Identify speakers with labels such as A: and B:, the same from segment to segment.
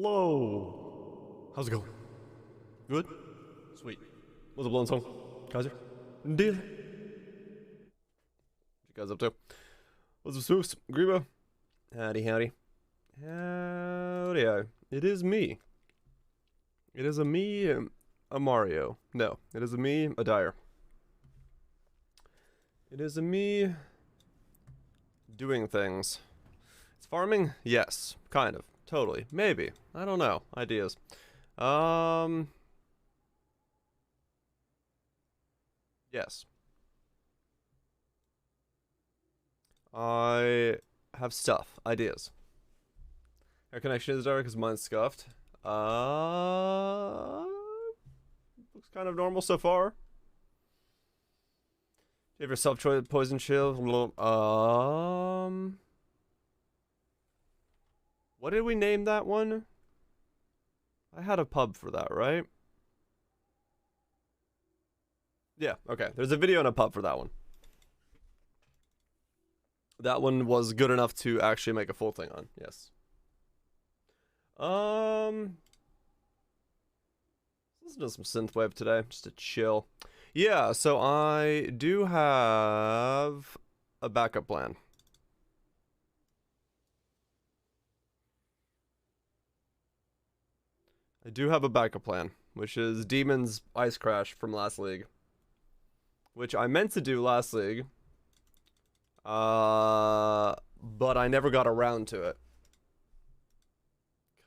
A: Hello. How's it going? Good? Sweet. What's up, Lone Song? Kaiser? Deal. What you guys up to? What's up, Swoops? Grebo? Howdy, howdy. Howdy, howdy. It is me. It is a me, a Mario. No, it is a me, a Dyer. It is a me doing things. It's farming? Yes. Kind of. Totally. Maybe. I don't know. Ideas. Yes. I have stuff. Ideas. Our connection is dark because mine's scuffed. Looks kind of normal so far. You have your self-choice poison shield. What did we name that one? I had a pub for that, right? Yeah, okay. There's a video and a pub for that one. That one was good enough to actually make a full thing on, yes. Let's do some synthwave today, just to chill. Yeah, so I do have a backup plan. I do have a backup plan, which is Demon's Ice Crash from last league. Which I meant to do last league. But I never got around to it.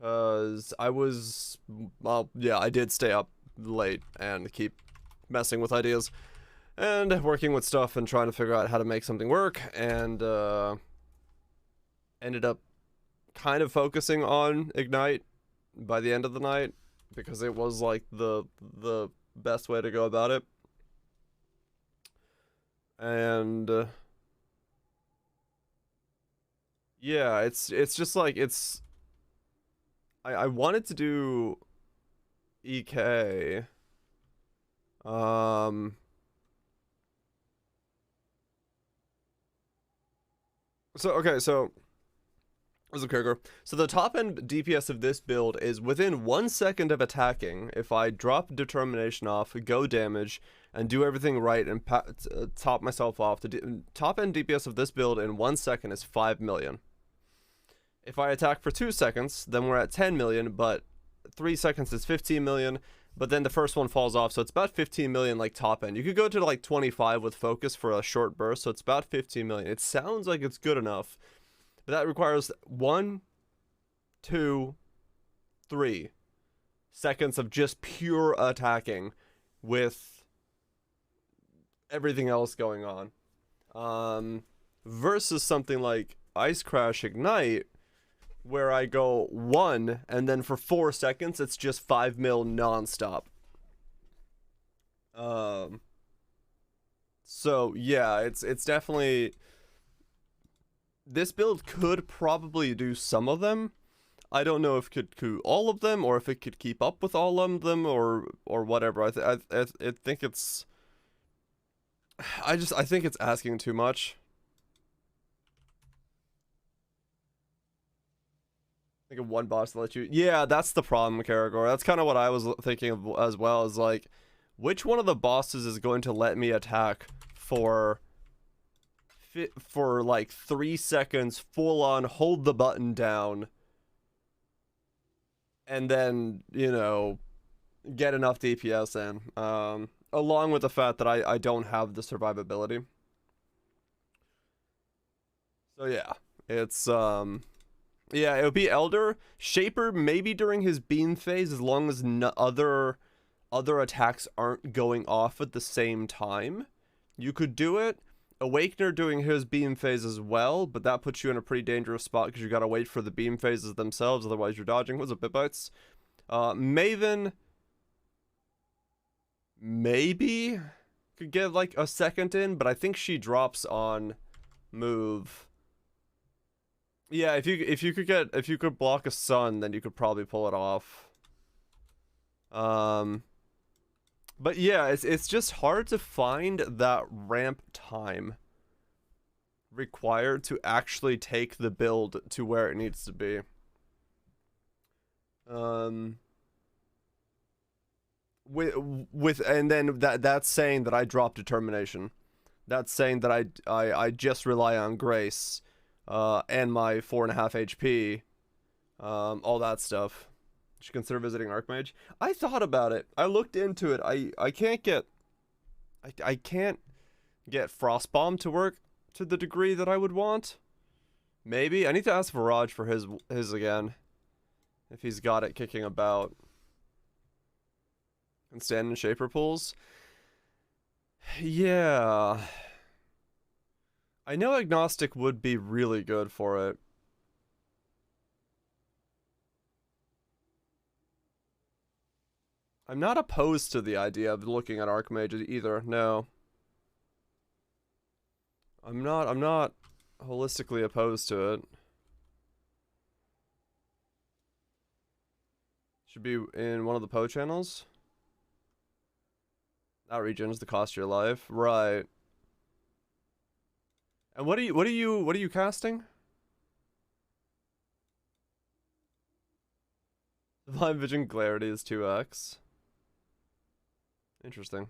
A: Cause I was, well, yeah, I did stay up late and keep messing with ideas. And working with stuff and trying to figure out how to make something work. And, ended up kind of focusing on Ignite by the end of the night, because it was like the best way to go about it. And yeah, it's just like I wanted to do EK. So what's up, Kirker? So the top end DPS of this build is within 1 second of attacking. If I drop determination off, go damage, and do everything right and top myself off, the top end DPS of this build in 1 second is 5 million. If I attack for 2 seconds, then we're at 10 million, but 3 seconds is 15 million, but then the first one falls off, so it's about 15 million like top end. You could go to like 25 with focus for a short burst, so it's about 15 million. It sounds like it's good enough, but that requires 1, 2, 3 seconds of just pure attacking with everything else going on. Versus something like Ice Crash Ignite, where I go 1, and then for 4 seconds, it's just 5 mil non-stop. So, yeah, it's definitely... This build could probably do some of them. I don't know if it could do all of them, or if it could keep up with all of them, or whatever. I think it's... I think it's asking too much. Think of one boss to let you... Yeah, that's the problem, Karagor. That's kind of what I was thinking of as well, is like, which one of the bosses is going to let me attack for like 3 seconds, full on, hold the button down, and then, you know, get enough DPS in. Along with the fact that I don't have the survivability. So yeah, it's, yeah, it would be Elder. Shaper, maybe during his beam phase, as long as other attacks aren't going off at the same time. You could do it. Awakener doing his beam phase as well, but that puts you in a pretty dangerous spot because you gotta wait for the beam phases themselves, otherwise you're dodging. What's up, Bitbites? Maven, maybe could get like a second in, but I think she drops on move. Yeah, if you could block a sun, then you could probably pull it off. But yeah, it's just hard to find that ramp time required to actually take the build to where it needs to be. Um, with and then that's saying that I drop determination. That's saying that I just rely on grace, and my 4.5 HP, all that stuff. Should consider visiting Archmage. I thought about it. I looked into it. I can't get I can't get Frostbomb to work to the degree that I would want. Maybe I need to ask Viraj for his again, if he's got it kicking about. And stand in Shaper pools. Yeah. I know Agnostic would be really good for it. I'm not opposed to the idea of looking at Archmage either, no. I'm not holistically opposed to it. Should be in one of the Poe channels. That region is the cost of your life. Right. And what are you casting? Blind Vision Clarity is 2x. Interesting.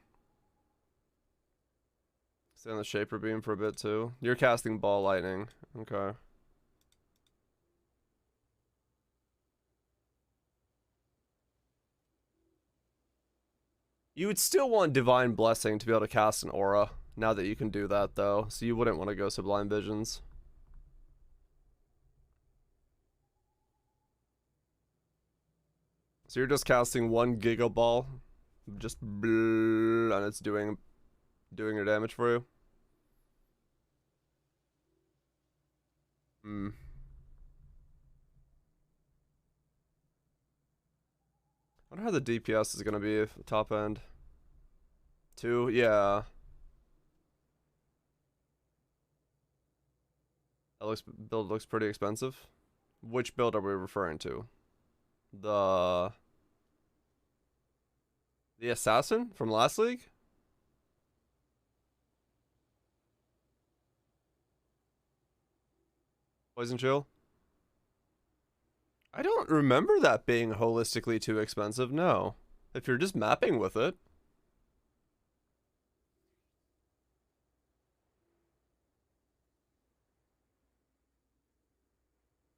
A: Stay on the Shaper Beam for a bit too. You're casting Ball Lightning. Okay. You would still want Divine Blessing to be able to cast an aura, now that you can do that though, so you wouldn't want to go Sublime Visions. So you're just casting one Giga Ball, just and it's doing your damage for you. Hmm. I wonder how the DPS is gonna be top end. 2, yeah. That build looks pretty expensive. Which build are we referring to? The assassin from last league? Poison Chill? I don't remember that being holistically too expensive, no. If you're just mapping with it.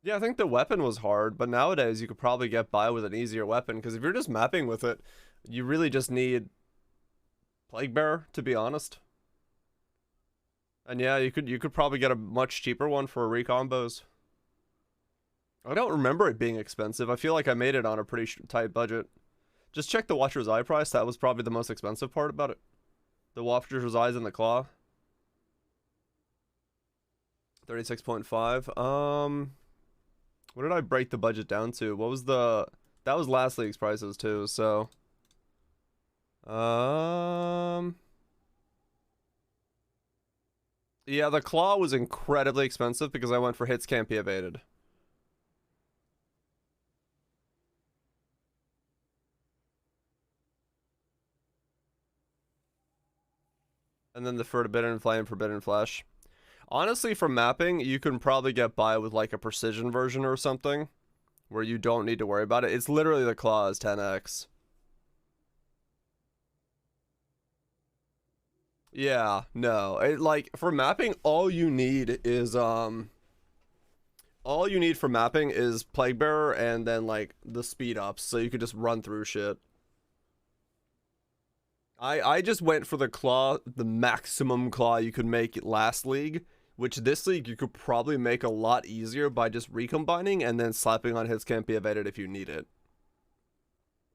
A: Yeah, I think the weapon was hard, but nowadays you could probably get by with an easier weapon, because if you're just mapping with it, you really just need Plague Bearer, to be honest. And yeah, you could probably get a much cheaper one for recombos. I don't remember it being expensive. I feel like I made it on a pretty tight budget. Just check the Watcher's Eye price. That was probably the most expensive part about it. The Watcher's Eyes and the Claw. 36.5. What did I break the budget down to? What was the... That was last league's prices too, so... Yeah, the Claw was incredibly expensive because I went for hits can't be evaded. And then the Forbidden Flame, Forbidden Flash. Honestly, for mapping, you can probably get by with like a precision version or something, where you don't need to worry about it. It's literally the Claw is 10x. Yeah, no. Like, for mapping, all you need for mapping is Plague Bearer and then, like, the speed ups, so you could just run through shit. I just went for the Claw, the maximum Claw you could make last league, which this league you could probably make a lot easier by just recombining and then slapping on hits can't be evaded if you need it.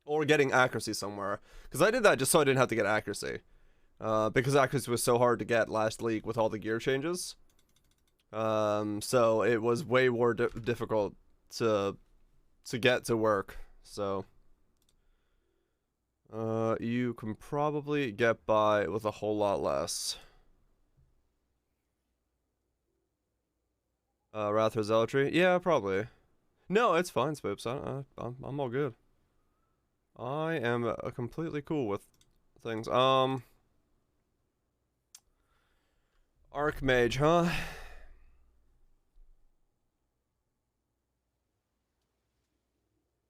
A: Or getting accuracy somewhere. Because I did that just so I didn't have to get accuracy. Because accuracy was so hard to get last league with all the gear changes. So it was way more difficult to get to work. So you can probably get by with a whole lot less. Wrath or Zealotry? Yeah, probably. No, it's fine, Spoops. I'm all good. I am completely cool with things. Archmage, huh?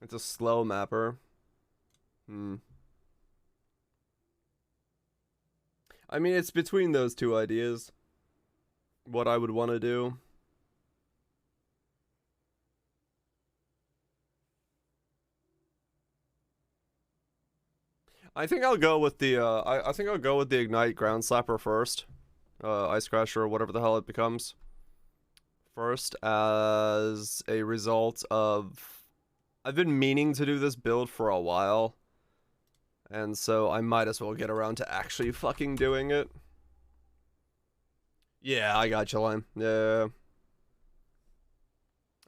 A: It's a slow mapper. I mean, it's between those two ideas. What I would want to do. I think I'll go with the I think I'll go with the Ignite Ground Slapper first. Ice Crasher or whatever the hell it becomes. First, as a result of I've been meaning to do this build for a while. And so I might as well get around to actually fucking doing it. Yeah, I got you, Lime. Yeah.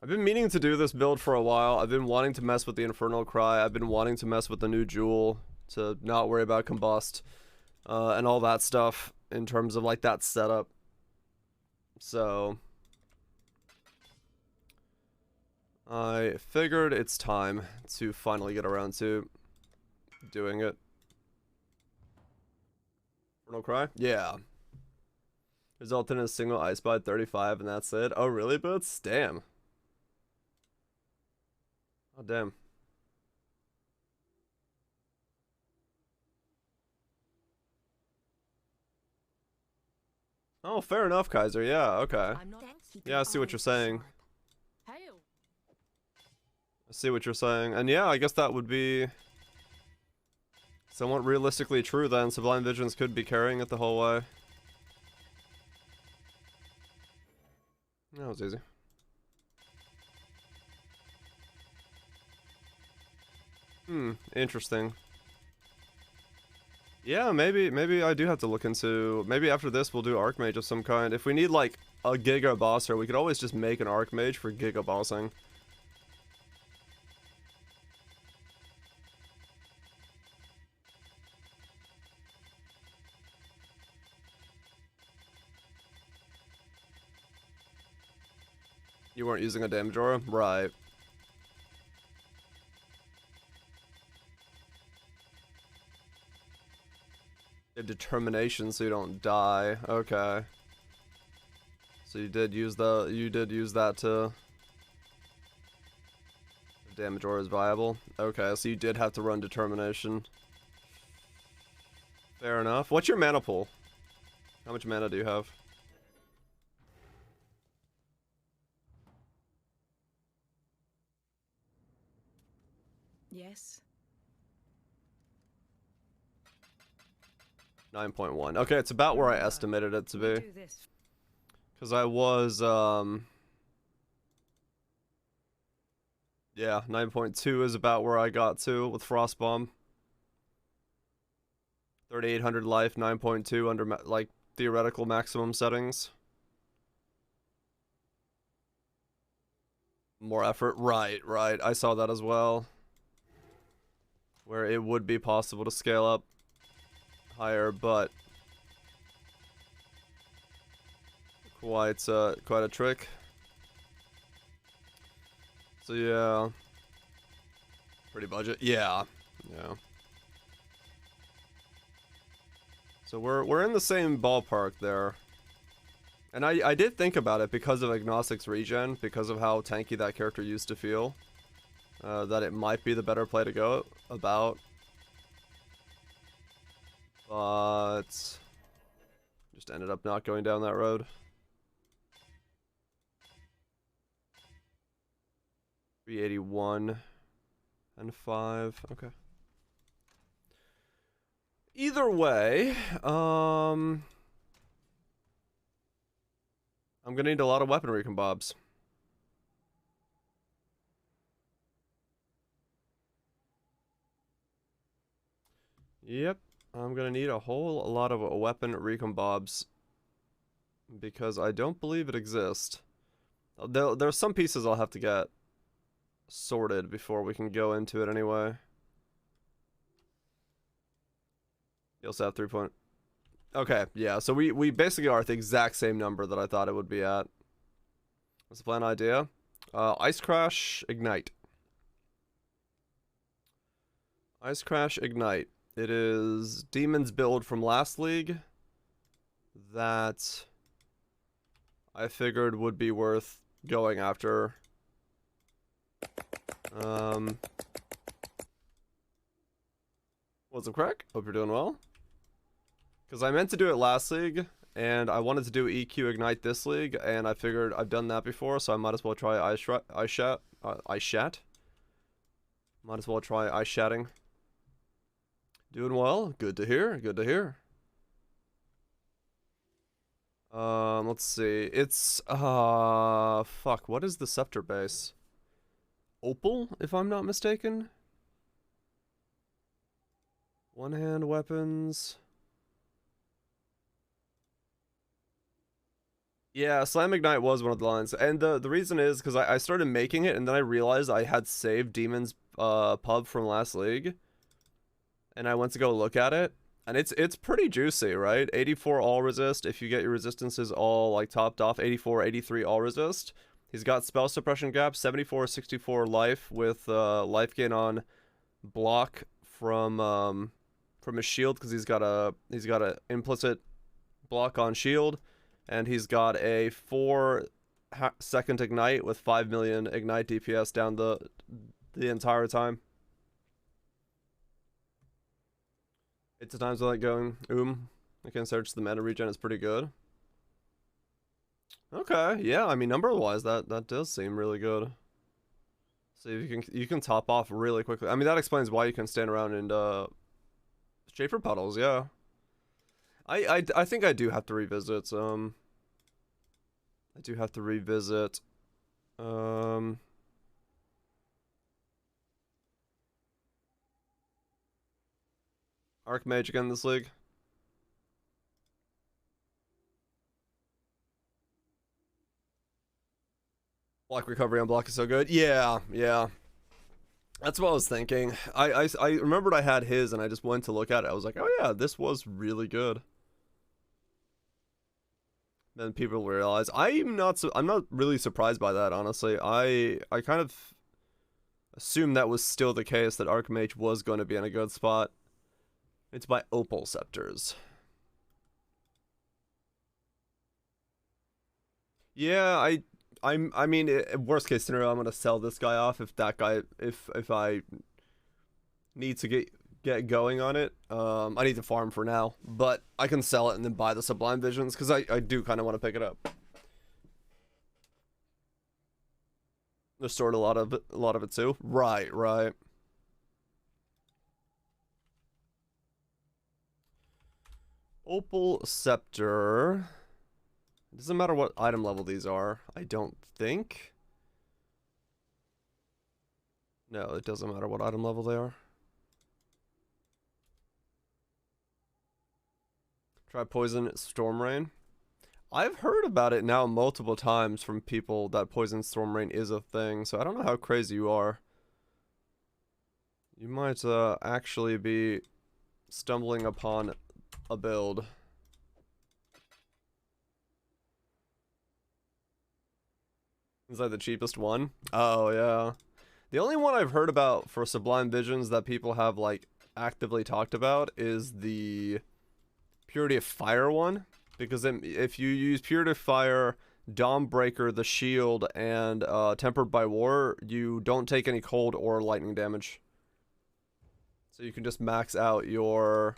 A: I've been meaning to do this build for a while. I've been wanting to mess with the Infernal Cry. I've been wanting to mess with the new Jewel to not worry about Combust. And all that stuff in terms of like that setup. So I figured it's time to finally get around to doing it. Infernal Cry? Yeah. Result in a single ice bot 35 and that's it. Oh really, Boots? Damn. Oh damn. Oh, fair enough, Kaiser. Yeah, okay. Yeah, I see what you're saying. I see what you're saying. And yeah, I guess that would be somewhat realistically true then. Sublime Visions could be carrying it the whole way. That was easy. Interesting. Yeah, maybe I do have to look into... Maybe after this we'll do Archmage of some kind. If we need, like, a Giga Bosser, we could always just make an Archmage for Giga Bossing. You weren't using a damage aura? Right. A determination so you don't die. Okay. So you did use that to... Damage aura is viable. Okay, so you did have to run determination. Fair enough. What's your mana pool? How much mana do you have?
B: Yes.
A: 9.1. Okay, it's about where I estimated it to be. Because I was, yeah, 9.2 is about where I got to with Frostbomb. 3,800 life, 9.2 under, like, theoretical maximum settings. More effort. Right. I saw that as well. Where it would be possible to scale up higher, but quite a trick. So yeah, pretty budget. Yeah. So we're in the same ballpark there. And I did think about it because of Agnostic's regen, because of how tanky that character used to feel, that it might be the better play to go about. But just ended up not going down that road. 381 and 5. Okay. Either way, I'm gonna need a lot of weaponry combobs. Yep, I'm gonna need a whole lot of weapon recombobs because I don't believe it exists. There's some pieces I'll have to get sorted before we can go into it anyway. You also have 3 point. Okay, yeah, so we basically are at the exact same number that I thought it would be at. What's the plan idea? Ice Crash, Ignite. Ice Crash, Ignite. It is Demon's build from last league that I figured would be worth going after. What's up, Crack? Hope you're doing well. Because I meant to do it last league, and I wanted to do EQ Ignite this league, and I figured I've done that before, so I might as well try ice chat. Might as well try ice chatting. Doing well. Good to hear. Good to hear. Let's see. It's fuck. What is the scepter base? Opal, if I'm not mistaken. One hand weapons. Yeah, Slam Ignite was one of the lines, and the reason is because I started making it, and then I realized I had saved Demon's pub from last league, and I went to go look at it, and it's pretty juicy, right? 84 all resist if you get your resistances all like topped off. 84, 83 all resist. He's got spell suppression gap, 74, 64 life with life gain on block from his shield because he's got a implicit block on shield. And he's got a 4-second ignite with 5 million ignite DPS down the entire time. 8 times without going. I can search the meta regen is pretty good. Okay, yeah, I mean number wise that does seem really good. So you can top off really quickly. I mean that explains why you can stand around and Schaefer puddles, yeah. I think I do have to revisit Archmage again this league. Block recovery on block is so good. Yeah. That's what I was thinking. I remembered I had his and I just went to look at it. I was like, oh yeah, this was really good. Then people realize I'm not really surprised by that, honestly. I kind of assumed that was still the case, that Archmage was going to be in a good spot. It's by Opal Scepters. Yeah, I mean, worst case scenario, I'm gonna sell this guy off if that guy, if I need to get going on it. I need to farm for now, but I can sell it and then buy the Sublime Visions because I do kind of want to pick it up. Restored a lot of it too. Right. Opal Scepter. It doesn't matter what item level these are, I don't think. No, it doesn't matter what item level they are. Try Poison Storm Rain. I've heard about it now multiple times from people that Poison Storm Rain is a thing, so I don't know how crazy you are. You might actually be stumbling upon a build. Is that the cheapest one? Oh, yeah. The only one I've heard about for Sublime Visions that people have, like, actively talked about is the Purity of Fire one. Because if you use Purity of Fire, Dawnbreaker, the shield, and Tempered by War, you don't take any cold or lightning damage. So you can just max out your...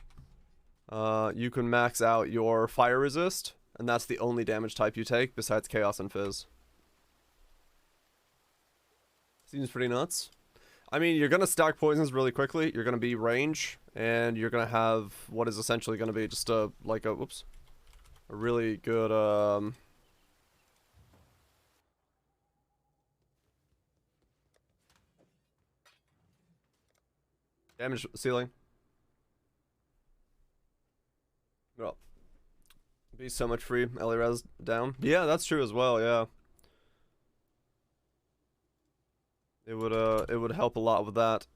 A: you can max out your fire resist, and that's the only damage type you take besides Chaos and Fizz. Seems pretty nuts. I mean, you're gonna stack poisons really quickly. You're gonna be range, and you're gonna have what is essentially gonna be just a really good damage ceiling. Well, be so much free. Res down. Yeah, that's true as well. Yeah. It would help a lot with that.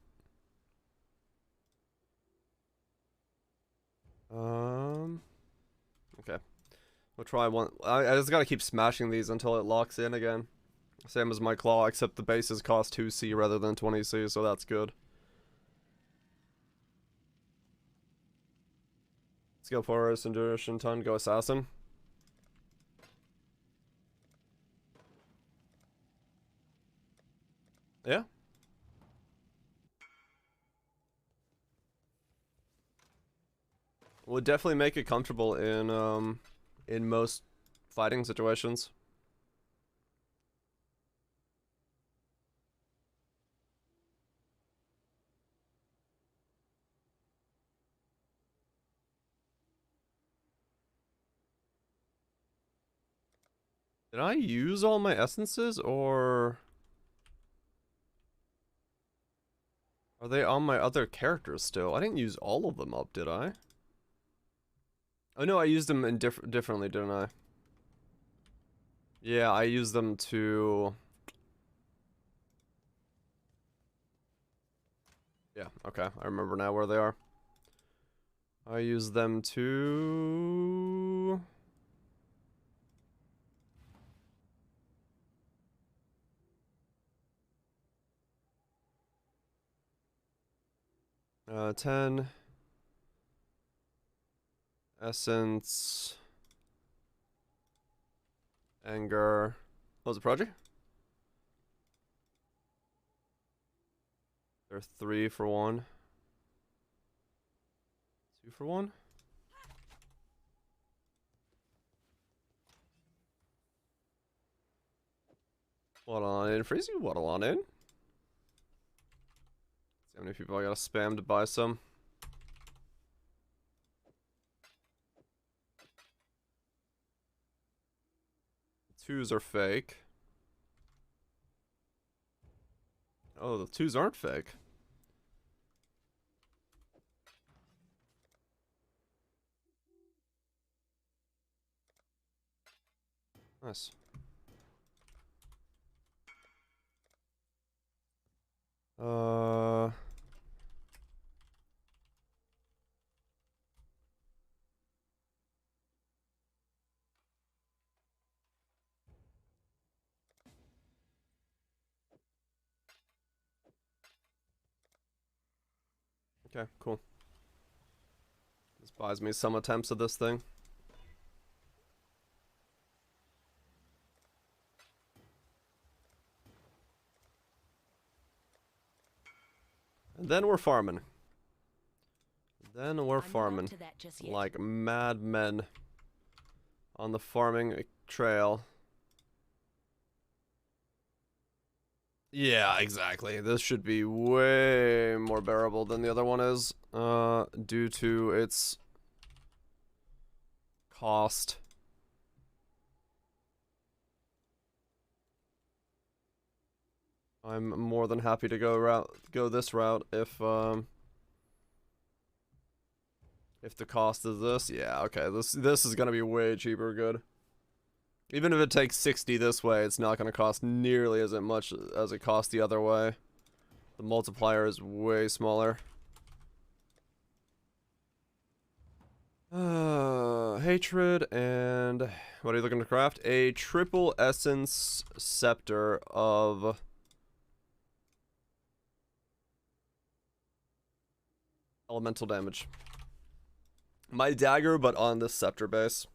A: Okay. We'll try one. I just gotta keep smashing these until it locks in again. Same as my claw, except the bases cost 2C rather than 20C, so that's good. Let's go Forest, Endurance, Ton, go Assassin. Yeah. Would definitely make it comfortable in most fighting situations. Did I use all my essences, or are they on my other characters still? I didn't use all of them up, did I? Oh no, I used them in differently, didn't I? Yeah, I used them to... Yeah, okay, I remember now where they are. I used them to... Uh, 10... Essence... Anger... What was the project? They're 3 for 1. 2 for 1? Waddle on in, Freezy, waddle on in. See how many people I gotta spam to buy some. Twos are fake. Oh, the twos aren't fake. Nice. Okay, cool. This buys me some attempts at this thing. And then we're farming. Then we're farming. Like mad men. On the farming trail. Yeah, exactly. This should be way more bearable than the other one is. Due to its cost. I'm more than happy to go this route if the cost is this. Yeah, okay. This is gonna be way cheaper. Good. Even if it takes 60 this way, it's not gonna cost nearly as much as it costs the other way. The multiplier is way smaller. Hatred and what are you looking to craft? A triple essence scepter of elemental damage. My dagger, but on this scepter base.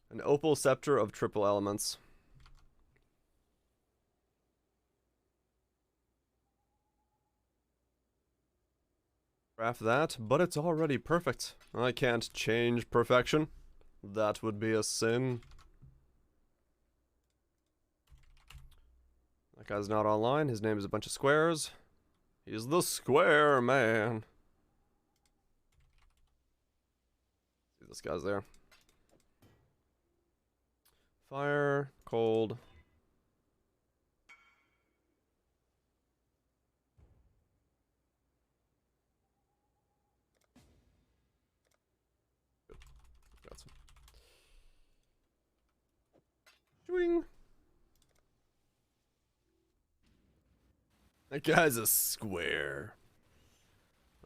A: An opal scepter of triple elements. Craft that, but it's already perfect. I can't change perfection. That would be a sin. That guy's not online. His name is a bunch of squares. He's the square man. See, this guy's there. Fire, cold. Good. Got some. Swing. That guy's a square.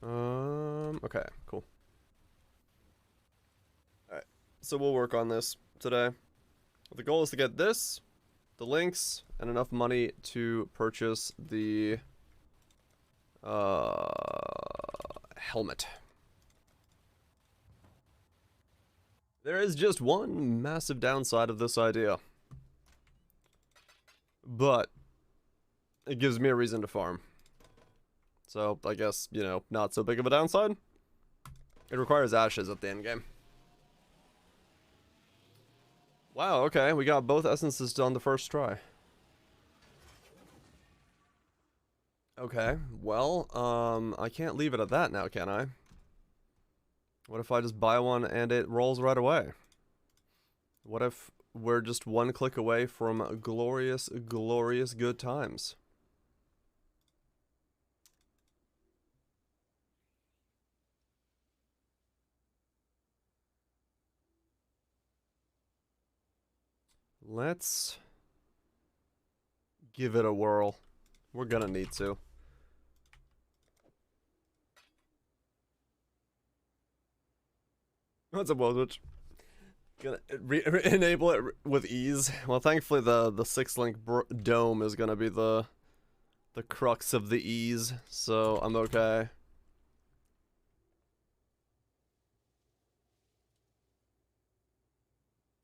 A: Okay, cool. Alright, so we'll work on this today. The goal is to get this, the links, and enough money to purchase the helmet. There is just one massive downside of this idea. But it gives me a reason to farm. So I guess, you know, not so big of a downside. It requires ashes at the end game. Wow, okay, we got both essences done the first try. Okay, well, I can't leave it at that now, can I? What if I just buy one and it rolls right away? What if we're just one click away from glorious, glorious good times? Let's give it a whirl. We're gonna need to. What's up, Wozwich? Gonna enable it with ease. Well, thankfully the 6-link dome is gonna be the crux of the ease, so I'm okay.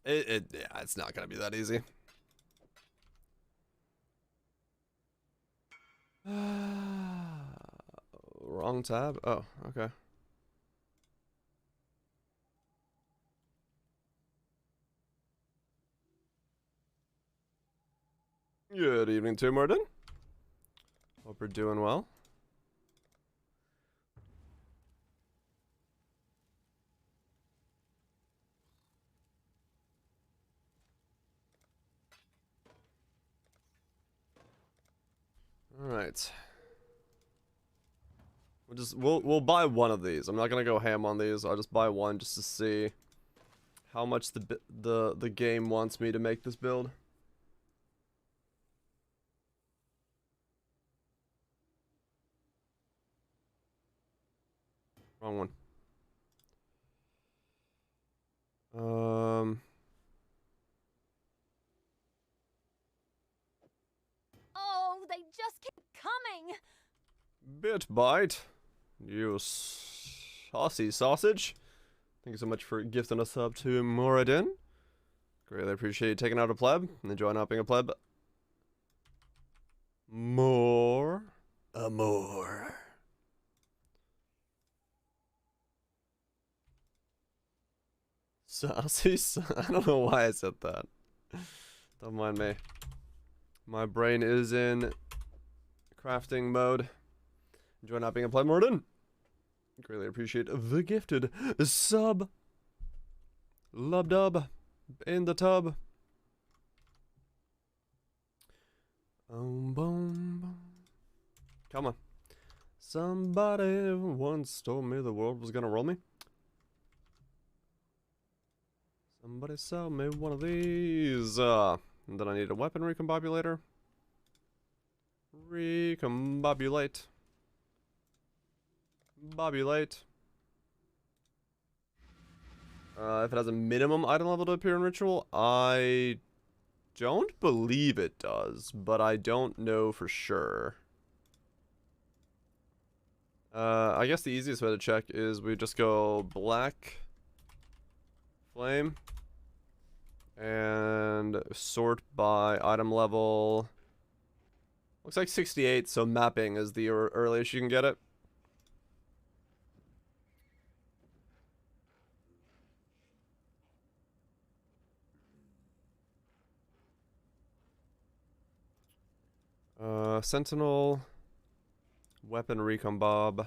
A: Yeah, it's not gonna be that easy. Wrong tab? Oh, okay. Good evening to Martin. Hope you're doing well. All right. We'll buy one of these. I'm not gonna go ham on these. I'll just buy one just to see how much the game wants me to make this build. Wrong one.
B: Oh, they just keep coming.
A: Bitbite, you saucy sausage. Thank you so much for gifting us up to Moradin. Greatly appreciate you taking out a pleb and enjoy not being a pleb. More. Amore. Saucy. I don't know why I said that. Don't mind me. My brain is in crafting mode. Enjoy not being a pleb, Morden. Greatly appreciate the gifted sub. Lub dub. In the tub. Boom. Come on. Somebody once told me the world was gonna roll me. Somebody sell me one of these. And then I need a weapon recombobulator. Recombobulate. Bobulate. If it has a minimum item level to appear in ritual, I don't believe it does, but I don't know for sure. I guess the easiest way to check is we just go black flame and sort by item level. Looks like 68, so mapping is the earliest you can get it. Sentinel, weapon recon bob.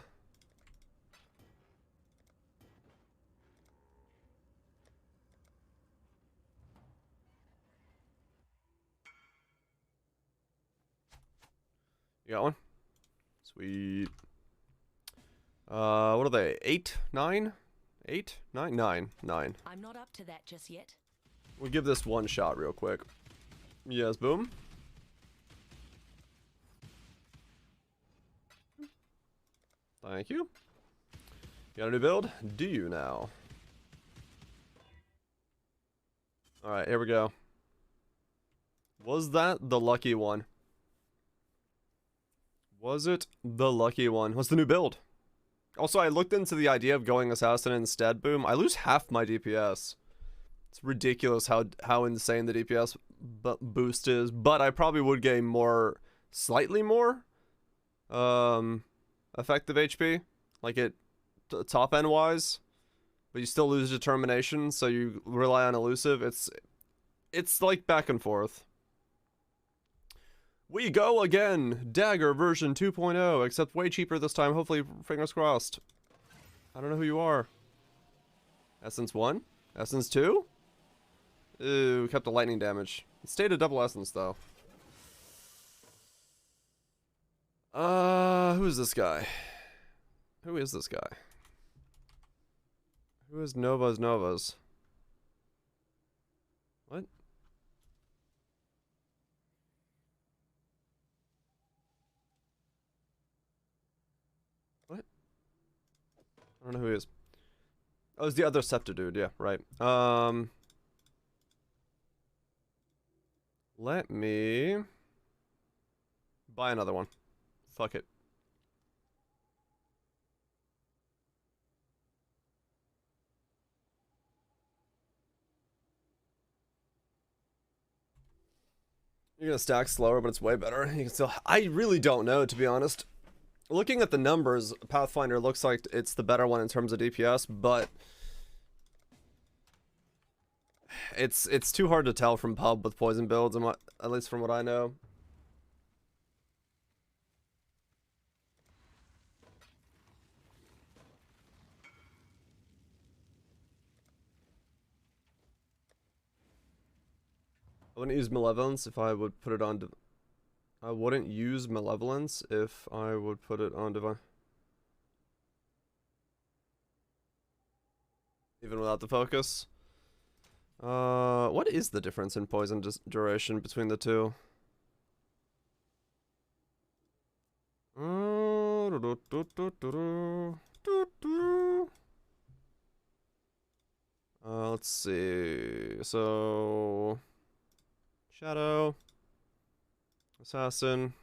A: You got one? Sweet. What are they? 8? 9? 8? 9? 9. 9.
B: I'm not up to that just yet.
A: We'll give this one shot real quick. Yes, boom. Thank you. Got a new build? Do you now? Alright, here we go. Was that the lucky one? Was it the lucky one? What's the new build? Also, I looked into the idea of going Assassin instead, boom. I lose half my DPS. It's ridiculous how insane the DPS boost is, but I probably would gain more, slightly more, effective HP, like it top end wise, but you still lose determination, so you rely on elusive. It's like back and forth. We go again! Dagger version 2.0, except way cheaper this time, hopefully, fingers crossed. I don't know who you are. Essence 1? Essence 2? Ooh, kept the lightning damage. It stayed a double essence, though. Who is this guy? Who is this guy? Who is Novas? What? What? I don't know who he is. Oh, it's the other Scepter dude, yeah, right. Let me buy another one. Fuck it. You're gonna stack slower, but it's way better. You can still. I really don't know, to be honest. Looking at the numbers, Pathfinder looks like it's the better one in terms of DPS, but it's too hard to tell from pub with poison builds, and at least from what I know. I wouldn't use Malevolence if I would put it on. I wouldn't use Malevolence if I would put it on Divine. Even without the focus. What is the difference in poison duration between the two? Let's see. So, Shadow, Assassin.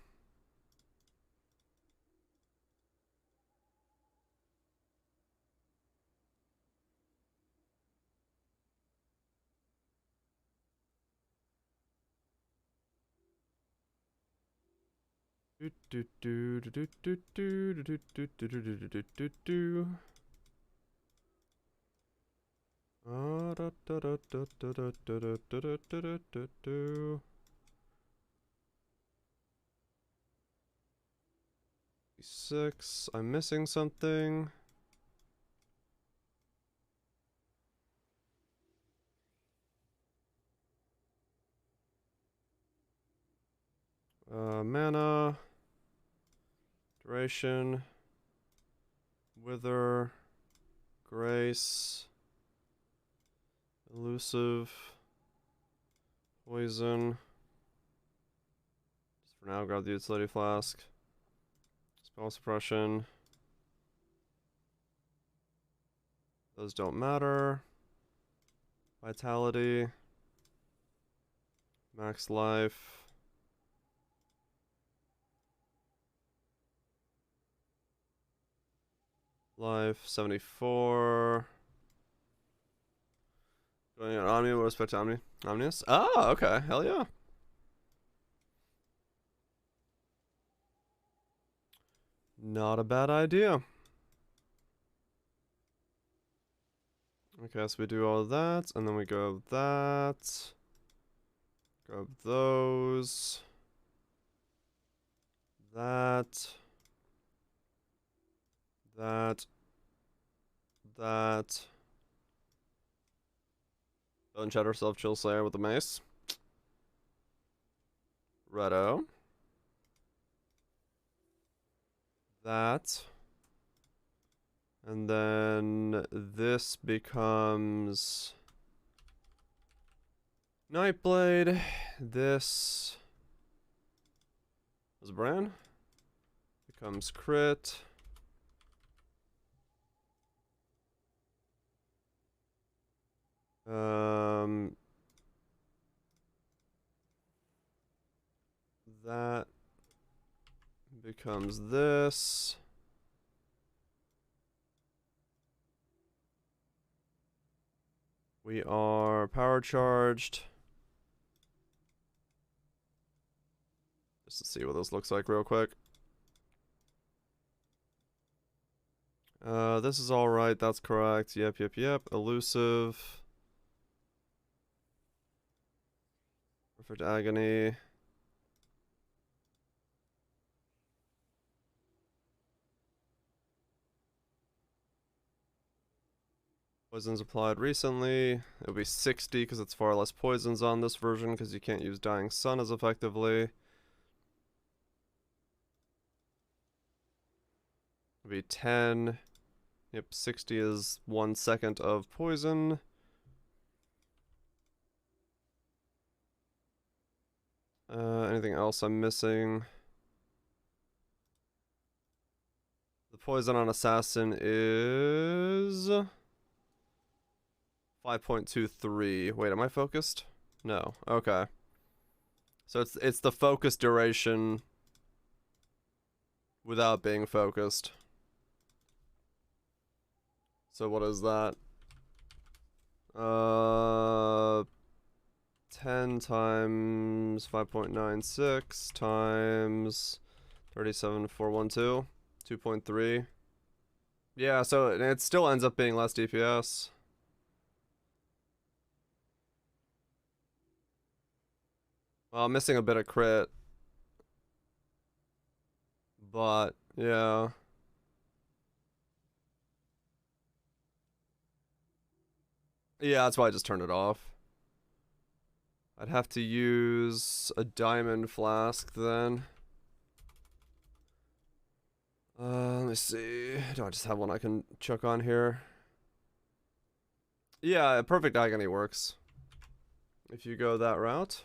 A: Six. I'm missing something. Mana, duration, wither, grace, elusive, poison. Just for now, grab the utility flask. Spell suppression. Those don't matter. Vitality. Max life. Life 74. Going on Omni with respect to Omnius? Oh, okay. Hell yeah. Not a bad idea. Okay, so we do all that, and then we go that. Grab those. That. Don't shed ourselves Chill Slayer with the mace. Redo. That. And then this becomes Nightblade. This is Bran. Becomes crit. That becomes this. We are power charged. Just to see what this looks like real quick. This is all right. That's correct. Yep. Elusive. Perfect agony. Poisons applied recently. It'll be 60 because it's far less poisons on this version because you can't use Dying Sun as effectively. It'll be 10. Yep, 60 is 1 second of poison. Anything else I'm missing? The poison on Assassin is 5.23. Wait, am I focused? No. Okay. So it's the focus duration without being focused. So what is that? 10 times 5.96 times 37,412, 2.3. Yeah, so it still ends up being less DPS. Well, I'm missing a bit of crit. But, yeah. Yeah, that's why I just turned it off. I'd have to use a diamond flask then. Let me see. Do I just have one I can chuck on here? Yeah, perfect agony works. If you go that route.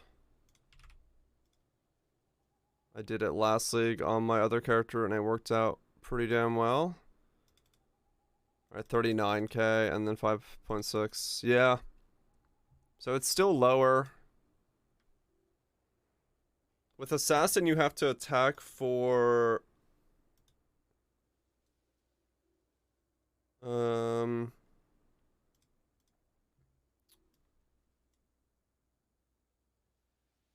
A: I did it last league on my other character and it worked out pretty damn well. Alright, 39k and then 5.6. Yeah. So it's still lower. With Assassin, you have to attack for... With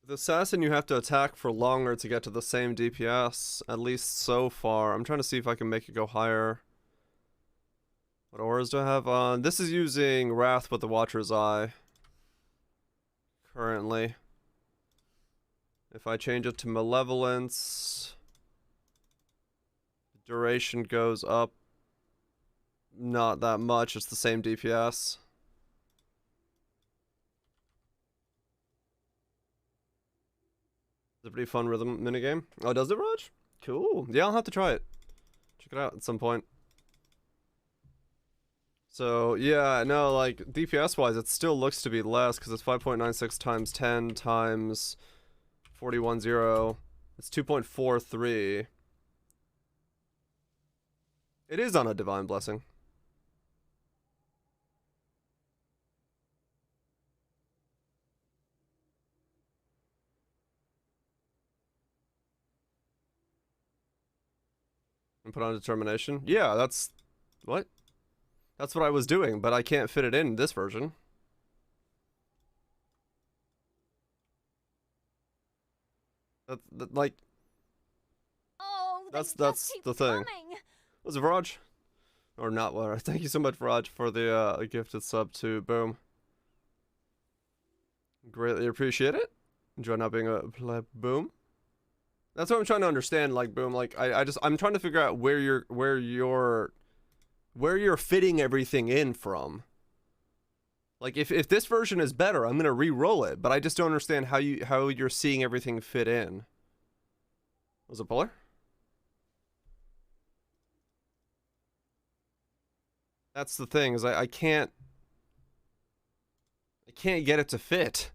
A: Assassin, you have to attack for longer to get to the same DPS, at least so far. I'm trying to see if I can make it go higher. What auras do I have on? This is using Wrath with the Watcher's Eye. Currently. If I change it to Malevolence, duration goes up not that much, it's the same DPS. It's a pretty fun rhythm minigame. Oh, does it, Raj? Cool. Yeah, I'll have to try it. Check it out at some point. So, yeah, no, like, DPS-wise, it still looks to be less, because it's 5.96 times 10 times 41.0. It's 2.43. It is on a Divine Blessing. And put on Determination? Yeah, that's... What? That's what I was doing, but I can't fit it in this version. Like...
B: Oh,
A: That's
B: keep
A: the thing.
B: coming.
A: Was it Raj? Or not, Raj. Thank you so much, Raj, for the gifted sub to Boom. Greatly appreciate it. Enjoy not being a pleb. Boom. That's what I'm trying to understand, like, Boom, like, I'm trying to figure out where you're fitting everything in from. Like, if this version is better, I'm gonna re-roll it, but I just don't understand how you're seeing everything fit in. Was it Polar? That's the thing, is I can't get it to fit.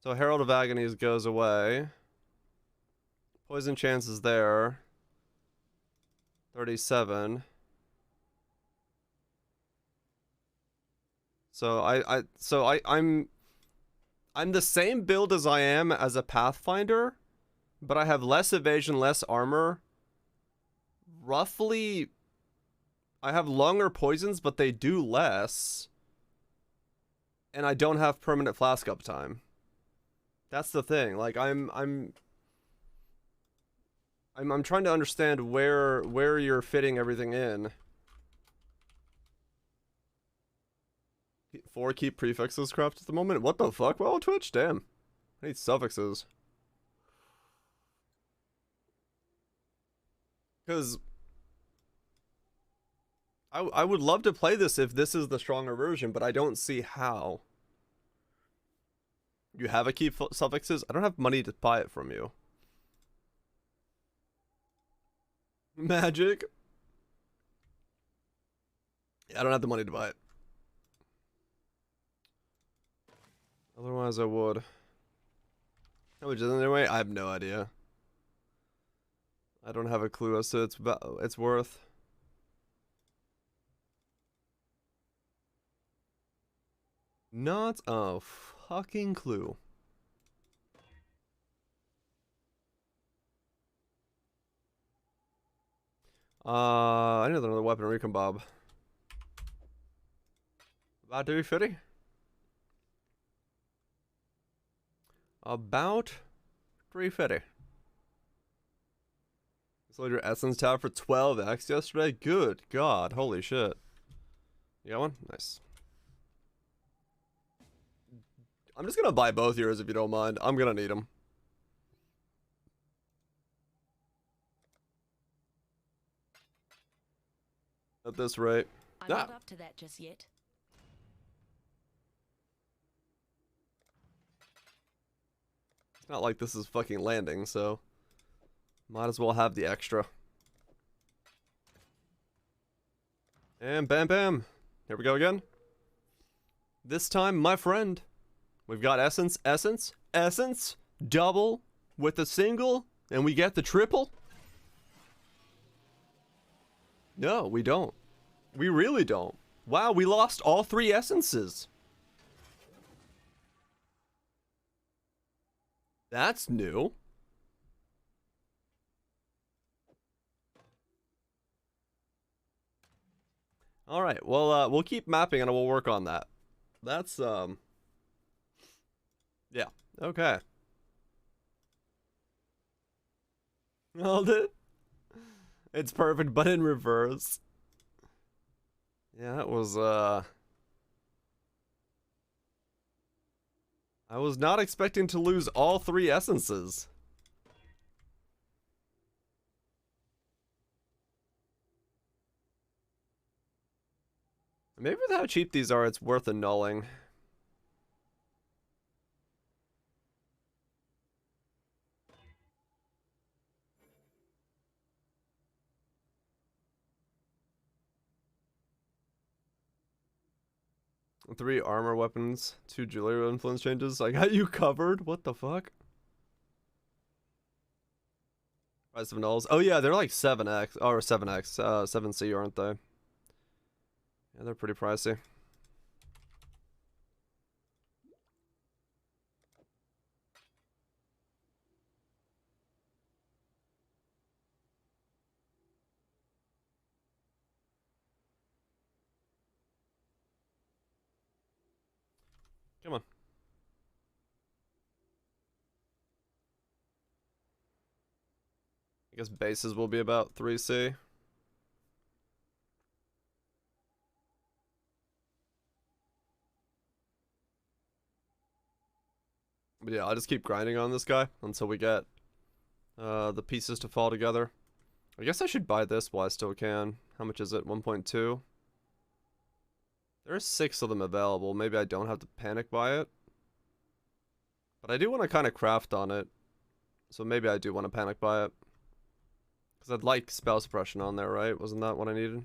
A: So Herald of Agonies goes away. Poison chance is there. 37. So I'm the same build as I am as a Pathfinder, but I have less evasion, less armor. Roughly, I have longer poisons, but they do less. And I don't have permanent flask uptime. That's the thing. Like I'm trying to understand where you're fitting everything in. 4 key prefixes corrupt at the moment. What the fuck? Well, Twitch, damn. I need suffixes. Because I would love to play this if this is the stronger version, but I don't see how. You have a key suffixes? I don't have money to buy it from you. Magic? Yeah, I don't have the money to buy it. Otherwise I would. How much is it anyway? I have no idea. I don't have a clue as to its worth. Not a fucking clue. I need another weapon recon bob. About 350? About 350. Sold your essence tab for 12x yesterday? Good god, holy shit. You got one? Nice. I'm just gonna buy both yours if you don't mind. I'm gonna need them. At this rate.
B: I'm not up to that just yet.
A: It's not like this is fucking landing, so might as well have the extra. And bam bam. Here we go again. This time, my friend, we've got essence, essence, essence, double with a single, and we get the triple. No, we don't. We really don't. Wow, we lost all 3 essences. That's new. All right, well, we'll keep mapping and we'll work on that. That's, yeah, okay. Hold it. It's perfect, but in reverse. Yeah, that was, I was not expecting to lose all 3 essences. Maybe with how cheap these are, it's worth annulling. Three armor weapons, 2 jewelry influence changes. I got you covered. What the fuck? Price of nulls. Oh yeah, they're like 7x or 7x, 7C, aren't they? Yeah, they're pretty pricey. Come on. I guess bases will be about 3C. But yeah, I'll just keep grinding on this guy until we get the pieces to fall together. I guess I should buy this while I still can. How much is it? 1.2? There's 6 of them available. Maybe I don't have to panic buy it. But I do want to kind of craft on it. So maybe I do want to panic buy it. Because I'd like spell suppression on there, right? Wasn't that what I needed?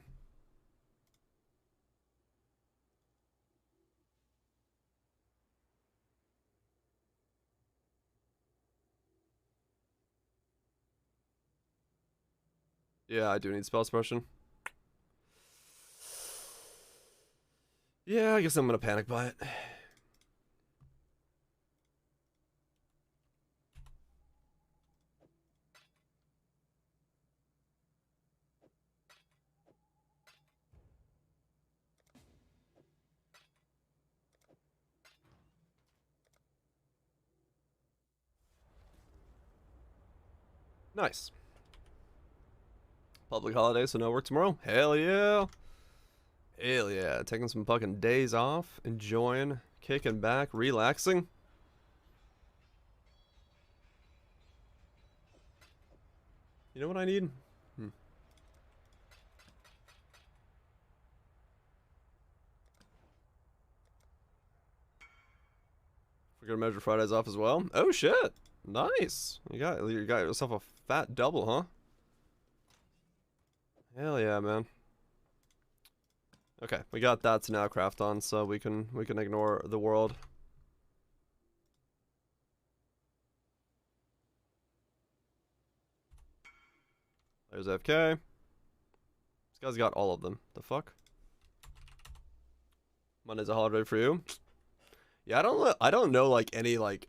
A: Yeah, I do need spell suppression. Yeah, I guess I'm gonna panic buy it. Nice. Public holiday, so no work tomorrow. Hell yeah. Hell yeah. Taking some fucking days off, enjoying, kicking back, relaxing. You know what I need? We're gonna measure Fridays off as well. Oh shit! Nice. You got yourself a fat double, huh? Hell yeah, man. Okay, we got that to now craft on, so we can ignore the world. There's FK. This guy's got all of them. The fuck? Monday's a holiday for you. Yeah, I don't know like any like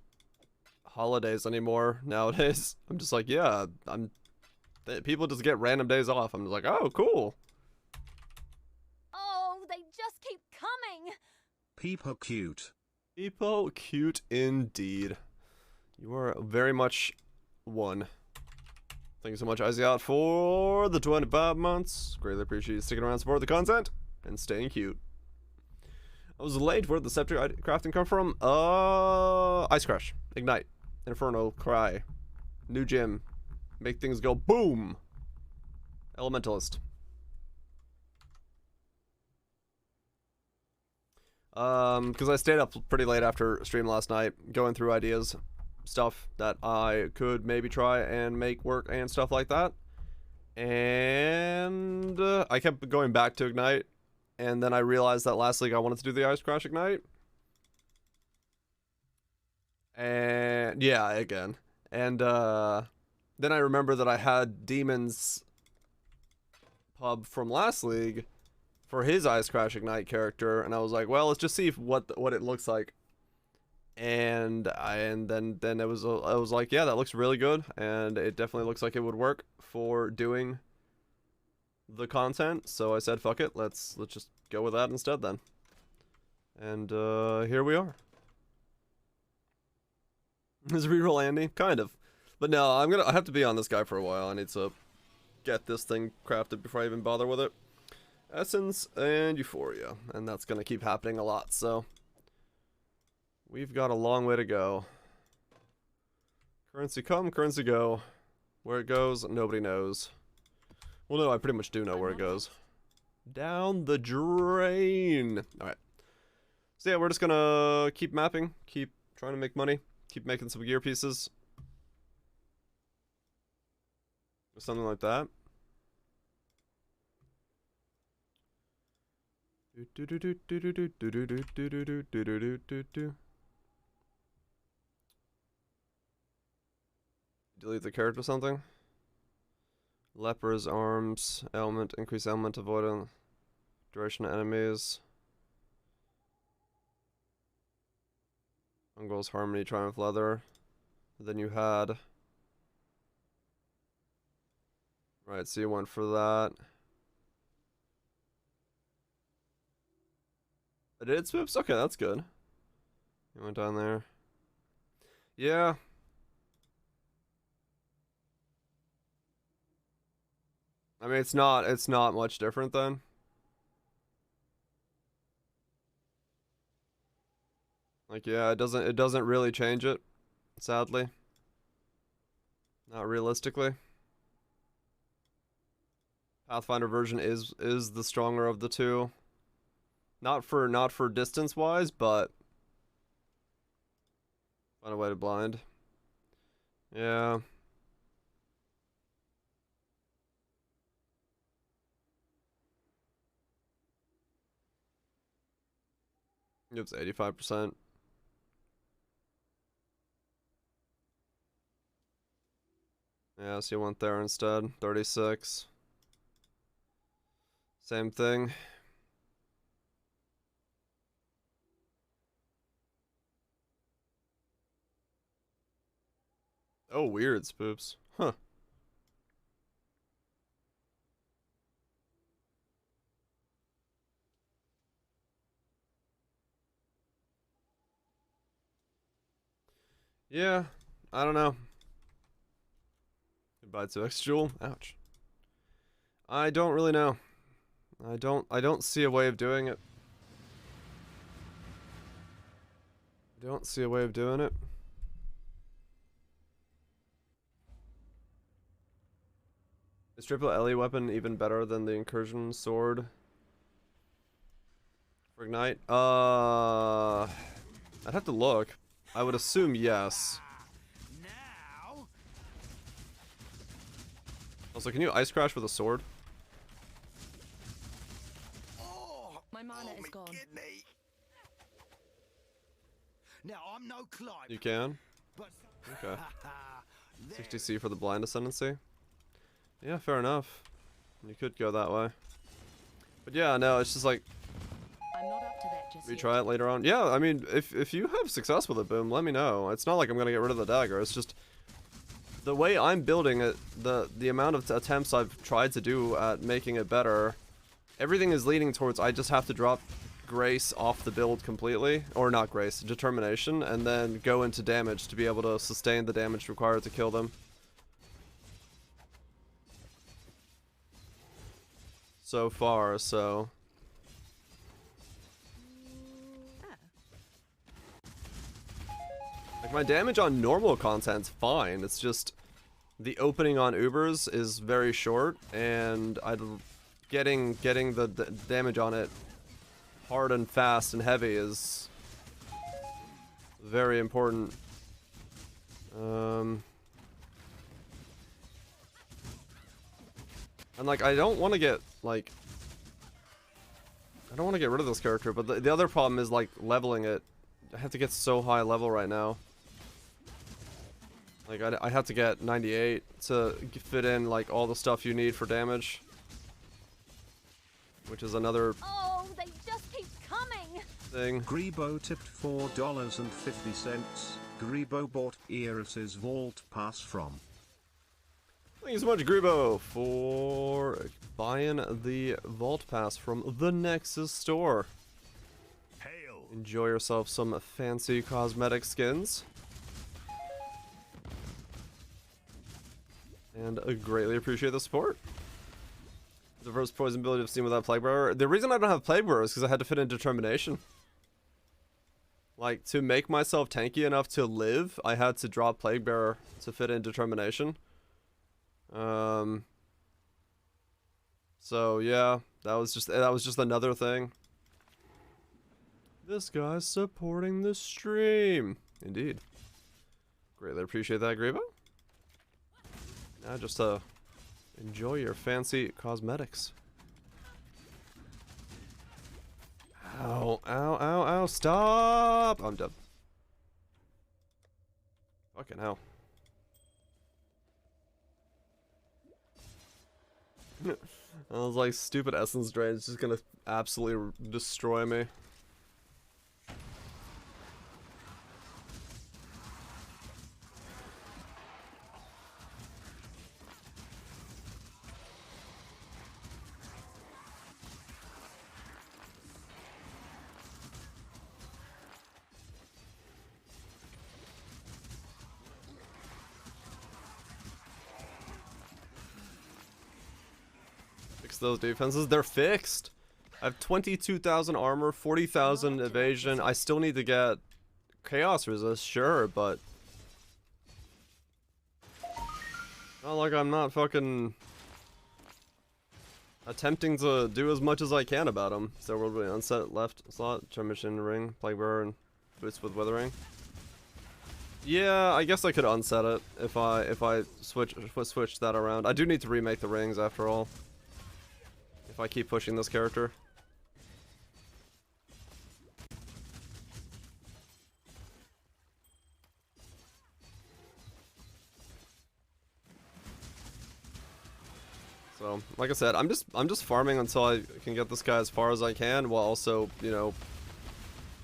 A: holidays anymore nowadays. I'm just like, yeah, people just get random days off. I'm just like, oh, cool.
C: Oh, they just keep coming.
D: People cute.
A: People cute indeed. You are very much one. Thank you so much, Izzy, for the 25 months. Greatly appreciate you sticking around, support the content, and staying cute. I was late. Where'd the scepter crafting come from? Ice Crush, Ignite, Inferno, Cry, New Gym, make things go boom. Elementalist. Because I stayed up pretty late after stream last night, going through ideas, stuff that I could maybe try and make work and stuff like that. And I kept going back to Ignite, and then I realized that last league I wanted to do the Ice Crash Ignite. And yeah, again. And then I remember that I had Demon's pub from last league for his Ice Crash Ignite character, and I was like, well, let's just see what it looks like. And then I was like, yeah, that looks really good, and it definitely looks like it would work for doing the content. So I said, fuck it, let's just go with that instead then. And here we are. Is reroll Andy? Kind of. But no, I have to be on this guy for a while. I need to get this thing crafted before I even bother with it. Essence and Euphoria, and that's gonna keep happening a lot, so we've got a long way to go. Currency come, currency go. Where it goes, nobody knows. Well, no, I pretty much do know where it goes. Down the drain. Alright. So yeah, we're just gonna keep mapping, keep trying to make money, keep making some gear pieces. Or something like that. Delete the character or something. Leper's arms, element, increase element avoidance, duration of enemies. Mongol's harmony, triumph leather. Then you had. Right, so you went for that. I did swoops? Okay, that's good. You went down there. Yeah. I mean, it's not much different then. Like, yeah, it doesn't really change it, sadly. Not realistically. Pathfinder version is the stronger of the two. Not for distance wise, but find a way to blind. Yeah. It's 85%. Yeah, so you went there instead. 36. Same thing. Oh, weird, spoops. Huh. Yeah, I don't know. Buy 2x jewel. Ouch. I don't really know. I don't see a way of doing it. Don't see a way of doing it. Is triple LE weapon even better than the incursion sword for ignite? I'd have to look. I would assume yes. Also, can you ice crash with a sword?
B: My mana is gone.
E: Now I'm no climber,
A: You can.
E: but
A: Okay. 60C for the blind ascendancy. Yeah, fair enough. You could go that way. But yeah, no, it's just like
B: I'm not up to that just yet.
A: retry it later on. Yeah, I mean, if you have success with it, boom, let me know. It's not like I'm gonna get rid of the dagger. It's just the way I'm building it, the amount of attempts I've tried to do at making it better, everything is leading towards I just have to drop grace off the build completely, or not grace, determination, and then go into damage to be able to sustain the damage required to kill them. So far, so like my damage on normal content's fine. It's just the opening on Ubers is very short, and getting the damage on it hard and fast and heavy is very important. And like I don't want to get like I don't want to get rid of this character, but the other problem is like leveling it. I have to get so high level right now. Like I have to get 98 to fit in like all the stuff you need for damage, which is another
C: Oh, they just keep coming.
A: thing.
D: Grebo tipped $4.50. Grebo bought Eris's Vault Pass from.
A: Thank you so much, Grebo, for buying the Vault Pass from the Nexus store.
E: hail.
A: Enjoy yourself some fancy cosmetic skins. And I greatly appreciate the support. The first poison ability I've seen without Plague Bearer. The reason I don't have Plague Bearer is because I had to fit in Determination. Like, to make myself tanky enough to live, I had to drop Plague Bearer to fit in Determination. So yeah, that was just another thing. This guy's supporting the stream. Indeed. Greatly appreciate that, Grebo. Now just enjoy your fancy cosmetics. Ow, ow, ow, ow, stop! I'm dead. Fucking hell. I was like, stupid essence drain is just gonna absolutely destroy me. Those defenses, they're fixed. I have 22,000 armor, 40,000 evasion. I still need to get chaos resist, sure, but not like I'm not fucking attempting to do as much as I can about them. So we'll be unset left slot, Termination ring, Plague Bearer, and boots with withering. Yeah, I guess I could unset it if I switch that around. I do need to remake the rings after all. If I keep pushing this character. So, like I said, I'm just farming until I can get this guy as far as I can, while also, you know,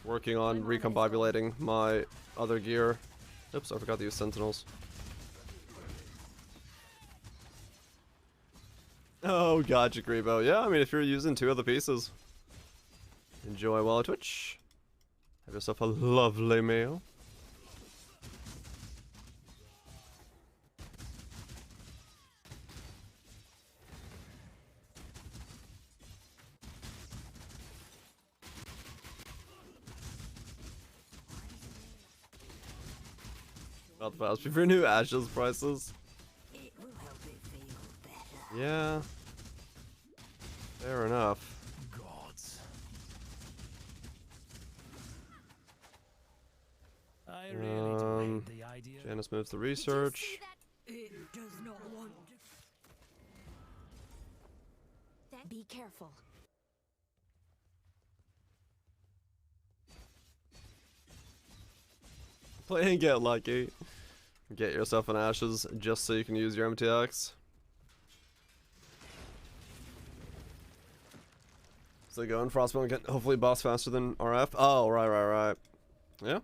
A: working on recombobulating my other gear. Oops, I forgot to use sentinels. Oh, gotcha, Grebo. Yeah, I mean, if you're using two of the pieces, enjoy while I Twitch. Have yourself a lovely meal. Not the fast for new Ashes prices.
C: It will help it feel better.
A: Yeah. Fair enough.
E: Gods. I really debated the idea.
A: Janice moves the
C: Did you
A: research.
C: see that? It does not want. Be careful.
A: Play and get lucky. Get yourself an Ashes just so you can use your MTX. So go in Frostbone and get hopefully boss faster than RF. Oh, right. Yeah.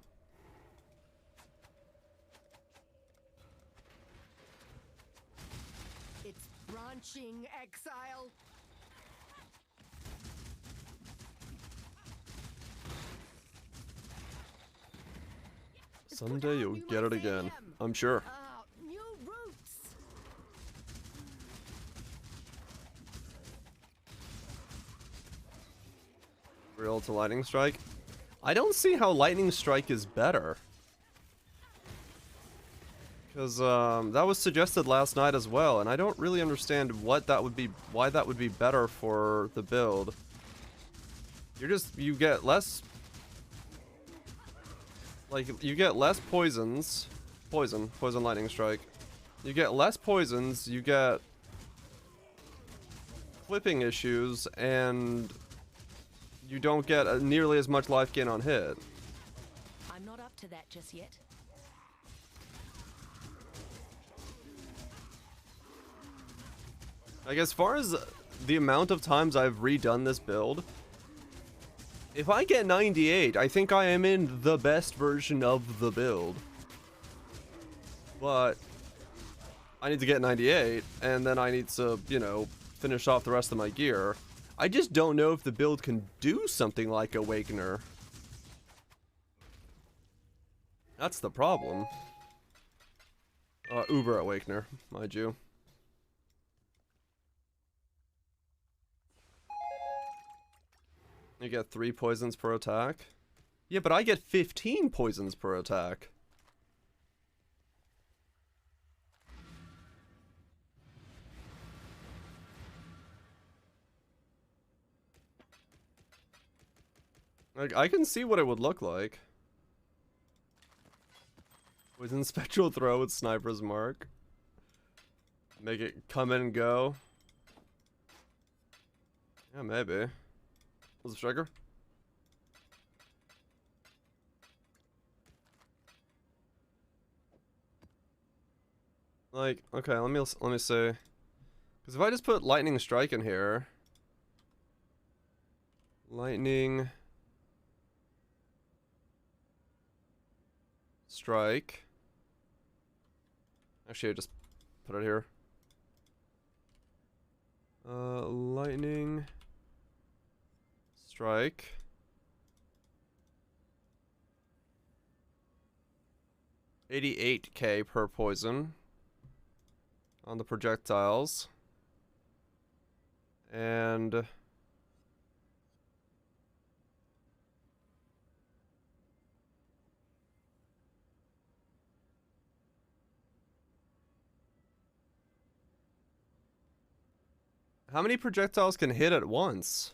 C: It's branching, Exile.
A: Someday you'll get it again. I'm sure.
C: New routes.
A: Real to Lightning Strike. I don't see how Lightning Strike is better. Because that was suggested last night as well, and I don't really understand what that would be, why that would be better for the build. You get less, like, you get less poisons, poison Lightning Strike. You get less poisons, you get flipping issues, and you don't get nearly as much life gain on hit.
B: I'm not up to that just yet.
A: Like, as far as the amount of times I've redone this build, if I get 98, I think I am in the best version of the build. But I need to get 98, and then I need to, you know, finish off the rest of my gear. I just don't know if the build can do something like Awakener. That's the problem. Uber Awakener, mind you. You get 3 poisons per attack. Yeah, but I get 15 poisons per attack. Like, I can see what it would look like. Poison Spectral Throw with Sniper's Mark. Make it come in and go. Yeah, maybe. Was it Striker? Like, okay, let me see. Because if I just put Lightning Strike in here, Lightning Strike. Actually, I just put it here. Lightning Strike. $88k per poison on the projectiles. And how many projectiles can hit at once?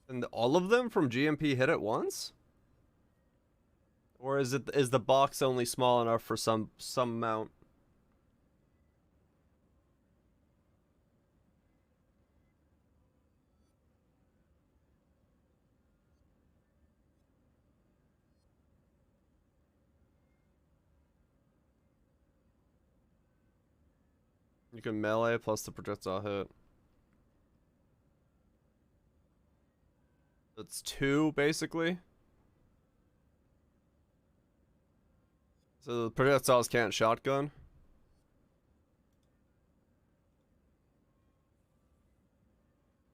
A: And all of them from GMP hit at once? Or is the box only small enough for some amount? You can melee plus the projectile hit. That's 2 basically. So the projectiles can't shotgun.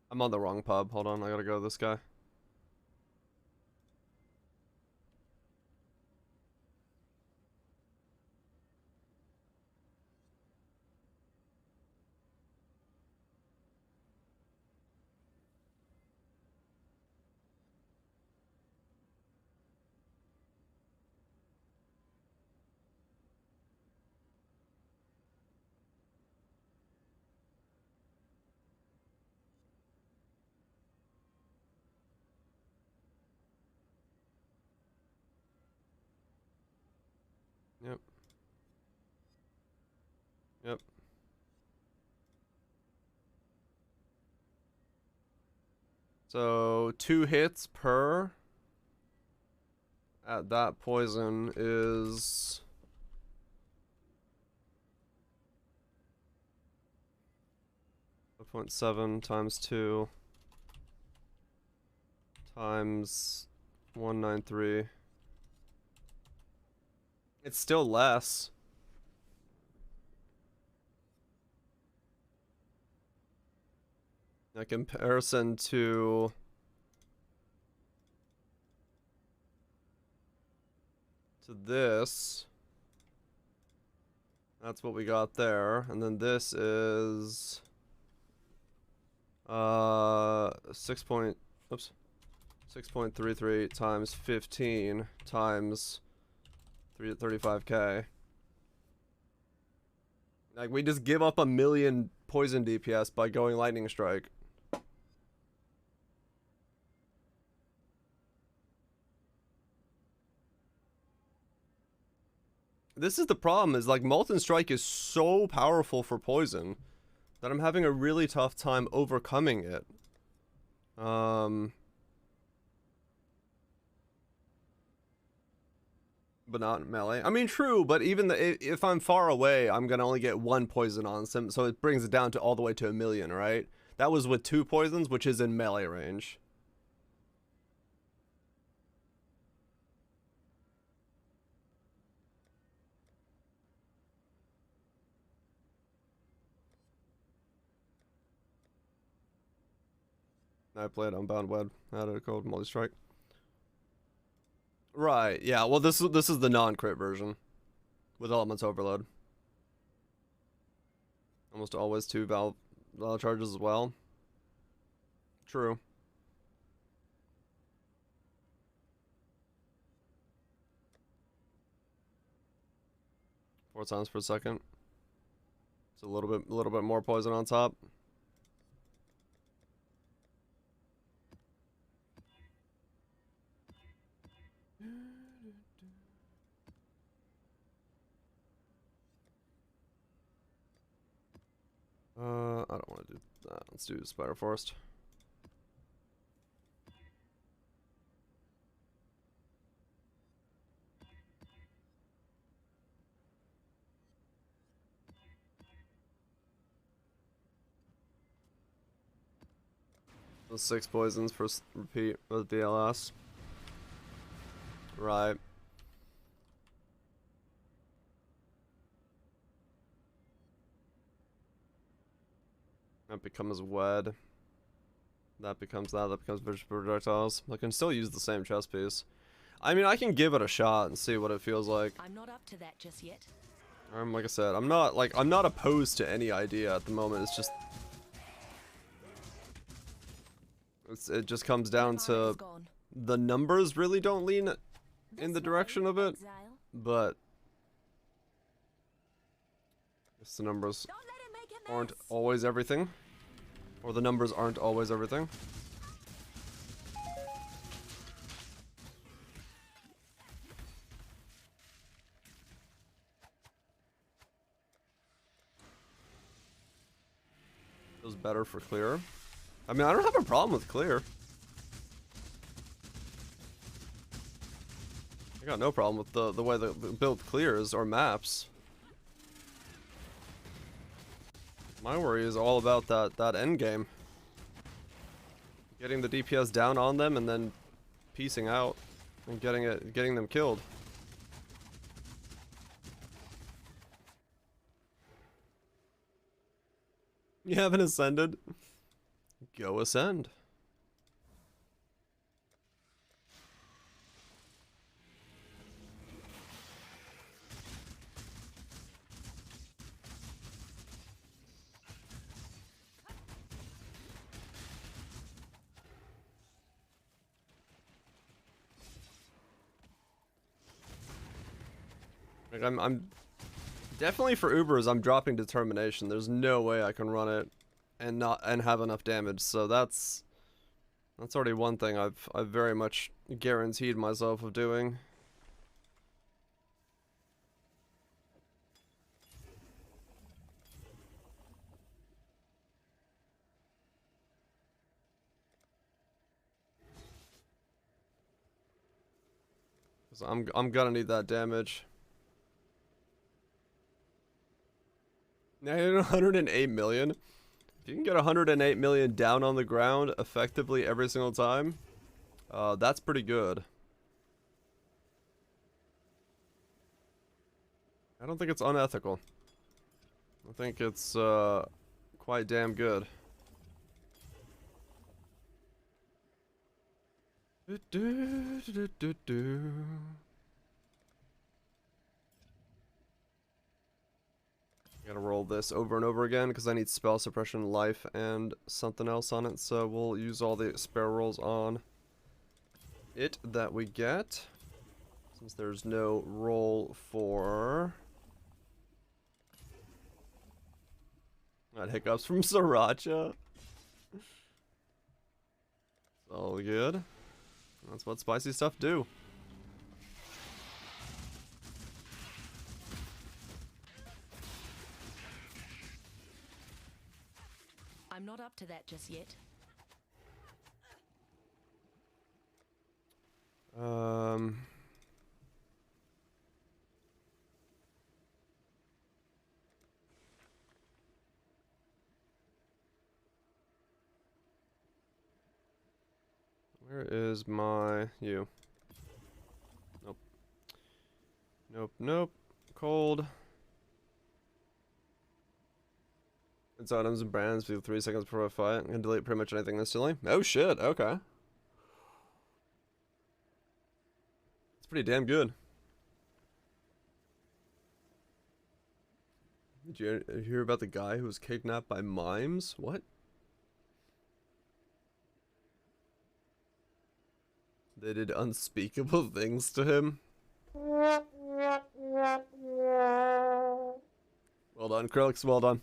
A: I'm on the wrong pub. Hold on, I gotta go to this guy. Yep. So 2 hits per at that poison is 0.7 times 2 times 193. It's still less. In comparison to this, that's what we got there, and then this is 6.33 times 15 times 35k. Like, we just give up a million poison DPS by going lightning strike. This is the problem, is like Molten Strike is so powerful for poison that I'm having a really tough time overcoming it. But not melee. I mean, true, but even if I'm far away, I'm gonna only get 1 poison on some, so it brings it down to all the way to 1,000,000, right? That was with 2 poisons, which is in melee range. I played Unbound Wed. I had it called Multi-Strike. Right, yeah, well this is the non-crit version. With Elements Overload. Almost always 2 valve charges as well. True. Four times per second. It's a little bit more poison on top. I don't want to do that. Let's do Spider Forest. Those 6 poisons for repeat with BLS. Right. That becomes Wed. That becomes that. That becomes Vicious Projectiles. I can still use the same chest piece. I mean, I can give it a shot and see what it feels like.
B: I'm not up to that just yet.
A: Like I said, I'm not opposed to any idea at the moment. It's just it just comes down to the numbers really don't lean in the direction of it,
B: Exile.
A: but the numbers aren't always everything, or the numbers aren't always everything. Feels better for clear. I mean, I don't have a problem with clear. I got no problem with the way the build clears or maps. My worry is all about that end game. Getting the DPS down on them and then piecing out and getting them killed. You haven't ascended? Go ascend. Like I'm definitely for Ubers, I'm dropping determination. There's no way I can run it and have enough damage. So that's already one thing I've very much guaranteed myself of doing. 'Cause I'm gonna need that damage. Now 108 million. If you can get 108 million down on the ground effectively every single time, that's pretty good. I don't think it's unethical. I think it's quite damn good. Gotta roll this over and over again because I need spell suppression, life, and something else on it. So we'll use all the spare rolls on it that we get. Since there's no roll for... Not hiccups from Sriracha. It's all good. That's what spicy stuff do.
B: I'm not up to that just yet.
A: Where is my you? Nope. Nope, nope. Cold. It's items and brands for 3 seconds before a fight. And delete pretty much anything instantly. Oh shit, okay. It's pretty damn good. Did you hear about the guy who was kidnapped by mimes? What? They did unspeakable things to him. Well done, Krillix, well done.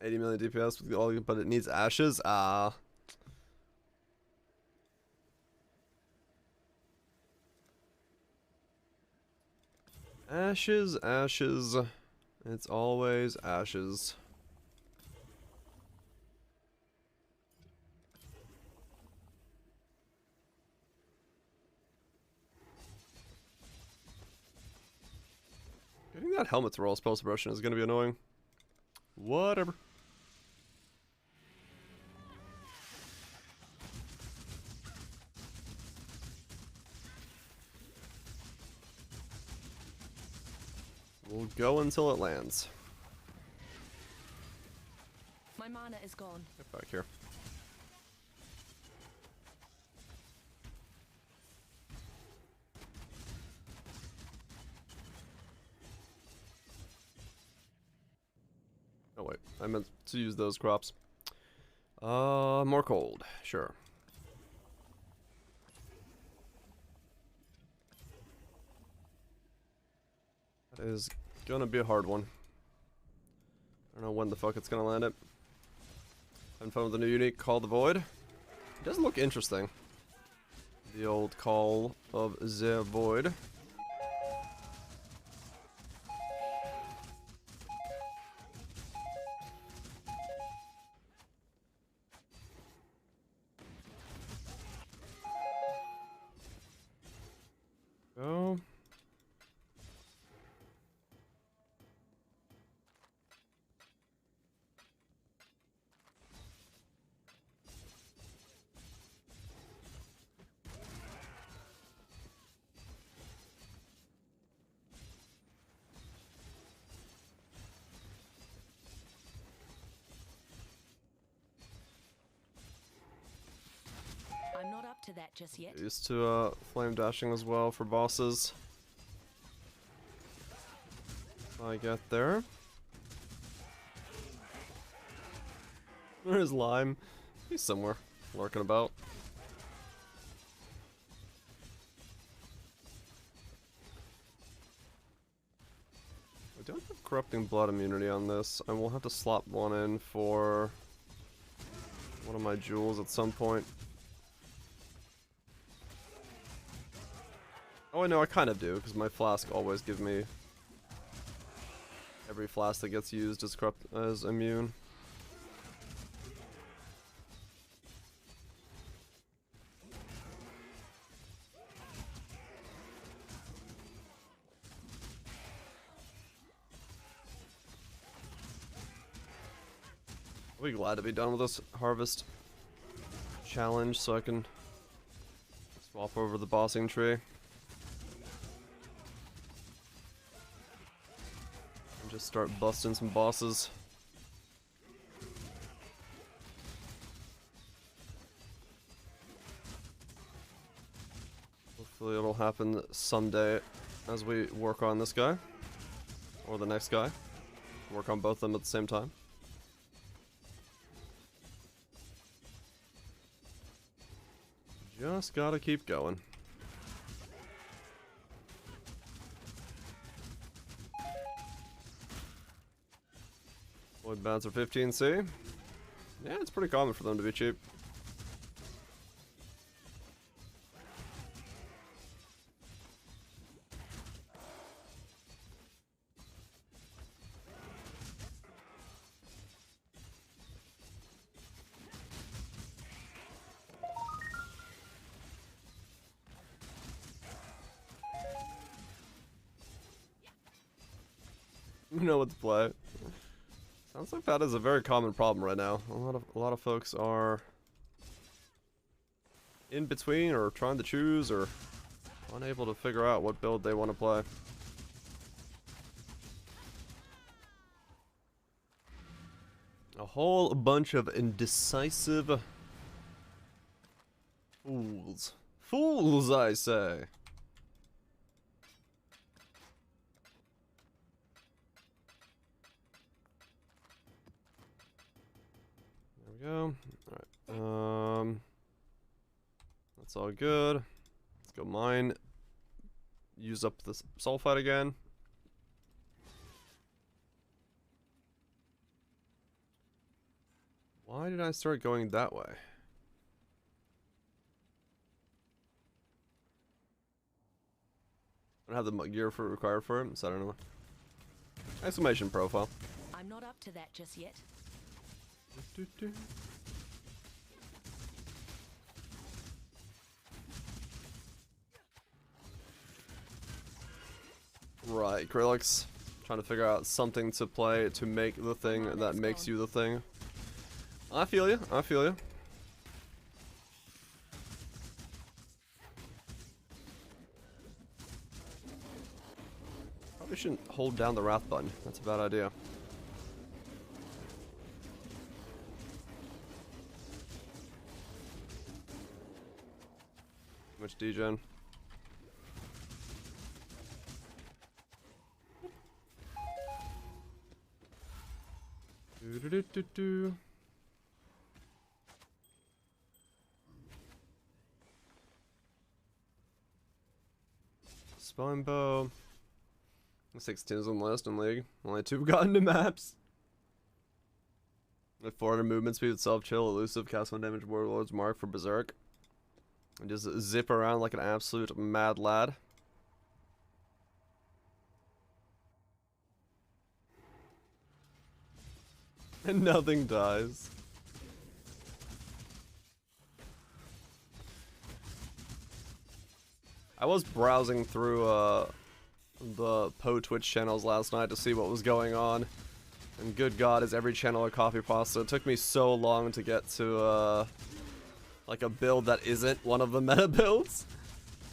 A: 80 million DPS with all, but it needs ashes. Ah. Ashes, ashes. It's always ashes. Getting that helmet to roll spell suppression is going to be annoying. Whatever. We'll go until it lands.
B: My mana is gone.
A: Get back here. Oh wait, I meant to use those crops. More cold, sure. That is gonna be a hard one. I don't know when the fuck it's gonna land it. Having fun with the new unique, Call the Void. It does look interesting. The old Call of the Void. Go.
B: I'm not up to that just yet.
A: Used to flame dashing as well for bosses. I get there. Where's Lime? He's somewhere lurking about. I don't have corrupting blood immunity on this. I will have to slot one in for one of my jewels at some point. Oh, I know, I kind of do, because my flask always gives me every flask that gets used as immune. I'll be glad to be done with this harvest challenge so I can swap over the bossing tree. And just start busting some bosses. Hopefully it'll happen someday as we work on this guy. Or the next guy. Work on both of them at the same time. Just gotta keep going. Void bats are 15C. Yeah, it's pretty common for them to be cheap. You know what to play. Sounds like that is a very common problem right now. A lot of folks are in between or trying to choose or unable to figure out what build they want to play. A whole bunch of indecisive fools. Fools, I say. Go. Alright. That's all good. Let's go mine. Use up the sulfite again. Why did I start going that way? I don't have the gear for required for it, so I don't know. Exclamation profile.
B: I'm not up to that just yet. Right, Krillix. Trying to figure out something to play to make the thing that makes you the thing. I feel you. I feel you. Probably shouldn't hold down the Wrath button. That's a bad idea. Too much degen. Do. Spine bow. 16 is on the list in League. Only 2 gotten to maps. With 400 movement speed, self chill, elusive, cast 1 damage, warlord's mark for berserk. And just zip around like an absolute mad lad. And nothing dies. I was browsing through the Poe Twitch channels last night to see what was going on. And good God, is every channel a coffee pasta. It took me so long to get to like a build that isn't one of the meta builds.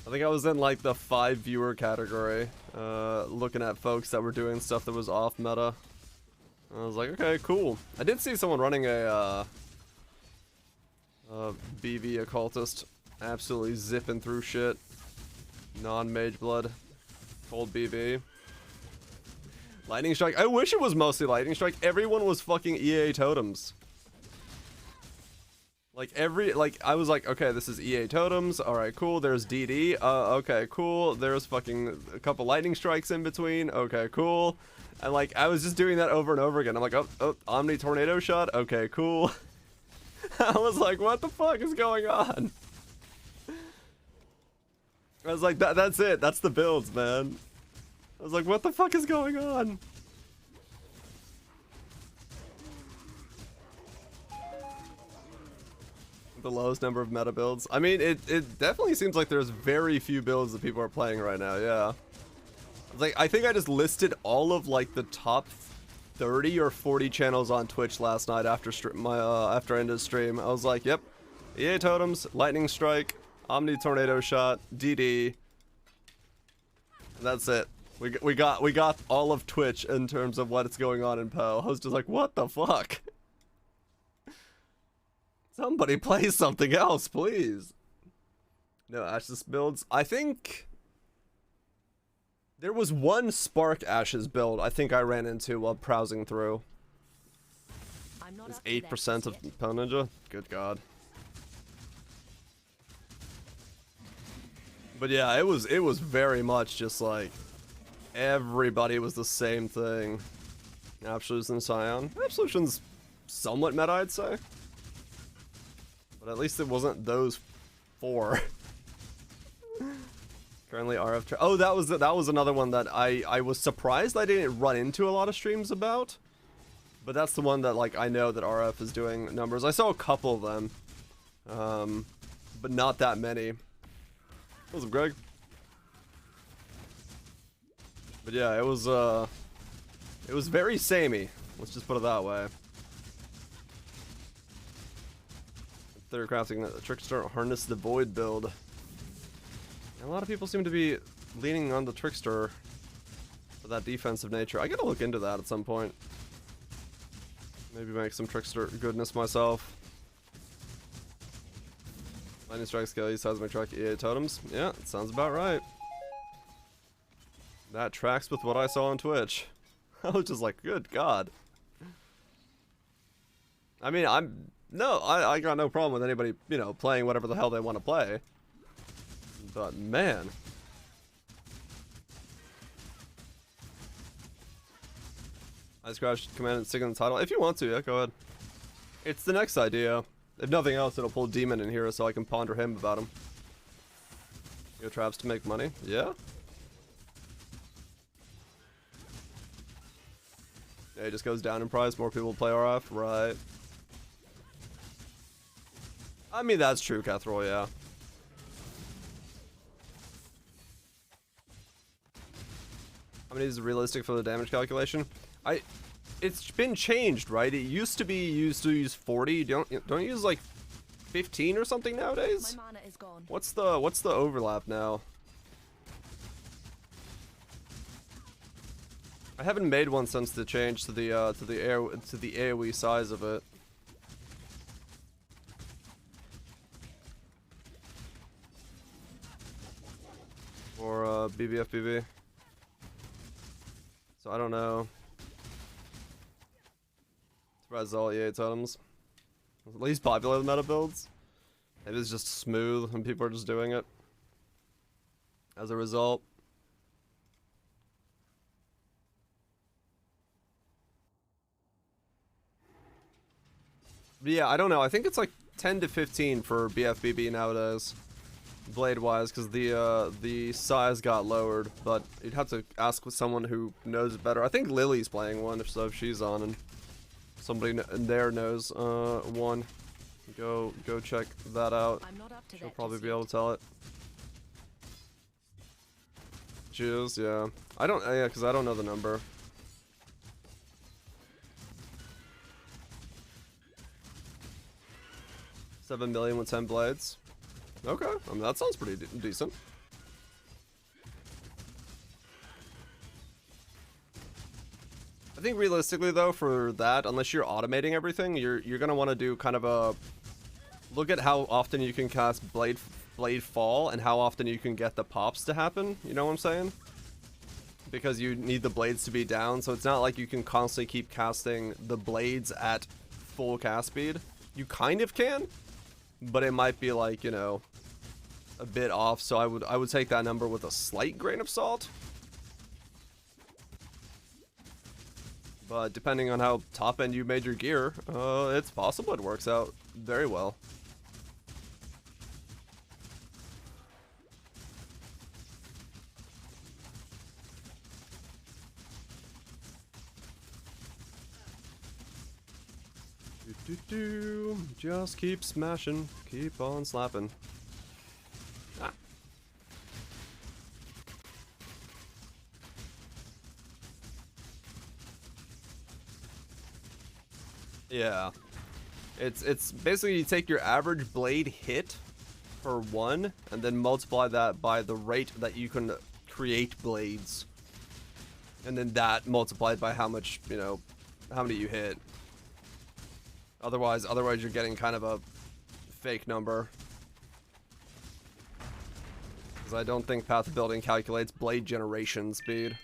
B: I think I was in like the 5 viewer category, looking at folks that were doing stuff that was off meta. I was like, okay, cool. I did see someone running a BV occultist, absolutely zipping through shit. Non-mage blood, cold BV. Lightning strike. I wish it was mostly lightning strike. Everyone was fucking EA totems. Like I was like, okay, this is EA totems. All right, cool. There's DD. Okay, cool. There's fucking a couple lightning strikes in between. Okay, cool. And like, I was just doing that over and over again. I'm like, oh, Omni tornado shot. Okay, cool. I was like, what the fuck is going on? I was like, that's it. That's the builds, man. I was like, what the fuck is going on? The lowest number of meta builds. I mean, it definitely seems like there's very few builds that people are playing right now, yeah. Like, I think I just listed all of, like, the top
A: 30 or 40 channels on Twitch last night after after I ended stream. I was like, yep, EA Totems, Lightning Strike, Omni Tornado Shot, DD. That's it. We got all of Twitch in terms of what's going on in PoE. I was just like, what the fuck? Somebody play something else, please. No Ashes builds. I think there was one Spark Ashes build I think I ran into while browsing through.
C: I'm not
A: It's
C: up to that
A: 8% of
C: yet.
A: PoE Ninja. Good God. But yeah, it was very much just like everybody was the same thing. Absolution, Scion. Absolution's somewhat meta, I'd say. But at least it wasn't those four. Currently RF. Oh, that was another one that I was surprised I didn't run into a lot of streams about. But that's the one that like I know that RF is doing numbers. I saw a couple of them, but not that many. What's up, Greg? But yeah, it was very samey. Let's just put it that way. They're crafting the Trickster Harness the Void build. And a lot of people seem to be leaning on the Trickster for that defensive nature. I gotta look into that at some point. Maybe make some Trickster goodness myself. Lightning Strike Skelly, Seismic Track, EA Totems. Yeah, it sounds about right. That tracks with what I saw on Twitch. I was just like, good God. I mean, I got no problem with anybody, you know, playing whatever the hell they want to play. But man. Ice Crash Command and stick in the title. If you want to, yeah, go ahead. It's the next idea. If nothing else, it'll pull Demon in here so I can ponder him about him. Go traps to make money. Yeah. Yeah, it just goes down in price. More people play RF. Right. I mean, that's true, Catherall, yeah. How many is realistic for the damage calculation? It's been changed, right? It used to use 40. Don't you use like 15 or something nowadays?
C: My mana is gone.
A: What's the overlap now? I haven't made one since the change to the AoE size of it. Or BBFBB. So I don't know. Surprised all EA items. At least popular meta builds. Maybe it's just smooth and people are just doing it. As a result. But yeah, I don't know. I think it's like 10 to 15 for BFBB nowadays. Blade wise, because the size got lowered, but you'd have to ask with someone who knows it better. I think Lily's playing one, if she's on, and somebody there knows one. Go check that out.
C: I'm not up to
A: She'll
C: that
A: probably
C: just
A: be
C: yet.
A: able to tell it. She is, yeah. I don't, yeah, because I don't know the number. $7 million with 10 blades. Okay, I mean that sounds pretty decent. I think realistically though, for that, unless you're automating everything, you're gonna want to do kind of a look at how often you can cast blade fall and how often you can get the pops to happen. You know what I'm saying? Because you need the blades to be down, so it's not like you can constantly keep casting the blades at full cast speed. You kind of can, but it might be like, you know, a bit off, so I would take that number with a slight grain of salt. But depending on how top end you made your gear, it's possible it works out very well. Just keep smashing, keep on slapping. Ah. Yeah. It's basically you take your average blade hit per one, and then multiply that by the rate that you can create blades. And then that multiplied by how much, you know, how many you hit. Otherwise you're getting kind of a fake number. Because I don't think path building calculates blade generation speed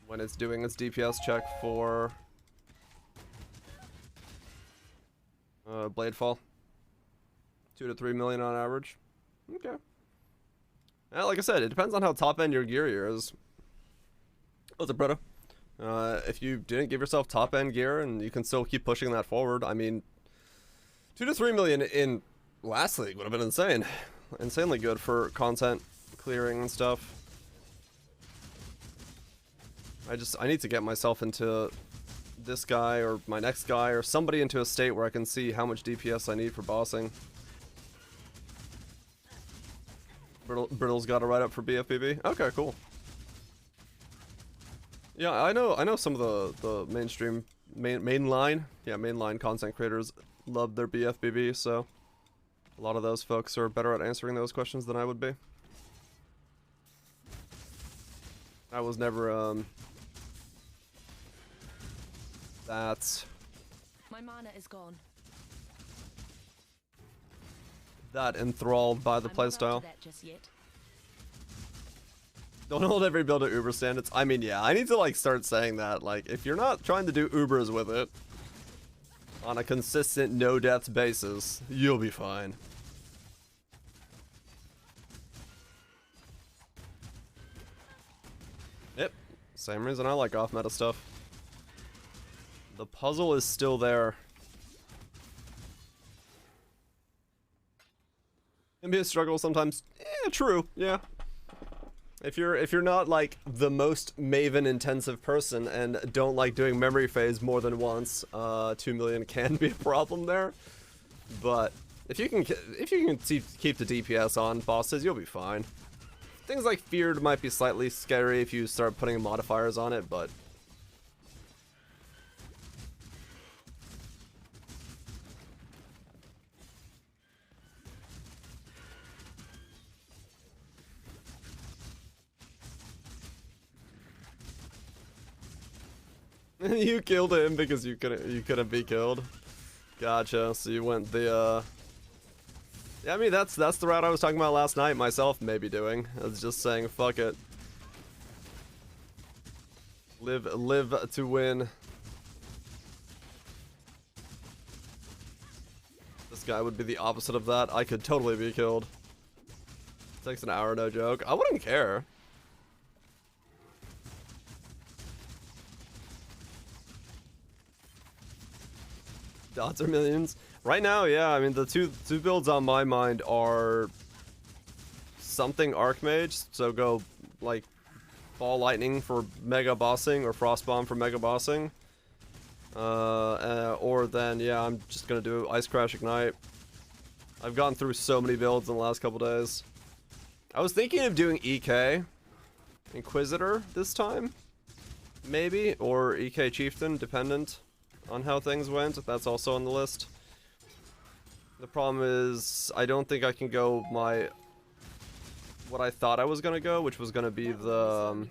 A: when it's doing its DPS check for blade fall. 2 to 3 million on average. Okay. Yeah, like I said, it depends on how top end your gear is. What's up, brother? If you didn't give yourself top end gear and you can still keep pushing that forward, I mean, 2 to 3 million in last league would have been insane. Insanely good for content clearing and stuff. I need to get myself into this guy or my next guy or somebody into a state where I can see how much DPS I need for bossing. Brittle's got to write up for BFBB. Okay, cool. Yeah, I know some of the mainstream mainline content creators love their BFBB, so a lot of those folks are better at answering those questions than I would be. I was never
C: My mana is gone.
A: that enthralled by the
C: I'm not up
A: playstyle.
C: to that just yet.
A: Don't hold every build to Uber standards. I mean, yeah, I need to like start saying that. Like, if you're not trying to do Ubers with it on a consistent no deaths basis, you'll be fine. Yep, same reason I like off meta stuff. The puzzle is still there. Can be a struggle sometimes. Yeah, true. Yeah. If you're not like the most Maven intensive person and don't like doing memory phase more than once, 2 million can be a problem there. But if you can keep the DPS on bosses, you'll be fine. Things like feared might be slightly scary if you start putting modifiers on it, but you killed him because you couldn't be killed. Gotcha. So you went the yeah, I mean that's the route I was talking about last night myself maybe doing. I was just saying fuck it. Live to win. This guy would be the opposite of that. I could totally be killed. Takes an hour, no joke. I wouldn't care. Dots or millions? Right now, yeah. I mean, the two builds on my mind are something Archmage, so go like Ball Lightning for Mega Bossing or Frost Bomb for Mega Bossing. Or then, yeah, I'm just gonna do Ice Crash Ignite. I've gone through so many builds in the last couple days. I was thinking of doing EK Inquisitor this time, maybe, or EK Chieftain, dependent on how things went. That's also on the list. The problem is I don't think I can go what I thought I was gonna go, which was gonna be the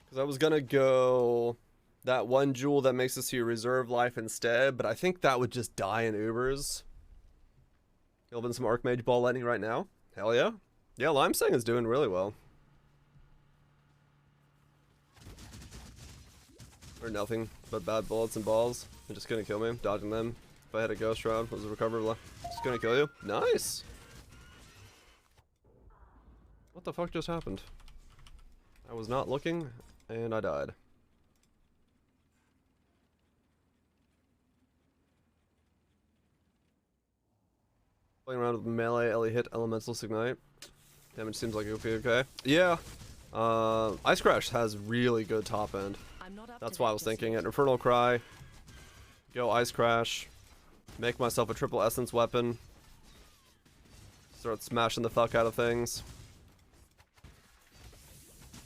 A: because I was gonna go that one jewel that makes us your reserve life instead, but I think that would just die in Ubers. Building some Archmage Ball Lightning right now. Hell yeah. Yeah, Limesing is doing really well. Or nothing but bad bullets and balls. They're just gonna kill me, dodging them. If I had a Ghost Round, was a recover, just gonna kill you. Nice! What the fuck just happened? I was not looking, and I died. Playing around with melee, Ellie hit, elemental ignite. Damage seems like it would be okay. Yeah. Ice Crash has really good top end. That's why I was thinking it. Infernal Cry. Go Ice Crash. Make myself a triple essence weapon. Start smashing the fuck out of things.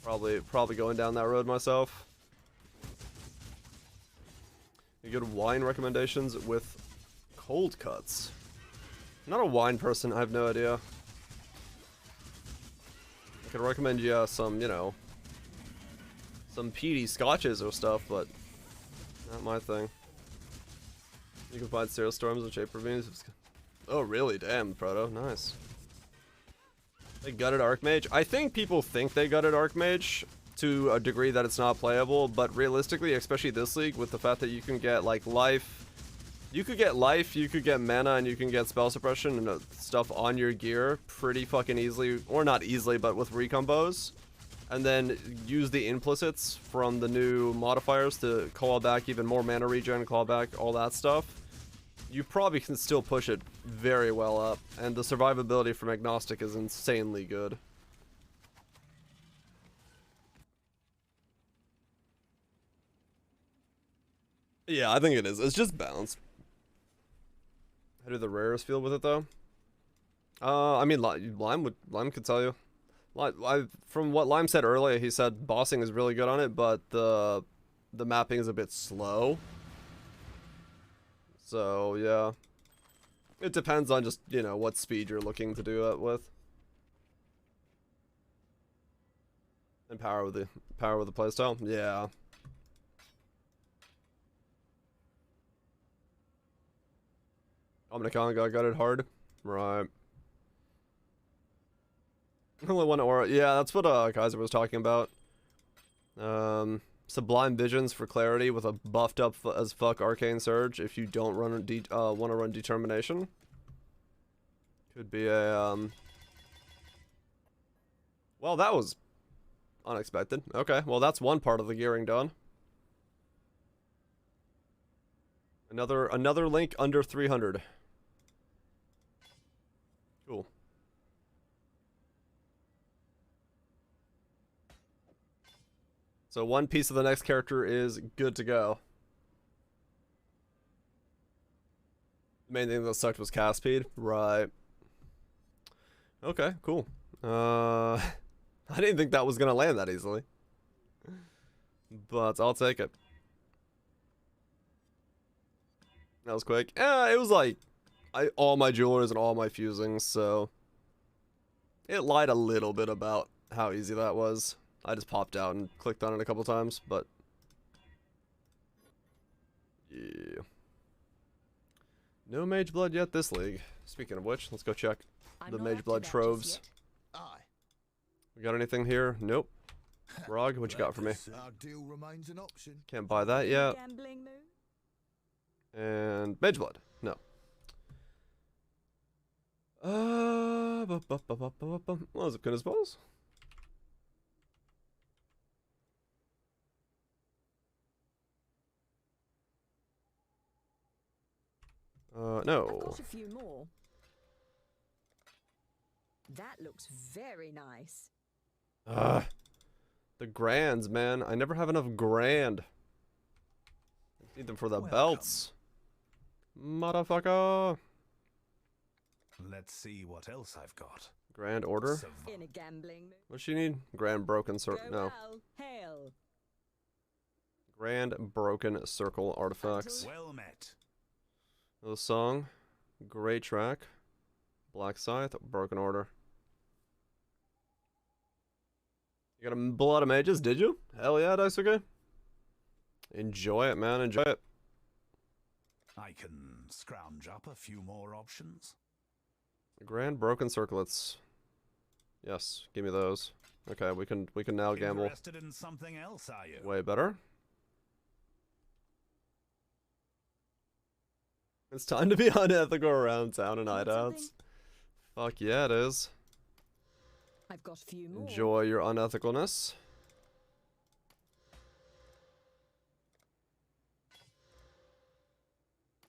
A: Probably going down that road myself. Any good wine recommendations with cold cuts? I'm not a wine person, I have no idea. I could recommend you some, you know, some peaty scotches or stuff, but not my thing. You can find Zero Storms and Shaper Beams. Oh, really? Damn, Proto. Nice. They gutted Archmage. I think people think they gutted Archmage to a degree that it's not playable, but realistically, especially this league, with the fact that you can get, like, life, you could get mana, and you can get spell suppression and stuff on your gear pretty fucking easily, or not easily, but with recombos, and then use the implicits from the new modifiers to call back even more mana regen, call back all that stuff. You probably can still push it very well up, and the survivability from Agnostic is insanely good. Yeah, I think it is. It's just balance. How do the rares feel with it, though? I mean, Lime could tell you. From what Lime said earlier, he said bossing is really good on it, but the mapping is a bit slow. So, yeah. It depends on just, you know, what speed you're looking to do it with. And power with the playstyle. Yeah. Omnicon got gutted hard. Right. Only one aura. Yeah, that's what Kaiser was talking about. Sublime Visions for clarity with a buffed up as fuck Arcane Surge if you don't run want to run Determination. Could be a well, that was unexpected. Okay, well that's one part of the gearing done. Another link under 300. Cool. So one piece of the next character is good to go. The main thing that sucked was cast speed. Right. Okay, cool. I didn't think that was gonna land that easily. But I'll take it. That was quick. It was like all my jewelers and all my fusings, so it lied a little bit about how easy that was. I just popped out and clicked on it a couple times, but yeah. No Mage Blood yet this league. Speaking of which, let's go check the Mage Blood troves. We got anything here? Nope. Rog, what you got for me?
F: Our deal remains an option.
A: Can't buy that yet. And Mage Blood. No. Well, is it good as balls? No.
C: I've got a few more. That looks very nice.
A: The grands, man. I never have enough grand. I need them for the belts. Motherfucker.
F: Let's see what else I've got.
A: Grand order.
C: In a gambling mood.
A: What's she need? Grand broken circle. No.
C: Well, hail.
A: Grand broken circle artifacts.
F: Well met.
A: The song. Great track. Black Scythe. Broken order. You got a lot of mages, did you? Hell yeah, Daisuke. Enjoy it, man. Enjoy it.
F: I can scrounge up a few more options.
A: Grand broken circlets. Yes, give me those. Okay, we can now gamble.
F: Interested in something else, are you?
A: Way better. It's time to be unethical around town and hideouts. Fuck yeah, it is.
C: I've got a few more.
A: Enjoy your unethicalness.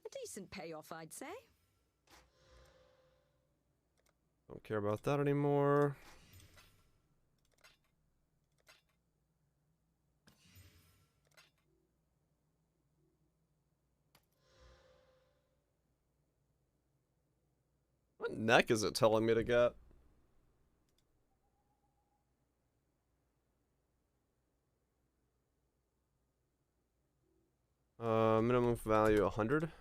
C: A decent payoff, I'd say.
A: Don't care about that anymore. What neck is it telling me to get? Minimum value 100.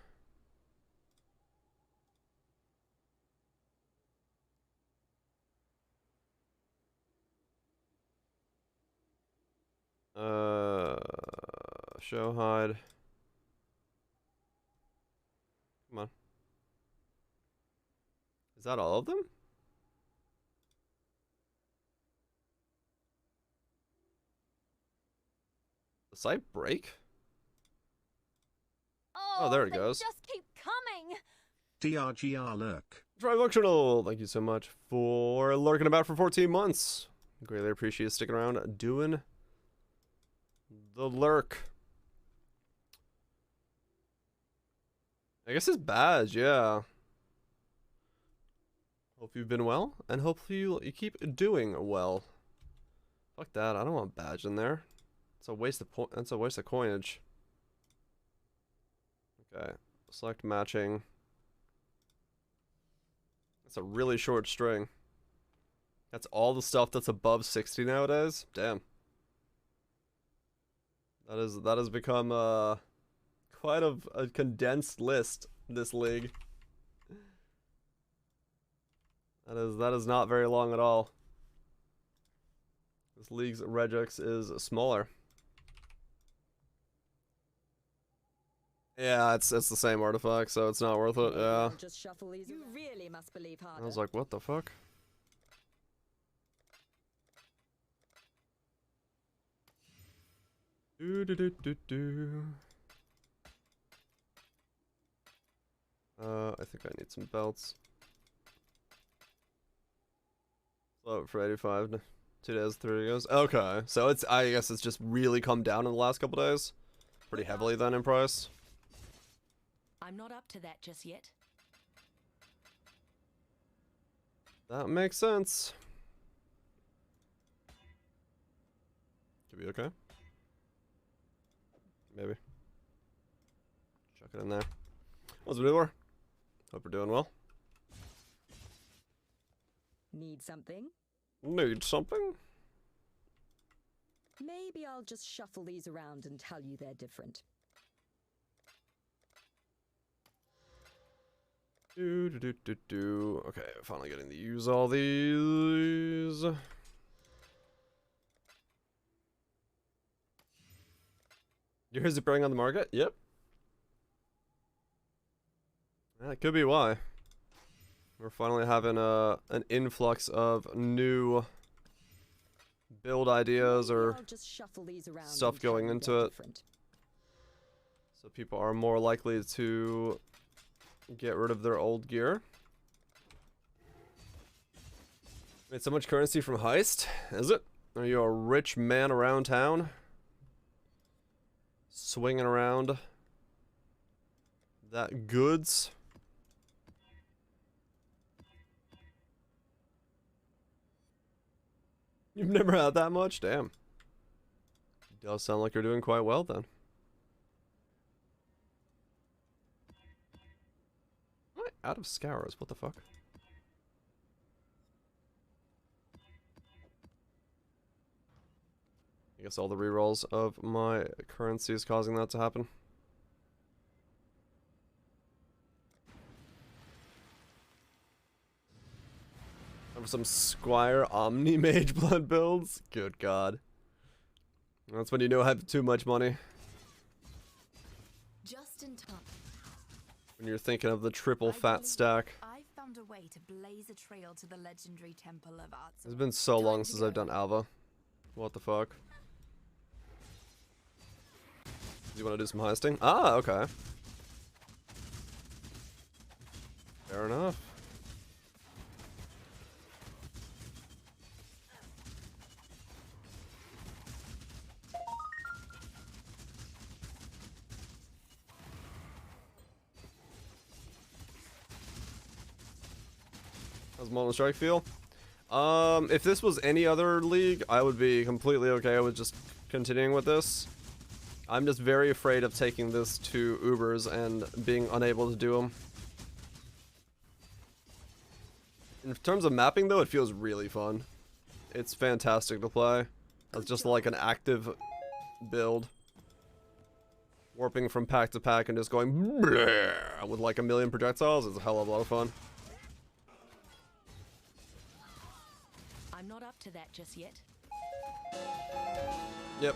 A: Show hide. Come on. Is that all of them? The site break? Oh, there it goes.
G: Just keep coming.
D: TRGR lurk.
A: Trifunctional, thank you so much for lurking about for 14 months. Greatly appreciate you sticking around doing the lurk. I guess his badge, yeah. Hope you've been well, and hopefully you keep doing well. Fuck that, I don't want a badge in there. It's a waste of that's a waste of coinage. Okay, select matching. That's a really short string. That's all the stuff that's above 60 nowadays. Damn. That has become quite a condensed list, this league. That is not very long at all. This league's regex is smaller. Yeah, it's the same artifact, so it's not worth it. Yeah.
C: I'll just shuffle these. You really must believe harder.
A: I was like, what the fuck? Do do do do do. I think I need some belts. Slow for 85. 2 days, 3 days. Okay, so it's, I guess it's just really come down in the last couple days. Pretty heavily then in price.
G: I'm not up to that just yet.
A: That makes sense. Could be okay. Maybe. Chuck it in there. What's the door? Hope we're doing well.
C: Need something?
A: Need something?
C: Maybe I'll just shuffle these around and tell you they're different.
A: Do do do do do. Okay, finally getting to use all these. You hear Zippering on the market? Yep. That could be why. We're finally having an influx of new build ideas
C: Maybe
A: or
C: I'll just shuffle these around
A: stuff
C: and tell
A: going
C: you
A: into
C: they're
A: it.
C: different.
A: So people are more likely to get rid of their old gear. Made so much currency from heist, is it? Are you a rich man around town? Swinging around that goods? You've never had that much? Damn. Does sound like you're doing quite well then. Am I out of scours? What the fuck? I guess all the rerolls of my currency is causing that to happen. For some Squire Omni Mage blood builds? Good god. That's when you know I have too much money.
G: Just in time.
A: When you're thinking of the triple fat stack.
G: I found a way to blaze a trail to the legendary Temple of Arts.
A: It's been so long since I've done Alva. What the fuck? Do you want to do some heisting? Ah, okay. Fair enough. How's Molten Strike feel? If this was any other league, I would be completely okay with just continuing with this. I'm just very afraid of taking this to Ubers and being unable to do them. In terms of mapping though, it feels really fun. It's fantastic to play. As just like an active build. Warping from pack to pack and just going bleh with like a million projectiles is a hell of a lot of fun.
C: I'm not up to that just yet.
A: Yep.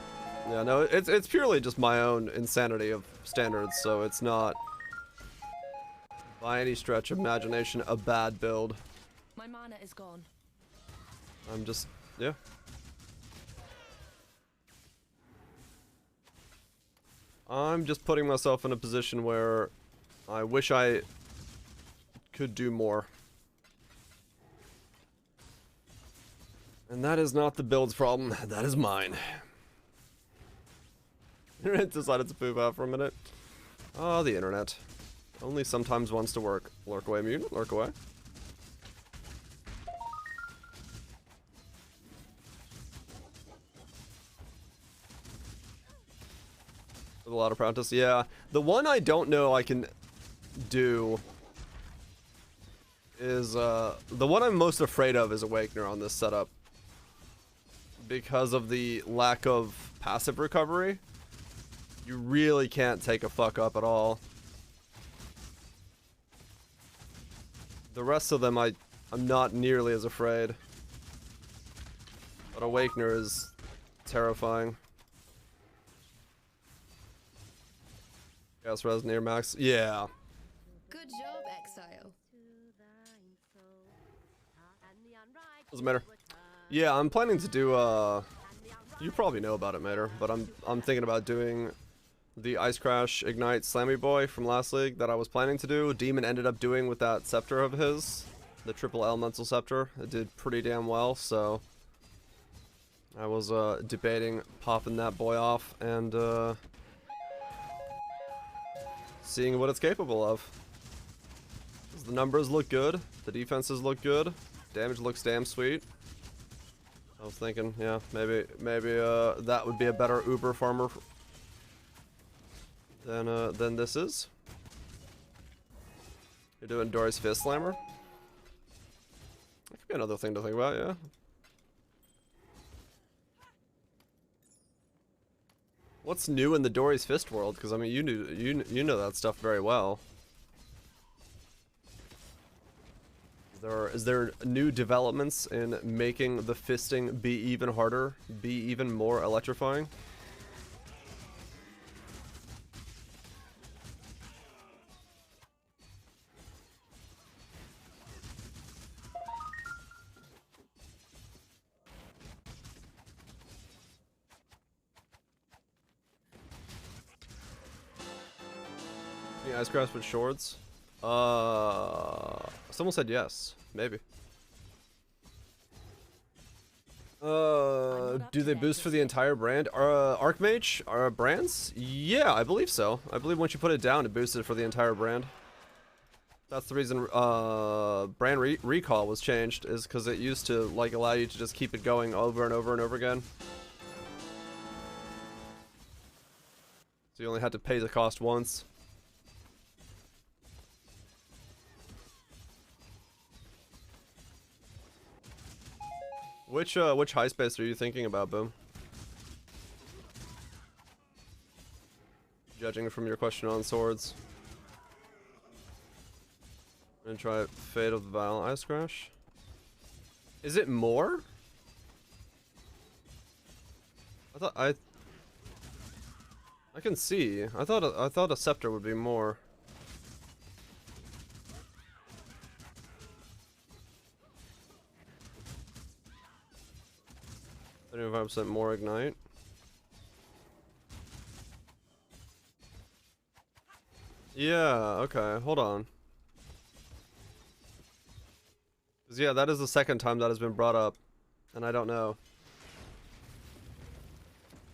A: Yeah, no, it's purely just my own insanity of standards, so it's not by any stretch of imagination a bad build.
C: My mana is gone.
A: I'm just, yeah. I'm just putting myself in a position where I wish I could do more. And that is not the build's problem, that is mine. Internet decided to poop out for a minute. Oh, the internet. Only sometimes wants to work. Lurk away, mutant, lurk away. With a lot of practice, yeah. The one I don't know I can do is, the one I'm most afraid of is Awakener on this setup. Because of the lack of passive recovery. You really can't take a fuck up at all. The rest of them I'm not nearly as afraid. But Awakener is terrifying. Gas res near max. Yeah.
G: Good job, Exile.
A: Doesn't matter. Yeah, I'm planning to do you probably know about it, Mater, but I'm thinking about doing the Ice Crash Ignite Slammy Boy from last league that I was planning to do. Demon ended up doing with that scepter of his, the triple elemental scepter. It did pretty damn well, so I was debating popping that boy off and seeing what it's capable of. 'Cause the numbers look good, the defenses look good, damage looks damn sweet. I was thinking, yeah, maybe that would be a better Uber farmer than this is. You're doing Dory's Fist Slammer? That could be another thing to think about, yeah. What's new in the Dory's Fist world? Because I mean, you know that stuff very well. Is there new developments in making the fisting be even harder, be even more electrifying? Ice Crash with shorts? Someone said yes. Maybe. Do they boost for the entire brand? Archmage? Brands? Yeah, I believe so. I believe once you put it down, it boosted for the entire brand. That's the reason brand recall was changed, is because it used to like allow you to just keep it going over and over and over again. So you only had to pay the cost once. Which high space are you thinking about, Boom? Judging from your question on swords. I'm gonna try Fate of the Vile Ice Crash. Is it more? I can see. I thought a scepter would be more. 35% more ignite. Yeah, okay, hold on. 'Cause yeah, that is the second time that has been brought up. And I don't know.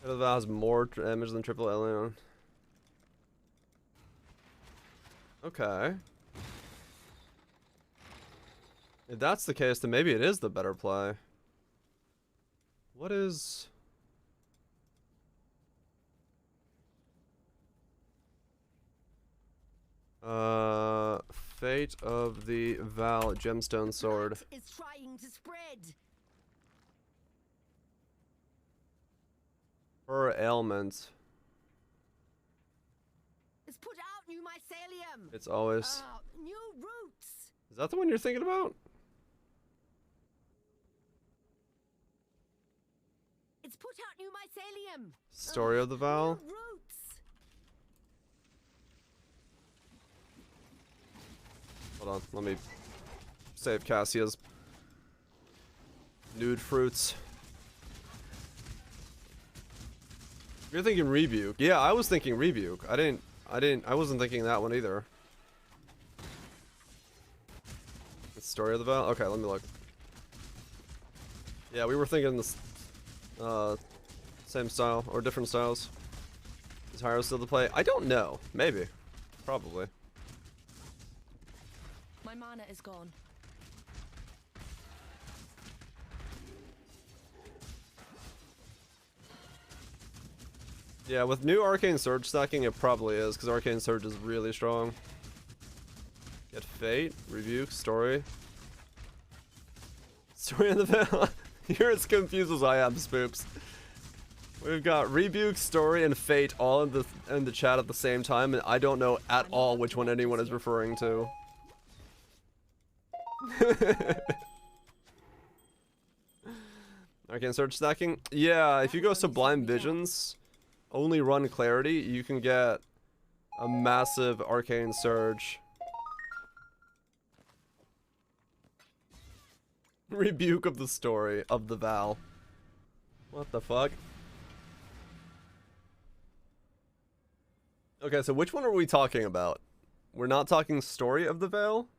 A: That has more damage than triple alien. Okay. If that's the case, then maybe it is the better play. What is... Fate of the Val Gemstone Sword.
C: It's trying to spread.
A: Per ailment.
H: mycelium.
A: It's always.
H: New roots.
A: Is that the one you're thinking about?
H: It's put out new mycelium.
A: Story of the Val.
H: New roots.
A: Hold on, let me save Cassia's nude fruits. You're thinking Rebuke. Yeah, I was thinking Rebuke. I wasn't thinking that one either. Story of the Val? Okay, let me look. Yeah, we were thinking this same style or different styles. Is Hyro still the play? I don't know. Maybe. Probably.
C: My mana is gone.
A: Yeah, with new Arcane Surge stacking, it probably is, because Arcane Surge is really strong. Get Fate, Rebuke, Story. Story of the Veil. You're as confused as I am, Spoops. We've got Rebuke, Story, and Fate all in the chat at the same time, and I don't know at all which one anyone is referring to. Arcane Surge stacking? Yeah, if you go Sublime Visions, only run Clarity, you can get a massive Arcane Surge. Rebuke of the Story of the Val. What the fuck? Okay, so which one are we talking about? We're not talking Story of the Veil?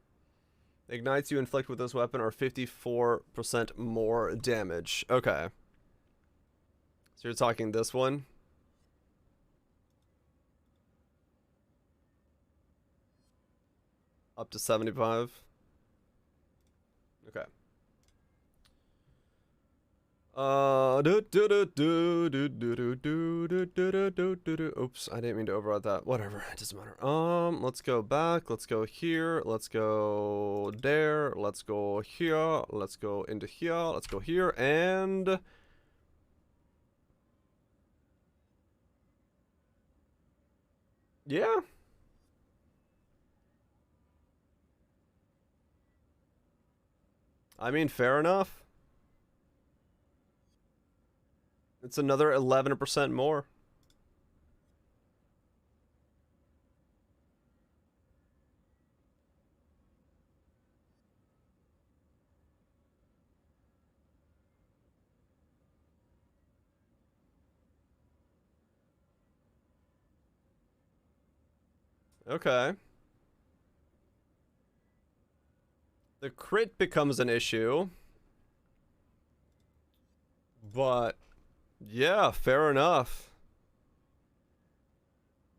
A: Ignites you inflict with this weapon are 54% more damage. Okay. So you're talking this one? Up to 75? Okay. Oops, I didn't mean to override that. Whatever, it doesn't matter. Let's go back. Let's go here. Let's go there. Let's go here. Let's go into here. Let's go here. And yeah. I mean, fair enough. It's another 11% more. Okay. The crit becomes an issue. But yeah, fair enough.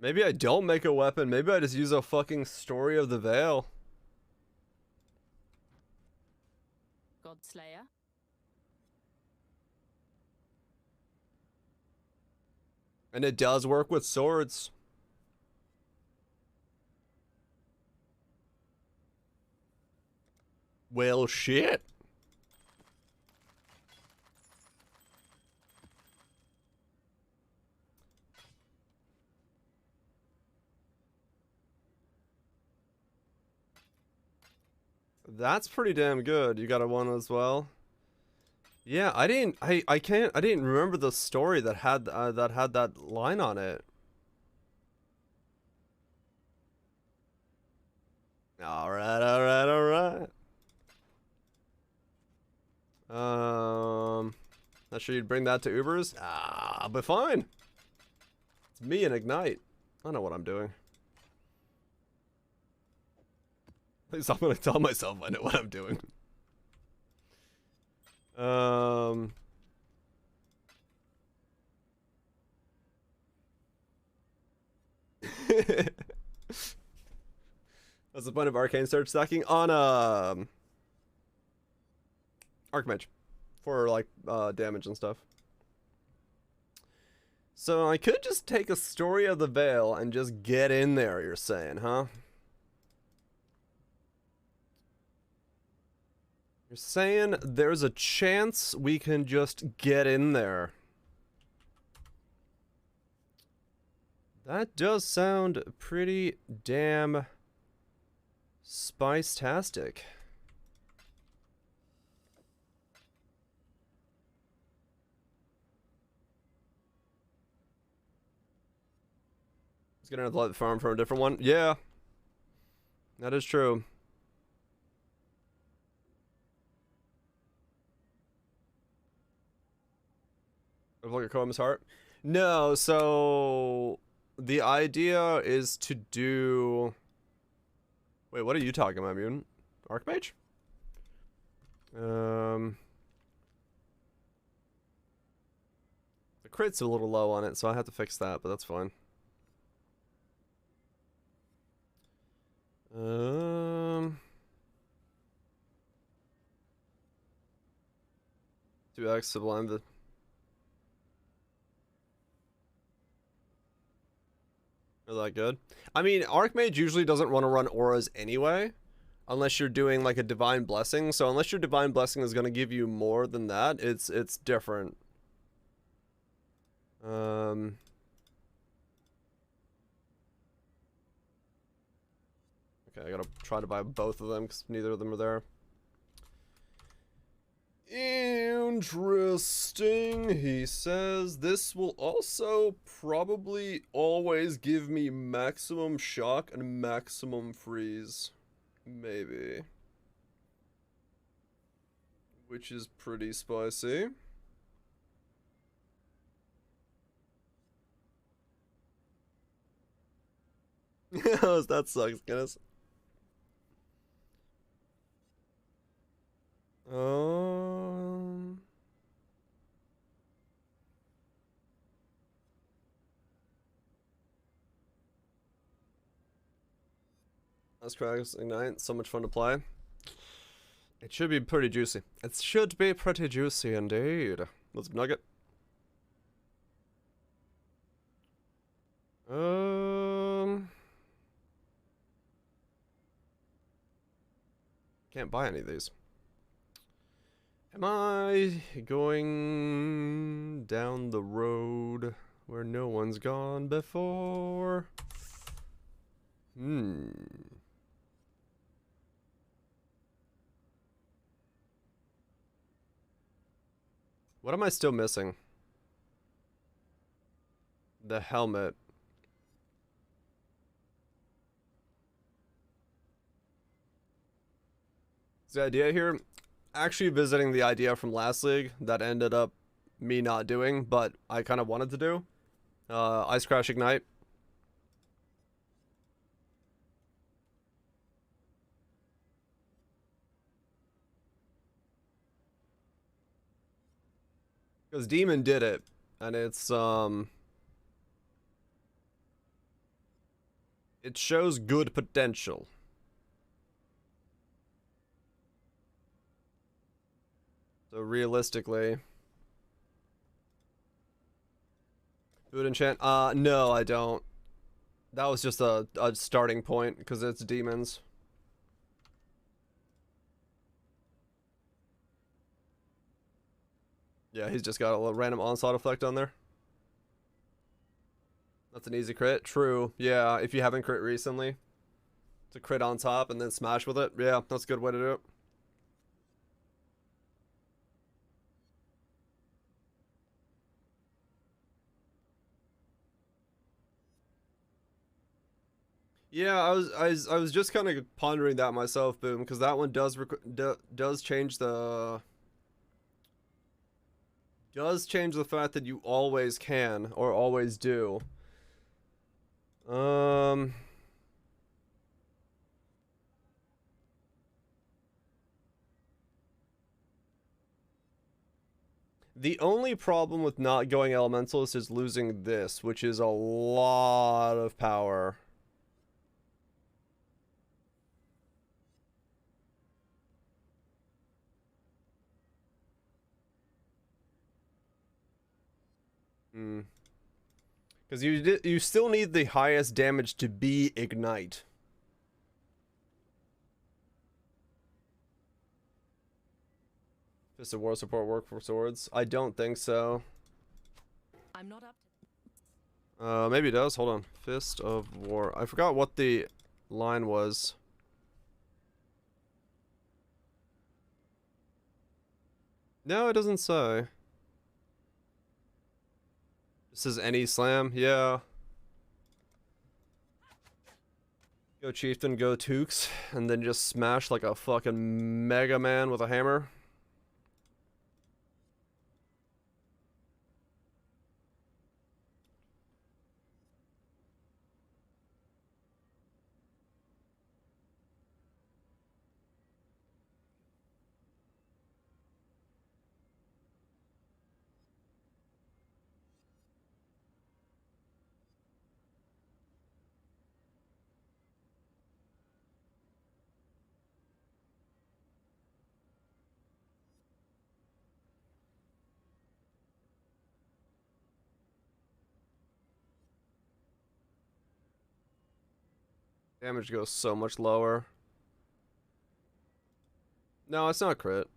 A: Maybe I don't make a weapon. Maybe I just use a fucking Story of the Veil.
C: Godslayer.
A: And it does work with swords. Well, shit. That's pretty damn good. You got a one as well. Yeah, I didn't remember the story that had that line on it. All right, all right, all right. Not sure you'd bring that to Ubers? Ah, but fine. It's me and Ignite. I know what I'm doing. At least I'm gonna tell myself I know what I'm doing. What's the point of Arcane Surge stacking? On Archmage. For like damage and stuff. So I could just take a Story of the Veil and just get in there, you're saying, huh? You're saying there's a chance we can just get in there. That does sound pretty damn Spice-tastic. He's gonna let the farm from a different one. Yeah, that is true. Like a Combs heart. No, so the idea is to do. Wait, what are you talking about, Mutant? Archmage? The crit's a little low on it, so I have to fix that, but that's fine. 2x Sublime. Is that good? I mean, Archmage usually doesn't want to run auras anyway, unless you're doing like a Divine Blessing. So unless your Divine Blessing is going to give you more than that, it's different. Okay, I gotta try to buy both of them because neither of them are there. Interesting, he says. This will also probably always give me maximum shock and maximum freeze. Maybe. Which is pretty spicy. That sucks, Guinness. Let's crack Ignite. So much fun to play. It should be pretty juicy. It should be pretty juicy indeed. Let's nugget. Can't buy any of these. Am I going down the road where no one's gone before? What am I still missing? The helmet. The idea here, actually visiting the idea from last league that ended up me not doing, but I kind of wanted to do. Ice Crash Ignite. Because Demon did it, and it's it shows good potential. So realistically, food enchant? No, I don't. That was just a starting point because it's demons. Yeah, he's just got a little random onslaught effect on there. That's an easy crit. True. Yeah, if you haven't crit recently, to crit on top and then smash with it. Yeah, that's a good way to do it. Yeah, I was just kind of pondering that myself, Boom, because that one does change the fact that you always can or always do. The only problem with not going Elementalist is losing this, which is a lot of power. Because you still need the highest damage to be Ignite. Fist of War support work for swords? I don't think so.
H: I'm not up to...
A: Maybe it does. Hold on. Fist of War. I forgot what the line was. No, it doesn't say. This is any slam, yeah. Go Chieftain, go Tukes, and then just smash like a fucking Mega Man with a hammer. Damage goes so much lower. No, it's not crit.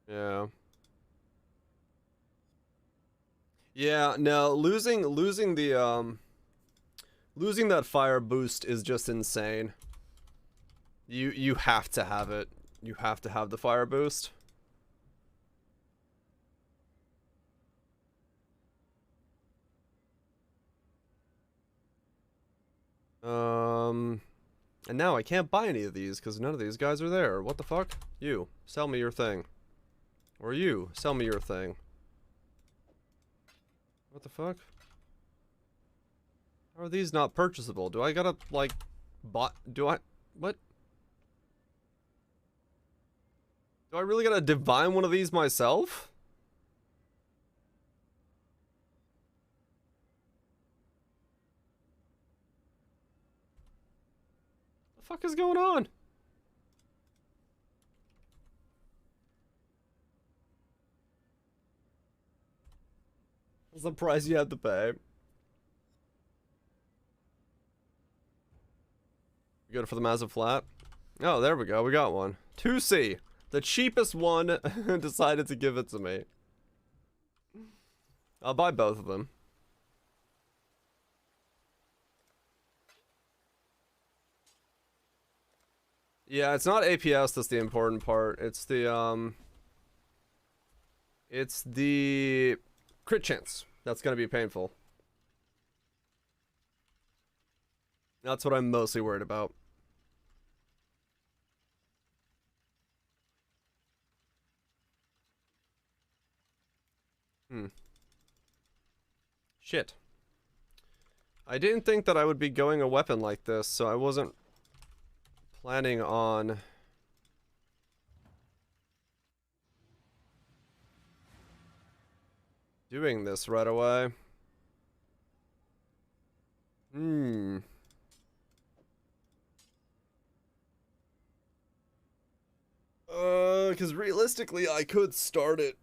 A: Yeah. Yeah, no, losing that fire boost is just insane. You have to have it. You have to have the fire boost. And now I can't buy any of these because none of these guys are there. What the fuck? You, sell me your thing. Or you, sell me your thing. What the fuck? How are these not purchasable? Do I gotta, like, what? Do I really gotta divine one of these myself? The fuck is going on? What's the price you have to pay? Good for the massive flat. Oh, there we go. We got one. 2C. The cheapest one decided to give it to me. I'll buy both of them. Yeah, it's not APS that's the important part. It's the crit chance. That's gonna be painful. That's what I'm mostly worried about. Shit. I didn't think that I would be going a weapon like this, so I wasn't planning on doing this right away. Because realistically, I could start it.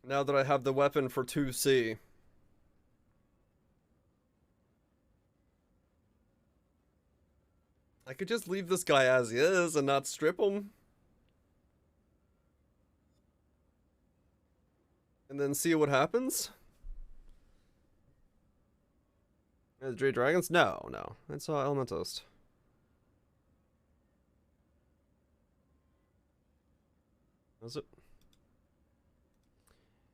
A: Now that I have the weapon for 2C. I could just leave this guy as he is and not strip him. And then see what happens. Dread Dragons? No, no. It's Elementalist. Was it?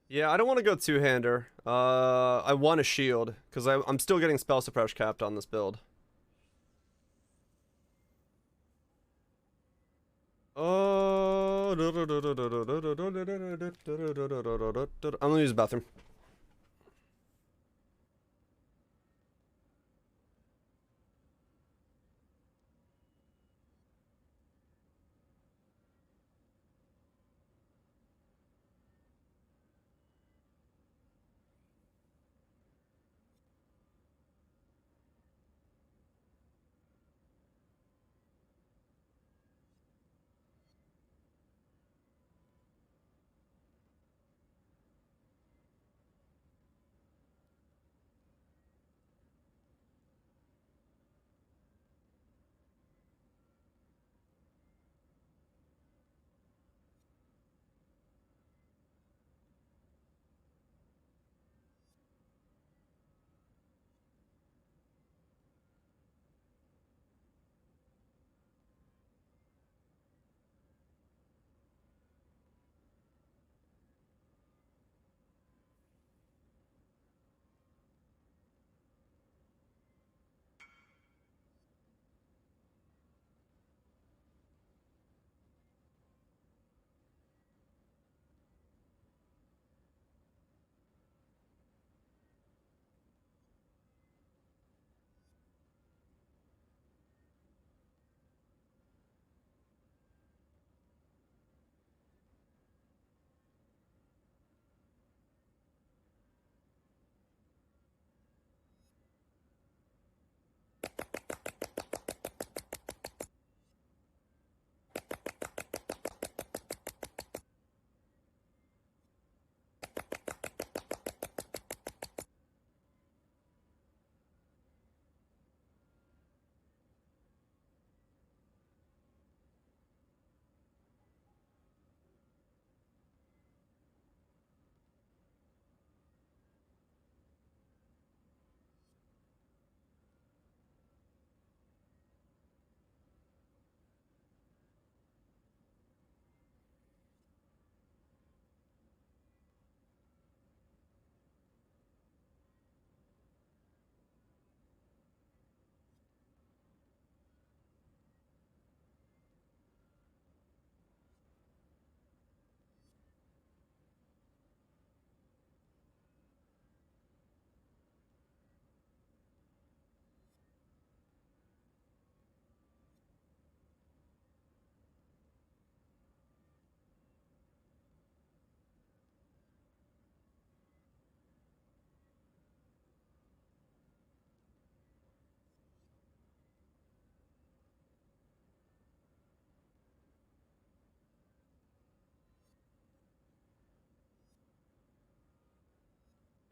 A: Yeah, I don't want to go two-hander. I want a shield, because I'm still getting spell suppress capped on this build. I'm gonna use the bathroom.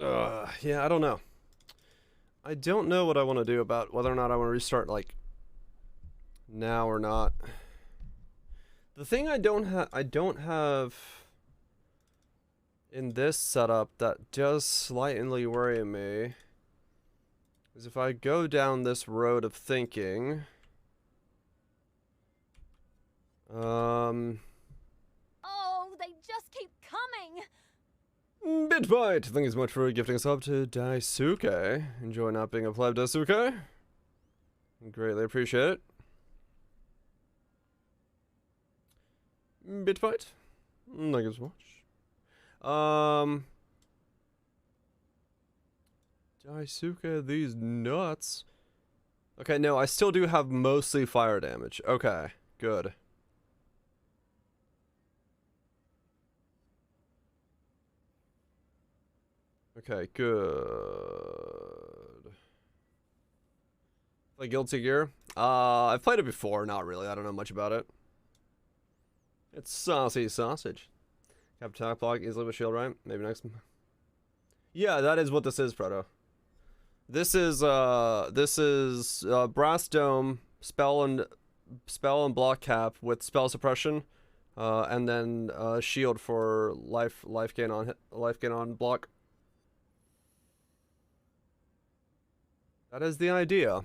A: Yeah, I don't know. I don't know what I want to do about whether or not I want to restart, like, now or not. The thing I don't have in this setup that does slightly worry me is if I go down this road of thinking.
H: Oh, they just keep coming.
A: Bitbite! Thank you so much for gifting us up to Daisuke. Enjoy not being a pleb, Daisuke. Greatly appreciate it. Bitbite. Thank you so much. Daisuke, these nuts. Okay, no, I still do have mostly fire damage. Okay, good. Okay, good. Play Guilty Gear? I've played it before, not really. I don't know much about it. It's saucy sausage. Cap attack block, easily with shield, right? Maybe next. Yeah, that is what this is, Proto. This is Brass Dome, spell and block cap with spell suppression, and then shield for life gain on block. That is the idea.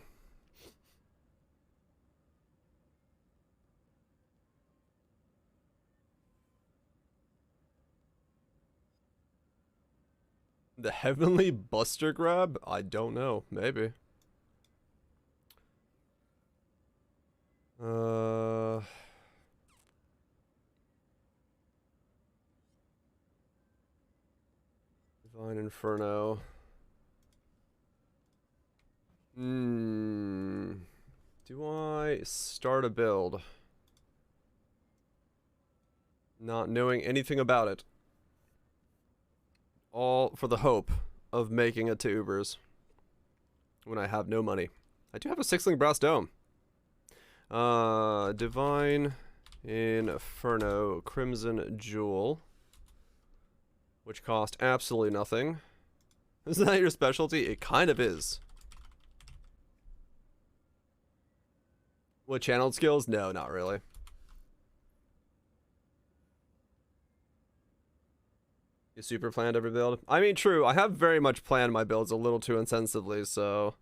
A: The Heavenly Buster Grab? I don't know. Maybe. Divine Inferno. Do I start a build? Not knowing anything about it. All for the hope of making it to Ubers. When I have no money. I do have a 6-link Brass Dome. Divine Inferno Crimson Jewel. Which cost absolutely nothing. Isn't that your specialty? It kind of is. What, channeled skills? No, not really. You super planned every build? I mean, true. I have very much planned my builds a little too intensively, so...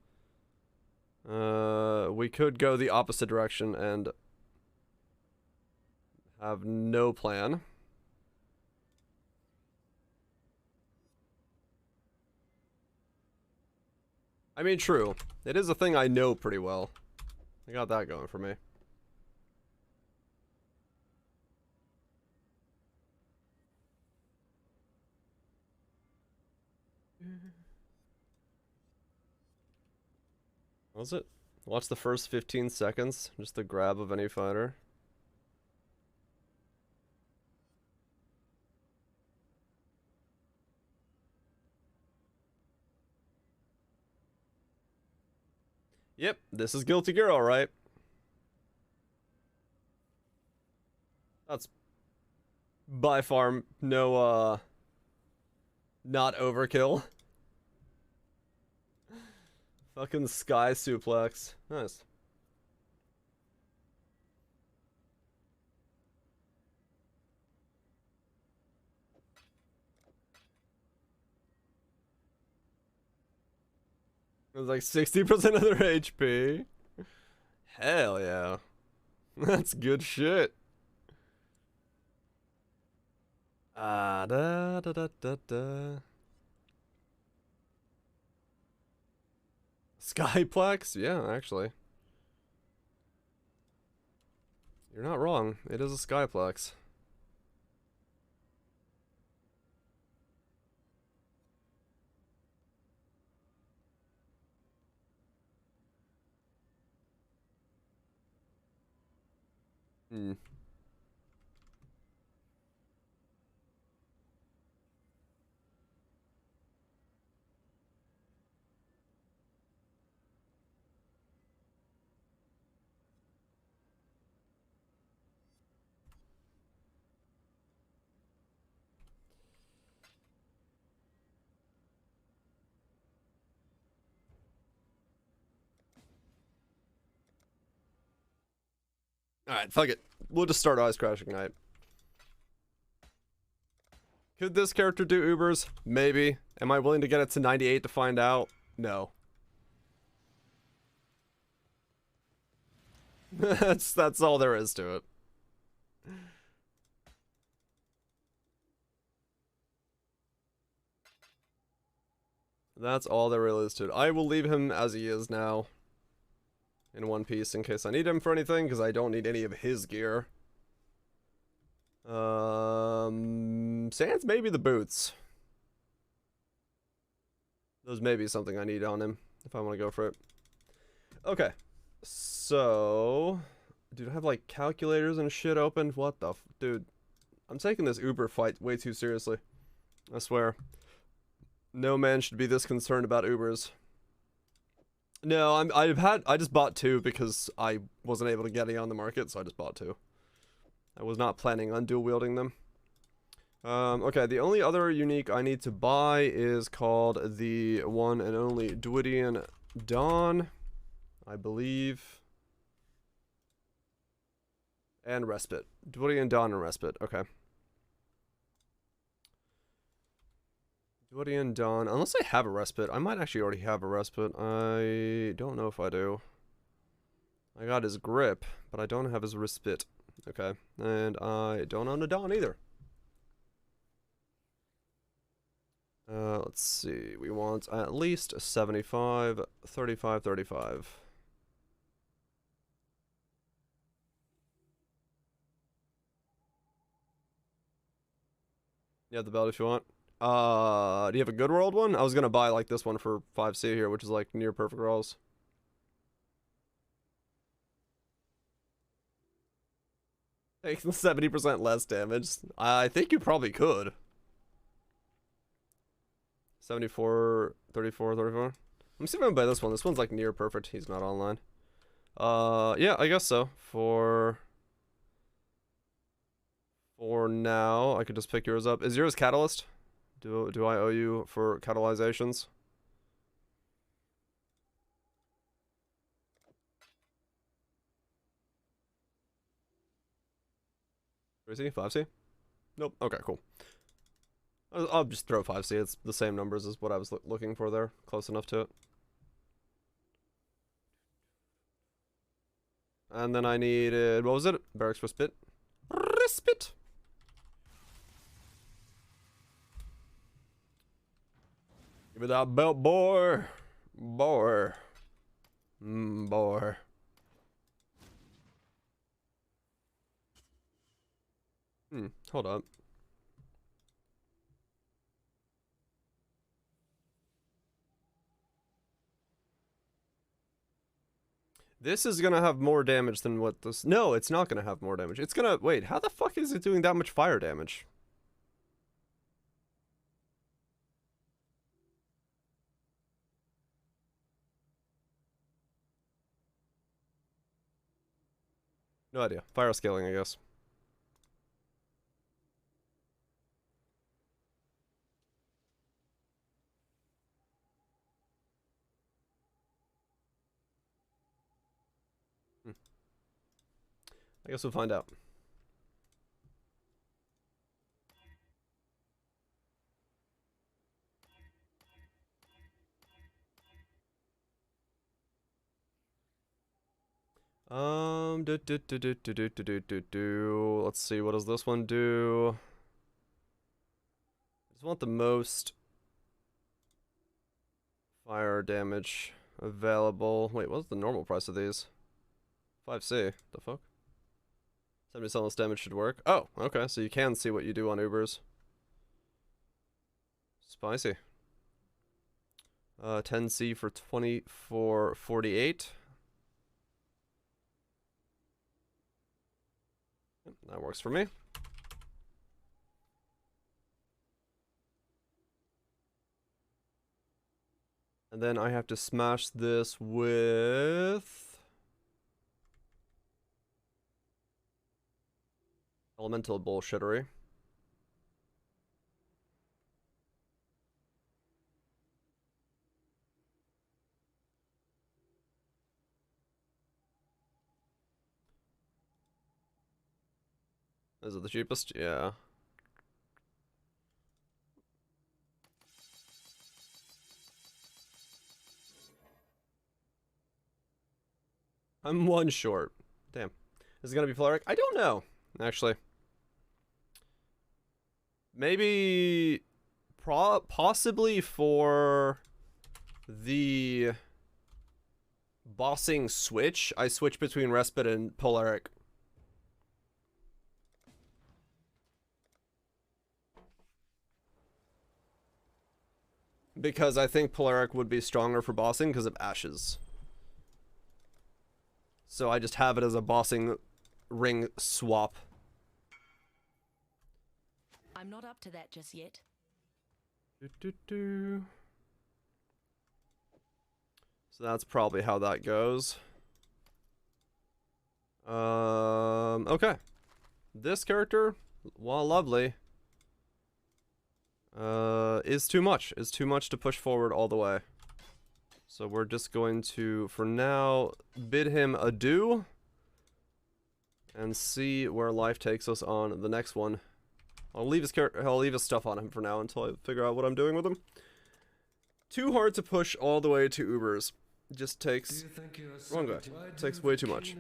A: we could go the opposite direction and... have no plan. I mean, true. It is a thing I know pretty well. I got that going for me. What was it? Watch the first 15 seconds. Just the grab of any fighter. Yep, this is Guilty Gear, alright. That's by far no, not overkill. Fucking sky suplex. Nice. It was like 60% of their HP. Hell yeah. That's good shit. Da da da da da. Skyplex? Yeah, actually. You're not wrong. It is a Skyplex. Hmm. Alright, fuck it. We'll just start Ice Crashing Night. Could this character do Ubers? Maybe. Am I willing to get it to 98 to find out? No. That's all there is to it. That's all there really is to it. I will leave him as he is now. In one piece in case I need him for anything, because I don't need any of his gear. Sans maybe the boots. Those may be something I need on him if I want to go for it. Okay. So, dude, I have like calculators and shit open. What the dude? I'm taking this Uber fight way too seriously. I swear. No man should be this concerned about Ubers. No, I just bought 2 because I wasn't able to get any on the market, so I just bought 2. I was not planning on dual wielding them. Okay, the only other unique I need to buy is called the one and only Dwidian Dawn, I believe. And Respite. Dwidian Dawn and Respite, okay. Dwidian Dawn, unless I have a Respite. I might actually already have a Respite. I don't know if I do. I got his Grip, but I don't have his Respite. Okay, and I don't own a Dawn either. Let's see, we want at least 75, 35, 35. You have the belt if you want. Do you have a Good World one? I was gonna buy like this one for 5C here, which is like near perfect rolls. Taking 70% less damage. I think you probably could. 74, 34, 34. I'm see if I can buy this one. This one's like near perfect. He's not online. Yeah, I guess so. For now, I could just pick yours up. Is yours Catalyst? Do I owe you for catalyzations? Where is he? 5C? Nope. Okay, cool. I'll just throw 5C. It's the same numbers as what I was looking for there. Close enough to it. And then I needed, what was it? Barracks Respite. Respite! Give me that belt, boy. Boy. Boy. Hold up. This is gonna have more damage than what this... No, it's not gonna have more damage. It's gonna... Wait, how the fuck is it doing that much fire damage? No idea. Fire scaling, I guess. I guess we'll find out. Let's see, what does this one do? I just want the most fire damage available. Wait, what's the normal price of these? 5C. The fuck? 70% less damage should work. Oh, okay, so you can see what you do on Ubers. Spicy. 10C for 24.48. That works for me. And then I have to smash this with elemental bullshittery. Is it the cheapest? Yeah. I'm one short. Damn. Is it gonna be Polaric? I don't know, actually. Maybe possibly for the bossing switch, I switch between Respite and Polaric. Because I think Polaric would be stronger for bossing because of Ashes. So I just have it as a bossing ring swap.
I: I'm not up to that just yet.
A: So that's probably how that goes. Okay. This character, while lovely, is too much. Is too much to push forward all the way. So we're just going to, for now, bid him adieu. And see where life takes us on the next one. I'll leave his stuff on him for now until I figure out what I'm doing with him. Too hard to push all the way to Ubers. Just takes... Wrong guy. Takes way too much.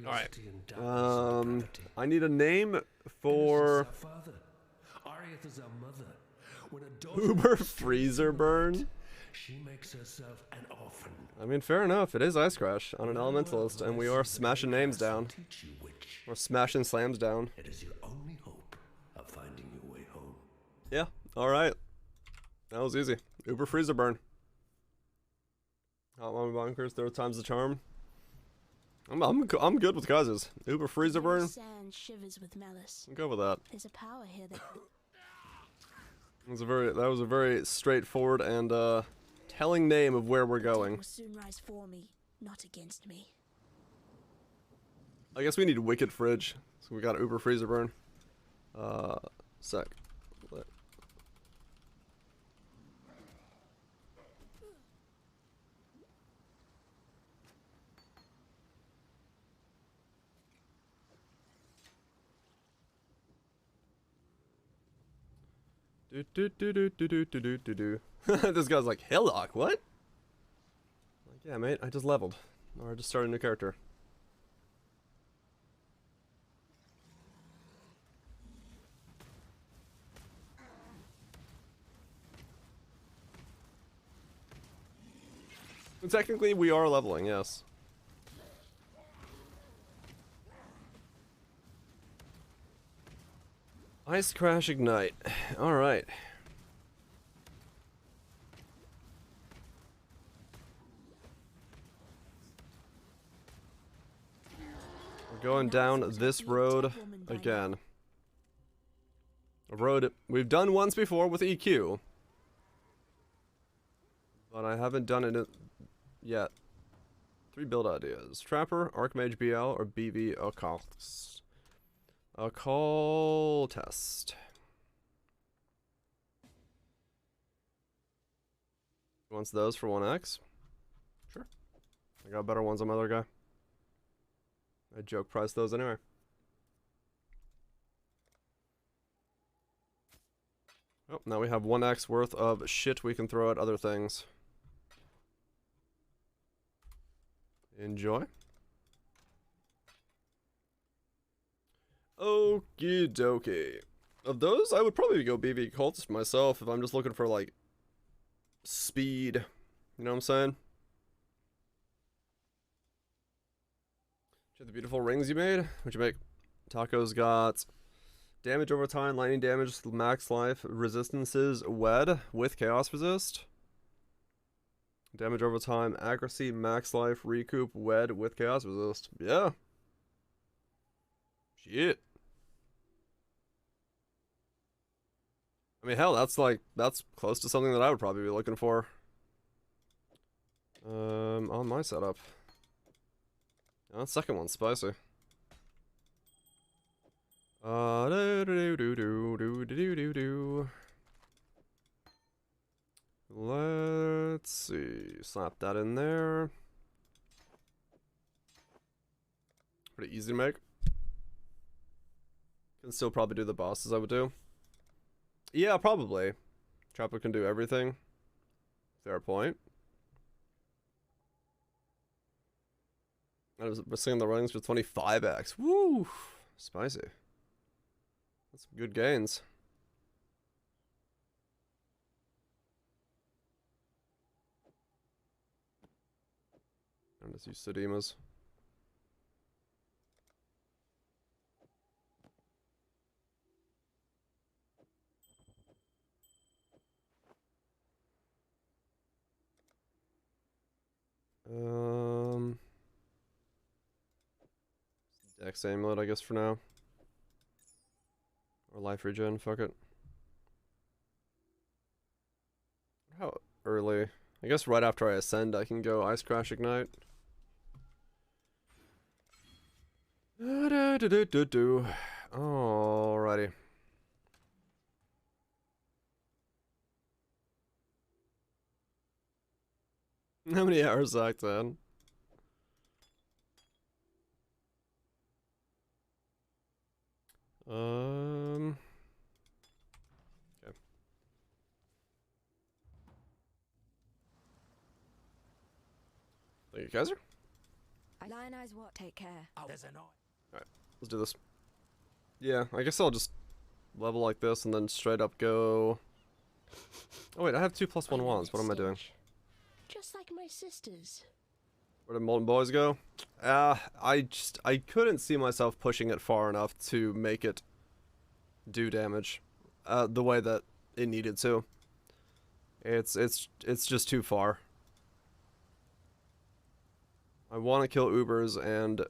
A: Alright. I need a name for... Uber Freezer Burn?
E: She makes herself an orphan.
A: I mean, fair enough. It is Ice Crash on an Elementalist, and we are smashing names down. We're smashing slams down.
E: It is your only hope of finding your way home.
A: Yeah, alright. That was easy. Uber Freezer Burn. Hot Mommy Bonkers, third time's the charm. I'm good with guys. Uber Freezer Burn.
J: Sand shivers with malice.
A: I'm good with that.
J: There's a power here that
A: that was a very straightforward and telling name of where we're going.
J: will soon rise for me, not against me.
A: I guess we need Wicked Fridge. So we got Uber Freezer Burn. Sec. This guy's like, Hillock, what? Like, yeah, mate, I just leveled. Or I just started a new character. And technically, we are leveling, yes. Ice Crash Ignite. Alright. We're going down this road again. A road we've done once before with EQ. But I haven't done it yet. 3 build ideas. Trapper, Archmage BL, or BV Occultist. A call test. Wants those for 1x? Sure. I got better ones on my other guy. I joke price those anyway. Oh, now we have 1x worth of shit we can throw at other things. Enjoy. Okie dokie. Of those, I would probably go BV Cultist myself if I'm just looking for, like, speed. You know what I'm saying? Check the beautiful rings you made. What'd you make? Taco's got damage over time, lightning damage, max life, resistances, wed with chaos resist. Damage over time, accuracy, max life, recoup, wed with chaos resist. Yeah. Shit. I mean, hell, that's close to something that I would probably be looking for. On my setup. Oh, that second one's spicy. Let's see. Slap that in there. Pretty easy to make. Can still probably do the bosses I would do. Yeah, probably. Trapper can do everything. Fair point. I was seeing the runnings for 25x. Woo! Spicy. That's some good gains. I'm just use Sedemas. Dex amulet, I guess, for now. Or life regen, fuck it. How early? I guess right after I ascend, I can go Ice Crash Ignite. Alrighty. How many hours back then? Okay. Thank you, Kaiser.
J: Lionize what? Take care.
E: There's an eye.
A: Alright, let's do this. Yeah, I guess I'll just level like this and then straight up go... Oh wait, I have 2+1 wands. What am I doing?
J: Just like my sisters.
A: Where did Molten Boys go? I couldn't see myself pushing it far enough to make it do damage the way that it needed to. It's just too far. I want to kill Ubers, and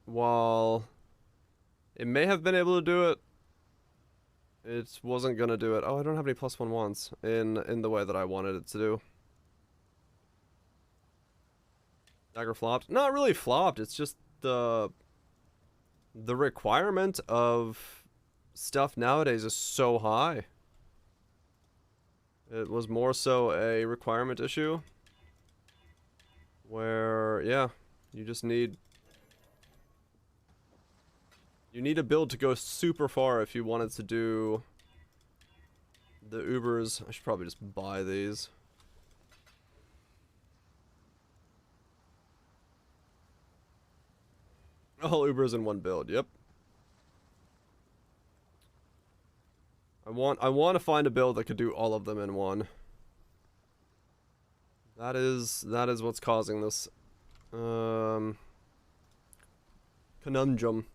A: while it may have been able to do it, it wasn't gonna do it. Oh, I don't have any +1 wands in the way that I wanted it to do. Dagger flopped. Not really flopped, it's just the requirement of stuff nowadays is so high. It was more so a requirement issue where, yeah, you just need a build to go super far if you wanted to do the Ubers. I should probably just buy these. All Ubers in one build, yep. I want to find a build that could do all of them in one. That is what's causing this conundrum.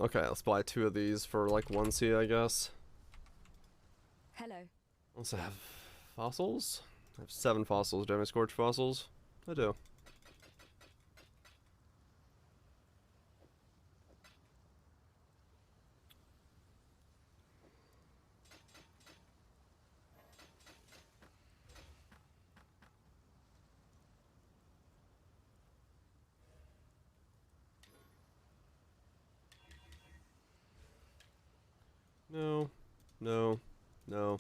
A: Okay, let's buy 2 of these for like 1C, I guess.
C: Hello.
A: I also have fossils. I have 7 fossils. Do I have any scorch fossils? I do. No, no, no,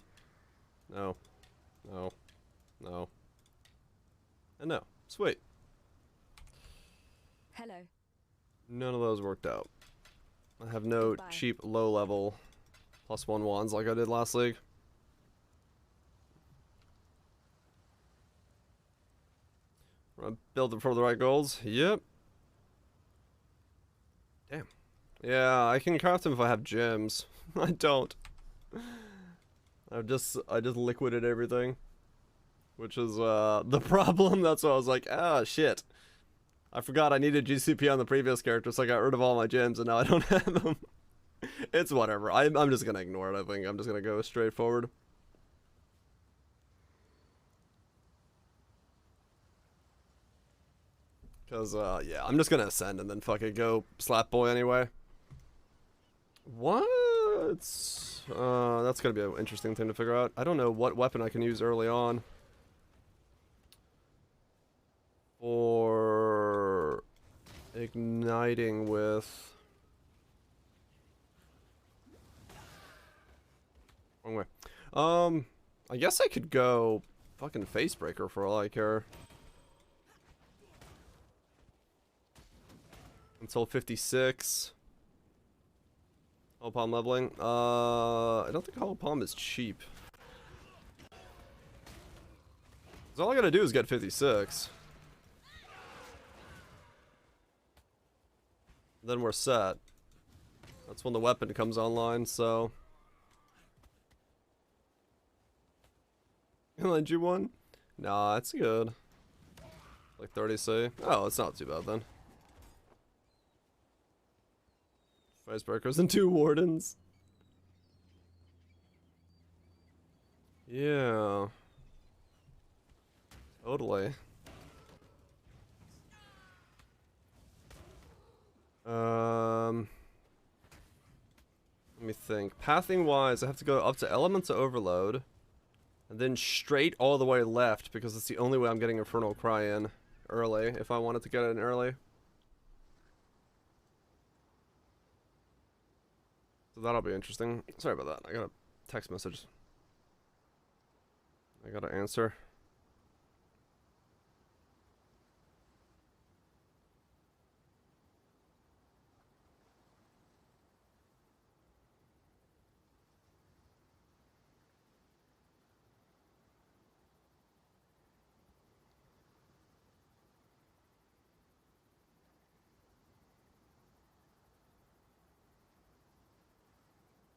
A: no, no, no, and no. Sweet.
C: Hello.
A: None of those worked out. I have no
C: Goodbye.
A: cheap low level +1 wands like I did last league. Wanna build it for the right goals? Yep. Damn. Yeah, I can craft them if I have gems. I don't. I just liquided everything, which is the problem. That's why I was like, ah, shit. I forgot I needed GCP on the previous character, so I got rid of all my gems, and now I don't have them. It's whatever. I'm just gonna ignore it. I think I'm just gonna go straight forward. Cause yeah, I'm just gonna ascend and then fucking go slap boy anyway. What? That's gonna be an interesting thing to figure out. I don't know what weapon I can use early on for igniting with. Wrong way. I guess I could go fucking Facebreaker for all I care. Until 56. Hollow Palm leveling. I don't think Hollow Palm is cheap. 'Cause all I gotta do is get 56. Then we're set. That's when the weapon comes online, so. Lend you one? Nah, it's good. Like 30C. Oh, it's not too bad then. Icebreakers and 2 wardens. Yeah. Totally. Let me think. Pathing wise, I have to go up to Elements of Overload. And then straight all the way left, because it's the only way I'm getting Infernal Cry in early, if I wanted to get it in early. So that'll be interesting. Sorry about that. I got a text message. I gotta answer.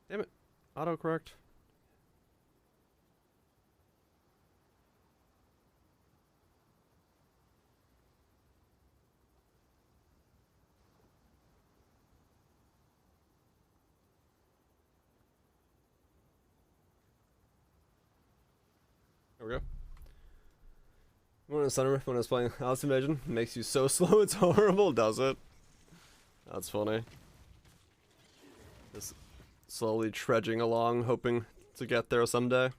A: Damn it. Autocorrect. There we go. When I was playing Alice Invasion, makes you so slow it's horrible, does it? That's funny. Just slowly trudging along, hoping to get there someday.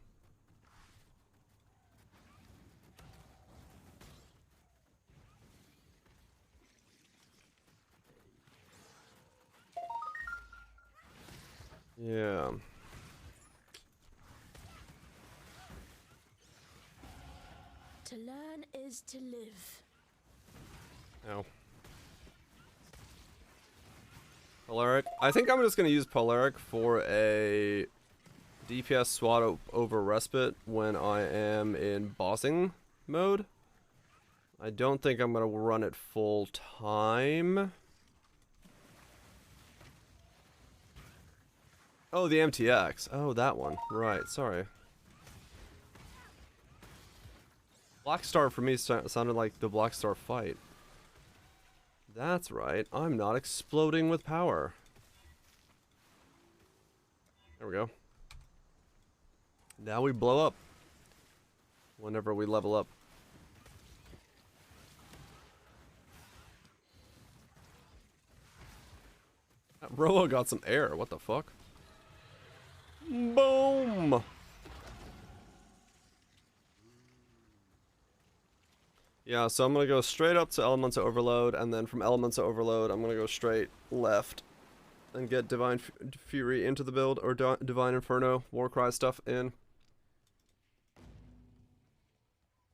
A: Yeah.
J: To learn is to live.
A: Ow. Polaric. I think I'm just going to use Polaric for a DPS SWAT over Respite when I am in bossing mode. I don't think I'm going to run it full time. Oh, the MTX. Oh, that one. Right, sorry. Black Star for me sounded like the Black Star fight. That's right. I'm not exploding with power. There we go. Now we blow up. Whenever we level up. That Roa got some air. What the fuck? Boom! Yeah, so I'm going to go straight up to Elements of Overload, and then from Elements of Overload, I'm going to go straight left and get Divine Fury into the build, or Divine Inferno, Warcry stuff in.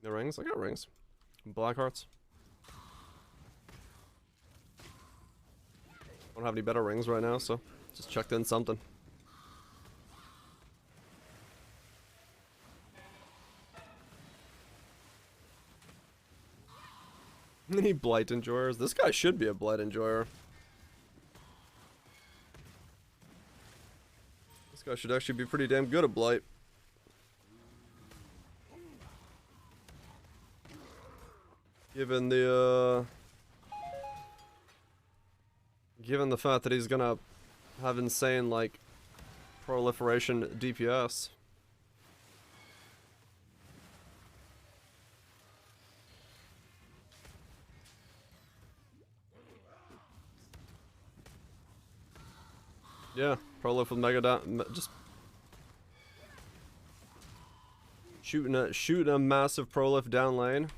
A: No rings? I got rings. Black Hearts. I don't have any better rings right now, so just chucked in something. Any Blight Enjoyers? This guy should be a Blight Enjoyer. This guy should actually be pretty damn good at Blight. Given the fact that he's gonna have insane, like, proliferation DPS. Yeah, Prolif with Mega down, just shooting a massive Prolif down lane.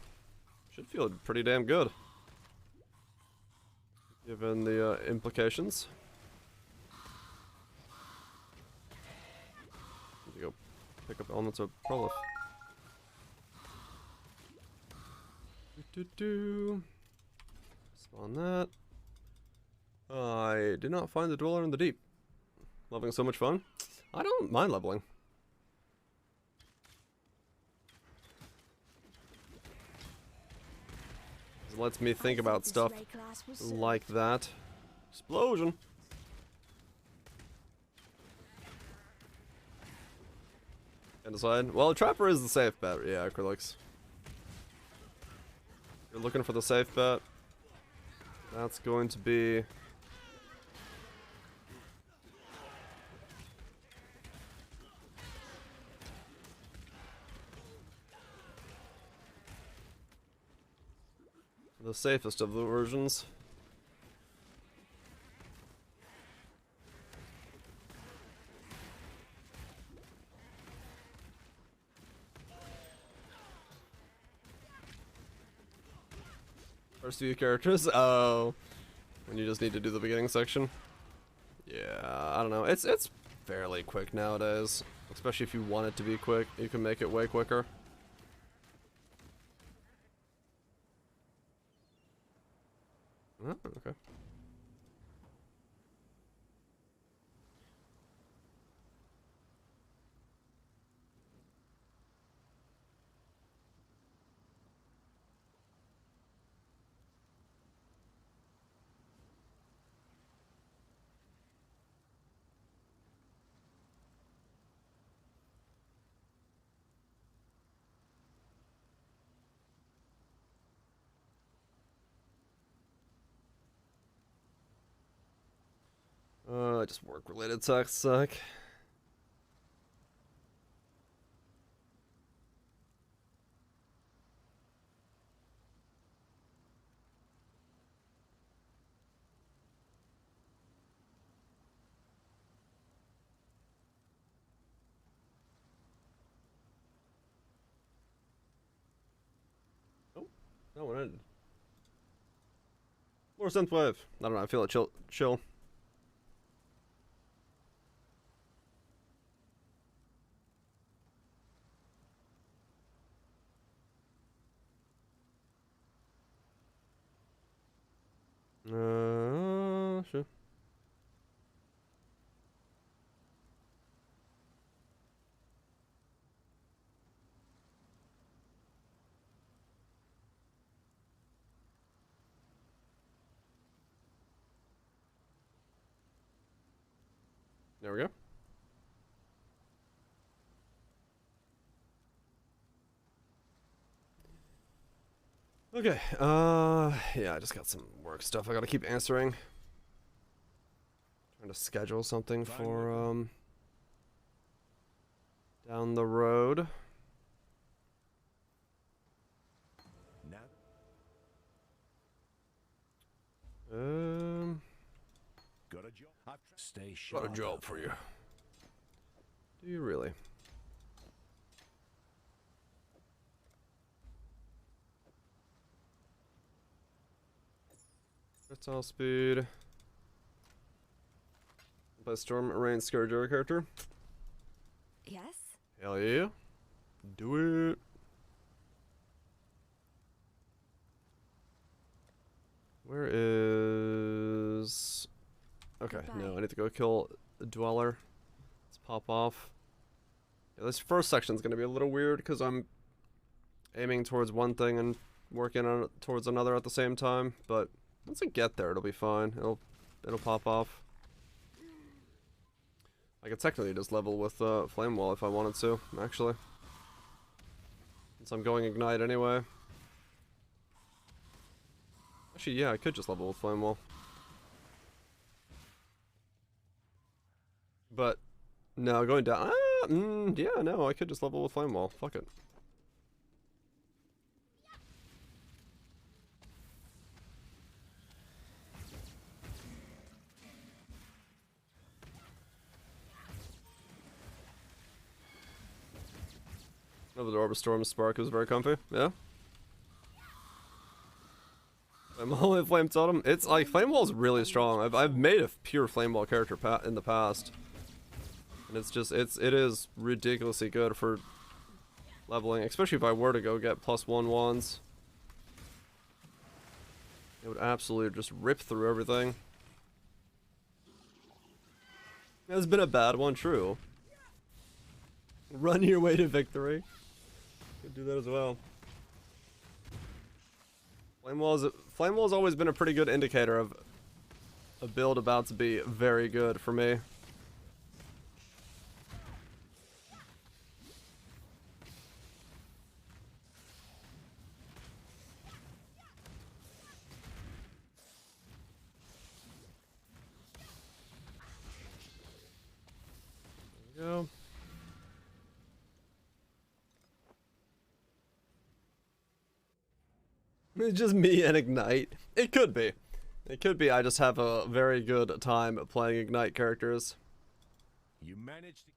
A: Should feel pretty damn good, given the implications. Need to go pick up elements of Prolif. Spawn that. I did not find the Dweller in the Deep. Loving so much fun. I don't mind leveling. It lets me think about stuff like that. Explosion! And decide. Well, Trapper is the safe bet. Yeah, Acrylics. You're looking for the safe bet. That's going to be... the safest of the versions. First few characters? Oh. When you just need to do the beginning section? Yeah, I don't know. It's fairly quick nowadays. Especially if you want it to be quick, you can make it way quicker. Oh, okay. Just work-related tasks suck. Oh, that one ended. More synthwave. I don't know. I feel it chill. Sure. There we go. Okay, yeah, I just got some work stuff I gotta keep answering. Trying to schedule something for, down the road.
F: Got a job. Stay
A: Got
F: sharp.
A: a job for you. Do you really? All speed. By Storm Rain Scourger character.
G: Yes?
A: Hell yeah. Do it. Where is... Okay, no, I need to go kill the Dweller. Let's pop off. Yeah, this first section's gonna be a little weird because I'm aiming towards one thing and working on it towards another at the same time, but once I get there, it'll be fine. It'll pop off. I could technically just level with Flame Wall if I wanted to, actually. Since I'm going Ignite anyway. Actually, yeah, I could just level with Flame Wall. But, no, going down... yeah, no, I could just level with Flame Wall. Fuck it. Over the Orbistorm Spark was very comfy. Yeah. Flame Totem. It's like Flame Wall is really strong. I've made a pure Flame Wall character in the past, and it's just it is ridiculously good for leveling, especially if I were to go get +1 wands. It would absolutely just rip through everything. It's been a bad one, true. Run your way to victory. Could do that as well. Flame Wall's always been a pretty good indicator of a build about to be very good for me. There we go. It's just me and Ignite. It could be. It could be I just have a very good time playing Ignite characters.
E: You managed to...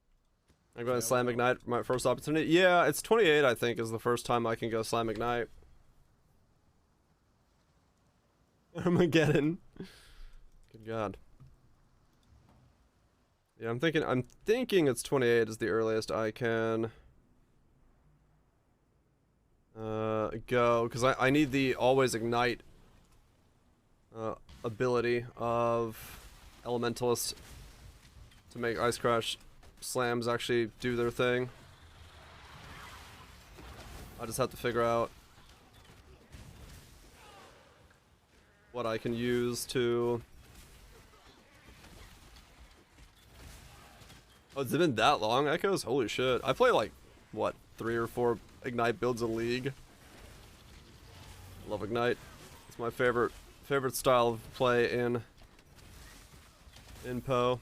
A: I'm going to slam Ignite for my first opportunity. Yeah, it's 28, I think, is the first time I can go slam Ignite. Armageddon. Good God. Yeah, I'm thinking it's 28 is the earliest I can go, because I need the always ignite ability of Elementalist to make Ice Crash slams actually do their thing. I just have to figure out what I can use to... Oh, it's been that long, Echoes? Holy shit. I play like, what, 3 or 4 Ignite builds a league. Love Ignite. It's my favorite style of play in Poe.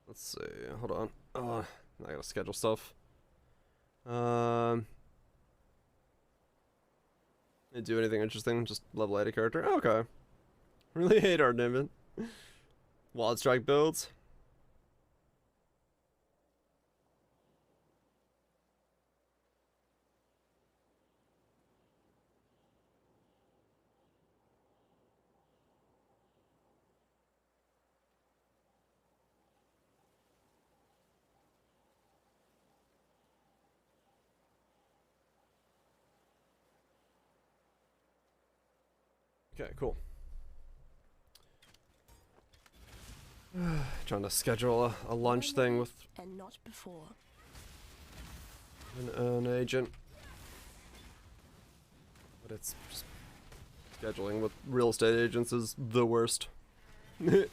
A: Let's see. Hold on. I gotta schedule stuff. Didn't do anything interesting. Just level 80 character. Oh, okay. Really hate our Nimbin. Wild Strike builds. Okay, cool. Trying to schedule a lunch thing with
J: and not before.
A: an agent. But it's just scheduling with real estate agents is the worst. They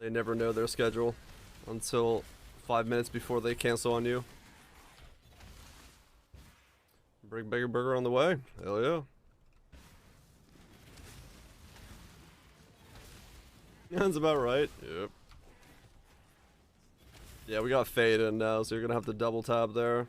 A: never know their schedule until 5 minutes before they cancel on you. Big Bigger Burger on the way. Hell yeah. That's about right. Yep. Yeah, we got Fade in now, so you're gonna have to double tab there.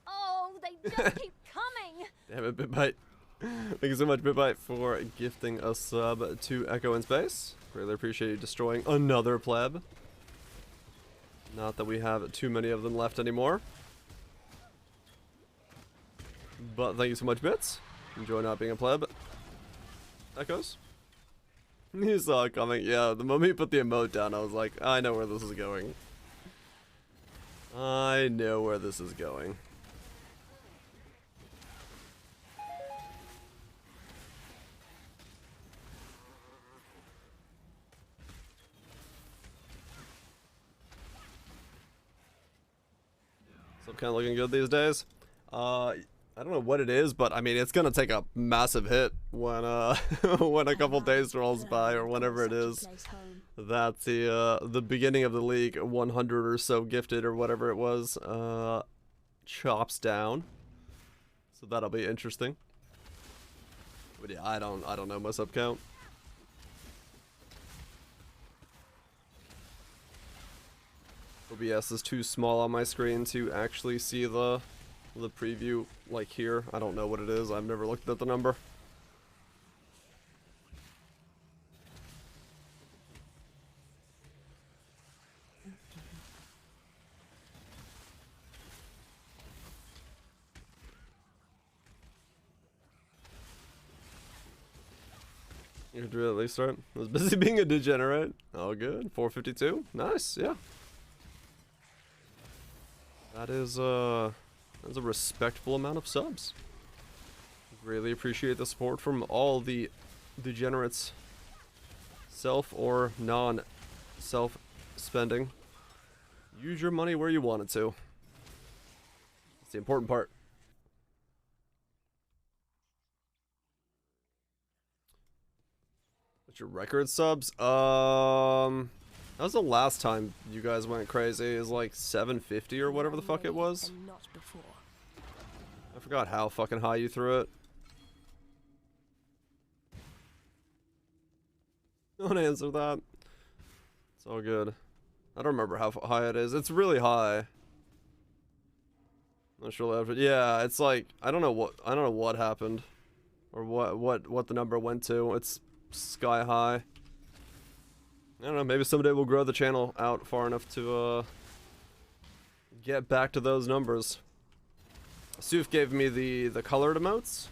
H: Oh, they just keep coming!
A: Damn it, BitBite. Thank you so much, BitBite, for gifting a sub to Echo in Space. Really appreciate you destroying another pleb. Not that we have too many of them left anymore. But thank you so much, Bits. Enjoy not being a pleb. Echoes? You saw it coming. Yeah, the moment you put the emote down, I was like, I know where this is going. I know where this is going. So kind of looking good these days. I don't know what it is, but I mean it's gonna take a massive hit when when a couple days rolls by or whenever it is. That's the beginning of the league, 100 or so gifted or whatever it was, chops down. So that'll be interesting. But yeah, I don't know my sub count. OBS is too small on my screen to actually see the preview like here. I don't know what it is. I've never looked at the number. You could really start. I was busy being a degenerate. Oh, good. 452. Nice. Yeah. That's a respectable amount of subs. Really appreciate the support from all the degenerates, self or non-self spending. Use your money where you want it to. That's the important part. What's your record subs? That was the last time you guys went crazy. It was like 750 or whatever the fuck it was. I forgot how fucking high you threw it. Don't answer that. It's all good. I don't remember how high it is. It's really high. Not sure after. Yeah, it's like I don't know what happened, or what the number went to. It's sky high. I don't know, maybe someday we'll grow the channel out far enough to get back to those numbers. Suf gave me the colored emotes,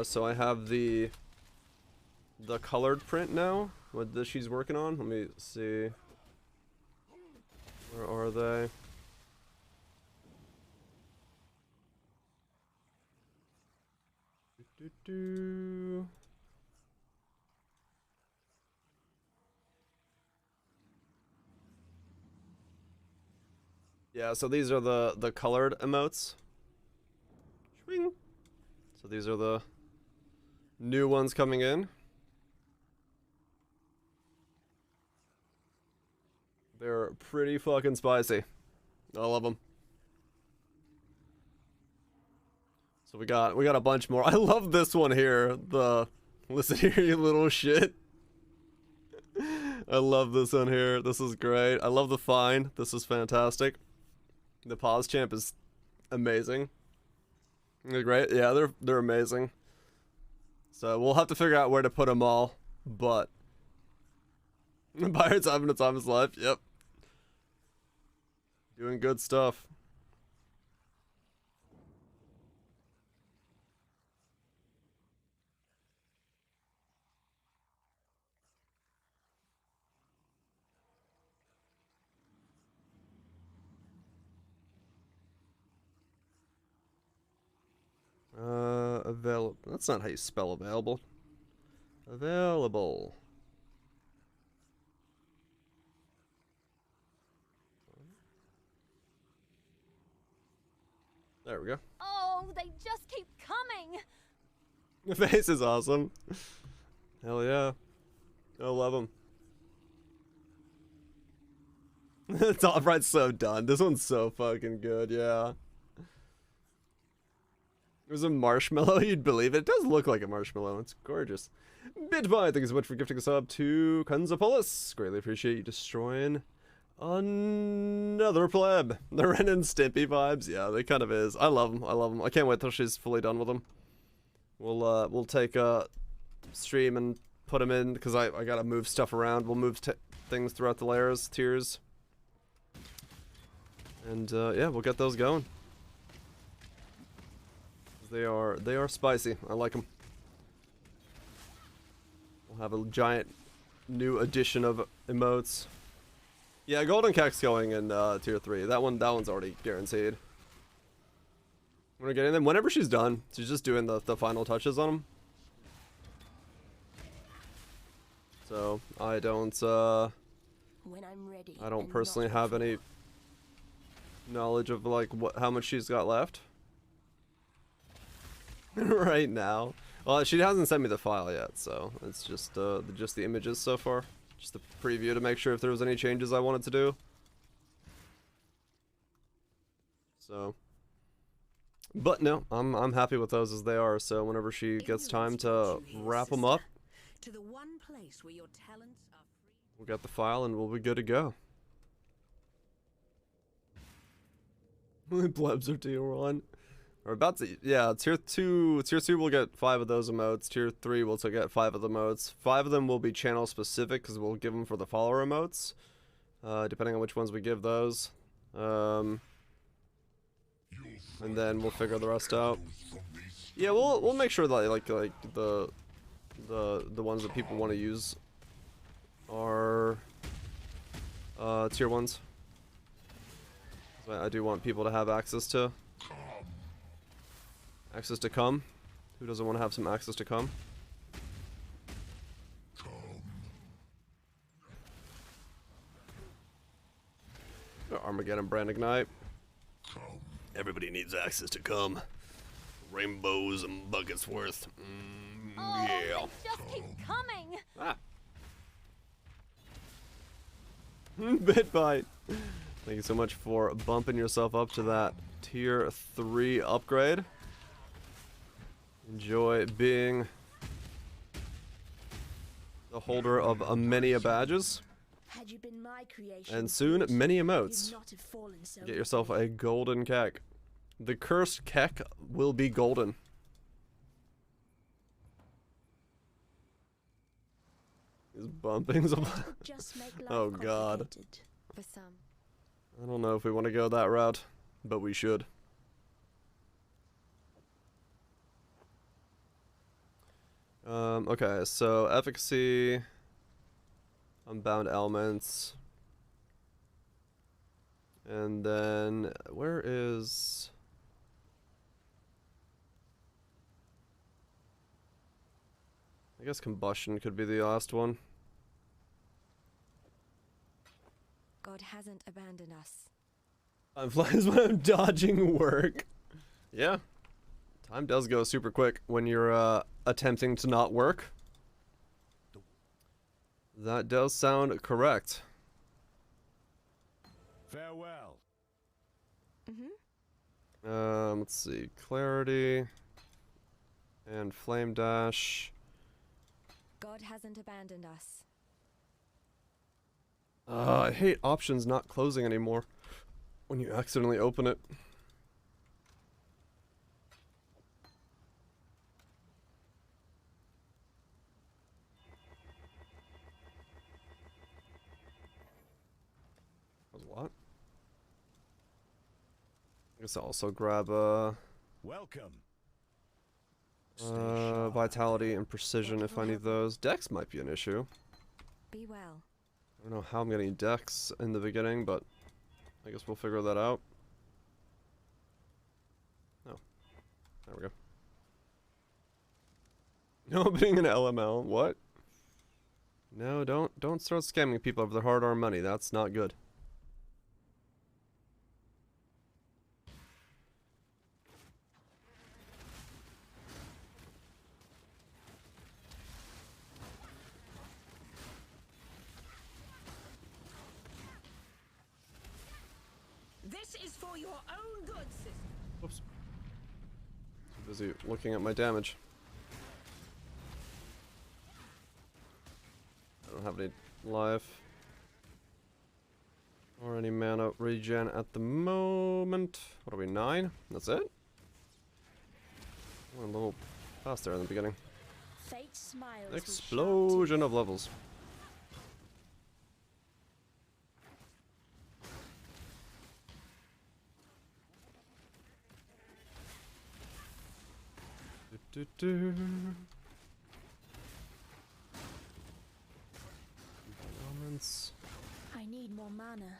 A: so I have the colored print now. What she's working on? Let me see. Where are they? Do. Yeah, so these are the colored emotes. Swing. So these are the new ones coming in. They're pretty fucking spicy. I love them. So we got a bunch more. I love this one here. The listen here, you little shit. I love this one here. This is great. I love the fine. This is fantastic. The pause champ is amazing. They're great. Yeah, they're amazing. So we'll have to figure out where to put them all, but Pirates having a time of his life. Yep. Doing good stuff. Available. That's not how you spell available. Available. There we go.
H: Oh, they just keep coming.
A: The face is awesome. Hell yeah. I love him. Top right's so done. This one's so fucking good, yeah. It was a marshmallow, you'd believe it. It does look like a marshmallow. It's gorgeous. Bitboy, thank you so much for gifting a sub to Kunzapolis. Greatly appreciate you destroying another pleb. The Ren and Stimpy vibes. Yeah, they kind of is. I love them. I love them. I can't wait till she's fully done with them. We'll take a stream and put them in because I gotta move stuff around. We'll move things throughout the layers, tiers, and yeah, we'll get those going. They are spicy. I like them. We'll have a giant new addition of emotes. Yeah, Golden Cake's going in tier 3. That one's already guaranteed. We're getting them whenever she's done. She's just doing the final touches on them. So I don't
J: when I'm ready,
A: I don't personally have any knowledge of like how much she's got left. Right now. Well, she hasn't sent me the file yet, so it's just the images so far. Just the preview to make sure if there was any changes I wanted to do. So, but no, I'm happy with those as they are. So whenever she gets time to wrap them up,
I: To the one place where your talents are free.
A: we'll get the file and we'll be good to go. Plebs are tier 1. We're about to, yeah, tier 2 will get 5 of those emotes. Tier 3 will get 5 of the emotes. 5 of them will be channel specific because we'll give them for the follower emotes, depending on which ones we give those. And then we'll figure the rest out. Yeah, we'll make sure that like the ones that people want to use are tier 1s. I do want people to have access to come. Who doesn't want to have some access to come? Armageddon Brand Ignite. Everybody needs access to come. Rainbows and buckets worth.
H: Oh,
A: Yeah.
H: they just keep coming.
A: Ah. Bitbite. Thank you so much for bumping yourself up to that tier 3 upgrade. Enjoy being the holder of many badges.
J: Had you been my creation,
A: And soon, many
J: you'd
A: emotes.
J: not have fallen so
A: Get yourself a golden kek. The cursed kek will be golden. These bumpings of...
J: Just make life
A: Oh god.
J: complicated.
G: For some.
A: I don't know if we want to go that route, but we should. Okay, so efficacy, unbound elements, and then where is... I guess combustion could be the last one.
G: God hasn't abandoned us.
A: Time flies when I'm dodging work. Yeah. Time does go super quick when you're attempting to not work. That does sound correct.
E: Farewell.
A: Let's see. Clarity. And Flame Dash.
G: God hasn't abandoned us.
A: I hate options not closing anymore when you accidentally open it. That was a lot. I guess I'll also grab
E: Welcome.
A: Vitality and Precision if I need those. Dex might be an issue.
G: Be well.
A: I don't know how I'm getting Dex in the beginning, but I guess we'll figure that out. Oh, there we go. No opening an LML. What? No, don't start scamming people of their hard-earned money. That's not good.
I: This is for your own good, sister.
A: Oops. Too busy looking at my damage. I don't have any life or any mana regen at the moment. What are we, 9? That's it? Went a little fast there in the beginning.
J: Fate smiles with
A: Explosion of levels. Elements.
J: I need more mana.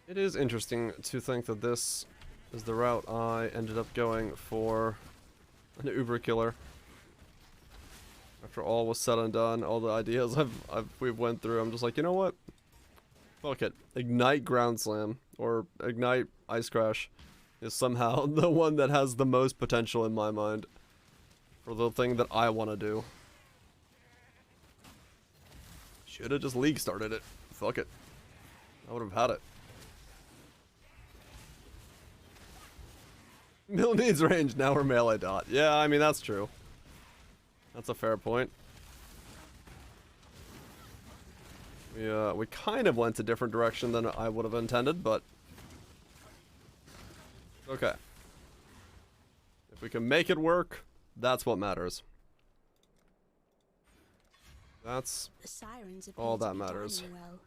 A: It is interesting to think that this is the route I ended up going for an Uber killer. After all was said and done, all the ideas we've went through, I'm just like, you know what? Fuck it. Ignite Ground Slam or Ignite Ice Crash is somehow the one that has the most potential in my mind for the thing that I want to do. Should have just league started it. Fuck it. I would have had it. Mill needs range, now we're melee dot. Yeah, I mean, that's true. That's a fair point. We kind of went a different direction than I would have intended, but... okay. If we can make it work, that's what matters. That's
J: The sirens
A: all
J: appear
A: that
J: to be
A: matters.
J: timing well.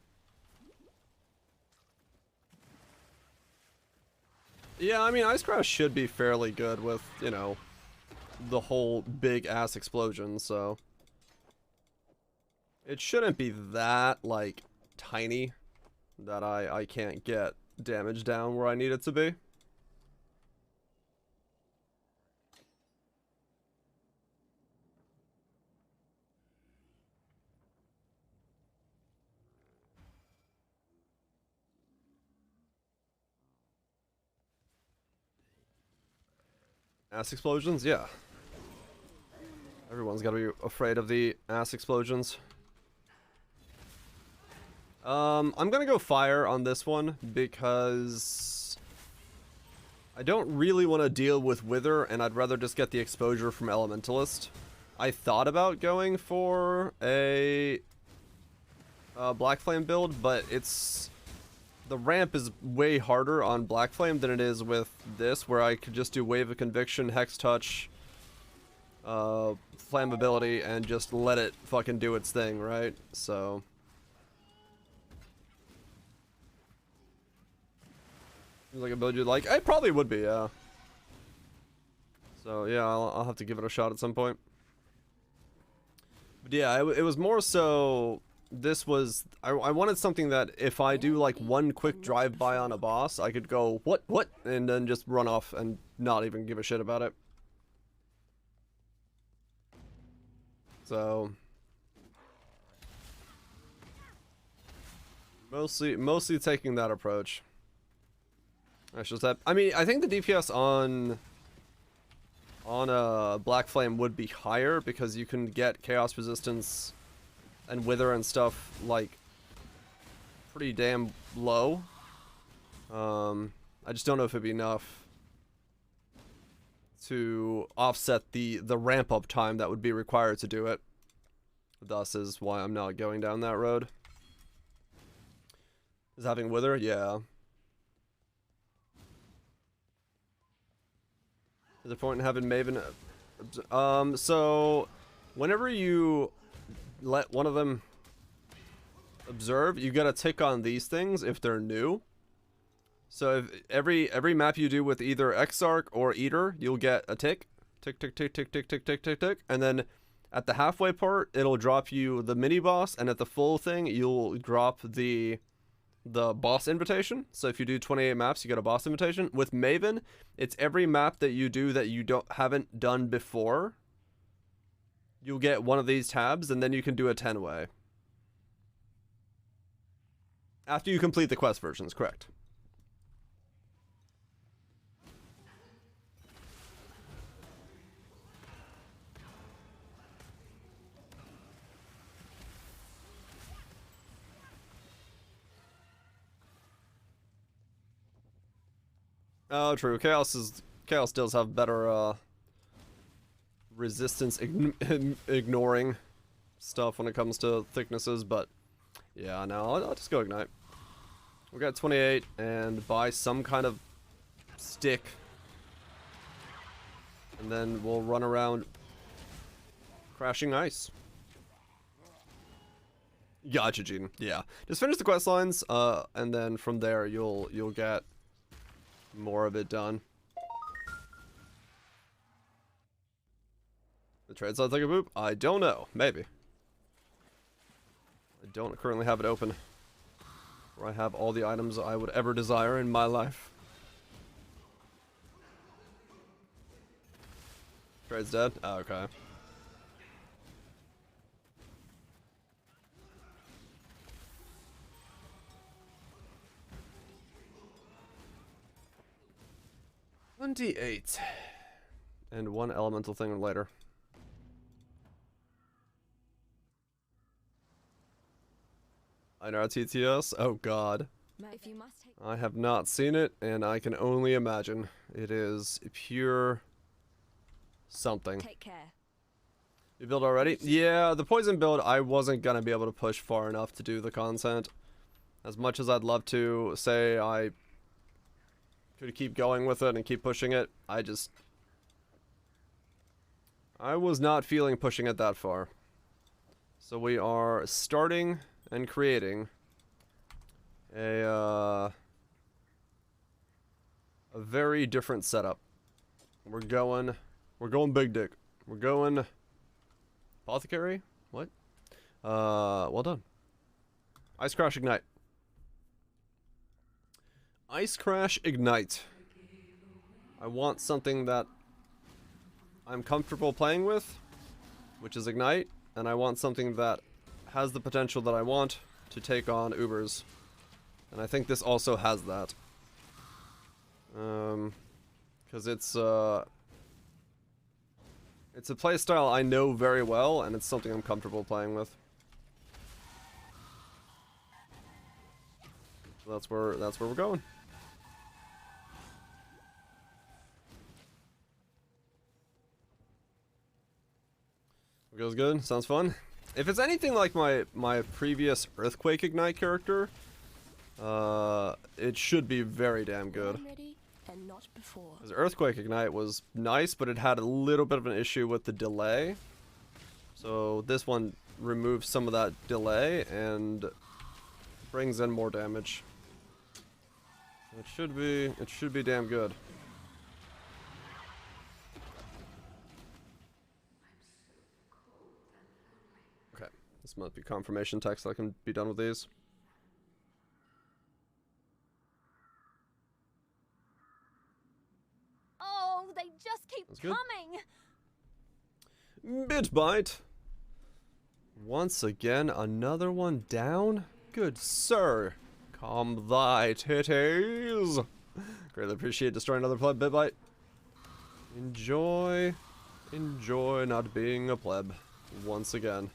A: Yeah, I mean, Icecraft should be fairly good with, you know, the whole big ass explosion, so... it shouldn't be that, like, tiny that I can't get damage down where I need it to be. Ass explosions? Yeah. Everyone's gotta be afraid of the ass explosions. I'm gonna go fire on this one because I don't really want to deal with Wither, and I'd rather just get the exposure from Elementalist. I thought about going for a Black Flame build, but the ramp is way harder on Black Flame than it is with this, where I could just do Wave of Conviction, Hex Touch, Flammability, and just let it fucking do its thing, right? So... seems like a build you'd like. It probably would be, yeah. So, yeah, I'll have to give it a shot at some point. But yeah, it was more so... this was... I wanted something that if I do, like, one quick drive-by on a boss, I could go, what? And then just run off and not even give a shit about it. So... mostly taking that approach. That's just that. I mean, I think the DPS on Black Flame would be higher because you can get Chaos Resistance and Wither and stuff, like, pretty damn low. I just don't know if it'd be enough to offset the ramp up time that would be required to do it. Thus is why I'm not going down that road. Is having Wither? Yeah. Is there a point in having Maven? So whenever you let one of them observe, you get a tick on these things if they're new. So if every map you do with either Exarch or Eater, you'll get a tick. Tick, tick, tick, tick, tick, tick, tick, tick, tick. And then at the halfway part, it'll drop you the mini boss, and at the full thing, you'll drop the boss invitation. So if you do 28 maps, you get a boss invitation. With Maven, it's every map that you do that you haven't done before. You'll get one of these tabs, and then you can do a 10-way. After you complete the quest versions, correct. Oh, true. Chaos does have better resistance ignoring stuff when it comes to thicknesses, but yeah, no, I'll just go Ignite. We got 28 and buy some kind of stick, and then we'll run around crashing ice. Gotcha, Gene. Yeah, just finish the quest lines, and then from there you'll get more of it done. The trade sounds like a boop? I don't know. Maybe. I don't currently have it open. Where I have all the items I would ever desire in my life. Trade's dead? Oh, okay. D8 and one elemental thing later. Einar TTS? Oh god.
C: If you must take
A: I have not seen it, and I can only imagine. It is pure something.
C: take care.
A: You build already? Yeah, the poison build, I wasn't gonna be able to push far enough to do the content. As much as I'd love to say I could keep going with it and keep pushing it, I was not feeling pushing it that far. So we are starting and creating a very different setup. We're going big dick. We're going apothecary? What? Well done. Ice Crash Ignite. Ice Crash Ignite. I want something that I'm comfortable playing with, which is Ignite, and I want something that has the potential that I want to take on Ubers. And I think this also has that. Because it's a playstyle I know very well, and it's something I'm comfortable playing with. So that's where we're going. Goes good. Sounds fun. If it's anything like my previous Earthquake Ignite character, it should be very damn good.
J: And not before.
A: Because Earthquake Ignite was nice, but it had a little bit of an issue with the delay. So this one removes some of that delay and brings in more damage. It should be damn good. Okay, this might be confirmation text. I can be done with these.
H: Oh, they just keep coming.
A: Bitbite. Once again, another one down. Good sir. Calm thy titties. Greatly appreciate destroying another pleb, Bitbite. Enjoy not being a pleb. Once again.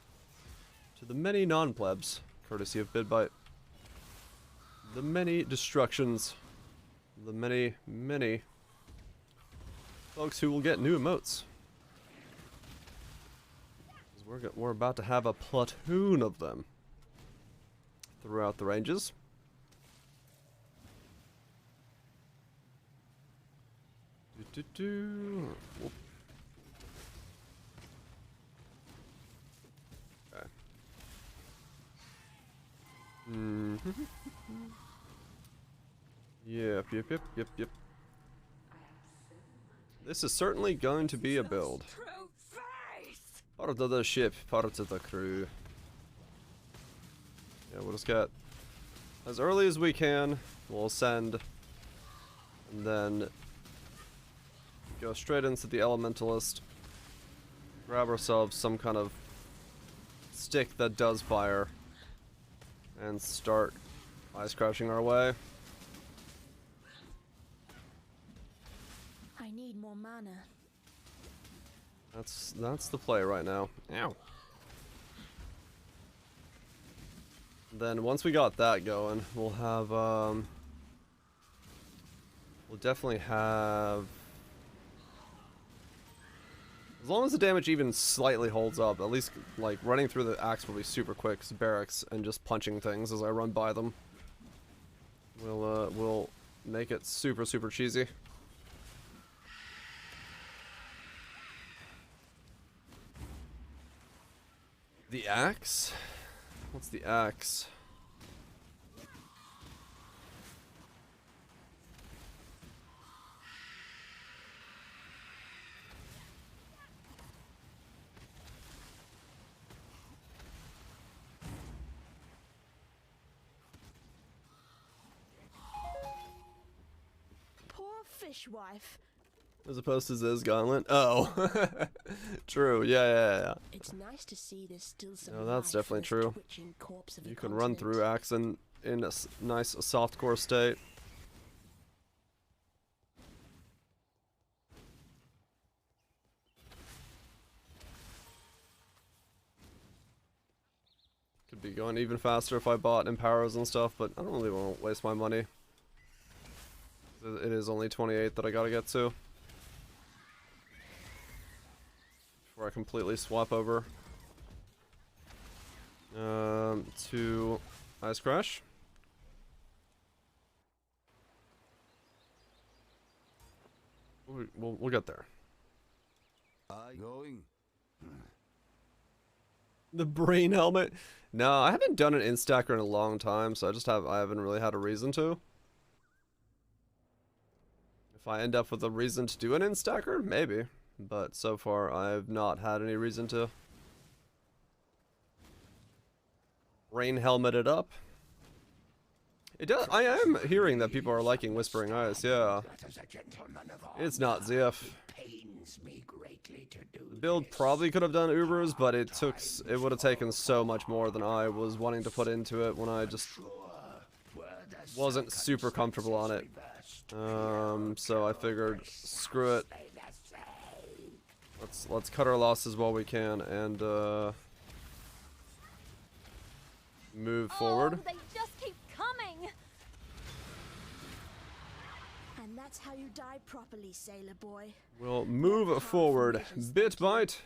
A: To the many non-plebs, courtesy of Bitbite. The many destructions. The many, many folks who will get new emotes. We're about to have a platoon of them throughout the ranges. Whoop. Okay. Yep. This is certainly going to be a build. Part of the ship, part of the crew. Yeah, we'll just get as early as we can. We'll ascend, and then go straight into the Elementalist. Grab ourselves some kind of stick that does fire, and start ice crashing our way.
J: I need more mana.
A: That's the play right now. Ow. Then once we got that going, we'll have we'll definitely have, as long as the damage even slightly holds up, at least like running through the axe will be super quick, barracks, and just punching things as I run by them. We'll make it super cheesy. The axe? What's the axe?
J: Poor fishwife.
A: As opposed to Ziz Gauntlet? Oh. True, yeah.
J: It's nice to see there's still some
A: No, that's
J: life
A: definitely
J: in this
A: true.
J: twitching corpse of a
A: You can run
J: continent.
A: through axe in a nice softcore state. Could Could be going even faster if I bought Empowers and stuff, but I don't really want to waste my money. It is only 28 that I gotta get to before I completely swap over to Ice Crash. We'll get there.
F: Going.
A: The brain helmet. No, I haven't done an instacker in a long time, so I haven't really had a reason to. If I end up with a reason to do an instacker, maybe. But so far, I've not had any reason to. Brain helmet it up. It does. I am hearing that people are liking Whispering Ice. Yeah. It's not Ziff. The build probably could have done Ubers, but it would have taken so much more than I was wanting to put into it when I just wasn't super comfortable on it. So I figured, screw it. Let's cut our losses while we can and move forward.
H: They just keep coming.
J: And that's how you die properly, sailor boy.
A: We'll move forward. Bitbite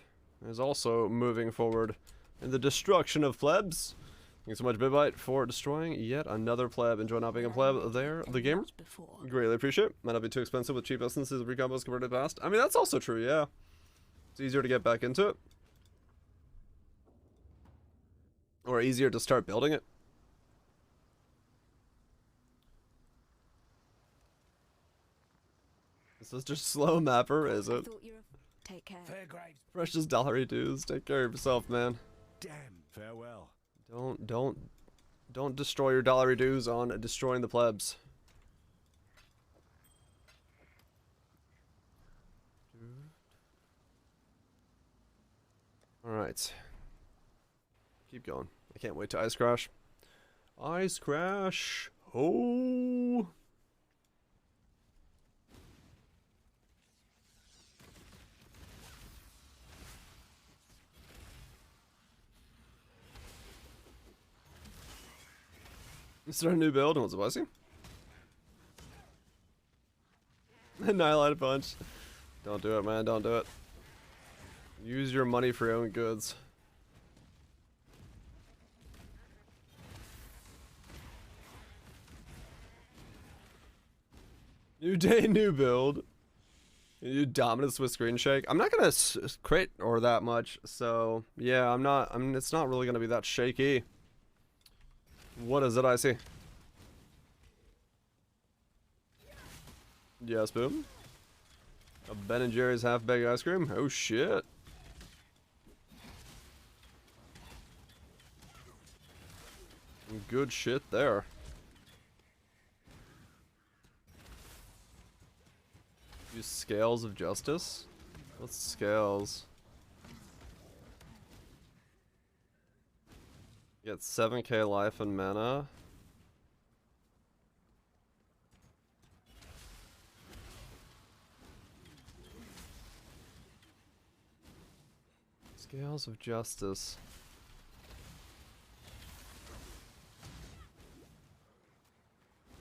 A: is also moving forward in the destruction of plebs. Thanks so much, Bitbite, for destroying yet another pleb. Enjoy not being a pleb there, the gamer. Greatly appreciate it. Might not be too expensive with cheap essences of recombos converted fast. I mean, that's also true, yeah. It's easier to get back into it. Or easier to start building it. Is this just slow mapper, is it?
J: Take care.
A: Precious dollary dues. Take care of yourself, man.
F: Damn.
E: Farewell.
A: Don't destroy your dollary dues on destroying the plebs. Alright. Keep going. I can't wait to Ice Crash. Ice Crash! Oh! Start a new build, and what's it, was he? Annihilate Punch. Don't do it, man, don't do it. Use your money for your own goods. New day, new build. You dominance with screen shake. I'm not gonna crit or that much, so yeah, it's not really gonna be that shaky. What is it I see? Yes, boom. A Ben & Jerry's half-baked ice cream? Oh shit. Good shit there. Use Scales of Justice? What's Scales? Get 7k life and mana. Scales of Justice.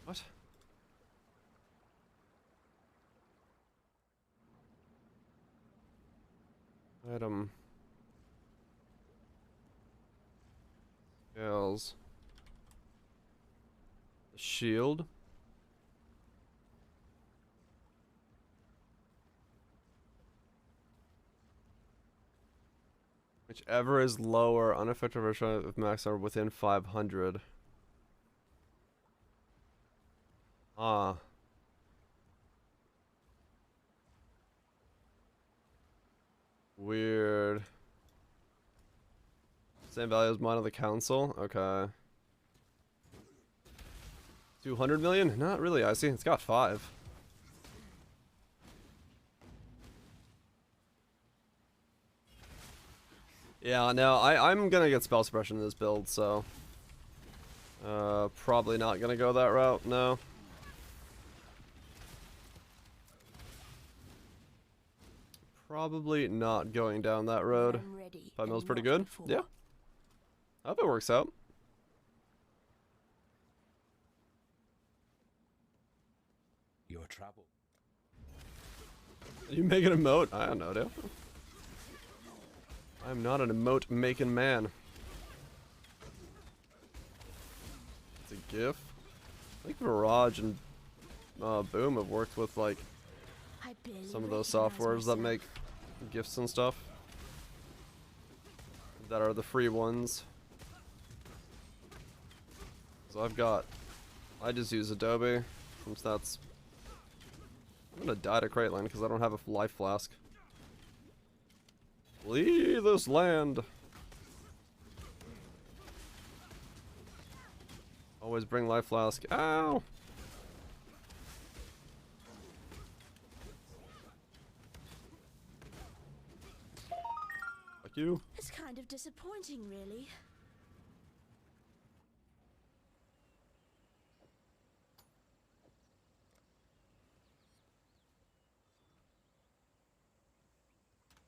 A: What? Item. Scales. Shield. Whichever is lower, unaffected version of max are within 500. Ah. Weird. Same value as mine of the council? Okay. 200 million? Not really, I see. It's got 5. Yeah, no, I'm gonna get spell suppression in this build, so probably not gonna go that route, no. Probably not going down that road. 5 mil's pretty good. Yeah. I hope it works out.
E: your trouble.
A: You make an emote? I don't know, dude. I'm not an emote making man. It's a GIF. I think Mirage and Boom have worked with like some of those softwares that make GIFs and stuff. That are the free ones. So I just use Adobe, since that's... I'm gonna die to Crateland because I don't have a life flask. Flee this land! Always bring life flask. Ow! Fuck you.
J: It's kind of disappointing, really.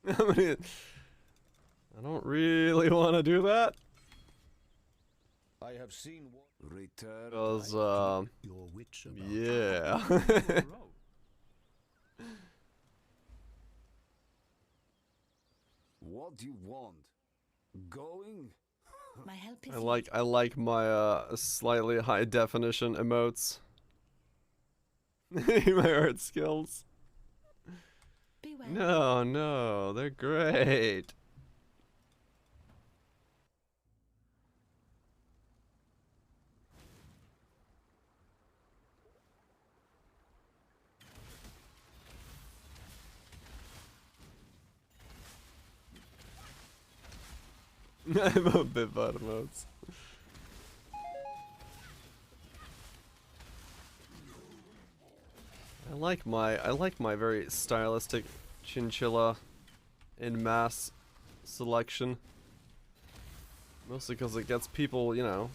A: I mean, I don't really want to do that.
E: I have seen what return.
A: Because,
D: Your witch about
A: yeah.
E: What do you want? Going?
G: My help is
A: I like my slightly high definition emotes. My art skills.
G: beware.
A: No, they're great. I'm a bit bad emotes. I like my very stylistic chinchilla in mass selection. Mostly because it gets people, you know,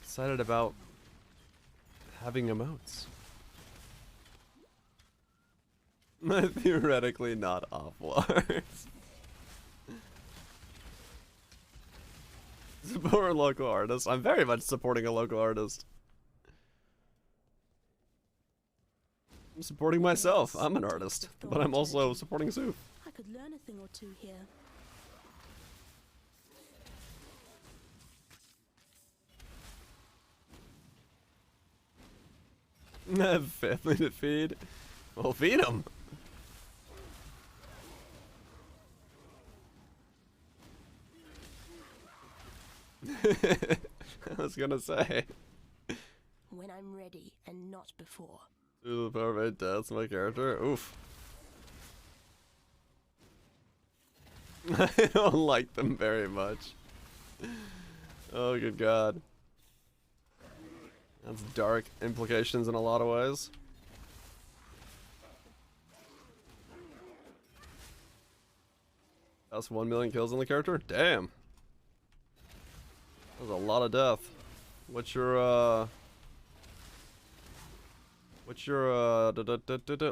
A: excited about having emotes. Theoretically not awful art. Support a local artist. I'm very much supporting a local artist. I'm supporting myself. I'm an artist. But I'm also supporting Sue.
J: I could learn a thing or two here.
A: Have family to feed. Well, feed them. I was gonna say.
J: When I'm ready and not before.
A: Ooh, perfect. That's my character. Oof. I don't like them very much. Oh, good God. That's dark implications in a lot of ways. That's 1 million kills on the character? Damn. That was a lot of death. What's your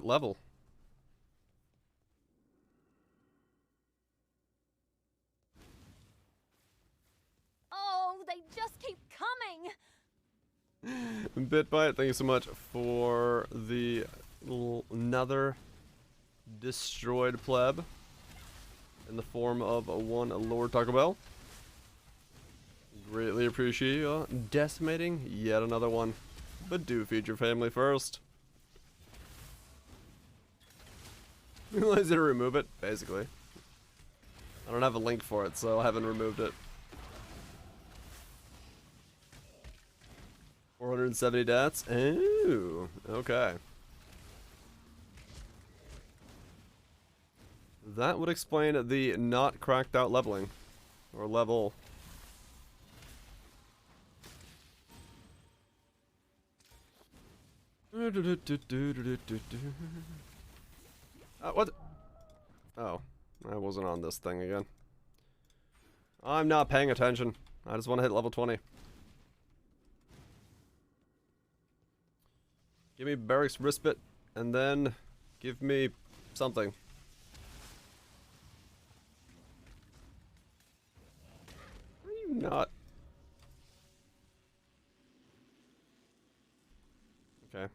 A: level?
H: Oh, they just keep coming!
A: Bitbite, thank you so much for the another destroyed pleb in the form of one Lord Taco Bell. Greatly appreciate you decimating yet another one. But do feed your family first. Realize to remove it, basically. I don't have a link for it, so I haven't removed it. 470 deaths. Ooh, okay. That would explain the not cracked out leveling. Or level. What? Oh, I wasn't on this thing again. I'm not paying attention. I just want to hit level 20. Give me Barracks Respite, and then give me something. Are you not? Okay.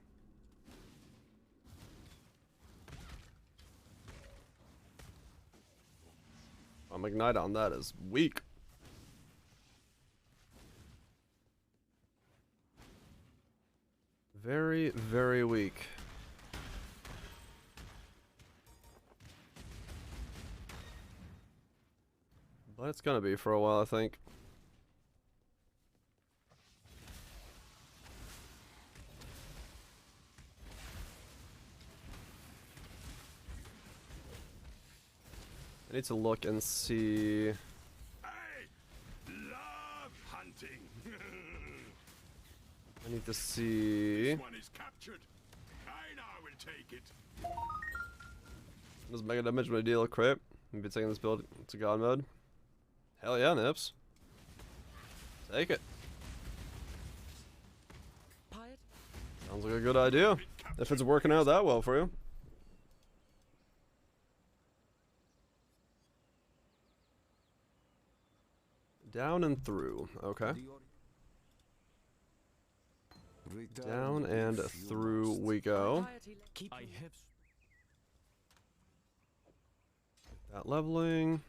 A: Ignite on that is weak. Very, very weak. But it's gonna be for a while, I think. I need to look and see.
F: Love hunting.
A: I need to see.
F: This one is captured. I now will take it.
A: Does mega damage my deal crit? Maybe taking this build to god mode. Hell yeah, Nips. Take it. Sounds like a good idea. If it's working out that well for you. Down and through. Okay. Down and through we go. That leveling.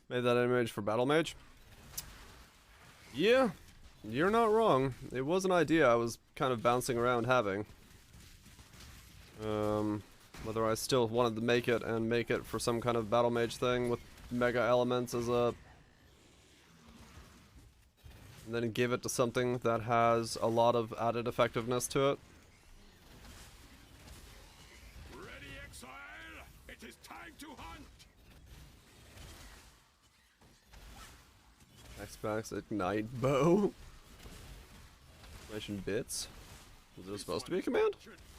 A: Made that image for Battle Mage. Yeah, you're not wrong. It was an idea I was kind of bouncing around having. Whether I still wanted to make it and make it for some kind of Battle Mage thing with mega elements as a... and then give it to something that has a lot of added effectiveness to it.
F: Ready, Exile? It is time to hunt.
A: Xbox Ignite Bow. Exclamation bits. Was there supposed to be a command?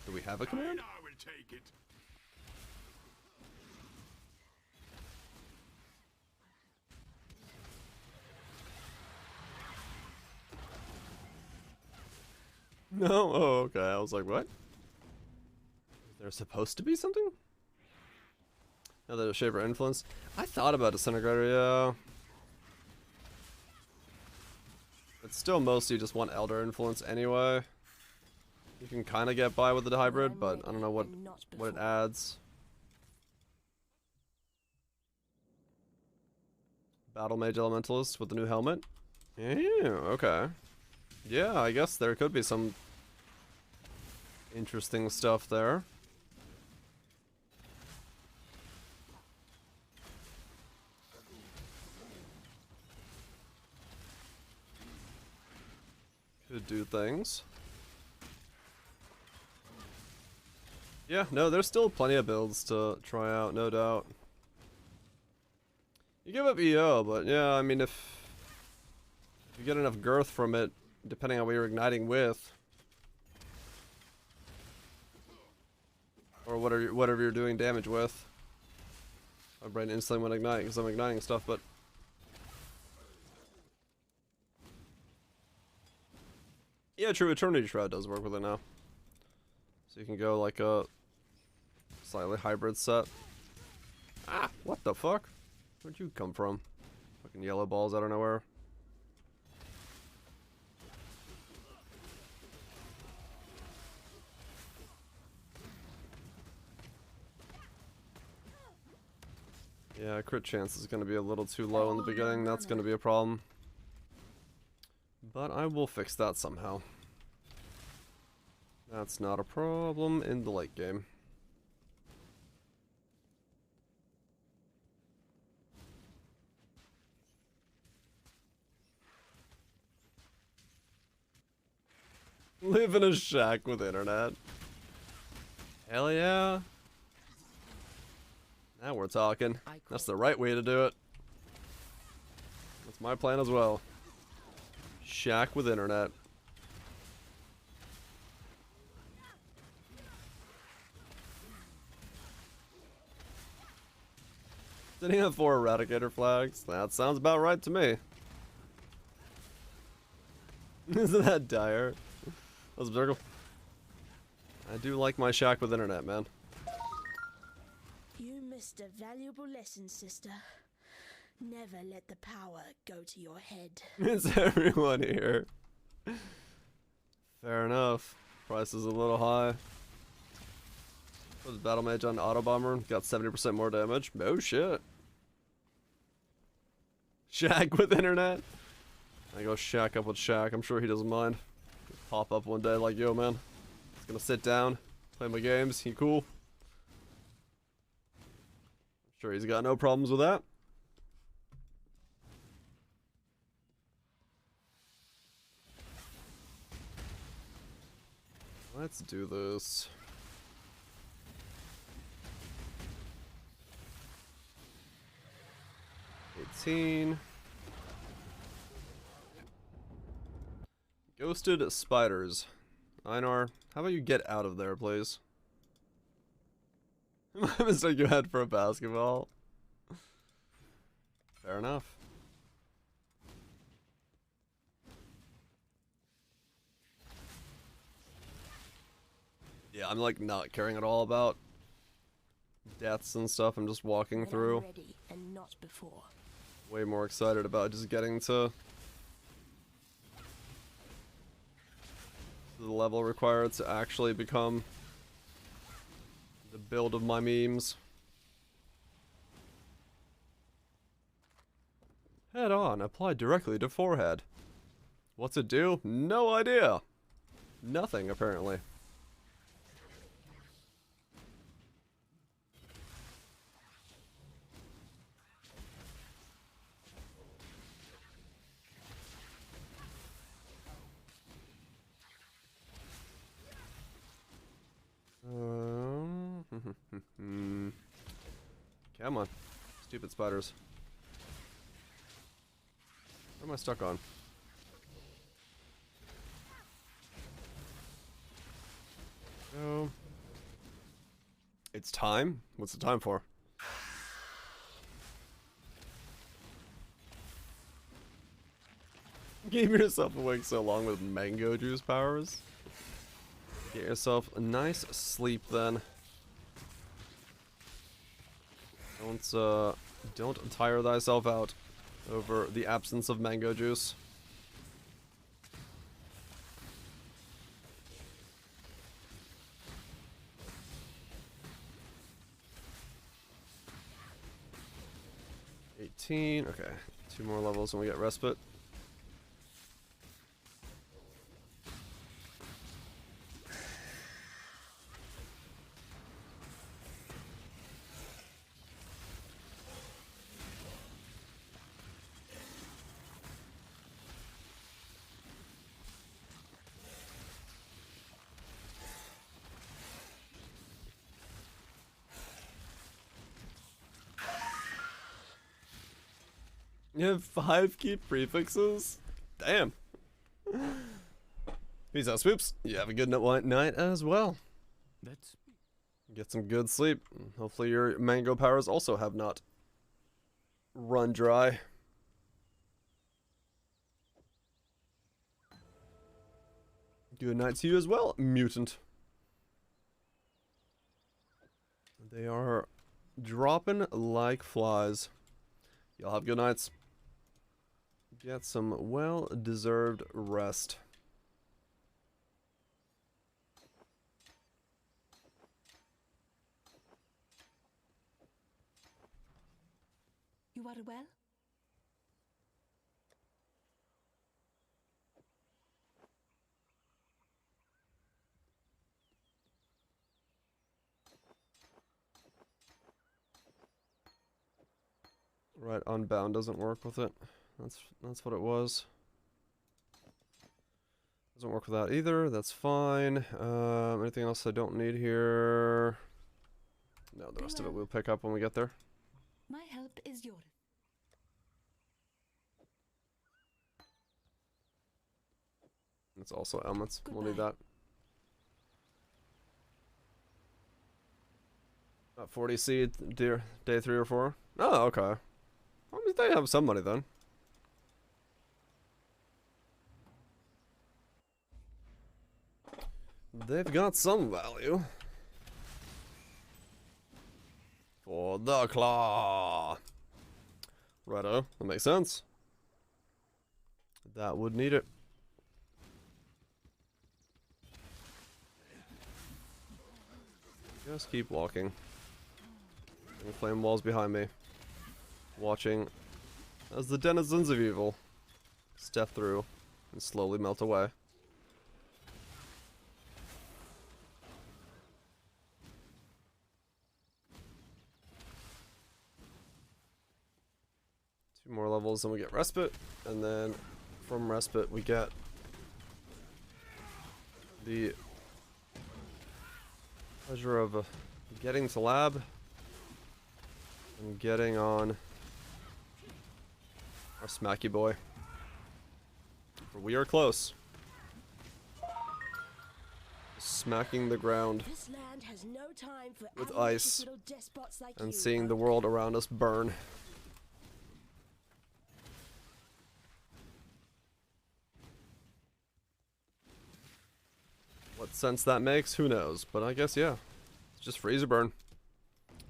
A: Do we have a command?
F: I will take it.
A: No? Oh, okay. I was like, what? Is there supposed to be something? No, there's a Shaper Influence. I thought about Disintegrator, yeah. It's still mostly just one Elder Influence anyway. You can kind of get by with the hybrid, but I don't know what it adds. Battle Mage Elementalist with the new helmet. Yeah, okay. Yeah, I guess there could be some interesting stuff there. Could do things. Yeah, no, there's still plenty of builds to try out, no doubt. You give up EO, but yeah, I mean, if you get enough girth from it, depending on what you're igniting with, or whatever you're doing damage with. My brain instantly went ignite because I'm igniting stuff, but yeah, true. Eternity Shroud does work with it now, so you can go like a slightly hybrid set. Ah, what the fuck? Where'd you come from? Fucking yellow balls out of nowhere. Yeah, crit chance is going to be a little too low in the beginning. That's going to be a problem. But I will fix that somehow. That's not a problem in the late game. Live in a shack with internet. Hell yeah. Now we're talking. That's the right way to do it. That's my plan as well. Shack with internet. Sitting on 4 Eradicator flags? That sounds about right to me. Isn't that dire? Let's circle. I do like my shack with internet, man.
J: You missed a valuable lesson, sister. Never let the power go to your head.
A: It's everyone here. Fair enough. Price is a little high. Was Battle Mage on Auto Bomber? Got 70% more damage. Oh shit. Shaq with internet. I go Shaq up with Shaq. I'm sure he doesn't mind. Pop up one day like, yo man, just gonna sit down, play my games. He cool. I'm sure he's got no problems with that. Let's do this. Ghosted spiders. Einar, how about you get out of there, please? My mistake you had for a basketball. Fair enough. Yeah, I'm like not caring at all about deaths and stuff. I'm just walking through.
J: Ready and not before.
A: Way more excited about just getting to the level required to actually become the build of my memes. Head on, apply directly to forehead. What's it do? No idea. Nothing, apparently. Come on. Stupid spiders. What am I stuck on? Oh. It's time? What's the time for? Keep yourself awake so long with mango juice powers. Get yourself a nice sleep then. Don't tire thyself out over the absence of mango juice. Okay, 2 more levels and we get respite. You have 5 key prefixes? Damn. Peace out, Swoops. You have a good night as well. Get some good sleep. Hopefully your mango powers also have not run dry. Good night to you as well, mutant. They are dropping like flies. Y'all have good nights. Get some well-deserved rest.
G: You are well?
A: Right, Unbound doesn't work with it. That's what it was. Doesn't work with that either. That's fine. Anything else I don't need here? No, the rest of it we'll pick up when we get there.
G: My help is yours.
A: It's also elements. We'll need that. About 40 seed, day 3 or 4. Oh, okay. Well, they have some money then. They've got some value. For the claw. Righto, that makes sense. That would need it. Just keep walking. And flame walls behind me. Watching as the denizens of evil step through and slowly melt away. Two more levels and we get respite, and then from respite we get the pleasure of getting to lab and getting on our smacky boy. For we are close. Smacking the ground
J: This land has no time for
A: with
J: ambitious
A: ice
J: little despots like
A: and
J: you,
A: seeing the
J: Oak.
A: world around us burn. What sense that makes, who knows, but I guess yeah. It's just freezer burn.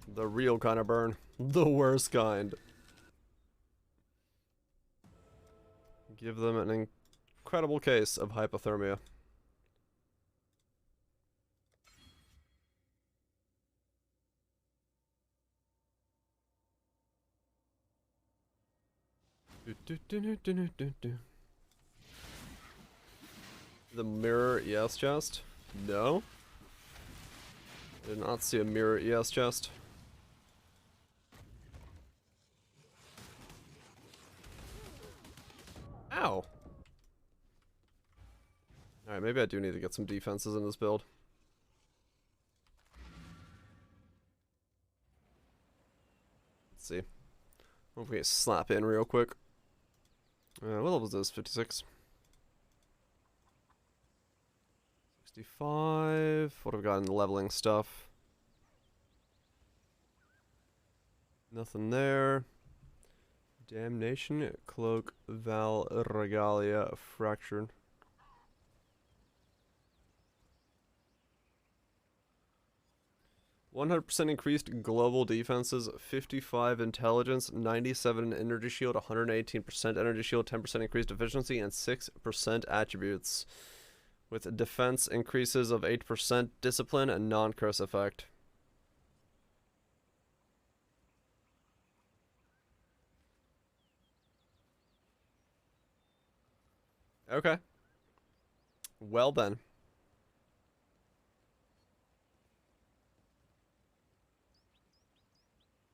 A: The real kind of burn. The worst kind. Give them an incredible case of hypothermia. The mirror ES chest? No. I did not see a mirror ES chest. Ow. Alright, maybe I do need to get some defenses in this build. Let's see. Hope we can slap in real quick. What level is this? 56? 65. What have we got in the leveling stuff? Nothing there. Damnation, Cloak, Val, Regalia, Fractured. %100% increased global defenses, 55 intelligence, 97 energy shield, 118% energy shield, 10% increased efficiency, and 6% attributes. With defense increases of 8%, discipline, and non-curse effect. Okay. Well then.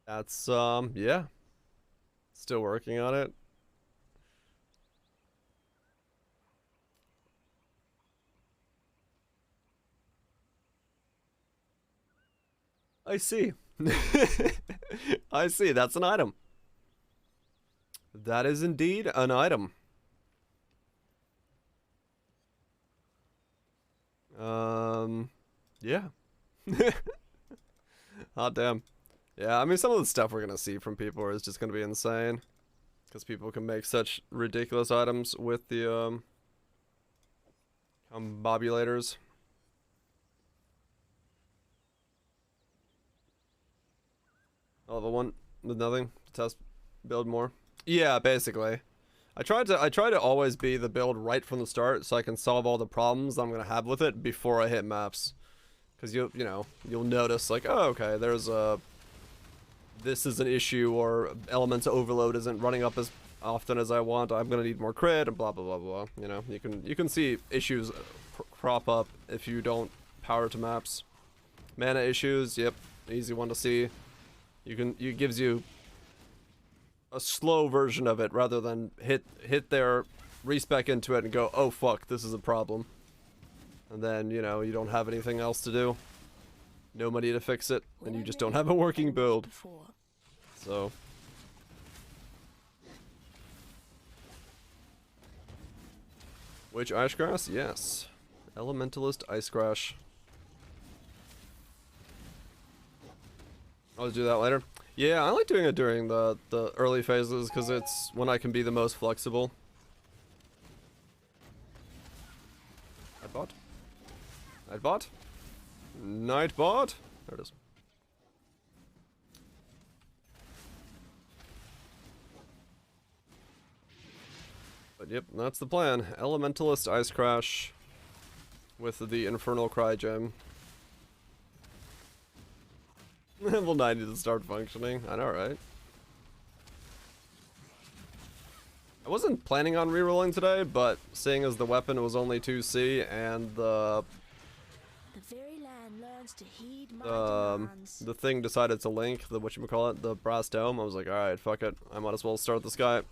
A: That's, yeah. Still working on it. I see. I see, that's an item. That is indeed an item. Yeah. Hot damn. Yeah, I mean, some of the stuff we're gonna see from people is just gonna be insane. Because people can make such ridiculous items with the, combobulators. Level 1 with nothing. Test, build more. Yeah, basically. I try to always be the build right from the start so I can solve all the problems I'm gonna have with it before I hit maps. Because you know, you'll notice like, oh, okay, there's a, this is an issue, or elements overload isn't running up as often as I want. I'm gonna need more crit and blah blah blah blah. You know, you can see issues crop up if you don't power to maps. Mana issues, yep, easy one to see. It gives you a slow version of it rather than hit there, respec into it and go, oh fuck, this is a problem. And then, you know, you don't have anything else to do. No money to fix it, and you just don't have a working build. So. Which Ice Grass? Yes. Elementalist Ice Crash. I'll do that later. Yeah, I like doing it during the early phases because it's when I can be the most flexible. Nightbot? Nightbot? Nightbot? There it is. But yep, that's the plan. Elementalist Ice Crash with the Infernal Cry gem. Level 90 to start functioning. I know, right? I wasn't planning on rerolling today, but seeing as the weapon was only 2C and
J: The very land learns to heed my demands.
A: the thing decided to link the whatchamacallit, the brass dome, I was like, alright, fuck it. I might as well start this guy.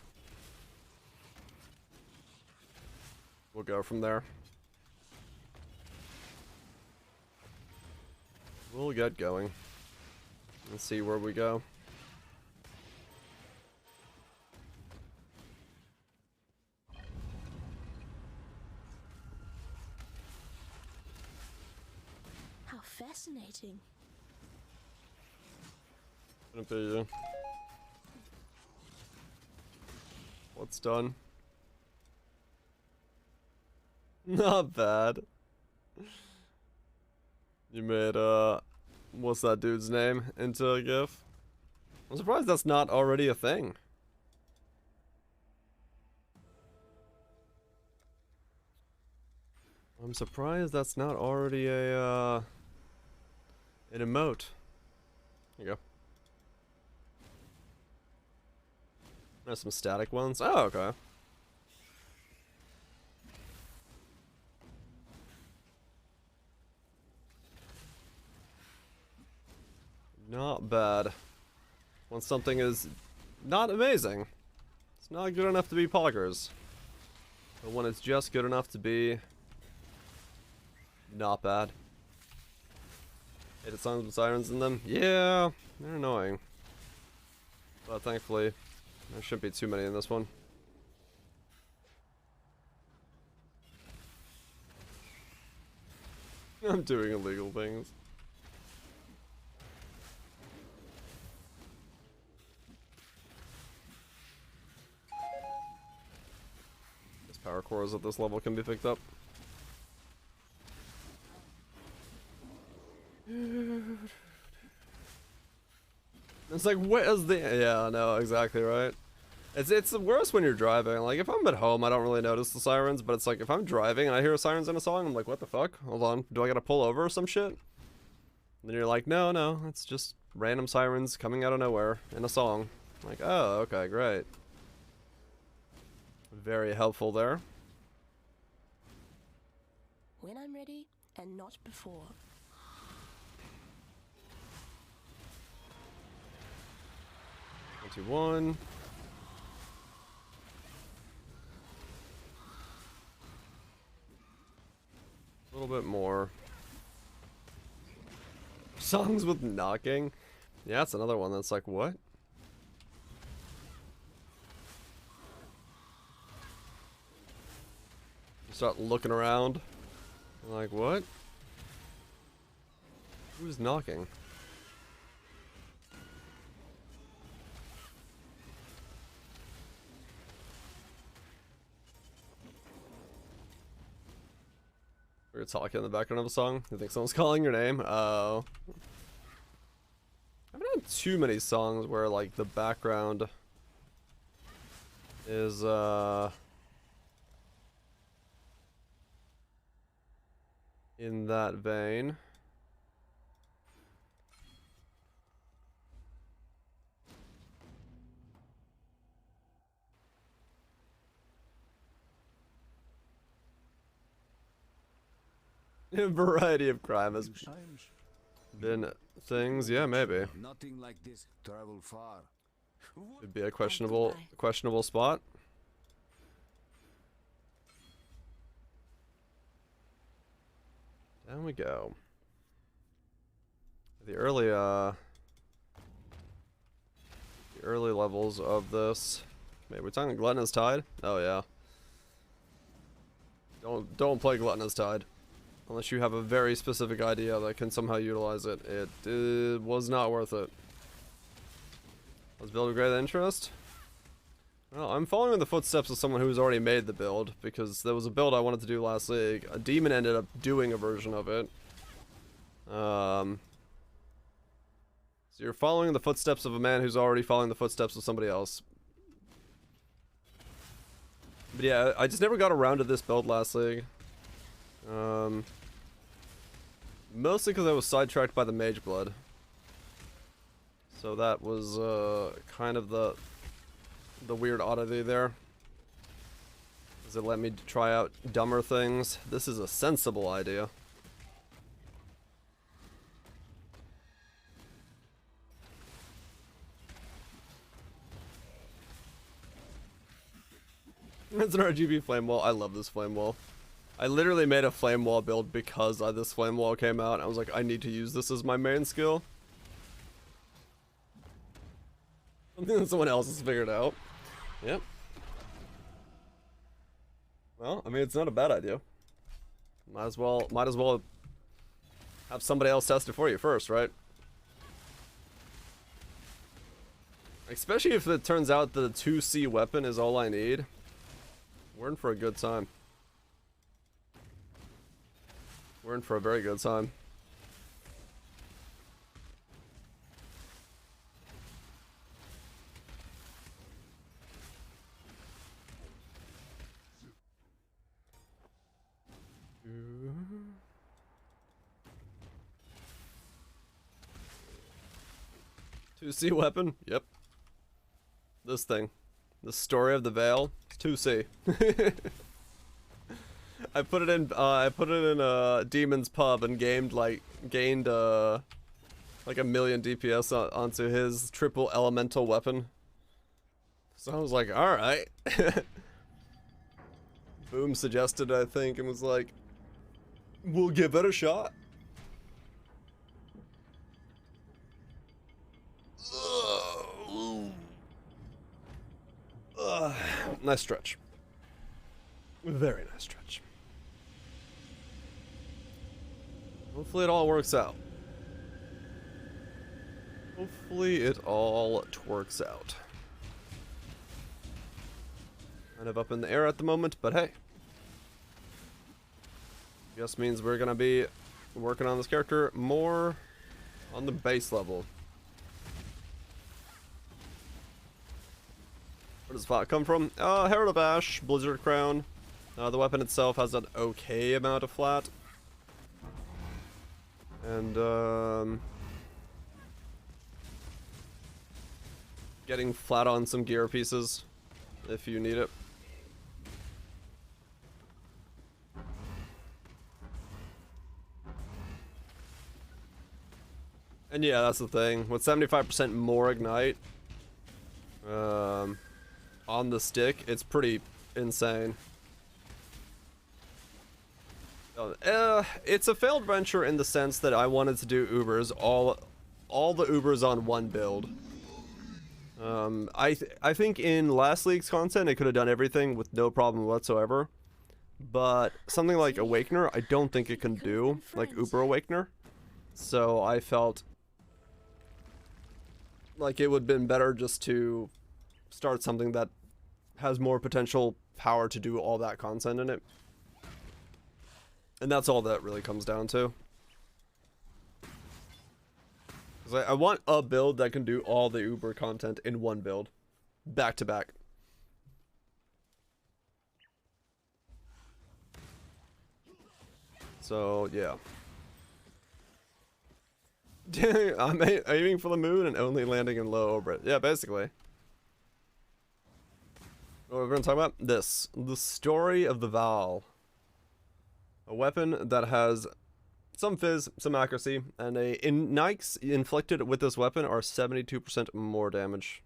A: We'll go from there. We'll get going. Let's see where we go.
J: How fascinating.
A: Gonna be what's done? Not bad. You made what's that dude's name into a GIF? I'm surprised that's not already a thing. I'm surprised that's not already a an emote. Here you go. There's some static ones. Oh, okay. Not bad. When something is not amazing, it's not good enough to be poggers. But when it's just good enough to be not bad. Hated songs with sirens in them? Yeah, they're annoying. But thankfully, there shouldn't be too many in this one. I'm doing illegal things. These power cores at this level can be picked up. It's like, what is the... Yeah, no, exactly right. It's the worst when you're driving. Like, if I'm at home, I don't really notice the sirens, but it's like, if I'm driving and I hear sirens in a song, I'm like, what the fuck? Hold on, do I gotta pull over or some shit? And then you're like, no, it's just random sirens coming out of nowhere in a song. I'm like, oh, okay, great. Very helpful there.
J: When I'm ready, and not before.
A: 21. A little bit more. Songs with knocking? Yeah, that's another one that's like, what? You start looking around. You're like, what? Who's knocking? We're talking in the background of a song. You think someone's calling your name? Oh. I haven't had too many songs where like the background is in that vein. A variety of crime has been things, yeah, maybe.
E: Nothing like this. Travel far.
A: It'd be a questionable spot. Down we go. The early levels of this. Wait, we're talking Gluttonous Tide? Oh yeah. Don't play Gluttonous Tide. Unless you have a very specific idea that can somehow utilize it. It was not worth it. Let's build a great interest. Well, I'm following in the footsteps of someone who's already made the build, because there was a build I wanted to do last league. A demon ended up doing a version of it. So you're following in the footsteps of a man who's already following the footsteps of somebody else. But yeah, I just never got around to this build last league. Mostly because I was sidetracked by the Mage Blood. So that was kind of the weird oddity there. Does it let me try out dumber things? This is a sensible idea. It's an RGB flame wall. I love this flame wall. I literally made a flame wall build because this flame wall came out. I was like, I need to use this as my main skill. Something that someone else has figured out. Yep. Well, I mean, it's not a bad idea. Might as well have somebody else test it for you first, right? Especially if it turns out the 2C weapon is all I need. We're in for a good time. We're in for a very good time. Two C weapon? Yep. This thing. The story of the Veil. 2C. I put it in Demon's Pub and gained like a million DPS onto his triple elemental weapon. So I was like, alright. Boom suggested, I think, and was like, we'll give it a shot. Nice stretch. Very nice stretch. Hopefully it all works out. Hopefully it all twerks out. Kind of up in the air at the moment, but hey. Just means we're gonna be working on this character more on the base level. Where does flat come from? Herald of Ash, Blizzard Crown. The weapon itself has an okay amount of flat. And, getting flat on some gear pieces if you need it. And yeah, that's the thing. With 75% more Ignite, on the stick, it's pretty insane. It's a failed venture in the sense that I wanted to do Ubers, all the Ubers on one build. I think in last league's content it could have done everything with no problem whatsoever. But something like Awakener, I don't think it can do, like Uber Awakener. So I felt like it would have been better just to start something that has more potential power to do all that content in it. And that's all that really comes down to. 'Cause I want a build that can do all the Uber content in one build. Back to back. So, yeah. I'm aiming for the moon and only landing in low orbit. Yeah, basically. What we're going to talk about? This. The story of the Val. A weapon that has some fizz, some accuracy, and Nikes inflicted with this weapon are 72% more damage.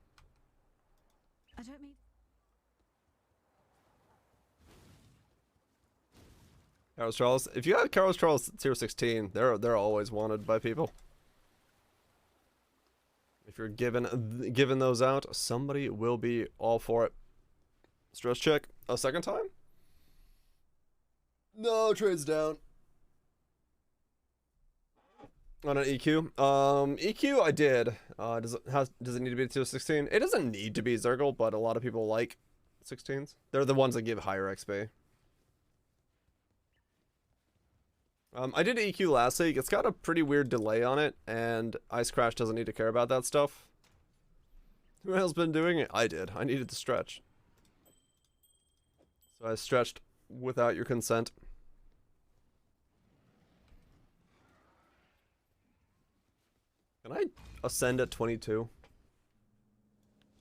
G: I don't mean...
A: Carlos Charles. If you have Carlos Charles tier 16, they're always wanted by people. If you're giving those out, somebody will be all for it. Stress check a second time? No, trade's down. On an EQ? EQ I did. Does it need to be tier 16? It doesn't need to be Zergle, but a lot of people like 16s. They're the ones that give higher XP. I did EQ last week. It's got a pretty weird delay on it, and Ice Crash doesn't need to care about that stuff. Who else been doing it? I did. I needed to stretch. So I stretched without your consent. Can I ascend at 22?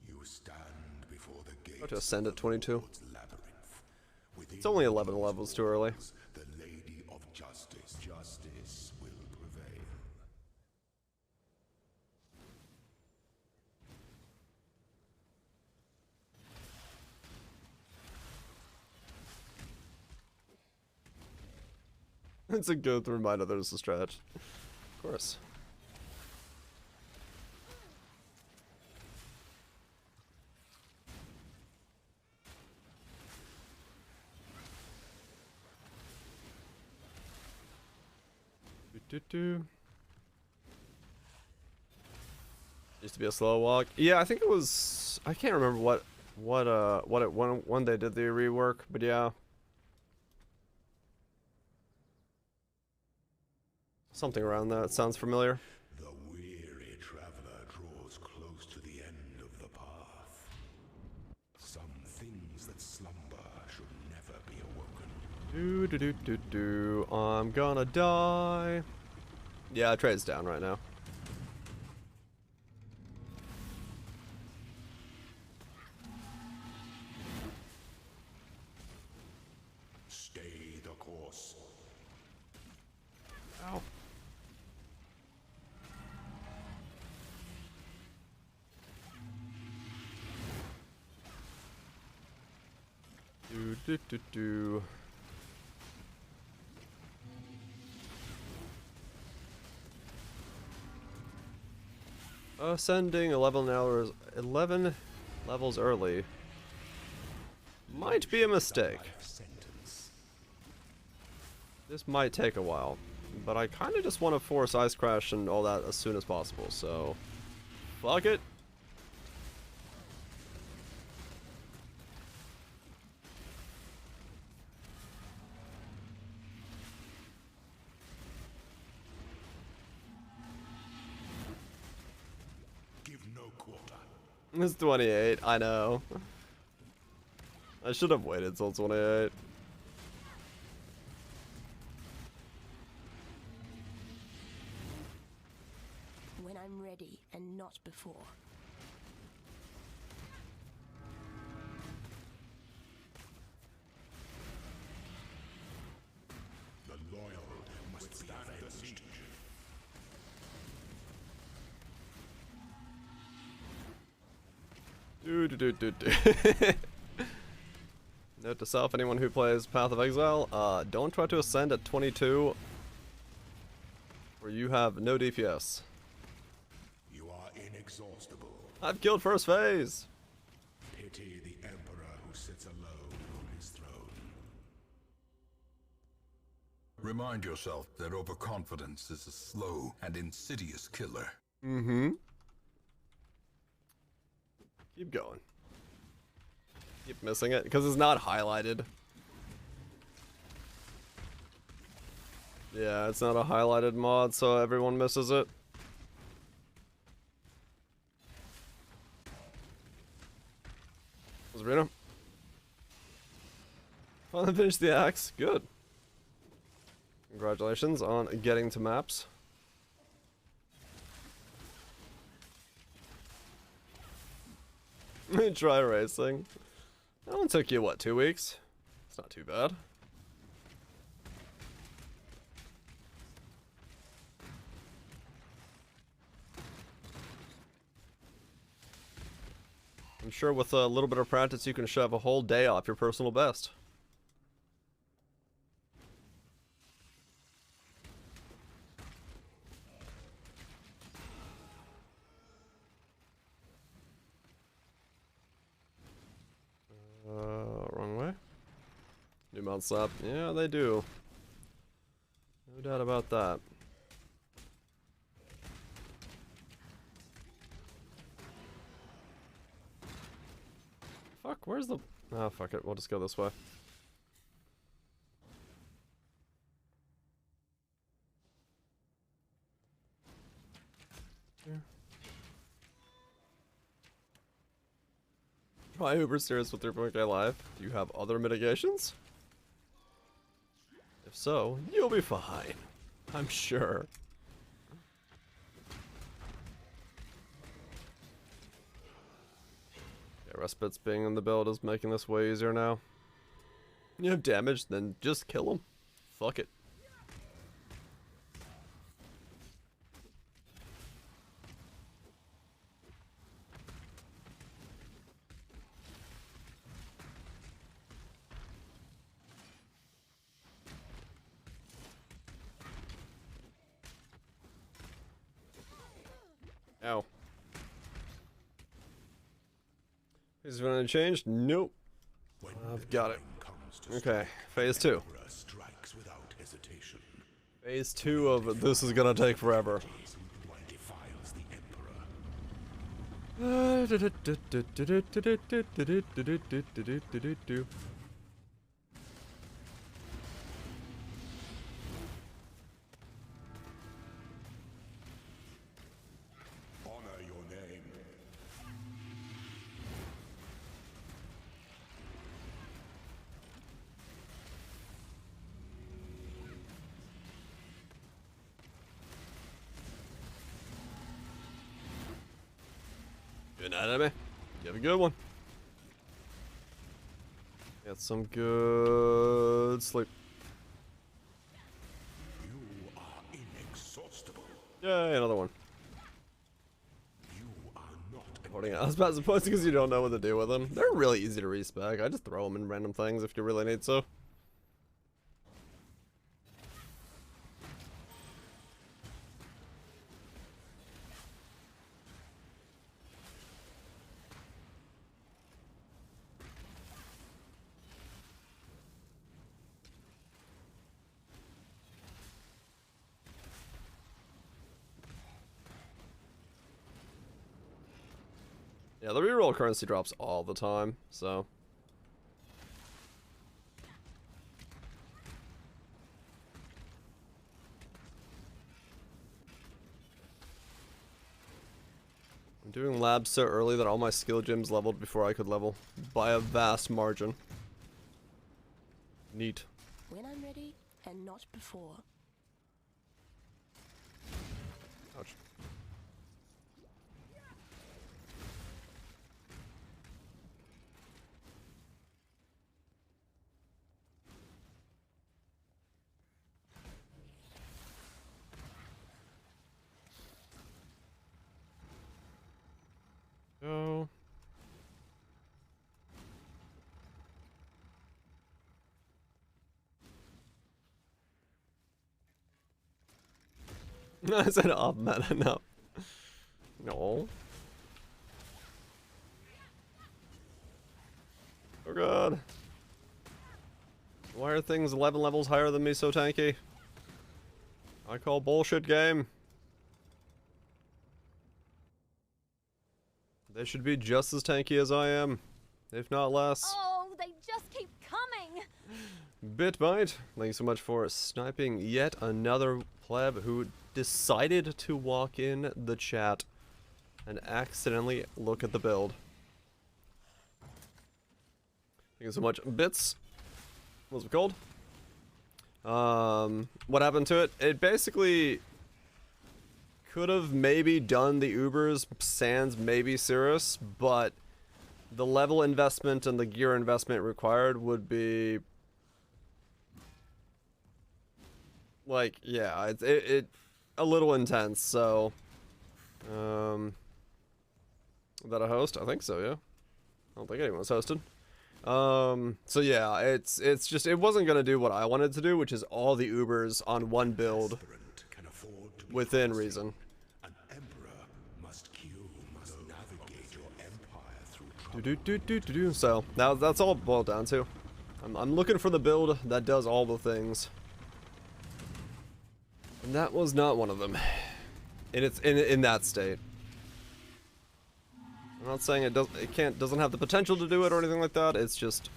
E: You stand before the gate.
A: I'll just ascend at 22.
E: Labyrinth.
A: It's only 11 levels too early.
E: The Lady of Justice. Justice will prevail.
A: It's a good reminder there's a stretch. Of course. Used to be a slow walk. Yeah, I think it was. I can't remember when they did the rework, but yeah. Something around that sounds familiar.
E: The weary traveler draws close to the end of the path. Some things that slumber should never be awoken.
A: I'm gonna die. Yeah, trade's down right now.
E: Stay the course.
A: Ow. Do. Ascending 11 levels early might be a mistake. This might take a while, but I kind of just want to force Ice Crash and all that as soon as possible, so fuck it.
E: Give no quarter.
A: It's 28, I know. I should have waited till 28.
J: When I'm ready and not before.
E: The loyal must withstand the siege.
A: Note to self, anyone who plays Path of Exile, don't try to ascend at 22, or you have no DPS.
E: You are inexhaustible.
A: I've killed first phase!
E: Pity the emperor who sits alone on his throne.
K: Remind yourself that overconfidence is a slow and insidious killer.
A: Mm-hmm. Keep going. Keep missing it, because it's not highlighted. Yeah, it's not a highlighted mod, so everyone misses it. Sabrina. Finally finished the axe. Good. Congratulations on getting to maps. Try racing. That one took you, what, 2 weeks? It's not too bad. I'm sure with a little bit of practice you can shove a whole day off your personal best. Wrong way. New mount slap. Yeah, they do. No doubt about that. Fuck, where's the... Ah, fuck it. We'll just go this way. Here. Why uber serious with 3.k life? Do you have other mitigations? If so, you'll be fine. I'm sure. Yeah, Respite's being in the build is making this way easier now. You have damage, then just kill him. Fuck it. Ow. Is it gonna change? Nope. I've got it. Okay, phase 2. Phase 2 of this is gonna take forever. Good night, enemy. You have a good one. Get some good sleep.
E: You are inexhaustible.
A: Yay, another one.
E: You are not.
A: Holding out. I was about to suppose because you don't know what to do with them. They're really easy to respec. I just throw them in random things if you really need to. Yeah, the reroll currency drops all the time, so. I'm doing labs so early that all my skill gems leveled before I could level, by a vast margin. Neat.
J: When I'm ready, and not before.
A: Ouch. Go. I said off meta, no. No. Oh god. Why are things 11 levels higher than me so tanky? I call bullshit game. They should be just as tanky as I am, if not less.
H: Oh, they just keep coming!
A: Bitbite, thank you so much for sniping yet another pleb who decided to walk in the chat and accidentally look at the build. Thank you so much. Bits. What's it called? What happened to it? It basically could have maybe done the Ubers sans maybe Cirrus, but the level investment and the gear investment required would be like, yeah, it a little intense. So, is that a host? I think so. Yeah, I don't think anyone's hosted. So yeah, it's just, it wasn't gonna do what I wanted to do, which is all the Ubers on one build within reason.
E: An emperor must navigate your empire through
A: So that's all it boiled down to. I'm looking for the build that does all the things, and that was not one of them. And it's in that state. I'm not saying it doesn't have the potential to do it or anything like that. It's just,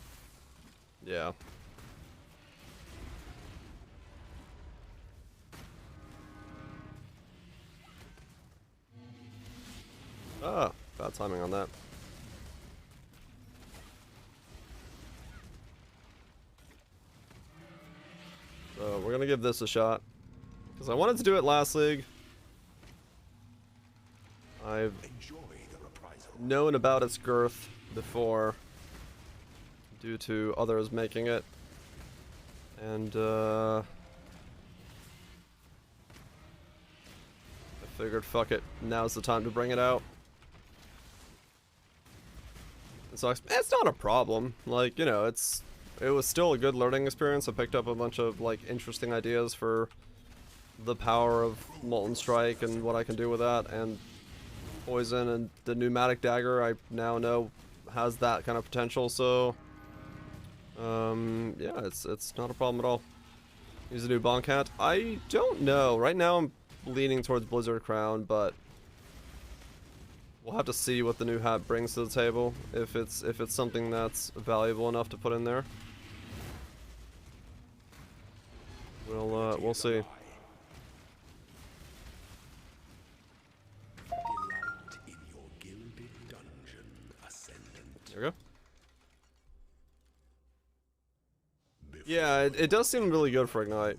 A: yeah. Ah, bad timing on that. we're gonna give this a shot. Because I wanted to do it last league. I've known about its girth before, due to others making it. And, I figured, fuck it, now's the time to bring it out. So it's not a problem. Like, you know, it was still a good learning experience. I picked up a bunch of, like, interesting ideas for the power of Molten Strike and what I can do with that, and Poison, and the pneumatic dagger I now know has that kind of potential, so yeah, it's not a problem at all. Use a new Bonk Hat. I don't know. Right now I'm leaning towards Blizzard Crown, but we'll have to see what the new hat brings to the table, if it's something that's valuable enough to put in there. We'll see. There we go. Yeah, it does seem really good for Ignite.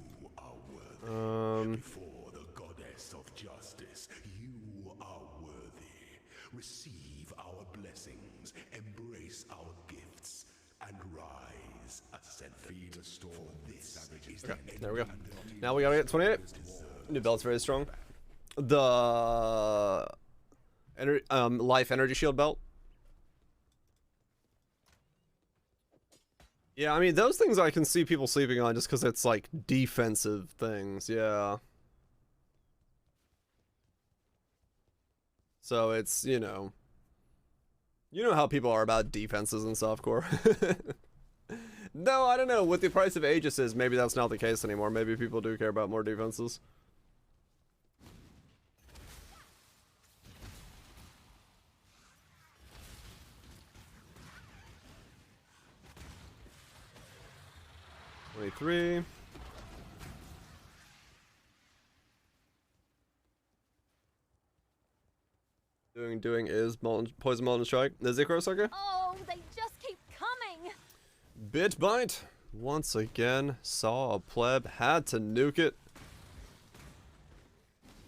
E: Before the goddess of justice, you are worthy. Receive our blessings, embrace our gifts, and rise. Ascend. Feed a storm. This is
A: okay, there we go. Now we gotta get 28. New belt's very strong. The life energy shield belt. Yeah, I mean, those things I can see people sleeping on just because it's, like, defensive things, yeah. So it's, you know how people are about defenses in softcore. No, I don't know, with the price of Aegises, maybe that's not the case anymore. Maybe people do care about more defenses. Three. Doing is Poison Molten Strike. The Zikro Sucker?
H: Oh, they just keep coming!
A: Bitbite once again saw a pleb, had to nuke it.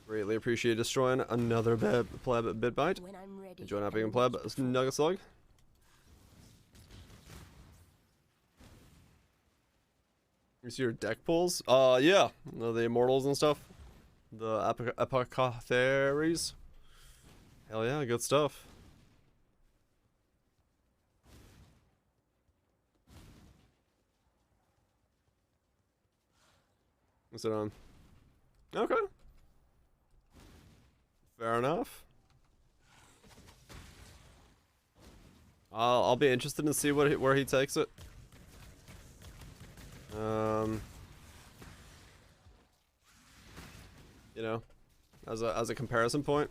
A: Greatly appreciate destroying another pleb at Bitbite. Enjoy not being a pleb. Nugget Slug. You see your deck pulls? Yeah. The Immortals and stuff. The Apothecaries. Hell yeah, good stuff. What's it on? Okay. Fair enough. I'll be interested to see where he takes it. You know, as a comparison point.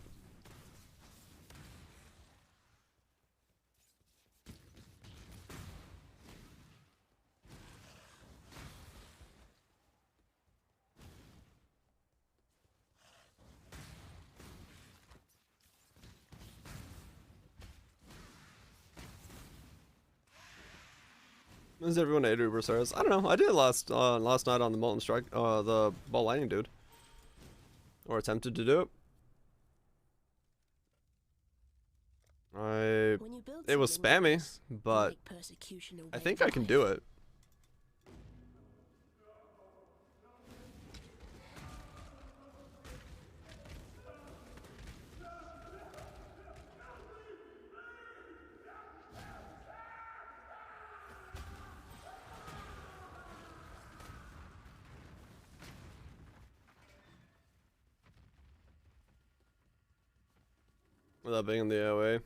A: Is everyone 8 Uber stars? I don't know. I did last night on the Molten Strike, the Ball Lightning dude, or attempted to do it. It was spammy, but I think I can do it. Without being in the AoE.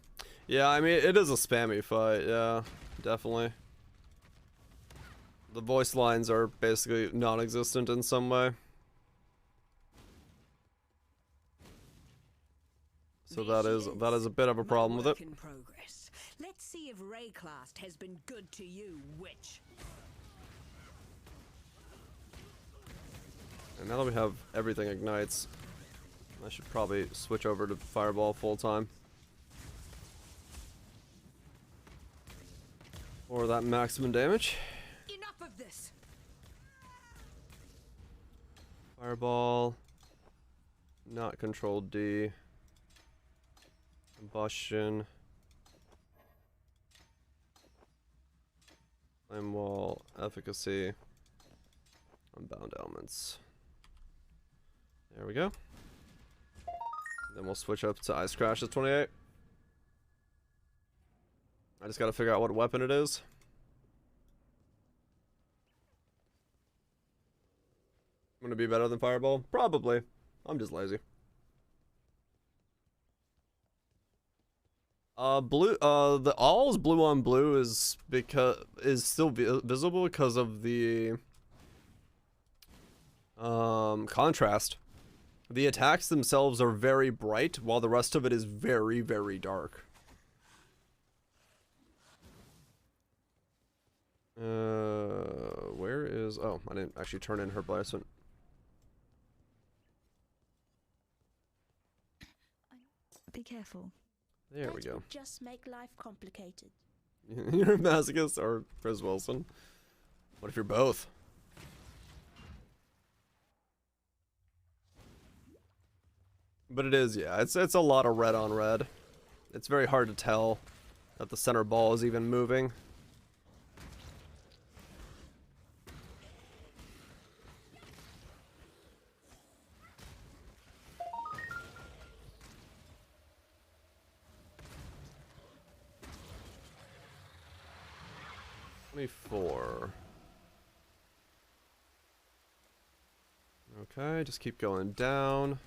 A: Yeah, I mean, it is a spammy fight, yeah, definitely. The voice lines are basically non-existent in some way. So that is a bit of a problem with it.
I: Let's see if Rayclast has been good to you, witch.
A: And now that we have everything ignites, I should probably switch over to Fireball full time. For that maximum damage.
I: Enough of this.
A: Fireball. Not control D. Combustion. Flame wall. Efficacy. Unbound elements. There we go. Then we'll switch up to Ice Crash at 28. I just gotta figure out what weapon it is. Gonna be better than Fireball? Probably. I'm just lazy. Blue, the all's blue on blue is still visible because of the contrast. The attacks themselves are very bright, while the rest of it is very, very dark. Where is... Oh, I didn't actually turn in her placement.
C: Be careful.
A: There we go.
J: Would just make life complicated.
A: You're a masochist or Chris Wilson? What if you're both? But it is, yeah. It's a lot of red on red. It's very hard to tell that the center ball is even moving. $24. Okay, just keep going down.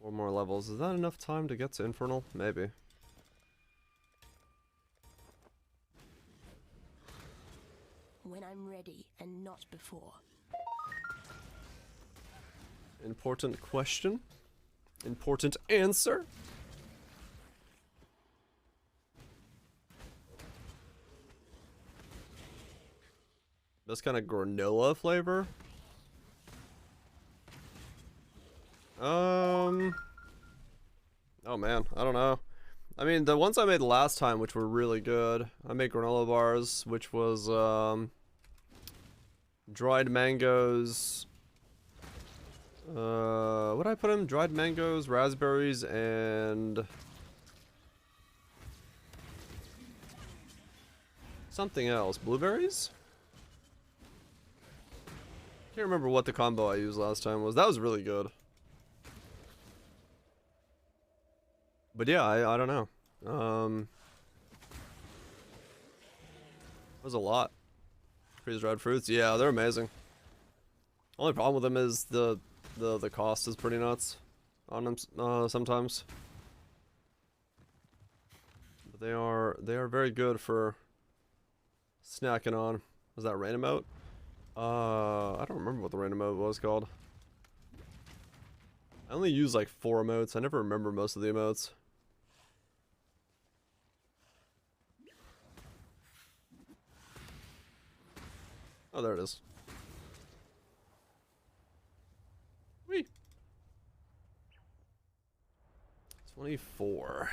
A: 4 more levels. Is that enough time to get to Infernal? Maybe.
J: When I'm ready and not before.
A: Important question. Important answer. This kind of granola flavor. Oh man, I don't know. I mean, the ones I made last time, which were really good. I made granola bars, which was dried mangoes. What did I put in? Dried mangoes, raspberries, and something else. Blueberries? Can't remember what the combo I used last time was. That was really good. But yeah, I don't know. That was a lot. Freeze-dried fruits, yeah, they're amazing. Only problem with them is the cost is pretty nuts on them sometimes. But they are very good for snacking on. Was that rain emote? I don't remember what the rain emote was called. I only use like 4 emotes. I never remember most of the emotes. Oh, there it is. Whee! 24.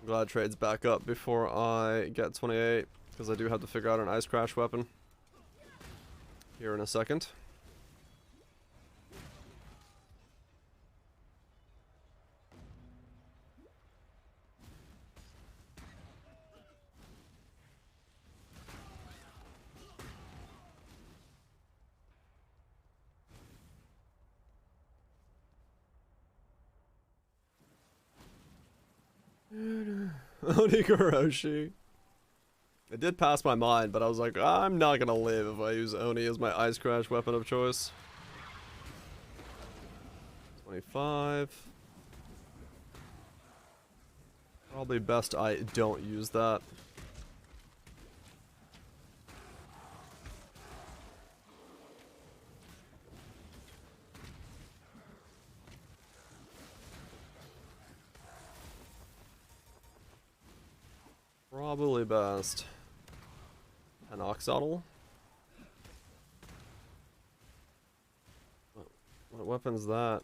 A: I'm glad trade's back up before I get 28, because I do have to figure out an Ice Crash weapon here in a second. Onigoroshi. It did pass my mind, but I was like, I'm not gonna live if I use Oni as my Ice Crash weapon of choice. 25. Probably best I don't use that. Probably best. An Oxodal? What weapon's that?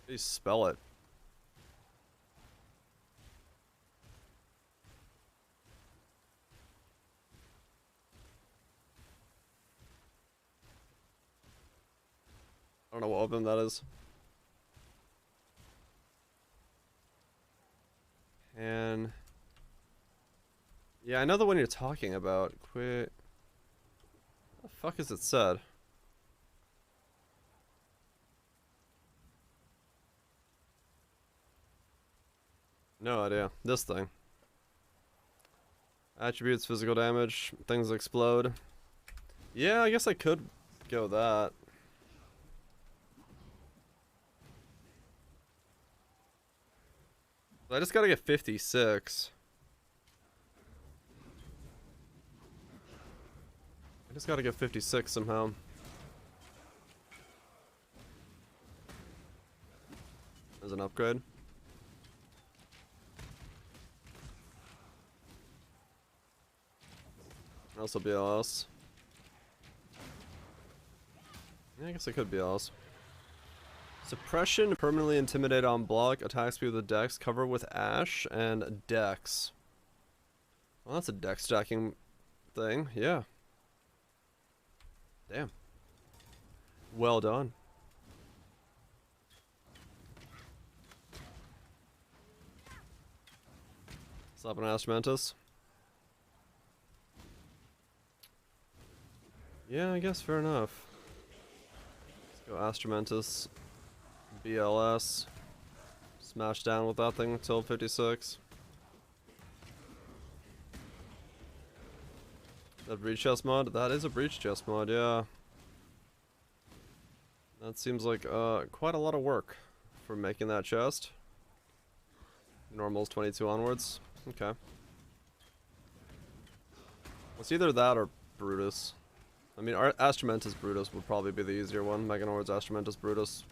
A: Please spell it. I don't know what weapon that is. And yeah, I know the one you're talking about. Quit. What the fuck is it said? No idea. This thing. Attributes, physical damage, things explode. Yeah, I guess I could go that. I just gotta get 56. I just gotta get 56 somehow. As an upgrade. Also BLS. Yeah, I guess I could BLS. Suppression, permanently intimidate on block, attack speed with dex, cover with ash, and dex. Well, that's a dex stacking thing, yeah. Damn. Well done. Slap an Ash Mantis. Yeah, I guess fair enough. Let's go Astramantis, BLS, smash down with that thing until 56. That breach chest mod? That is a breach chest mod, yeah. That seems like quite a lot of work for making that chest. Normal's 22 onwards. Okay. It's either that or Brutus. I mean, Astramentus Brutus would probably be the easier one. Meganor's Astramentus Brutus.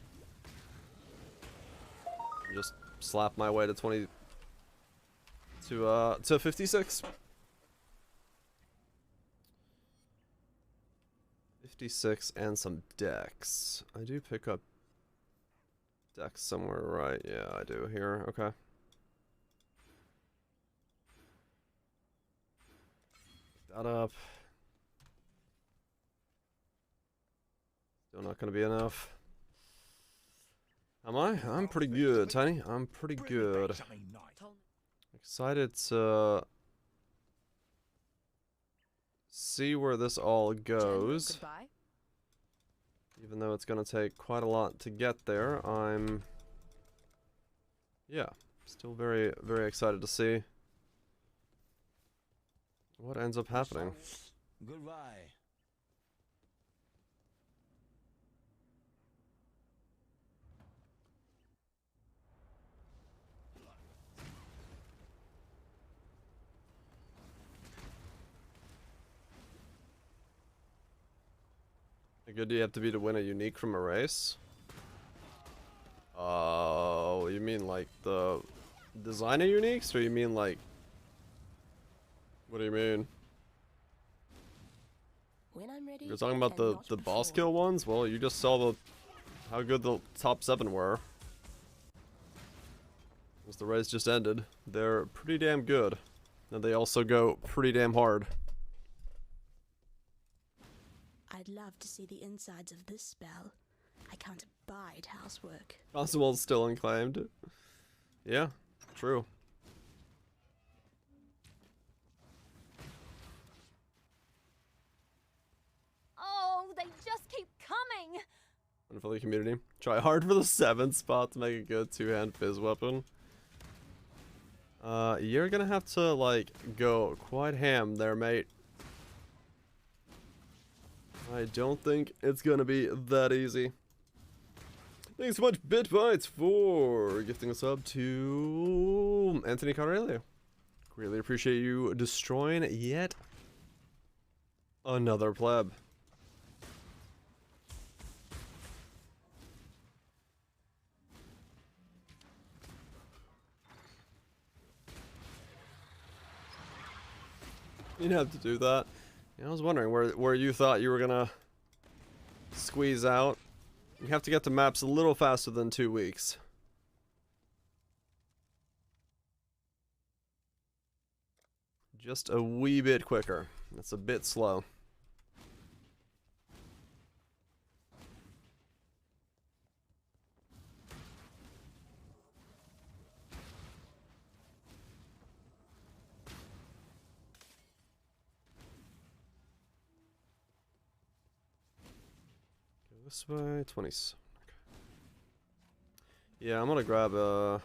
A: Just slap my way to 20 to 56. 56 and some dex. I do pick up dex somewhere, right? Yeah, I do here. Okay. Pick that up. Still not gonna be enough. Am I? I'm pretty good, Tiny. I'm pretty good. Excited to see where this all goes. Even though it's gonna take quite a lot to get there, I'm still very, very excited to see what ends up happening.
L: Goodbye.
A: How good do you have to be to win a unique from a race? Oh, you mean like the designer uniques, or you mean like... What do you mean?
J: When I'm ready,
A: You're talking about the boss kill ones? Well, you just saw how good the top 7 were. As the race just ended, they're pretty damn good. And they also go pretty damn hard.
J: I'd love to see the insides of this spell. I can't abide housework.
A: Constable's still unclaimed. Yeah, true.
H: Oh, they just keep coming!
A: And for the community, try hard for the 7th spot to make a good 2-hand fizz weapon. You're gonna have to, like, go quite ham there, mate. I don't think it's gonna be that easy. Thanks so much, Bitbytes, for gifting a sub to Anthony Carrelio. Really appreciate you destroying yet another pleb. You'd have to do that. Yeah, I was wondering where you thought you were gonna squeeze out. You have to get to maps a little faster than 2 weeks. Just a wee bit quicker. It's a bit slow. Go this way, 20. Okay. Yeah, I'm gonna grab a...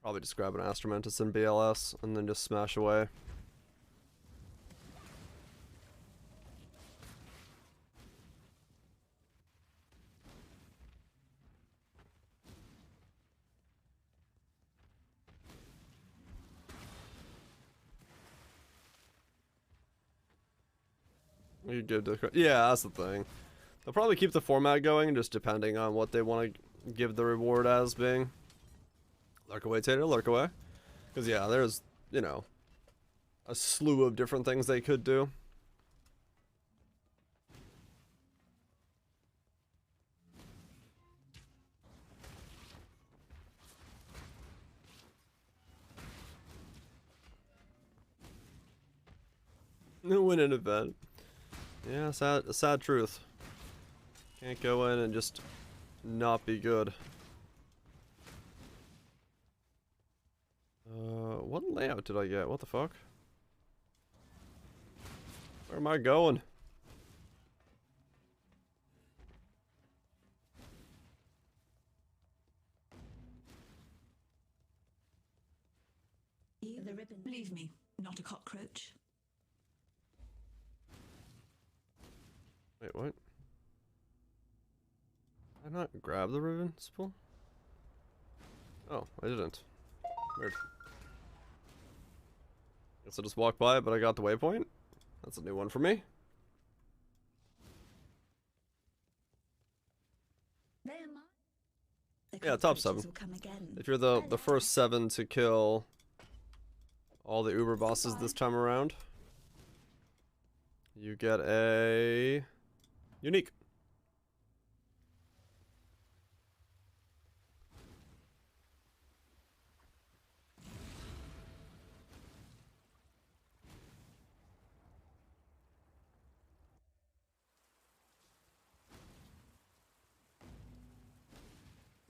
A: Probably just grab an Astromantis and BLS, and then just smash away. You give the... Yeah, that's the thing. They'll probably keep the format going, just depending on what they want to give the reward as being. Lurk away, Tater, lurk away. Because, yeah, there's, you know, a slew of different things they could do. Win an event. Yeah, sad truth. Can't go in and just not be good. What layout did I get? What the fuck? Where am I going?
I: The ribbon. Believe me, not a cockroach.
A: Wait, what? Did I not grab the ribbon spool? Oh, I didn't. Weird. Guess I just walked by it, but I got the waypoint. That's a new one for me. Yeah, top 7. If you're the first 7 to kill all the Uber bosses this time around, you get a unique.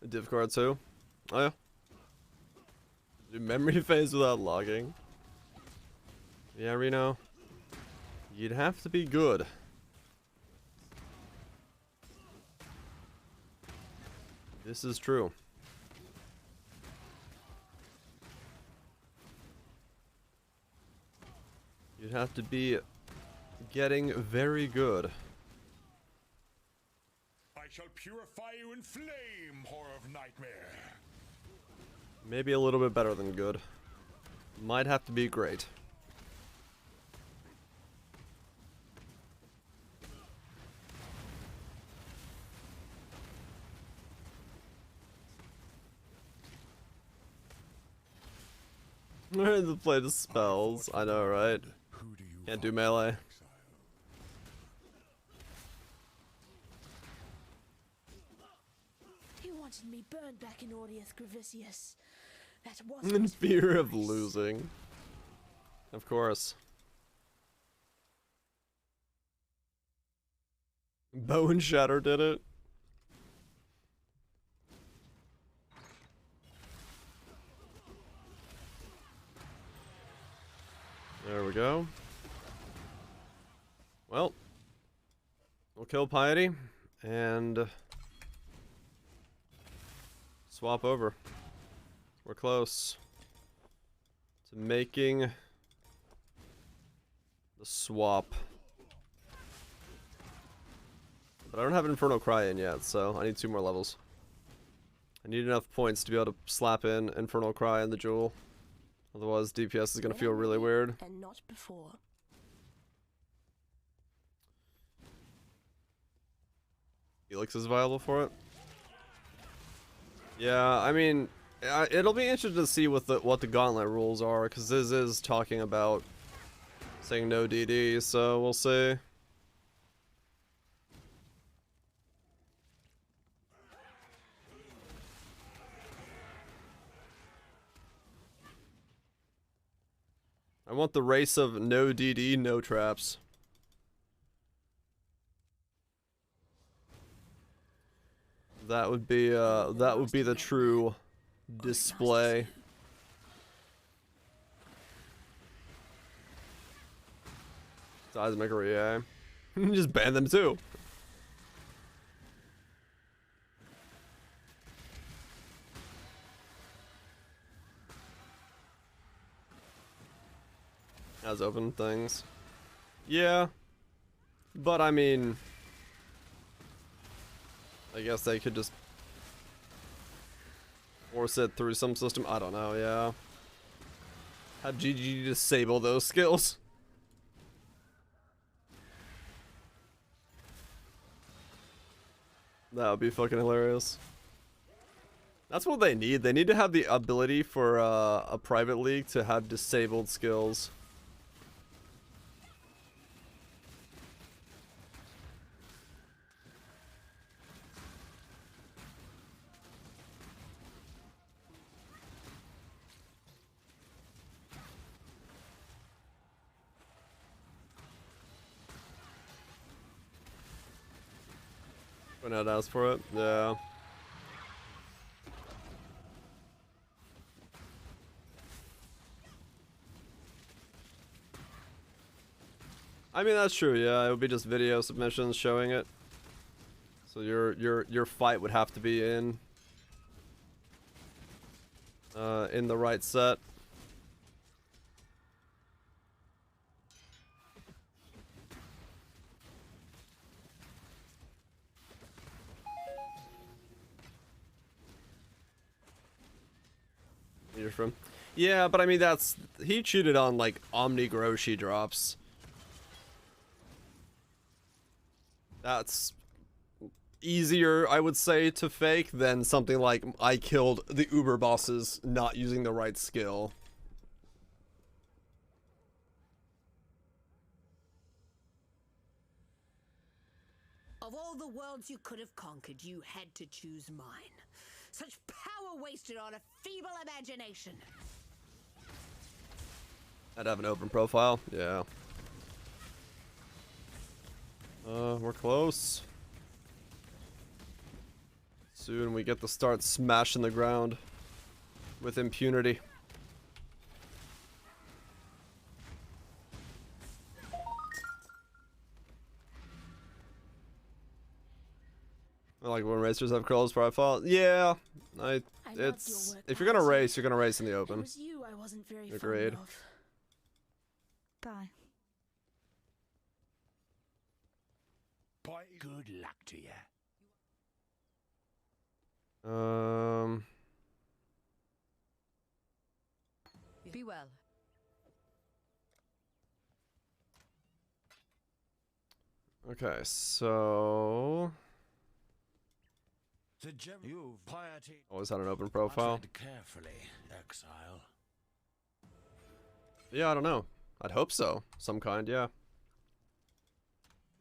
A: A div card too. Oh yeah. Do memory phase without logging. Yeah, Reno. You'd have to be good. This is true. You'd have to be getting very good.
E: I shall purify you in flame, horror of nightmare.
A: Maybe a little bit better than good. Might have to be great. Where to play the spells? I know, right? Can't do melee.
J: He wanted me burned back in Audius Gravicius. That was
A: In fear of losing. Of course. Bow and Shatter did it. There we go. Well, we'll kill Piety and swap over. We're close to making the swap. But I don't have Inferno Cry in yet, so I need 2 more levels. I need enough points to be able to slap in Infernal Cry in the Jewel. Otherwise, DPS is gonna feel really weird.
J: And not before.
A: Helix is viable for it. Yeah, I mean, it'll be interesting to see what the Gauntlet rules are, because this is talking about saying no DD, so we'll see. want the race of no DD, no traps. That would be the true display. Seismic yeah. Just ban them too. As open things. Yeah. But I mean, I guess they could just force it through some system. I don't know, yeah. Have GG disable those skills. That would be fucking hilarious. That's what they need. They need to have the ability for a private league to have disabled skills. When I'd ask for it, yeah. I mean that's true, yeah. It would be just video submissions showing it. So your fight would have to be in the right set. You're from, yeah, but I mean that's he cheated on like Omni Groshi drops. That's easier, I would say, to fake than something like I killed the Uber bosses not using the right skill.
I: Of all the worlds you could have conquered, you had to choose mine. Such power wasted on a feeble imagination.
A: I'd have an open profile, yeah. We're close. Soon we get to start smashing the ground with impunity. I like when racers have curls profile. Yeah, it's if you're gonna race in the open.
J: It was you I wasn't very
A: Agreed.
J: fond of.
G: Bye.
F: Good luck to you.
G: Be well.
A: Okay, so
F: You've piety.
A: always had an open profile.
F: Tread carefully, Exile.
A: Yeah, I don't know. I'd hope so. Some kind, yeah.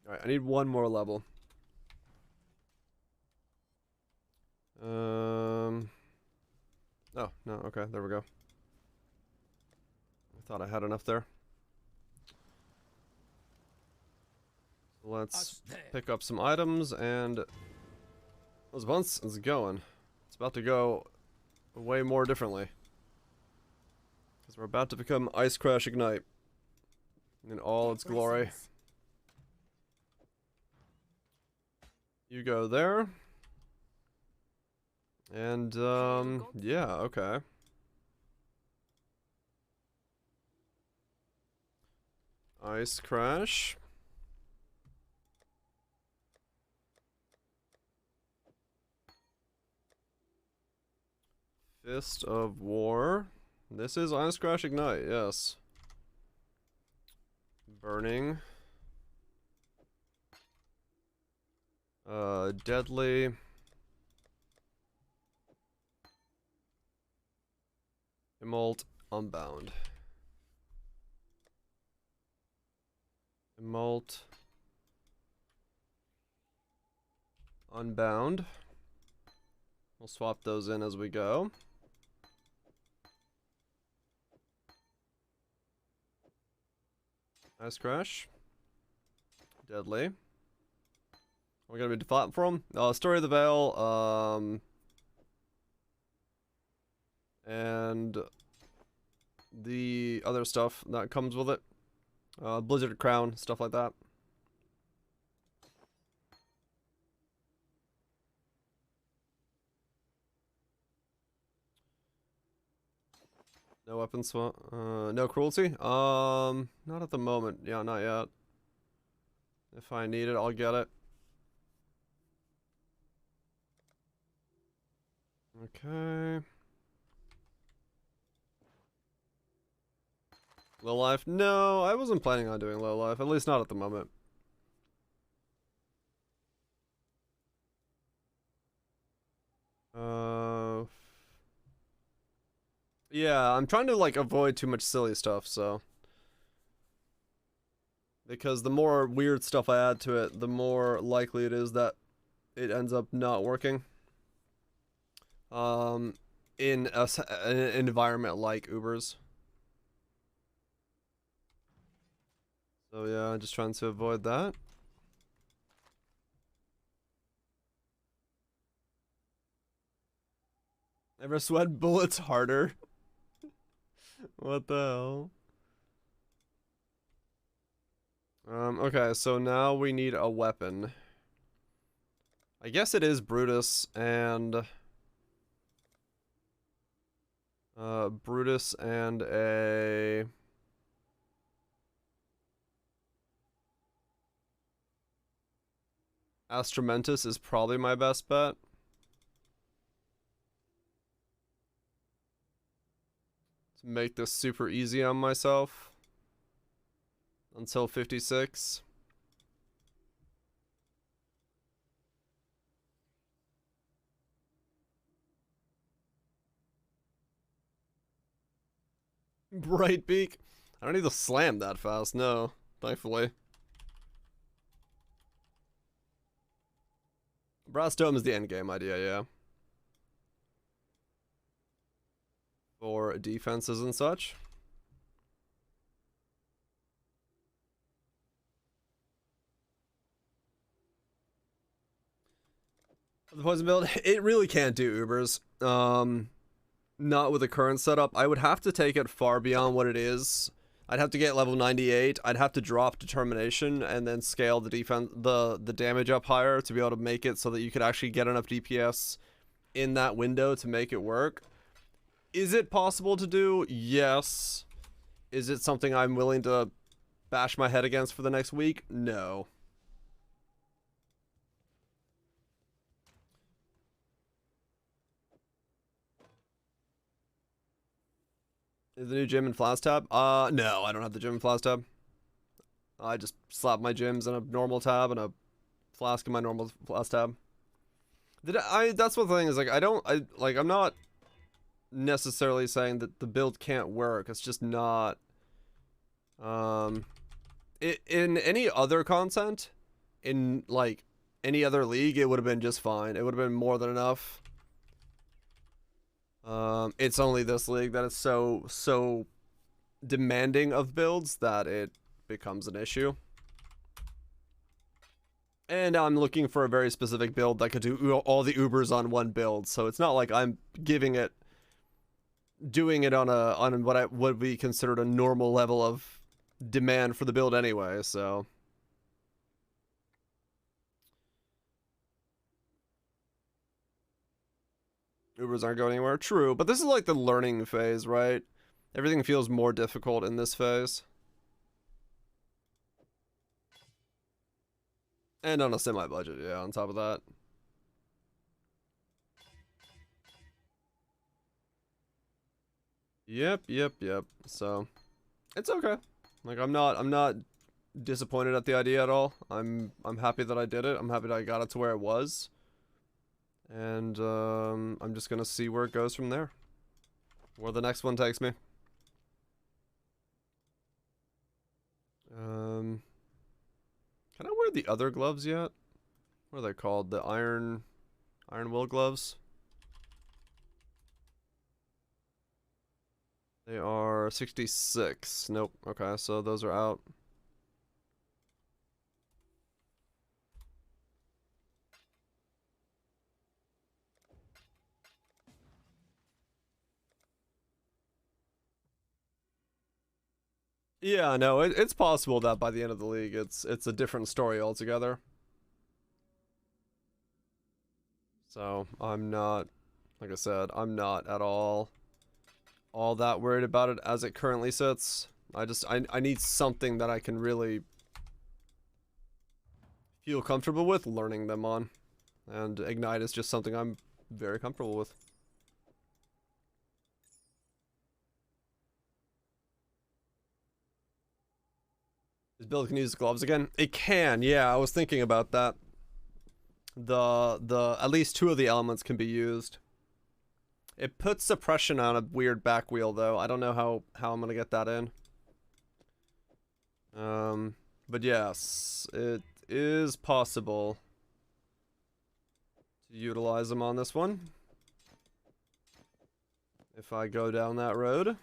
A: Alright, I need one more level. Oh, no, okay, there we go. I thought I had enough there. Let's pick up some items and once it's going. It's about to go way more differently. Because we're about to become Ice Crash Ignite in all its glory. You go there. And, yeah, okay. Ice Crash. Fist of War. This is Ice Crash Ignite, yes. Burning. Deadly. Emolt, Unbound. Emolt. Unbound. We'll swap those in as we go. Nice crash. Deadly. We're gonna be default for him. Story of the Veil, and the other stuff that comes with it. Blizzard Crown, stuff like that. No weapon swap. No cruelty. Not at the moment. Yeah, not yet. If I need it, I'll get it. Okay. Low life? No, I wasn't planning on doing low life. At least not at the moment. Yeah, I'm trying to like avoid too much silly stuff, so. Because the more weird stuff I add to it, the more likely it is that it ends up not working. In an environment like Uber's. So yeah, just trying to avoid that. Ever sweat bullets harder? What the hell? Okay, so now we need a weapon. I guess it is Brutus and a Astramentus is probably my best bet. To make this super easy on myself. Until 56. Bright Beak. I don't need to slam that fast, no. Thankfully. Brass Dome is the endgame idea, yeah. For defenses and such. The poison build, it really can't do Ubers. Not with the current setup. I would have to take it far beyond what it is. I'd have to get level 98. I'd have to drop determination and then scale the defense, the damage up higher to be able to make it so that you could actually get enough DPS in that window to make it work. Is it possible to do? Yes. Is it something I'm willing to bash my head against for the next week? No. Is the new gym and flask tab? No, I don't have the gym and flask tab. I just slap my gyms in a normal tab and a flask in my normal flask tab. That's what the thing is, like, I'm not necessarily saying that the build can't work. It's just not, in any other content, in, like, any other league, it would have been just fine. It would have been more than enough. It's only this league that is so demanding of builds that it becomes an issue. And I'm looking for a very specific build that could do all the Ubers on one build, so it's not like I'm doing it on what would be considered a normal level of demand for the build anyway, so. Ubers aren't going anywhere. True, but this is like the learning phase, right? Everything feels more difficult in this phase. And on a semi-budget, yeah, on top of that. Yep. So, it's okay. Like, I'm not disappointed at the idea at all. I'm happy that I did it. I'm happy that I got it to where it was. And I'm just gonna see where it goes from there. Where the next one takes me. Can I wear the other gloves yet? What are they called? The iron will gloves? They are 66. Nope. Okay, so those are out. Yeah, no, it's possible that by the end of the league, it's a different story altogether. So I'm not, like I said, I'm not at all that worried about it as it currently sits. I need something that I can really feel comfortable with learning them on, and Ignite is just something I'm very comfortable with. This build can use the gloves again? It can, yeah, I was thinking about that. At least 2 of the elements can be used. It puts suppression on a weird back wheel though. I don't know how I'm gonna get that in. But yes, it is possible to utilize them on this one. If I go down that road.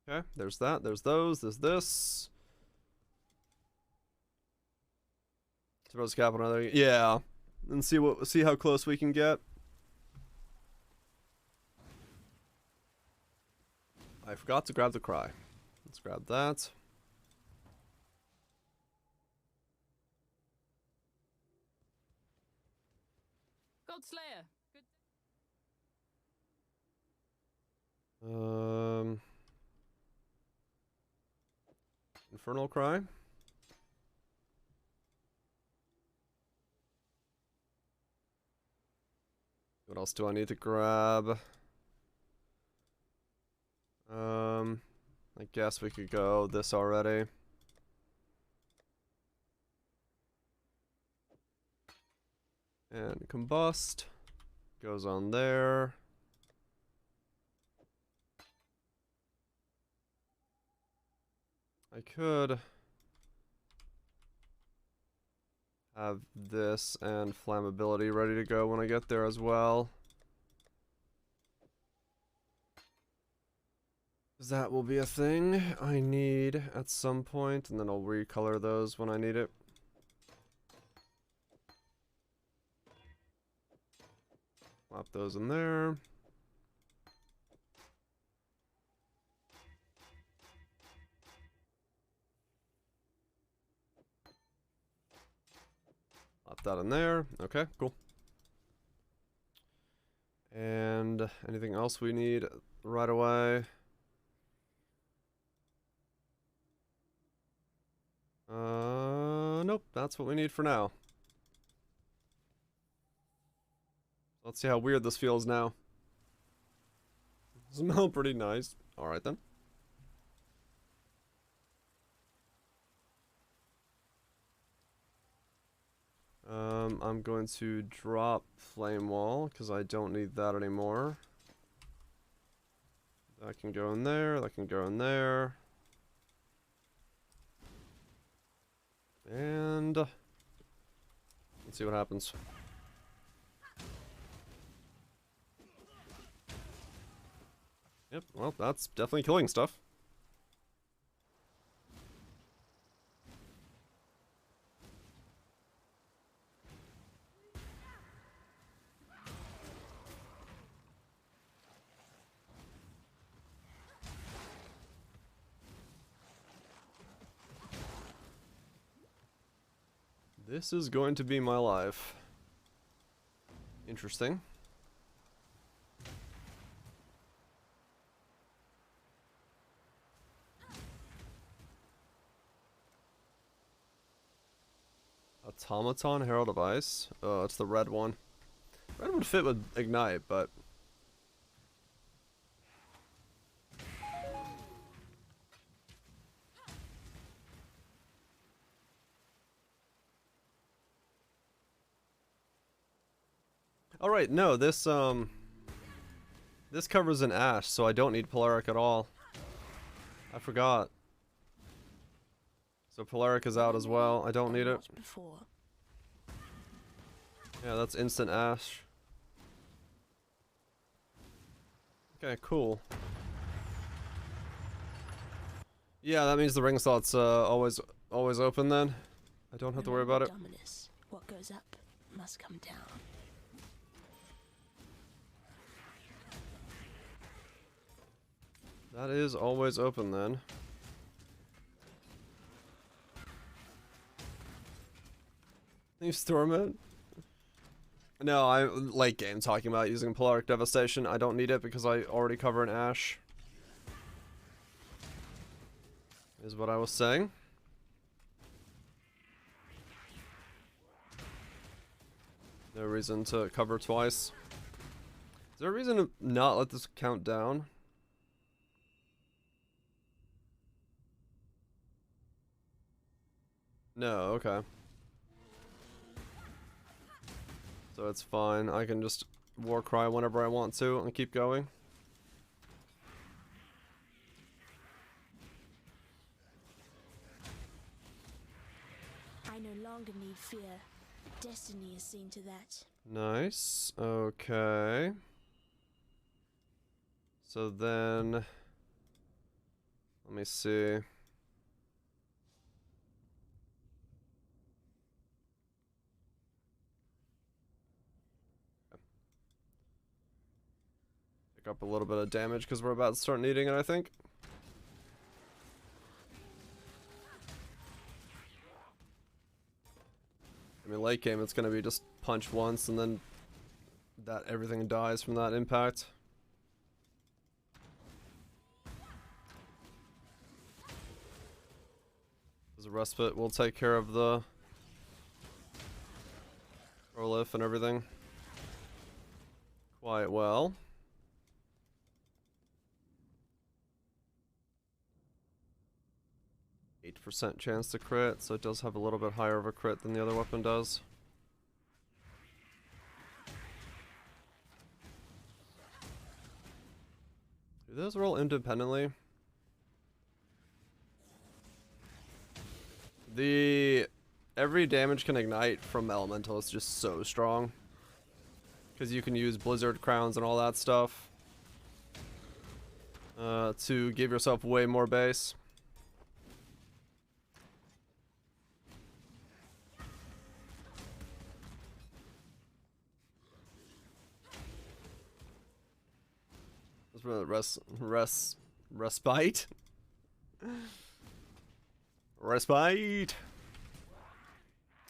A: Okay, there's that, there's those, there's this. Suppose cap another, yeah. And see how close we can get. I forgot to grab the cry. Let's grab that.
L: Godslayer.
A: Good. Infernal cry. What else do I need to grab? I guess we could go this already. And combust goes on there. I could have this and flammability ready to go when I get there as well. That will be a thing I need at some point, and then I'll recolor those when I need it. Plop those in there. Plop that in there. Okay, cool. And anything else we need right away? Nope, that's what we need for now. Let's see how weird this feels now. Smell pretty nice. Alright then. I'm going to drop Flame Wall, because I don't need that anymore. That can go in there, that can go in there. And let's see what happens. Yep, well, that's definitely killing stuff. This is going to be my life. Interesting. Automaton Herald of Ice. Oh, it's the red one. Red would fit with Ignite, but... Alright, no, this covers an Ash, so I don't need Polaric at all. I forgot. So Polaric is out as well. I don't need it. Yeah, that's instant Ash. Okay, cool. Yeah, that means the ring slot's always open then. I don't have to worry about it.
J: Dominus, what goes up must come down.
A: That is always open then. You storm it? No, I late game talking about using Polaric Devastation. I don't need it because I already cover an Ash. Is what I was saying. No reason to cover twice. Is there a reason to not let this count down? No, okay. So it's fine. I can just war cry whenever I want to and keep going.
J: I no longer need fear. Destiny is seen to that.
A: Nice. Okay. So then, let me see. Pick up a little bit of damage because we're about to start needing it, I think. I mean, late game, it's going to be just punch once and then that everything dies from that impact. As a respite, we'll take care of the Prolif and everything quite well. %, chance to crit, so it does have a little bit higher of a crit than the other weapon does. Do those roll independently? Every damage can ignite from Elemental is just so strong. Because you can use Blizzard Crowns and all that stuff to give yourself way more base. Respite? Respite!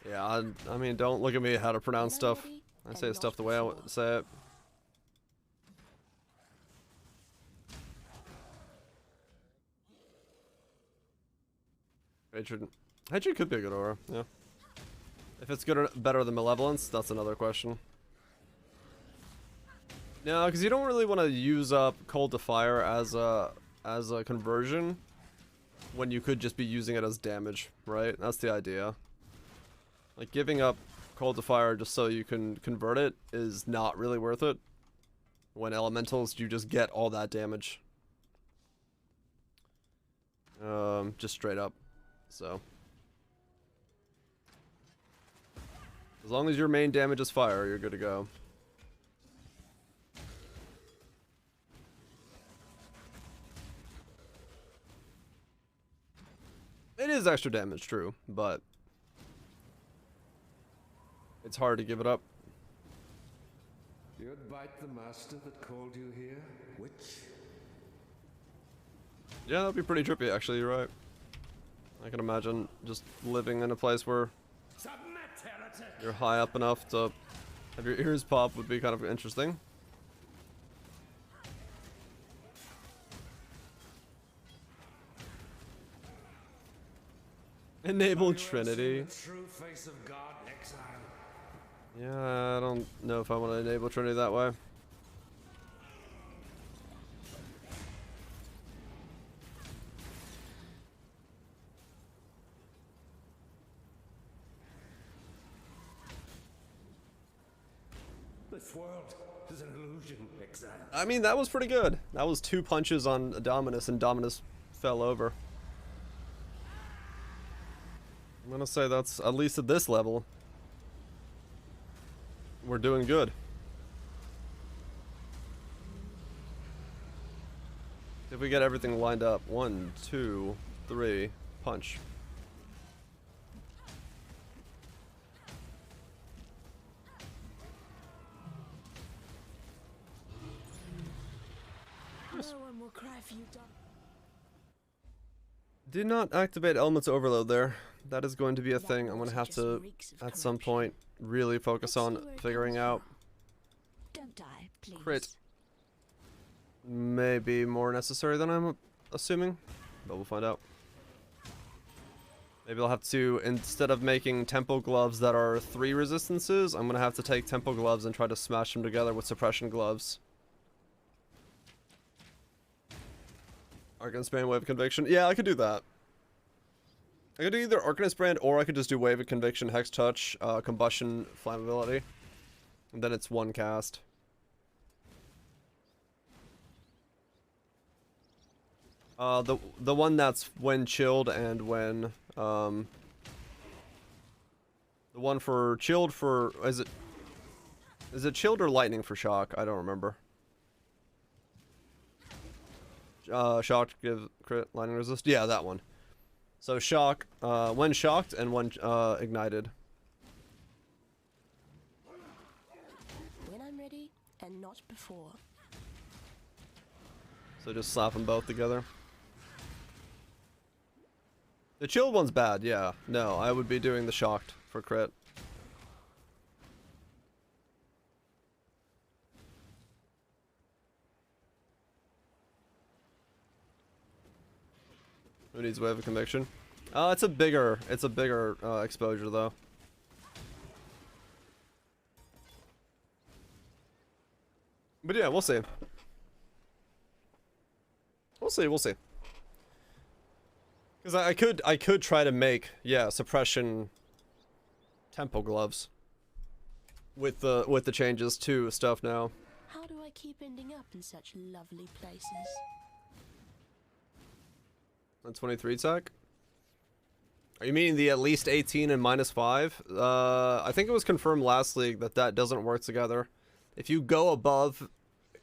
A: Yeah, I mean, don't look at me how to pronounce stuff. I say stuff the way I would say it. Hatred could be a good aura, yeah. If it's good or better than Malevolence, that's another question. No, because you don't really want to use up Cold to Fire as a conversion when you could just be using it as damage, right? That's the idea. Like, giving up Cold to Fire just so you can convert it is not really worth it. When Elementals, you just get all that damage. Just straight up. So. As long as your main damage is fire, you're good to go. It is extra damage, true, but it's hard to give it up.
M: You'd bite the master that called you here, witch?
A: Yeah, that'd be pretty trippy, actually, you're right. I can imagine just living in a place where you're high up enough to have your ears pop would be kind of interesting. Enable Trinity.
M: True face of God, Exile.
A: Yeah, I don't know if I want to enable Trinity that way.
M: This world is an illusion, Exile.
A: I mean, that was pretty good. That was 2 punches on Dominus, and Dominus fell over. I'm gonna say that's, at least at this level, we're doing good. If we get everything lined up, 1, 2, 3, punch.
J: No one will cry for you, Dom.
A: Did not activate Elements Overload there. That is going to be a thing I'm going to have to, at some point, really focus on figuring out.
C: Don't die, please.
A: Crit may be more necessary than I'm assuming, but we'll find out. Maybe I'll have to, instead of making tempo gloves that are 3 resistances, I'm going to have to take tempo gloves and try to smash them together with suppression gloves. Arcanist Brand, Wave of Conviction. Yeah, I could do that. I could do either Arcanist Brand or I could just do Wave of Conviction, Hex Touch, Combustion, Flammability. And then it's 1 cast. The one that's when chilled and when, the one for chilled for, is it chilled or lightning for shock? I don't remember. Shock, give crit, lightning resist. Yeah, that one. So shock, when shocked and when ignited.
J: When I'm ready, and not before.
A: So just slap them both together. The chilled one's bad, yeah. No, I would be doing the shocked for crit. Who needs Wave of Conviction? It's a bigger exposure though. But yeah, we'll see. We'll see. Because I could try to make, yeah, suppression tempo gloves with the changes to stuff now.
J: How do I keep ending up in such lovely places?
A: On 23 attack? Are you meaning the at least 18 and -5? I think it was confirmed last league that that doesn't work together. If you go above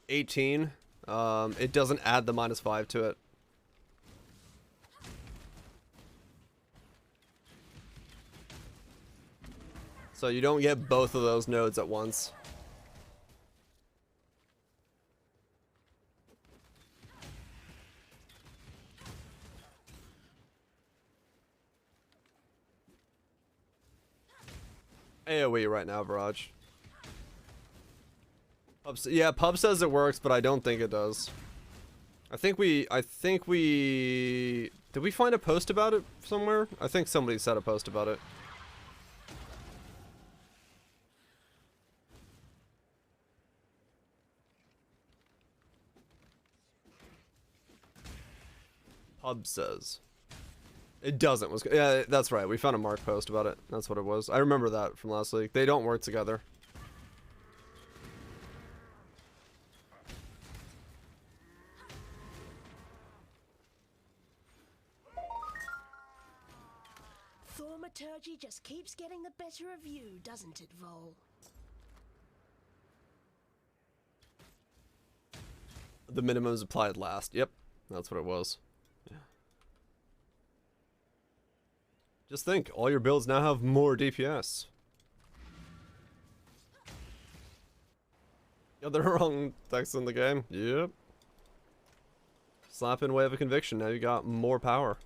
A: 18, it doesn't add the -5 to it. So you don't get both of those nodes at once. AoE right now, Viraj. Yeah, Pub says it works, but I don't think it does. I think we did we find a post about it somewhere? I think somebody said a post about it. Pub says. It doesn't. Yeah, that's right. We found a Mark post about it. That's what it was. I remember that from last week. They don't work together.
J: Thaumaturgy just keeps getting the better of you, doesn't it, Vol?
A: The minimums applied last. Yep. That's what it was. Yeah. Just think, all your builds now have more DPS. Yeah, they're wrong text in the game. Yep. Slap in Wave of Conviction. Now you got more power.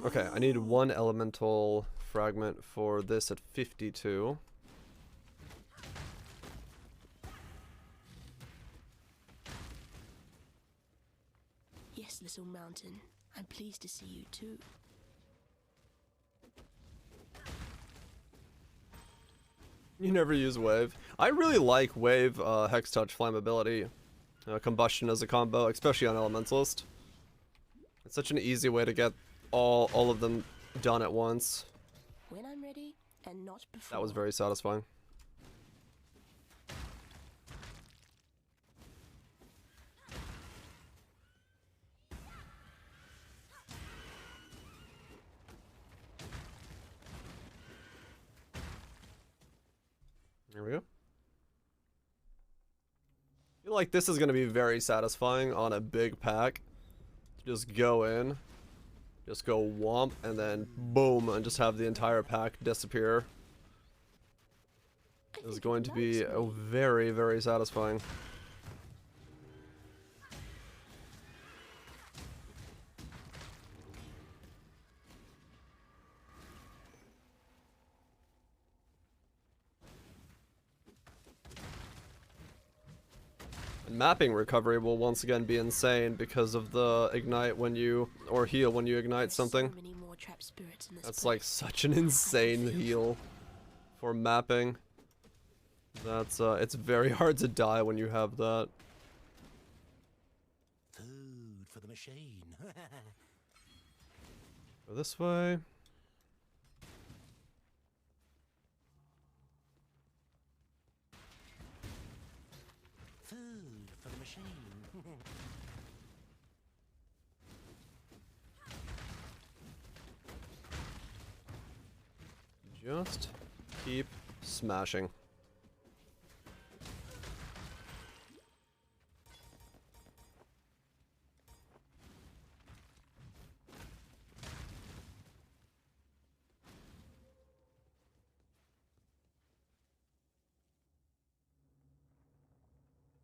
A: Okay, I need 1 elemental fragment for this at 52.
J: Yes, little mountain. I'm pleased to see you too.
A: You never use Wave. I really like Wave, Hex Touch, Flammability, Combustion as a combo, especially on Elementalist. It's such an easy way to get all of them done at once.
J: When I'm ready, and not before.
A: That was very satisfying. There we go. I feel like this is going to be very satisfying on a big pack. Just go in, just go womp, and then boom, and just have the entire pack disappear.
J: I
A: is going to be very, very satisfying. Mapping recovery will once again be insane because of the ignite when you, or heal when you ignite something. That's like such an insane heal for mapping. That's it's very hard to die when you have that.
N: Food for the machine.
A: Go this way.
N: Food for the machine.
A: Just keep smashing.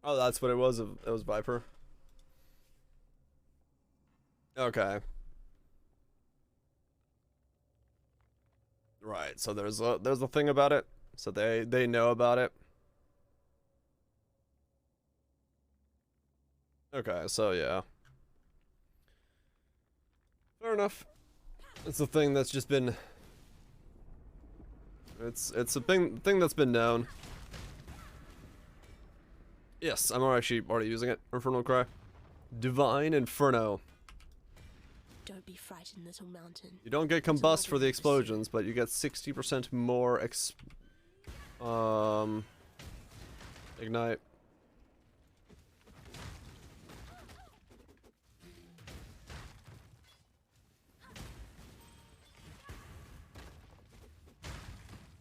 A: Oh, that's what it was. It was Viper. Okay. Right. So there's a thing about it. So they know about it. Okay. So yeah. Fair enough. It's a thing that's just been. It's a thing that's been known. Yes, I'm actually already using it. Infernal Cry. Divine Inferno.
J: Don't be frightened, little mountain.
A: You don't get combust for the explosions, but you get 60% more ignite.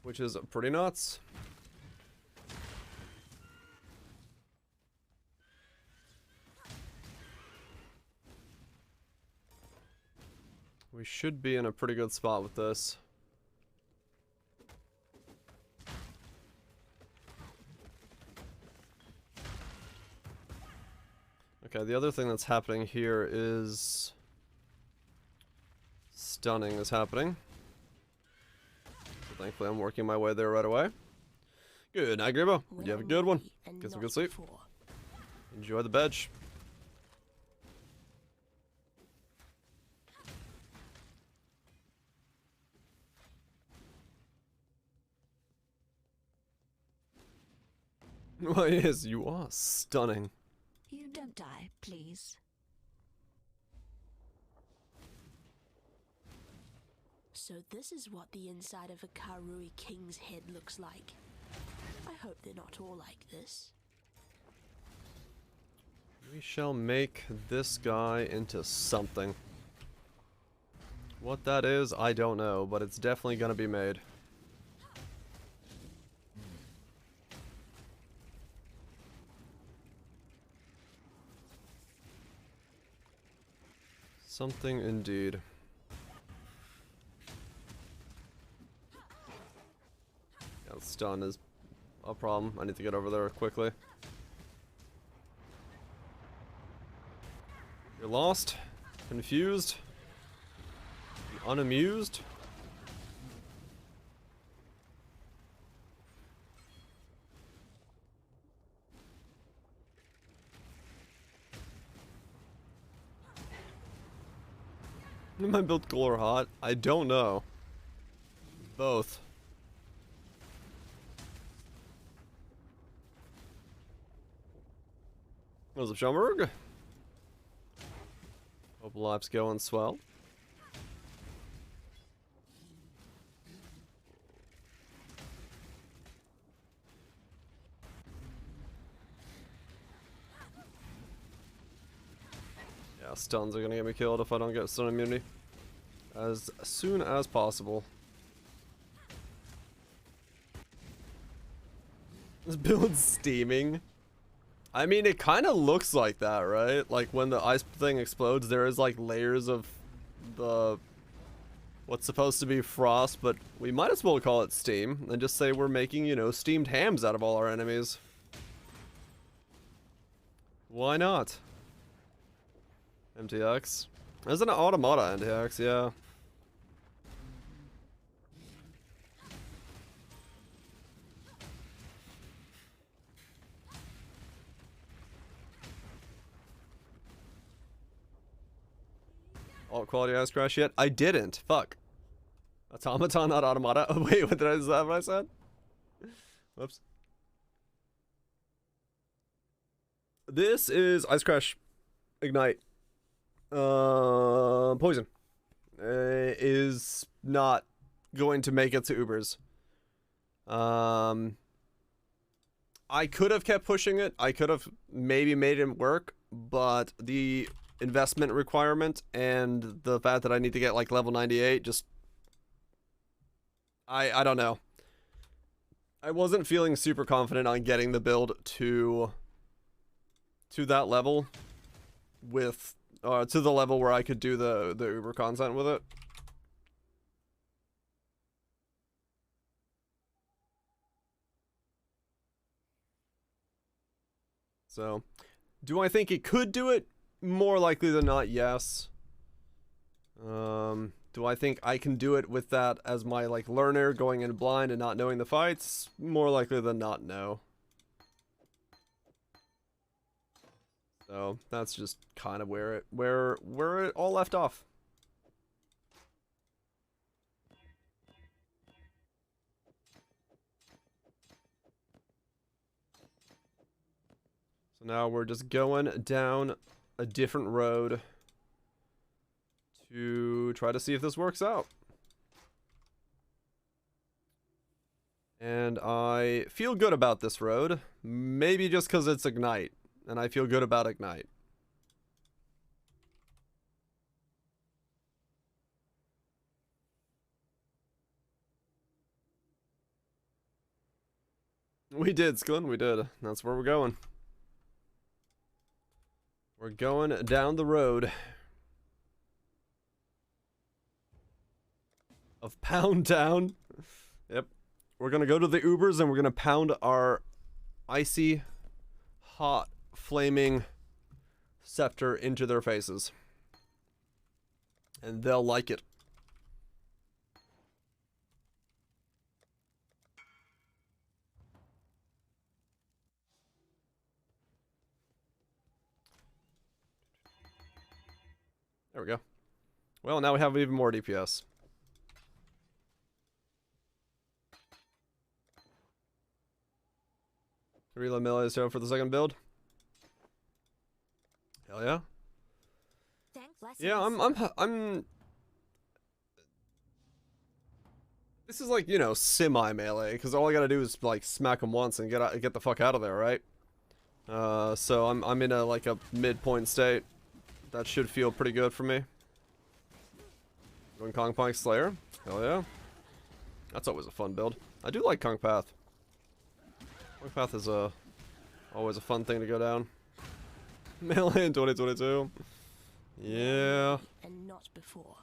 A: Which is pretty nuts. We should be in a pretty good spot with this. Okay, the other thing that's happening here is stunning is happening. So thankfully I'm working my way there right away. Good night, Grebo. You have a good one. Get some good sleep. Enjoy the bed. Well, yes, you are stunning.
C: You don't die, please.
J: So this is what the inside of a Karui king's head looks like. I hope they're not all like this.
A: We shall make this guy into something. What that is, I don't know, but it's definitely gonna be made. Something indeed. Yeah, stun is a problem. I need to get over there quickly. You're lost, confused, unamused. Am I built cool or hot? I don't know. Both. What's up, Schomburg? Hope life's going swell. Yeah, stuns are gonna get me killed if I don't get stun immunity as soon as possible. This build's steaming. I mean, it kind of looks like that, right? Like when the ice thing explodes, there is like layers of the what's supposed to be frost, but we might as well call it steam and just say we're making, you know, steamed hams out of all our enemies. Why not? MTX. There's an automata MTX, yeah. Alt quality ice crash yet? I didn't. Fuck. Automaton, not automata. Oh, wait, what is that what I said? Whoops. This is ice crash ignite. Poison. Is not going to make it to Ubers. I could have kept pushing it. I could have maybe made it work, but the investment requirement and the fact that I need to get like level 98 just I don't know. I wasn't feeling super confident on getting the build to that level with to the level where I could do the Uber content with it. So, do I think it could do it? More likely than not, yes. Do I think I can do it with that as my like learner going in blind and not knowing the fights? More likely than not, no. So that's just kind of where it all left off. So now we're just going down a different road to try to see if this works out. And I feel good about this road. Maybe just because it's Ignite. And I feel good about Ignite. We did, Skun, we did. That's where we're going. We're going down the road of Pound Town. Yep. We're gonna go to the Ubers and we're gonna pound our icy, hot, flaming scepter into their faces. And they'll like it. There we go. Well, now we have even more DPS. Reload melee is for the second build. Hell yeah. Yeah, I'm this is like, you know, semi melee because all I gotta do is like smack them once and get the fuck out of there, right? So I'm in a like a midpoint state. That should feel pretty good for me. Going Kong Pike Slayer. Hell yeah. That's always a fun build. I do like Kong Path. Kong Path is always a fun thing to go down. Melee in 2022. Yeah.
J: And not before.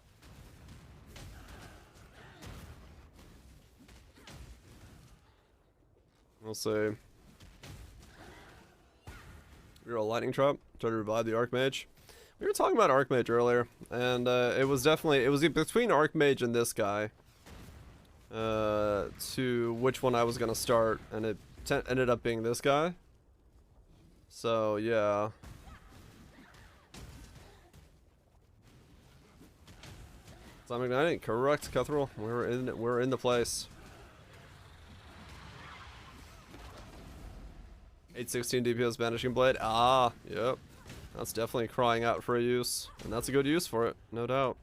A: We'll see. You're a lightning trap. Try to revive the Archmage. We were talking about Archmage earlier, and it was between Archmage and this guy. To which one I was gonna start, and it ended up being this guy. So yeah. So I'm igniting. Correct, Cuthrell. We're in the place. 816 DPS Banishing Blade. Ah, yep. That's definitely crying out for a use. And that's a good use for it, no doubt.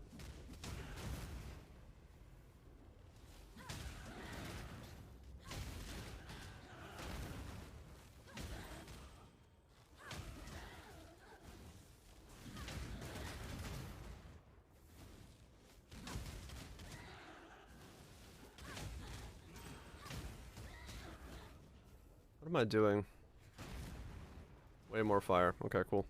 A: What am I doing? Way more fire. Okay, cool.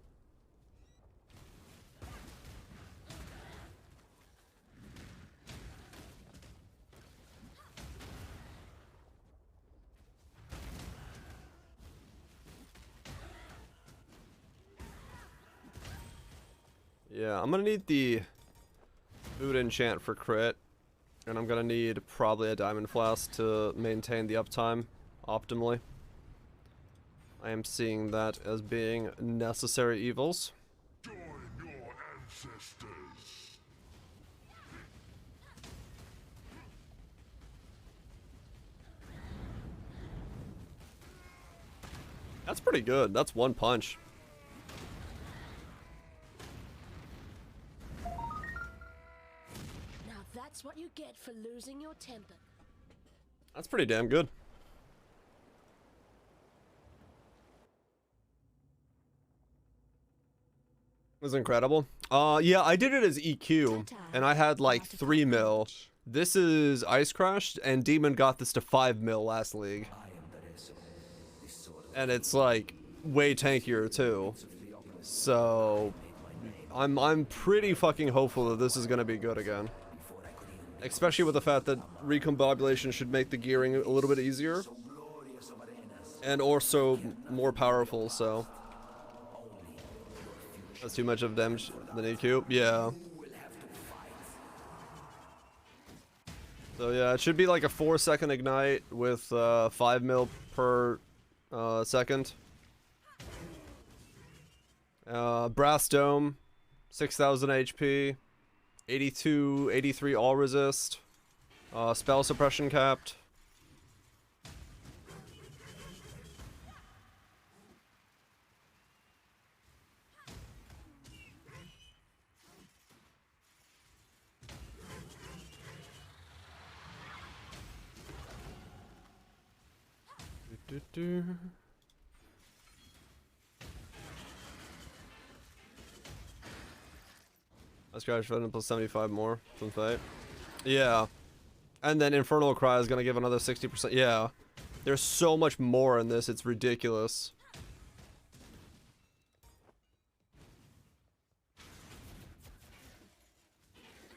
A: Yeah, I'm gonna need the boot enchant for crit, and I'm gonna need probably a diamond flask to maintain the uptime optimally. I am seeing that as being necessary evils.
E: Join your ancestors.
A: That's pretty good. That's one punch.
J: Now that's what you get for losing your temper.
A: That's pretty damn good. It was incredible. Yeah, I did it as EQ, and I had like 3 mil. This is Ice Crashed, and Demon got this to 5 mil last league. And it's like way tankier too. So I'm pretty fucking hopeful that this is gonna be good again. Especially with the fact that recombobulation should make the gearing a little bit easier. And also more powerful, so. That's too much of damage than EQ. Yeah. So yeah, it should be like a 4-second ignite with 5 mil per second. Brass Dome, 6,000 HP, 82, 83 all resist, spell suppression capped. Let's crash for plus 75 more from Fate. Yeah. And then Infernal Cry is gonna give another 60%. Yeah. There's so much more in this, it's ridiculous.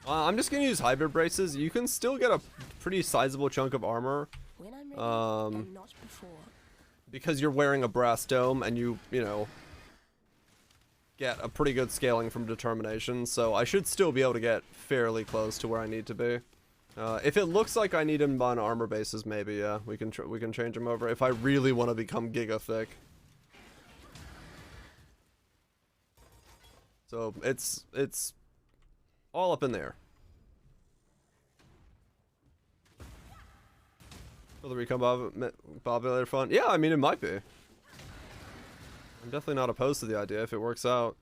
A: I'm just gonna use hybrid braces. You can still get a pretty sizable chunk of armor. Because you're wearing a brass dome and you know, get a pretty good scaling from determination, so I should still be able to get fairly close to where I need to be. If it looks like I need him on armor bases, maybe yeah, we can change him over if I really want to become giga thick. So it's all up in there. For the recombobulator fun? Yeah, I mean it might be. I'm definitely not opposed to the idea if it works out.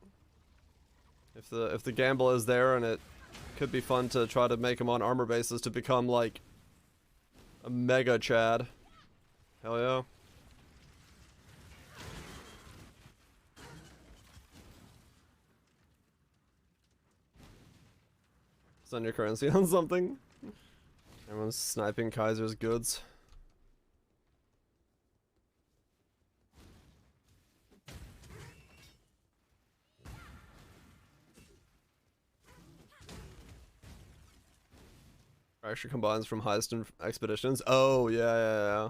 A: If the gamble is there, and it could be fun to try to make him on armor bases to become like a mega Chad. Hell yeah. Send your currency on something. Everyone's sniping Kaiser's goods. Actually combines from heist and expeditions. Oh yeah.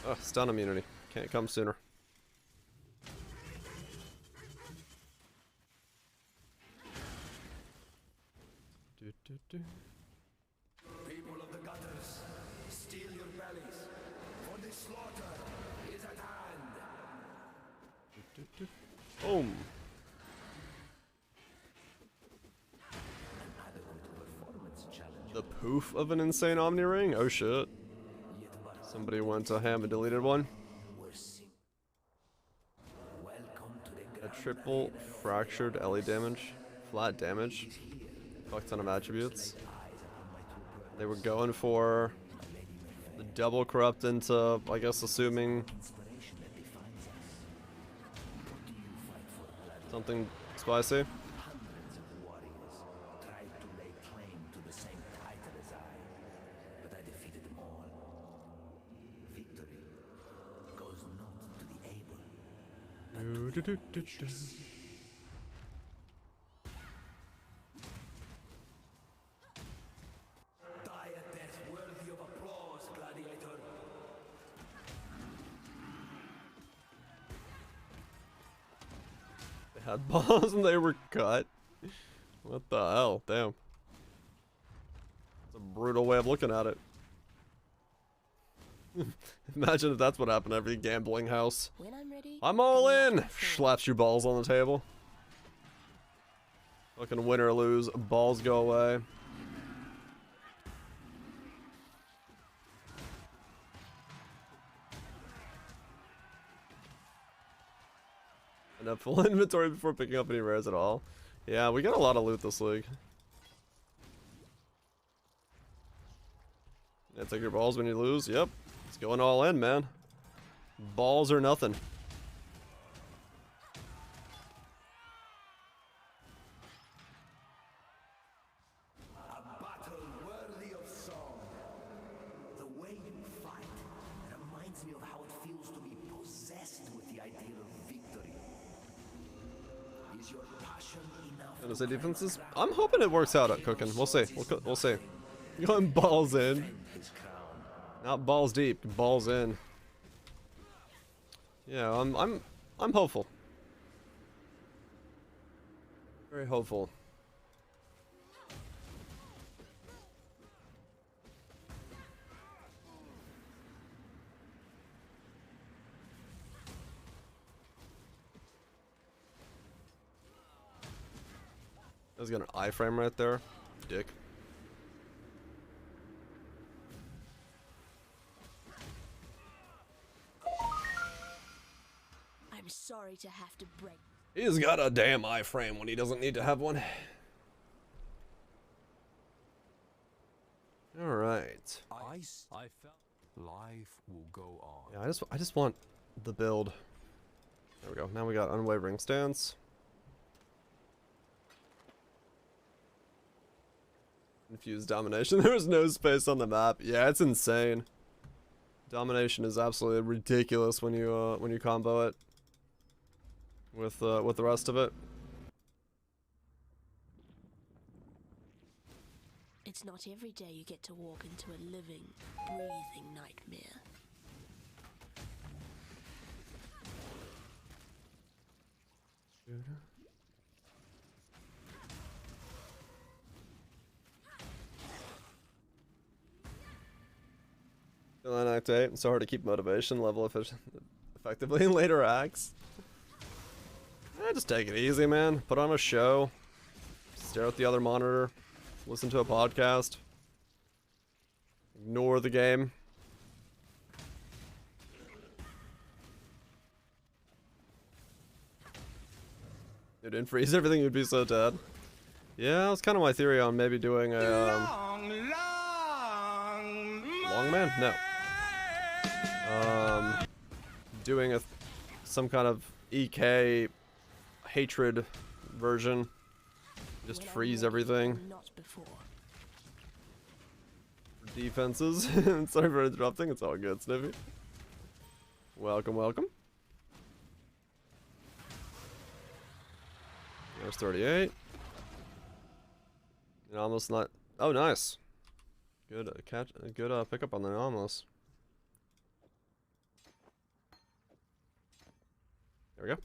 A: Oh, stun immunity. Can't come sooner.
E: People of the gutters, steel your bellies, for the slaughter is at hand.
A: Boom. The poof of an insane Omni Ring? Oh shit. Somebody went to ham and deleted one. A triple fractured Ellie damage. Flat damage. Fuck ton of attributes. They were going for the double corrupt into, I guess, assuming something spicy. Had balls and they were cut. What the hell? Damn. It's a brutal way of looking at it. Imagine if that's what happened to every gambling house.
J: When I'm ready,
A: I'm all in! Slaps your balls on the table. Fucking win or lose, balls go away. Enough full inventory before picking up any rares at all. Yeah, we got a lot of loot this league. Yeah, take your balls when you lose. Yep. It's going all in, man. Balls or nothing.
E: A battle worthy of song. The way you fight reminds me of how it feels to be possessed with the idea of victory. Is your passion enough?
A: Gonna say defenses. I'm hoping it works out at cooking. We'll see. We'll see. Going balls in. Not balls deep, balls in. Yeah, I'm hopeful. Very hopeful. That's got an iframe right there. Dick.
J: I'm sorry to have to break.
A: He's got a damn iframe when he doesn't need to have one. Alright.
F: I felt life will go on.
A: Yeah, I just want the build. There we go. Now we got unwavering stance. Infused domination. There was no space on the map. Yeah, it's insane. Domination is absolutely ridiculous when you combo it with the rest of it.
J: It's not every day you get to walk into a living, breathing nightmare.
A: Still in Act 8. It's so hard to keep motivation level effectively in later acts. Just take it easy, man. Put on a show. Stare at the other monitor. Listen to a podcast. Ignore the game. It didn't freeze everything, you'd be so dead. Yeah, that's kind of my theory on maybe doing a long man? No. Doing some kind of EK hatred version. Just freeze everything. Defenses. Sorry for interrupting, it's all good, Sniffy. Welcome, welcome. There's 38. And almost not. Oh, nice. Good catch. Good pickup on the anomalous. There we go.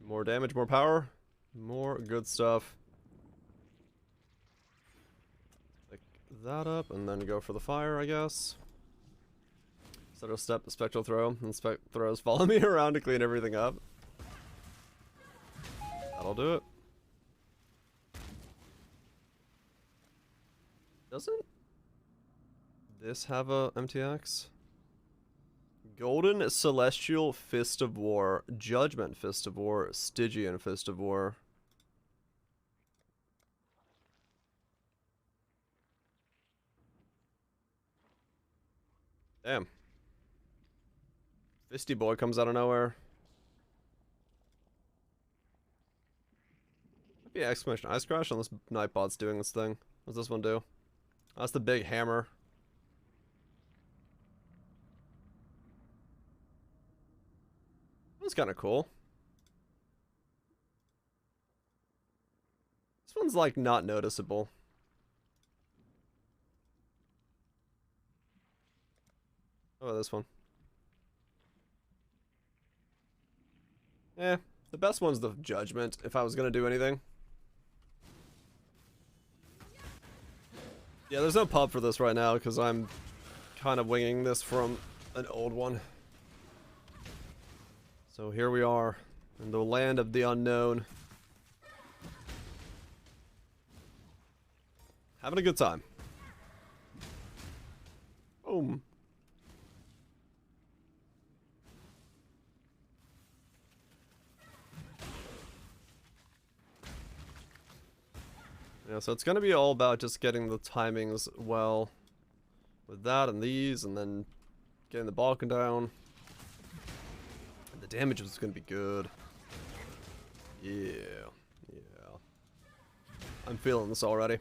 A: More damage, more power, more good stuff. Pick that up and then go for the fire, I guess. Settle step, spectral throw, and throws follow me around to clean everything up. That'll do it. Doesn't this have a MTX? Golden Celestial Fist of War, Judgment Fist of War, Stygian Fist of War. Damn. Fisty Boy comes out of nowhere. Might be exclamation ice crash unless Nightbot's doing this thing. What's this one do? Oh, that's the big hammer. That's kind of cool. This one's like not noticeable. Oh, this one. Eh, The best one's the Judgment, if I was gonna do anything. Yeah, there's no pub for this right now, because I'm kind of winging this from an old one. So here we are, in the land of the unknown. Having a good time. Boom. Yeah, so it's gonna be all about just getting the timings well with that and these, and then getting the Balkan down. And the damage is gonna be good. Yeah, yeah. I'm feeling this already.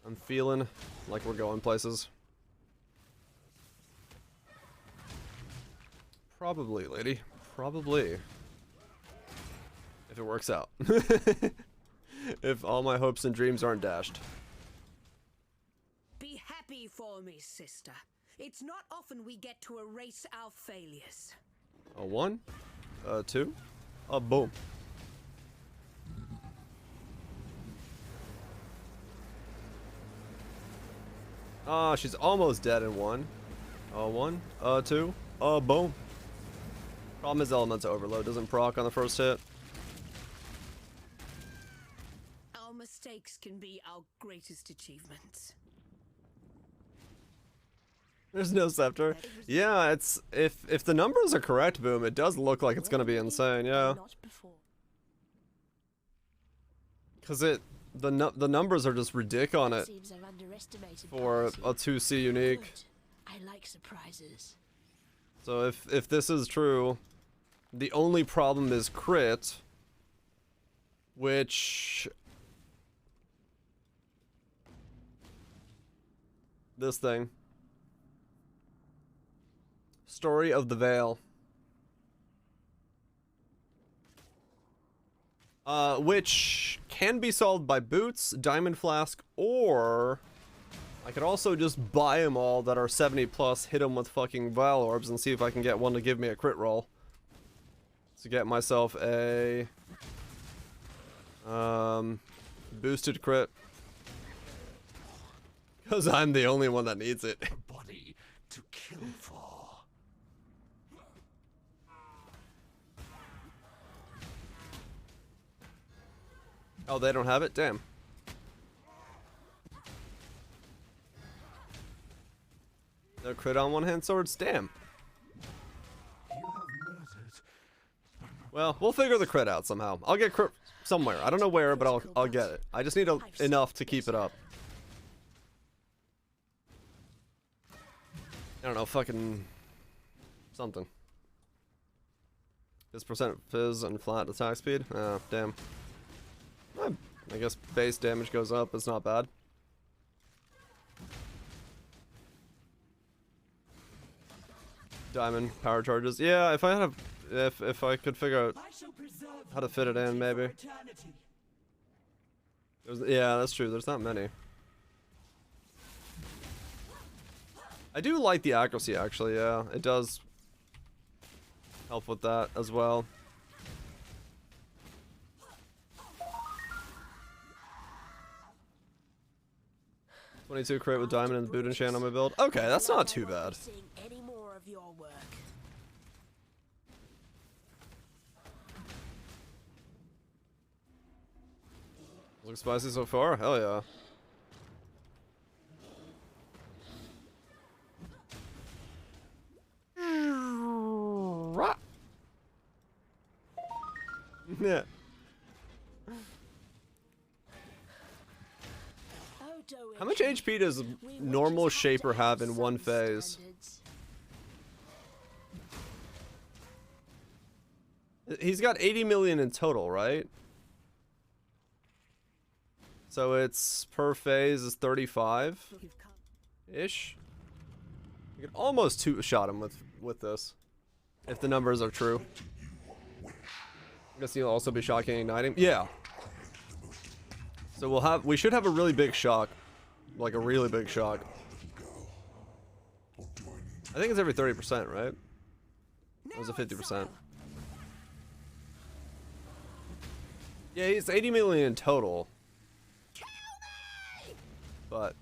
A: I'm feeling like we're going places. Probably, lady. Probably. If it works out. If all my hopes and dreams aren't dashed.
I: Be happy for me, sister. It's not often we get to erase our failures.
A: A 1, a 2, a boom. Ah, she's almost dead in 1. 1, 2, boom. Problem is Elemental Overload doesn't proc on the first hit.
I: Our mistakes can be our greatest achievements.
A: There's no scepter. Yeah, it's if the numbers are correct, boom, it does look like it's gonna be insane, yeah. Cause the numbers are just ridiculous on it for a 2C unique.
J: I like surprises.
A: So if this is true, the only problem is crit, which this thing. Story of the Veil. Which can be solved by boots, diamond flask, or I could also just buy them all that are 70 plus, hit them with fucking Vile Orbs, and see if I can get one to give me a crit roll. To get myself a boosted crit. Because I'm the only one that needs it.
E: A body to kill for.
A: Oh, they don't have it? Damn. No crit on one-hand swords? Damn. Well, we'll figure the crit out somehow. I'll get crit somewhere. I don't know where, but I'll get it. I just need enough to keep it up. I don't know, fucking something. This percent fizz and flat attack speed? Oh, damn. I guess base damage goes up, it's not bad. Diamond power charges. Yeah, if I had if I could figure out how to fit it in, maybe. Yeah, that's true. There's not many. I do like the accuracy, actually. Yeah, it does help with that as well. $22 crit with diamond and boot enchant on my build. Okay, that's not too bad.
J: Any more of your work.
A: Looks spicy so far? Hell yeah. Yeah. How much HP does normal Shaper have in one phase? He's got 80 million in total, right? So it's per phase is 35-ish. You could almost two-shot him with this, if the numbers are true. I guess he'll also be shocking igniting. Yeah. So we should have a really big shock. Like a really big shock. I think it's every 30%, right? Or was it 50%? Yeah, it's 80 million in total. But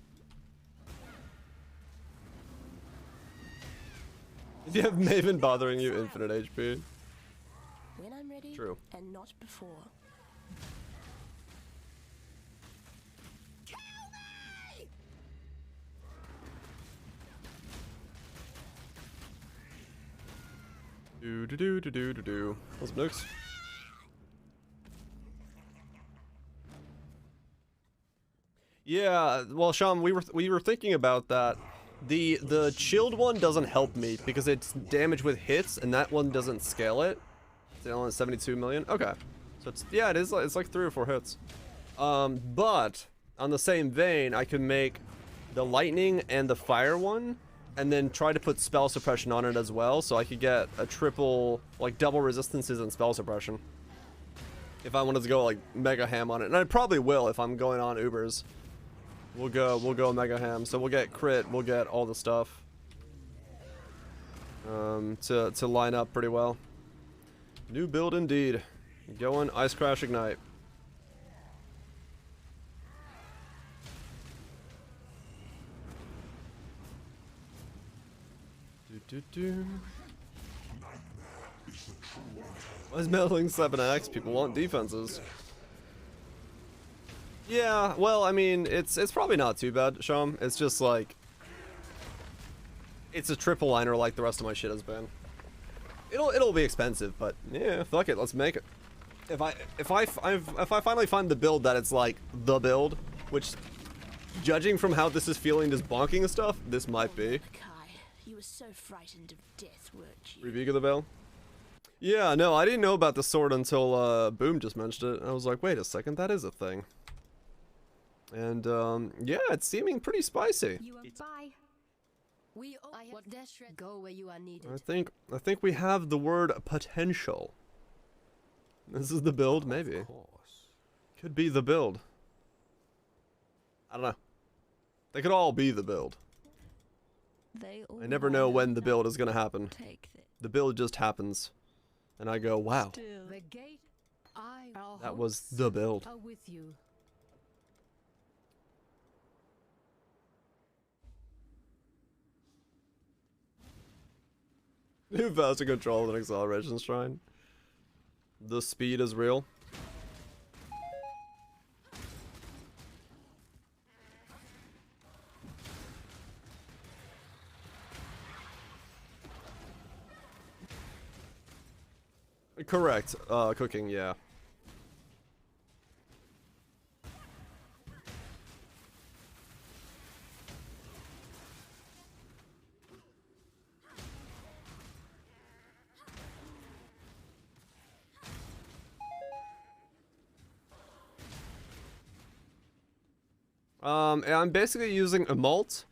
A: if you have Maven bothering you, infinite HP.
J: When I'm ready,
A: True.
J: and not before.
A: Do do do do do do do. What's up, Nukes? Yeah, well, Sean, we were thinking about that. The chilled one doesn't help me because it's damage with hits, and that one doesn't scale it. It's only 72 million. Okay, so it's yeah, it is. It's like 3 or 4 hits. But on the same vein, I could make the lightning and the fire one, and then try to put spell suppression on it as well, so I could get a triple, like double resistances and spell suppression. If I wanted to go like mega ham on it, and I probably will if I'm going on Ubers. We'll go mega ham. So we'll get crit, we'll get all the stuff. To line up pretty well. New build indeed. Going Ice Crash Ignite. Why is meddling 7x? People want defenses. Yeah, well, I mean, it's probably not too bad, Sham. It's just like it's a triple liner like the rest of my shit has been. It'll be expensive, but yeah, fuck it, let's make it. If I finally find the build that it's like the build, which judging from how this is feeling just bonking and stuff, this might be.
J: You were so frightened of death, weren't you?
A: Reveal the bell. Yeah, no, I didn't know about the sword until Boom just mentioned it. I was like, wait a second, that is a thing. And yeah, it's seeming pretty spicy.
C: Bye. We go where you are needed.
A: I think we have the word potential. This is the build, maybe. Could be the build. I don't know. They could all be the build. I never know when the build is gonna happen. The build just happens. And I go, wow. That was the build. New faster control than acceleration shrine. The speed is real. Correct. Cooking, yeah. I'm basically using Emolt,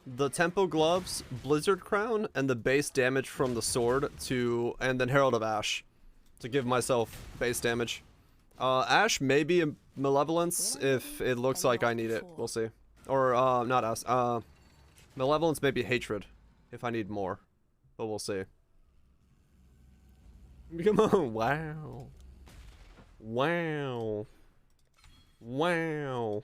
A: the Tempo Gloves, Blizzard Crown, and the base damage from the sword and then Herald of Ash to give myself base damage. Ash may be a Malevolence if it looks like I need it. We'll see. Or, not Ash. Malevolence may be Hatred if I need more. But we'll see. Come on, wow. Wow. Wow.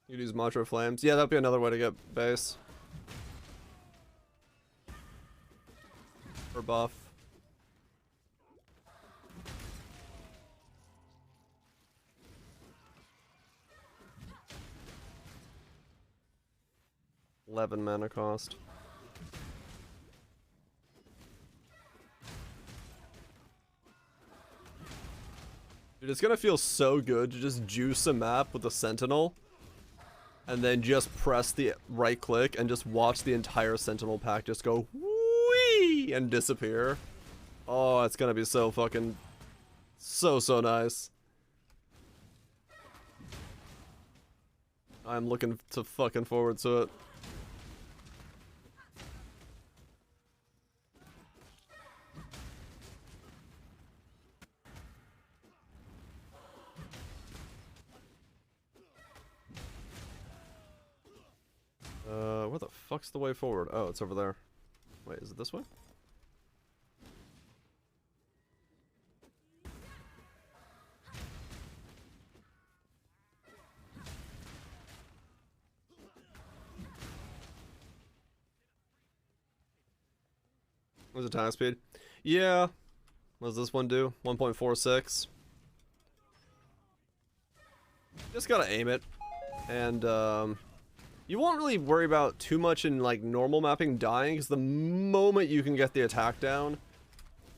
A: You could use Mantra Flames. Yeah, that'd be another way to get base. Or buff. $11 mana cost. Dude, it's gonna feel so good to just juice a map with a Sentinel. And then just press the right click and just watch the entire Sentinel pack just go whee and disappear. Oh, it's gonna be so fucking so nice. I'm looking to fucking forward to it. Where the fuck's the way forward? Oh, it's over there. Wait, is it this way? What's attack speed? Yeah. What does this one do? 1.46. Just gotta aim it. And, you won't really worry about too much in, like, normal mapping dying, because the moment you can get the attack down,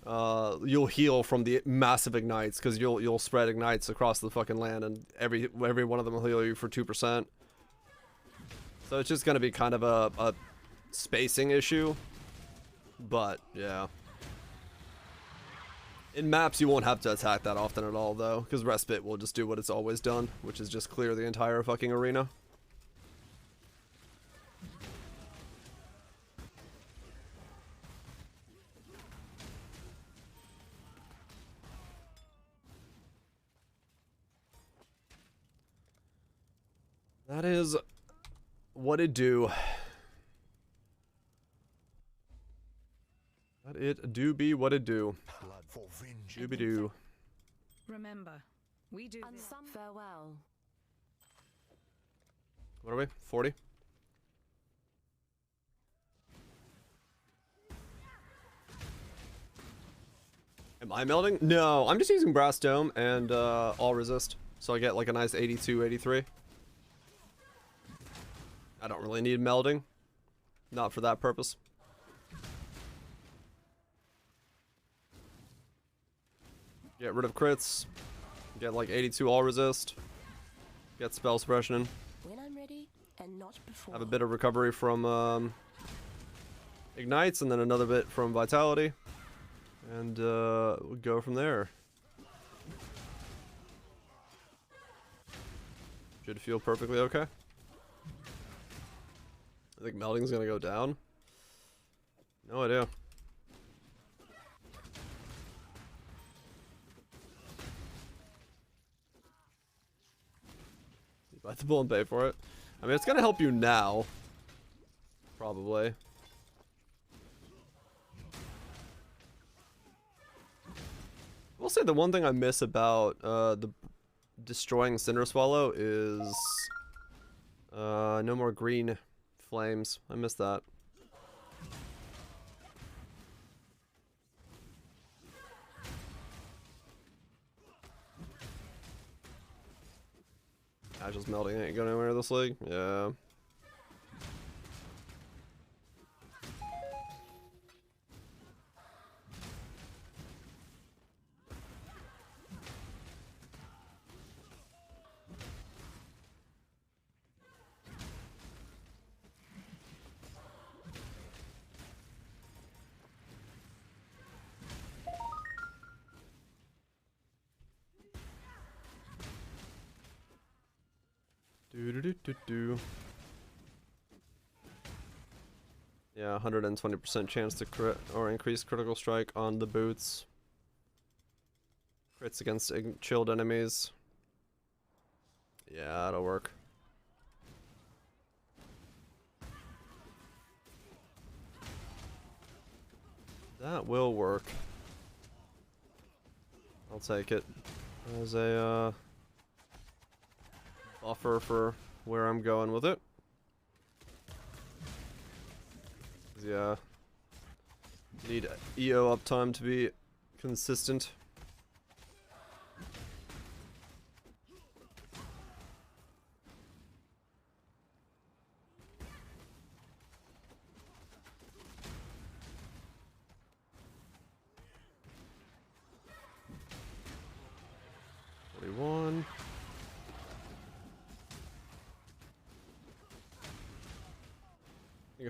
A: you'll heal from the massive ignites, because you'll spread ignites across the fucking land, and every one of them will heal you for 2%. So it's just gonna be kind of a spacing issue. But, yeah. In maps, you won't have to attack that often at all, though, because Respite will just do what it's always done, which is just clear the entire fucking arena. That is what it do. That it do be what it do. Dooby doo.
O: Remember, we do this.
J: Farewell.
A: What are we? 40? Am I melding? No, I'm just using Brass Dome and all resist. So I get like a nice 82, 83. I don't really need melding. Not for that purpose. Get rid of crits. Get like 82 all resist. Get spell suppression in.
J: When I'm ready, and not before.
A: Have a bit of recovery from ignites, and then another bit from vitality. And we'll go from there. Should feel perfectly okay. I think melding's gonna go down. No idea. You bite the bull and pay for it. I mean, it's gonna help you now. Probably. We'll say the one thing I miss about the destroying Cinder Swallow is no more green flames. I miss that. Agile's melting, ain't going anywhere this league. Yeah. Yeah, 120% chance to crit or increase critical strike on the boots. Crits against chilled enemies. Yeah, that'll work. That will work. I'll take it as a buffer for where I'm going with it. Yeah. Need EO uptime to be consistent.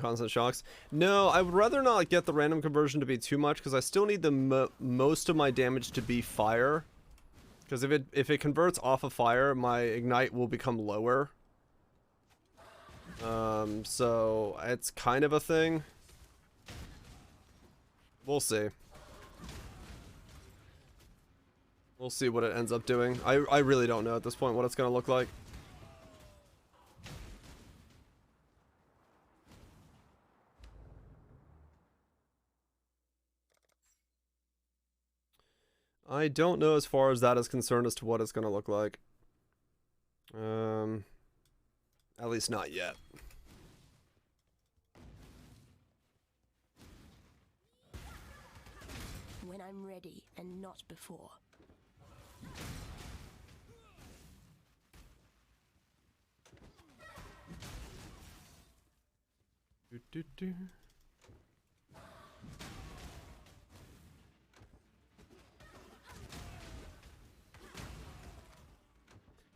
A: Constant shocks. No, I would rather not get the random conversion to be too much because I still need the most of my damage to be fire. Because if it converts off of fire, my ignite will become lower. So it's kind of a thing. We'll see. We'll see what it ends up doing. I really don't know at this point what it's gonna look like. I don't know as far as that is concerned as to what it's going to look like. At least not yet.
J: when I'm ready and not before.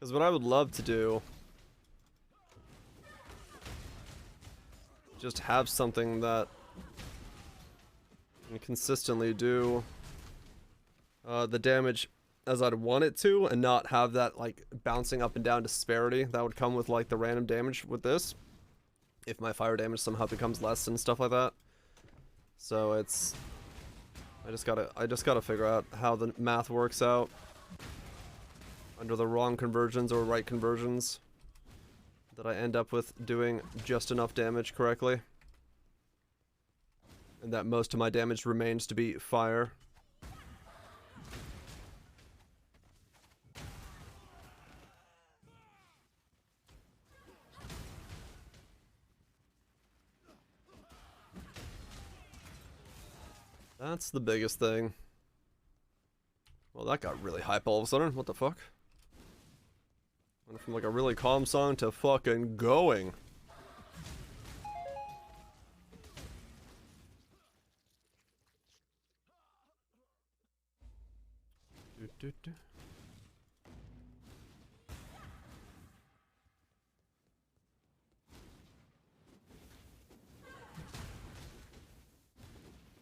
A: Because what I would love to do, just have something that can consistently do the damage as I'd want it to, and not have that like bouncing up and down disparity that would come with like the random damage with this, if my fire damage somehow becomes less and stuff like that. So it's, I just gotta figure out how the math works out under the wrong conversions or right conversions, that I end up with doing just enough damage correctly, and that most of my damage remains to be fire. That's the biggest thing. Well, that got really hype all of a sudden. What the fuck? Went from like a really calm song to fucking going.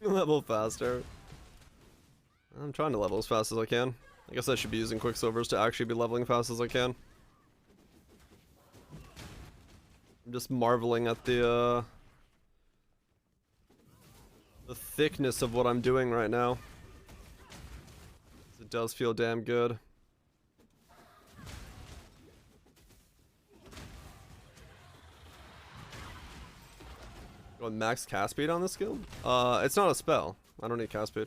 A: Level faster. I'm trying to level as fast as I can. I guess I should be using Quicksilvers to actually be leveling fast as I can. I'm just marveling at the thickness of what I'm doing right now. It does feel damn good. Going max cast speed on this skill? It's not a spell. I don't need cast speed.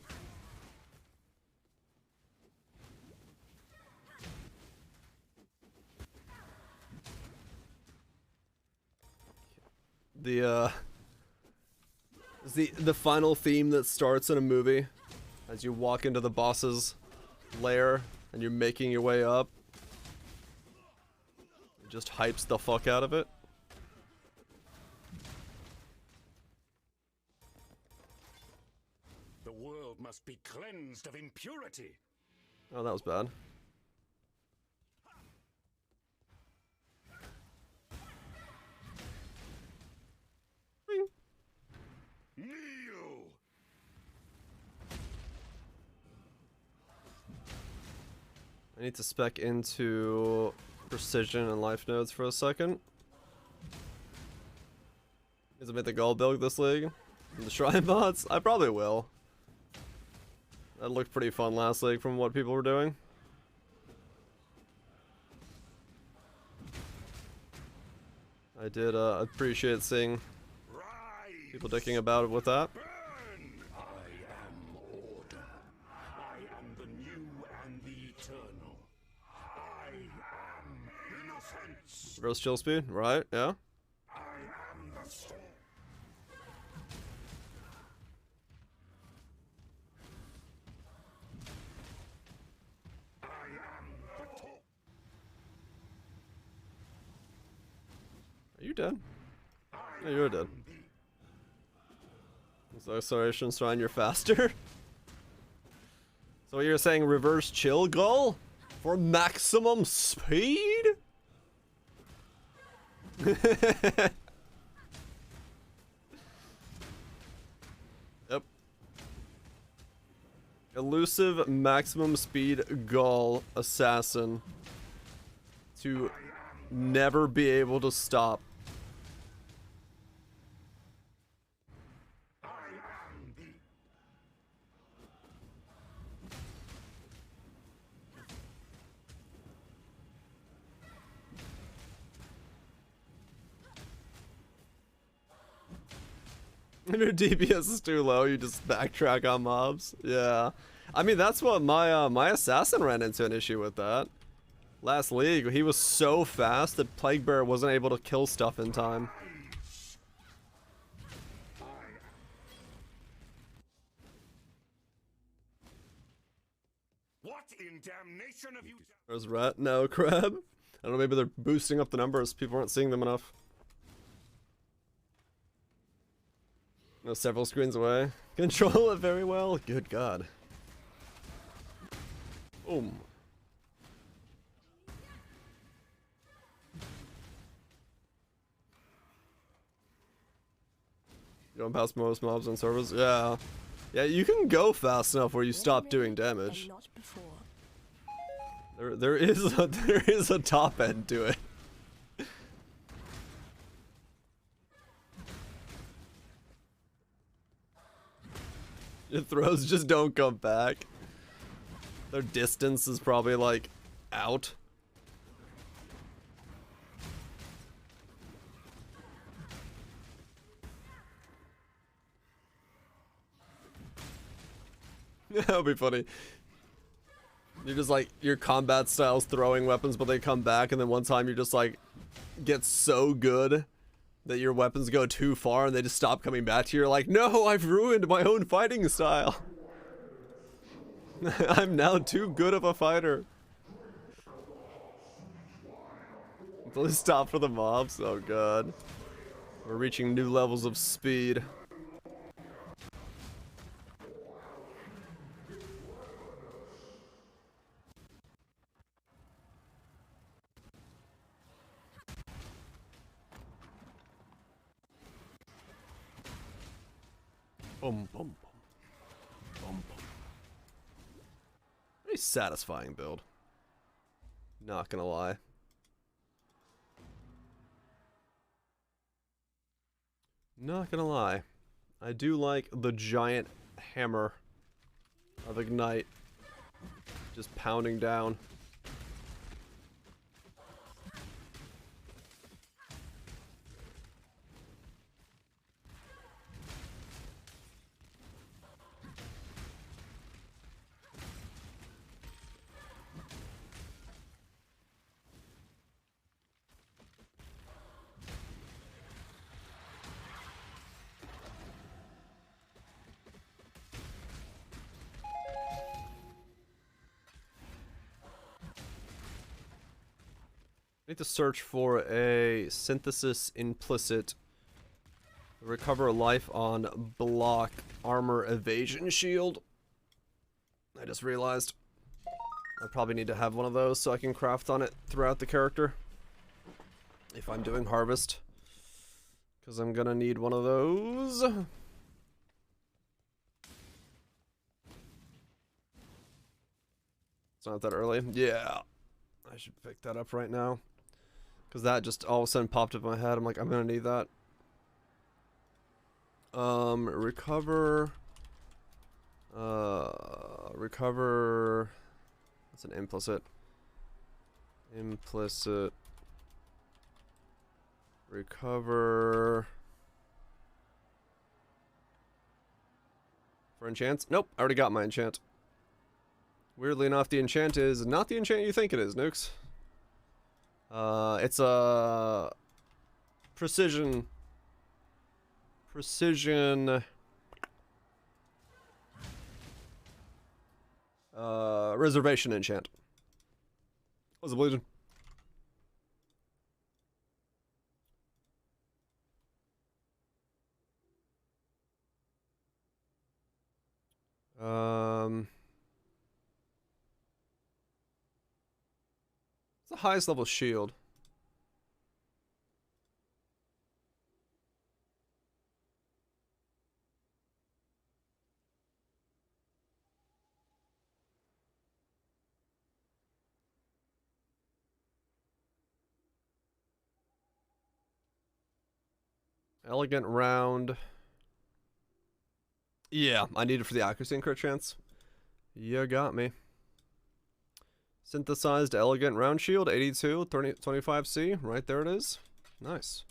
A: The final theme that starts in a movie as you walk into the boss's lair and you're making your way up. It just hypes the fuck out of it.
M: The world must be cleansed of impurity.
A: Oh, that was bad.
M: Kneel!
A: I need to spec into precision and life nodes for a second. Is it made the gold build this league? The shrine bots? I probably will. That looked pretty fun last league from what people were doing. I did appreciate seeing people dicking about it with that.
M: I am order. I am the new and the eternal. I am innocence.
A: Reverse chill speed, right? Yeah.
M: I am the storm. I am the top.
A: Are you dead? No, you're dead. So acceleration shrine, you're faster. So you're saying reverse chill goal for maximum speed? Yep. Elusive maximum speed goal assassin to never be able to stop. When your DPS is too low, you just backtrack on mobs. Yeah, I mean that's what my my assassin ran into an issue with that last league. He was so fast that Plague Bearer wasn't able to kill stuff in time.
M: What in damnation have you done?
A: There's Rat. No, Crab. I don't know, maybe they're boosting up the numbers. People aren't seeing them enough. No, several screens away. Control it very well. Good God. Boom. Going past most mobs on servers? Yeah. Yeah, you can go fast enough where you stop doing damage. There is a top end to it. Your throws just don't come back. Their distance is probably like out. That would be funny. You're just like, your combat style's throwing weapons, but they come back, and then one time you just like get so good that your weapons go too far and they just stop coming back to you. You're like, no, I've ruined my own fighting style. I'm now too good of a fighter. Until they stop for the mobs. Oh god. We're reaching new levels of speed. Boom, boom, boom. Boom, boom. Pretty satisfying build. Not gonna lie. Not gonna lie. I do like the giant hammer of Ignite. Just pounding down. Need to search for a synthesis implicit. Recover life on block armor evasion shield. I just realized I probably need to have one of those so I can craft on it throughout the character. If I'm doing harvest. Because I'm gonna need one of those. It's not that early. Yeah. I should pick that up right now. Because that just all of a sudden popped up in my head. I'm like, I'm gonna need that. Recover. Recover. That's an implicit. Implicit. Recover. For enchants? Nope, I already got my enchant. Weirdly enough, the enchant is not the enchant you think it is, Nukes. It's a precision reservation enchant. What's the bleeding? It's the highest level shield. Elegant round. Yeah, I need it for the accuracy and crit chance. You got me. Synthesized elegant round shield, 82, 25C. Right there it is. Nice.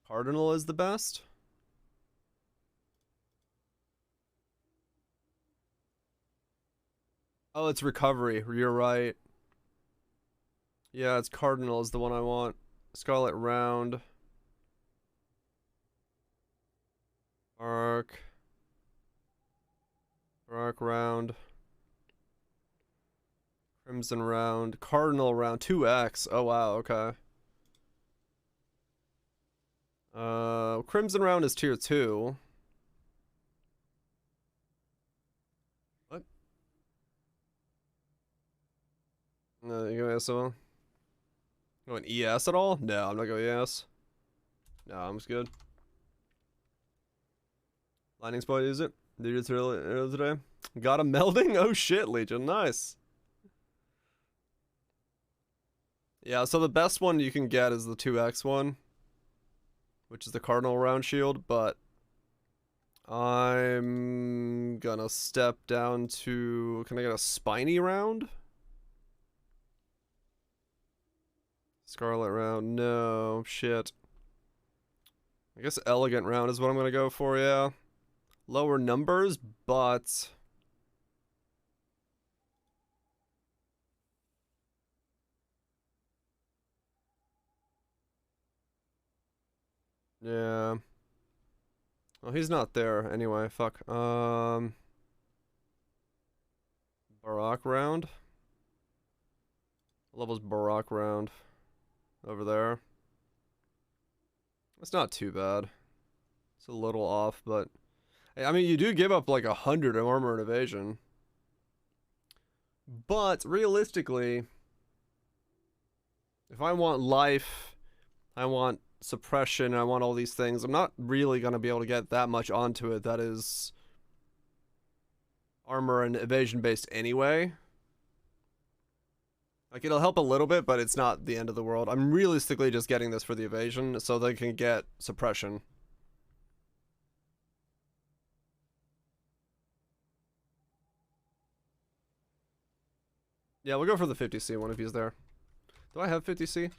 A: Cardinal is the best. Oh, it's recovery. You're right. Yeah, it's Cardinal is the one I want. Scarlet Round. Arc. Rock round. Crimson round. Cardinal round. 2x. Oh wow, okay. Crimson round is tier 2. What? No, you go ESO? Going ES at all? No, I'm not going ES. No, I'm just good. Lightning spot, use it. Did it earlier today? Got a melding? Oh shit, Legion. Nice. Yeah, so the best one you can get is the 2x one, which is the Cardinal round shield, but I'm gonna step down to... Can I get a spiny round? Scarlet round? No, shit. I guess elegant round is what I'm gonna go for, yeah. Lower numbers, but... Yeah. Well, he's not there anyway, fuck. Barak round? Levels Barak round. Over there. It's not too bad. It's a little off, but... I mean, you do give up like 100 in armor and evasion. But, realistically... If I want life, I want suppression, I want all these things, I'm not really going to be able to get that much onto it that is... armor and evasion based anyway. Like, it'll help a little bit, but it's not the end of the world. I'm realistically just getting this for the evasion, so they can get suppression. Yeah, we'll go for the 50C one if he's there. Do I have 50C?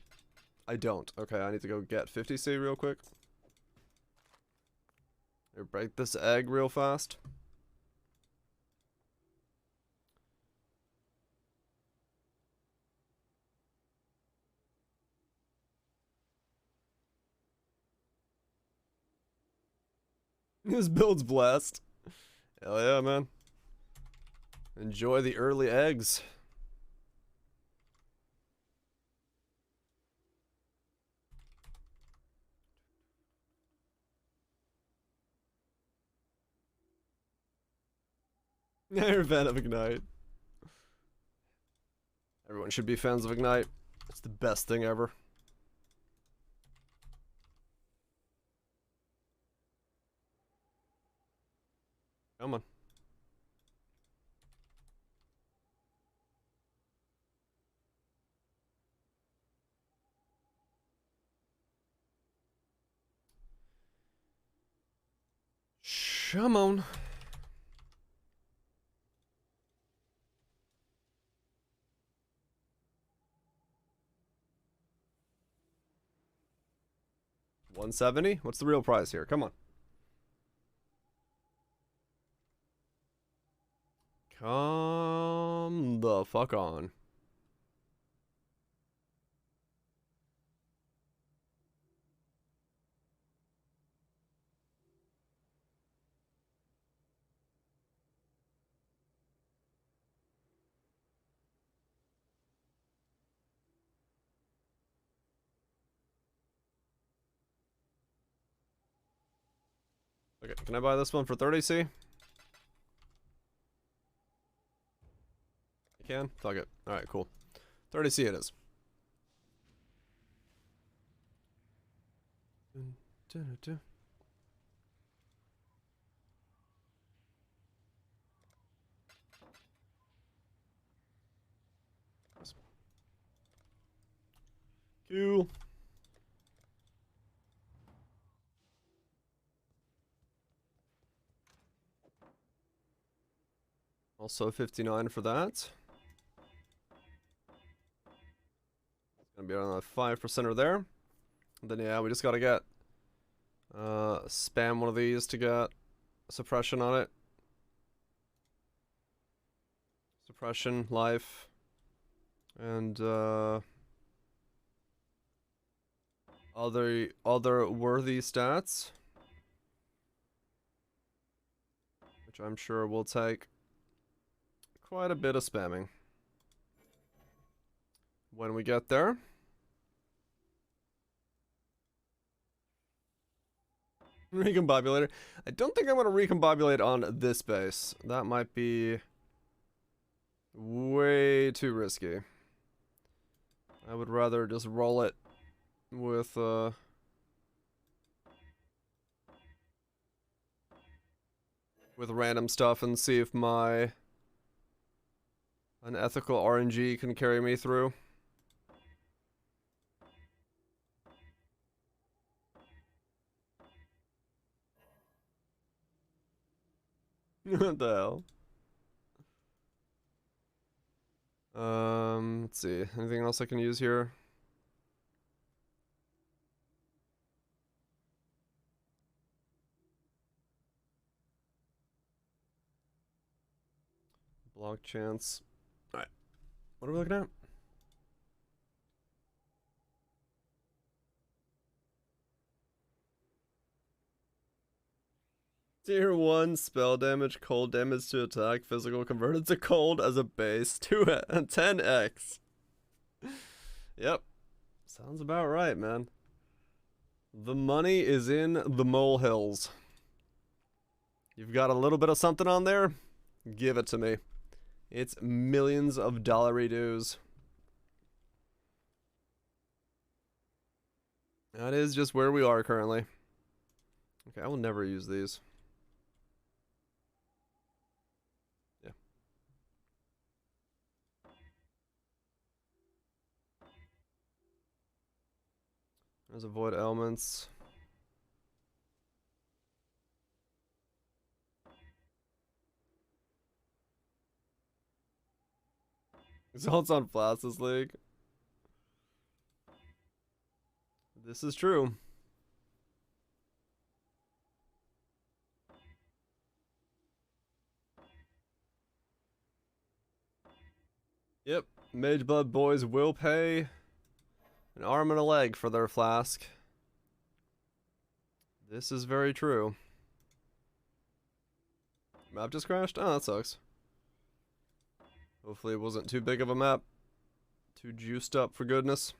A: I don't. Okay, I need to go get 50C real quick. Here, break this egg real fast. This build's blessed. Hell yeah, man. Enjoy the early eggs. You're a fan of Ignite. Everyone should be fans of Ignite. It's the best thing ever. Come on. Come on. $170? What's the real price here? Come on. Come the fuck on. Okay, can I buy this one for 30C? You can? Fuck it. Alright, cool. 30C it is. Cool. Also 59 for that. It's gonna be around 5% there. And then yeah, we just gotta get spam one of these to get suppression on it. Suppression, life, and other worthy stats, which I'm sure we'll take. quite a bit of spamming. When we get there. Recombobulator. I don't think I want to recombobulate on this base. That might be way too risky. I would rather just roll it with random stuff and see if my unethical RNG can carry me through. What the hell? Let's see. Anything else I can use here? Block chance. Alright. What are we looking at? Tier 1 spell damage, cold damage to attack, physical converted to cold as a base, 10x. Yep. Sounds about right, man. The money is in the molehills. You've got a little bit of something on there? Give it to me. It's millions of dollary dues. That is just where we are currently. Okay, I will never use these. Yeah. There's avoid elements. Results on Flastus League. This is true. Yep, Mageblood boys will pay an arm and a leg for their flask. This is very true. Map just crashed? Oh, that sucks. Hopefully it wasn't too big of a map. Too juiced up for goodness.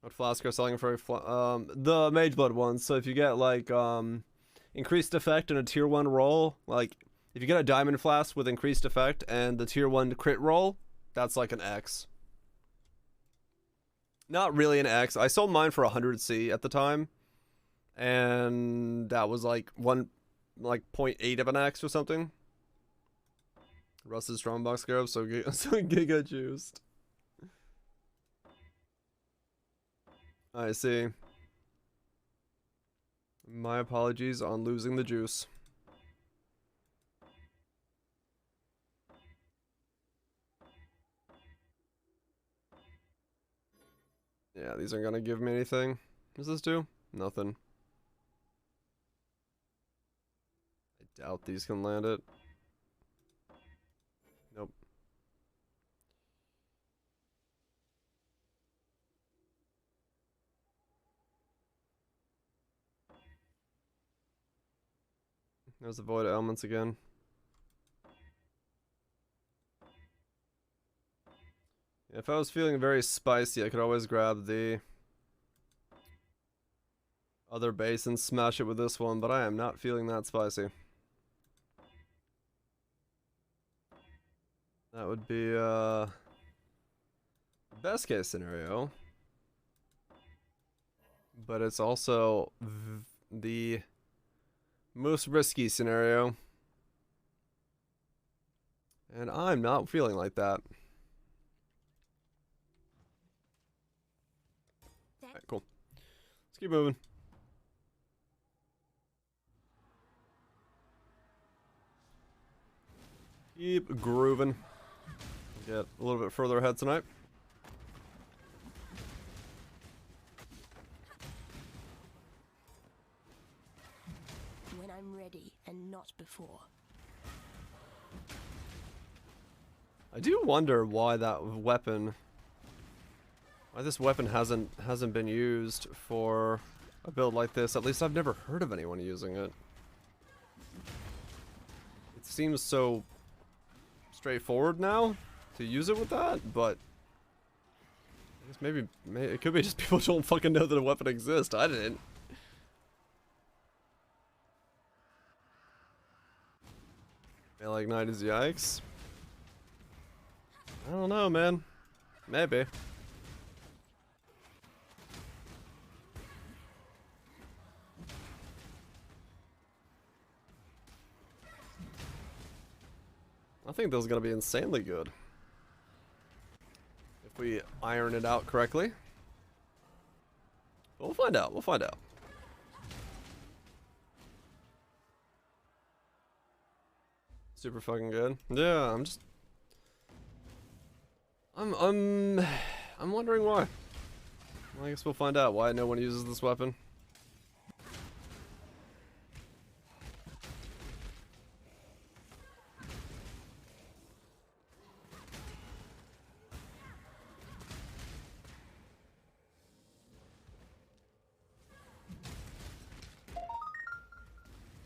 A: What flask are selling for the Mageblood ones. So if you get like increased effect in a tier 1 roll, like if you get a diamond flask with increased effect and the tier 1 crit roll, that's like an X. Not really an X. I sold mine for 100C at the time. And that was like 0.8 of an X or something. Rusted Strongbox Scarab, so giga juiced. I see. My apologies on losing the juice. Yeah, these aren't gonna give me anything. What does this do? Nothing. I doubt these can land it. Nope. There's the void elements again. If I was feeling very spicy, I could always grab the other base and smash it with this one, but I am not feeling that spicy. That would be best case scenario. But it's also the most risky scenario. And I'm not feeling like that. Alright, cool. Let's keep moving. Keep grooving. Get a little bit further ahead tonight.
J: When I'm ready and not before.
A: I do wonder why that weapon, why this weapon hasn't been used for a build like this. At least I've never heard of anyone using it. It's seems so straightforward now to use it with that, but I guess maybe it could be just people don't fucking know that a weapon exists. I didn't. Melee Ignite is yikes. I don't know, man. Maybe. I think this is gonna be insanely good if we iron it out correctly. We'll find out. We'll find out. Super fucking good. Yeah, I'm wondering why. Well, I guess we'll find out why no one uses this weapon.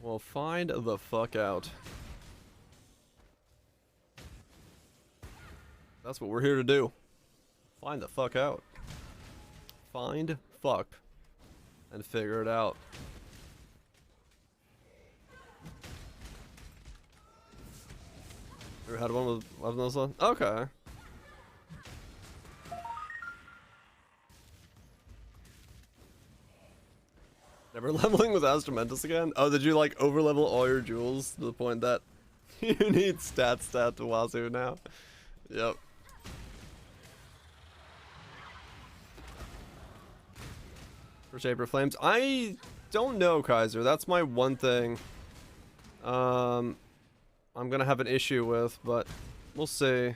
A: Well, find the fuck out. That's what we're here to do. Find the fuck out. Find fuck and figure it out. Ever had one with weapons on this one? Okay. Never leveling with Astromentus again? Oh, did you like overlevel all your jewels to the point that you need stat to wazoo now? Yep. For Shaper Flames, I don't know, Kaiser. That's my one thing. I'm gonna have an issue with, but we'll see.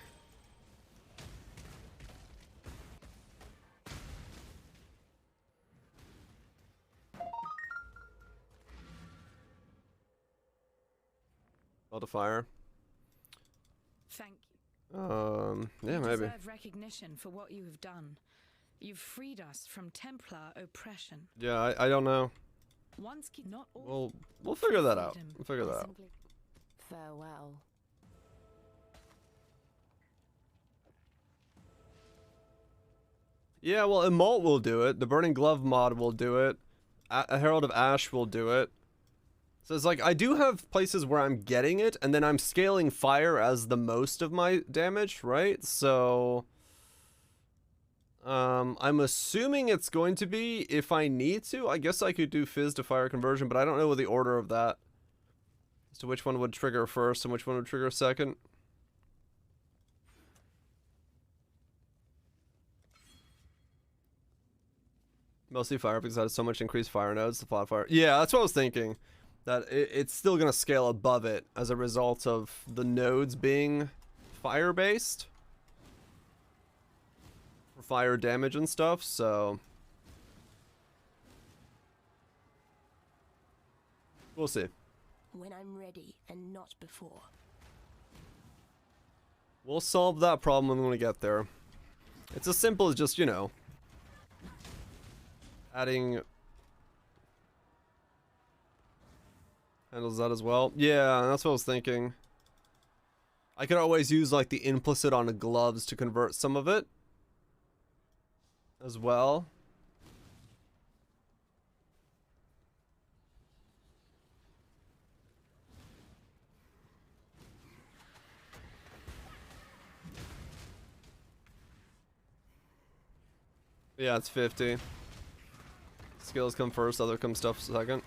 A: Fire.
O: Thank
A: you. Yeah,
O: you
A: maybe.
O: Deserve recognition for what you have done. You've freed us from Templar oppression.
A: Yeah, I don't know.
O: Once not all.
A: We'll figure that out. We'll figure that out.
J: Farewell.
A: Yeah, well, Emolt will do it. The Burning Glove mod will do it. A Herald of Ash will do it. So it's like, I do have places where I'm getting it, and then I'm scaling fire as the most of my damage, right? So, I'm assuming it's going to be, if I need to, I guess I could do Fizz to fire conversion, but I don't know the order of that. As to which one would trigger first and which one would trigger second. Mostly fire because it has so much increased fire nodes, the flat fire. Yeah, that's what I was thinking. That it's still going to scale above it as a result of the nodes being fire-based. For fire damage and stuff, so... we'll see.
J: When I'm ready and not before.
A: We'll solve that problem when we get there. It's as simple as just, you know... adding... handles that as well. Yeah, that's what I was thinking. I could always use like the implicit on the gloves to convert some of it as well. Yeah, it's 50. Skills come first, other come stuff second.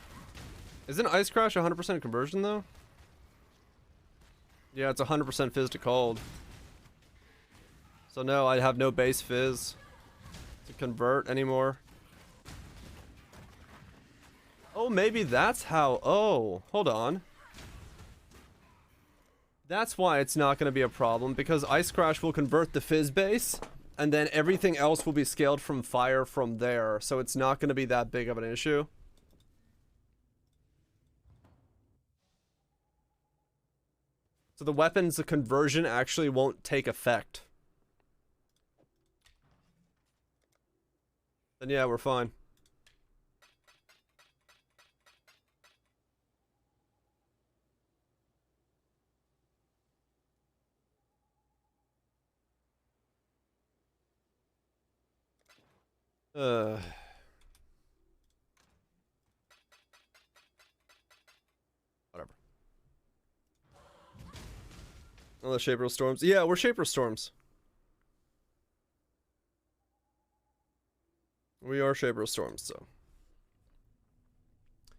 A: Isn't Ice Crash 100% conversion though? Yeah, it's 100% fizz to cold. So no, I have no base fizz to convert anymore. Oh, maybe that's how. Oh, hold on. That's why it's not going to be a problem, because Ice Crash will convert the fizz base, and then everything else will be scaled from fire from there, so it's not going to be that big of an issue. So the weapons conversion actually won't take effect. Then yeah, we're fine. Whatever. Oh, the Shaper of Storms. Yeah, we're Shaper Storms. We are Shaper of Storms, so.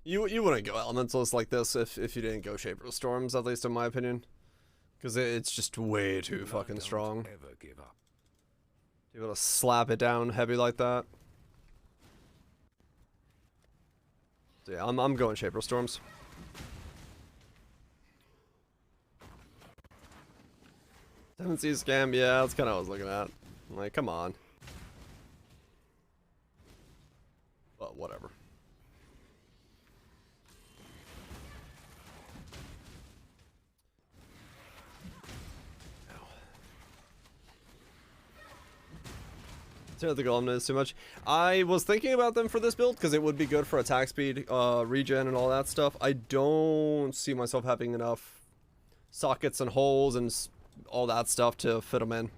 A: You wouldn't go Elementalist like this if you didn't go Shaper of Storms, at least in my opinion. Because it's just way too fucking strong.
E: Ever give up.
A: To be able to slap it down heavy like that. So yeah, I'm going Shaper of Storms. Seven Seas Scam, yeah, that's kind of what I was looking at. I'm like, come on. But whatever. I don't think Golem is too much. I was thinking about them for this build because it would be good for attack speed, regen, and all that stuff. I don't see myself having enough sockets and holes and all that stuff to fit them in.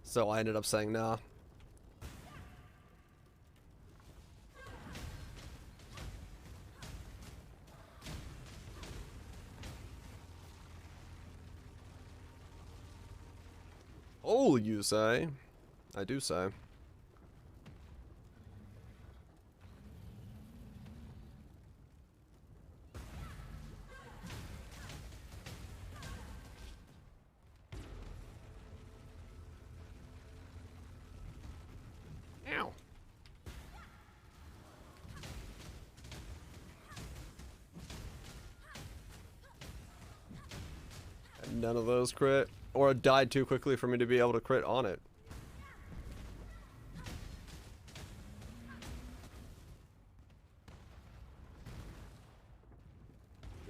A: So I ended up saying nah. Oh, you say? I do say. Ow. And none of those crit. Or it died too quickly for me to be able to crit on it.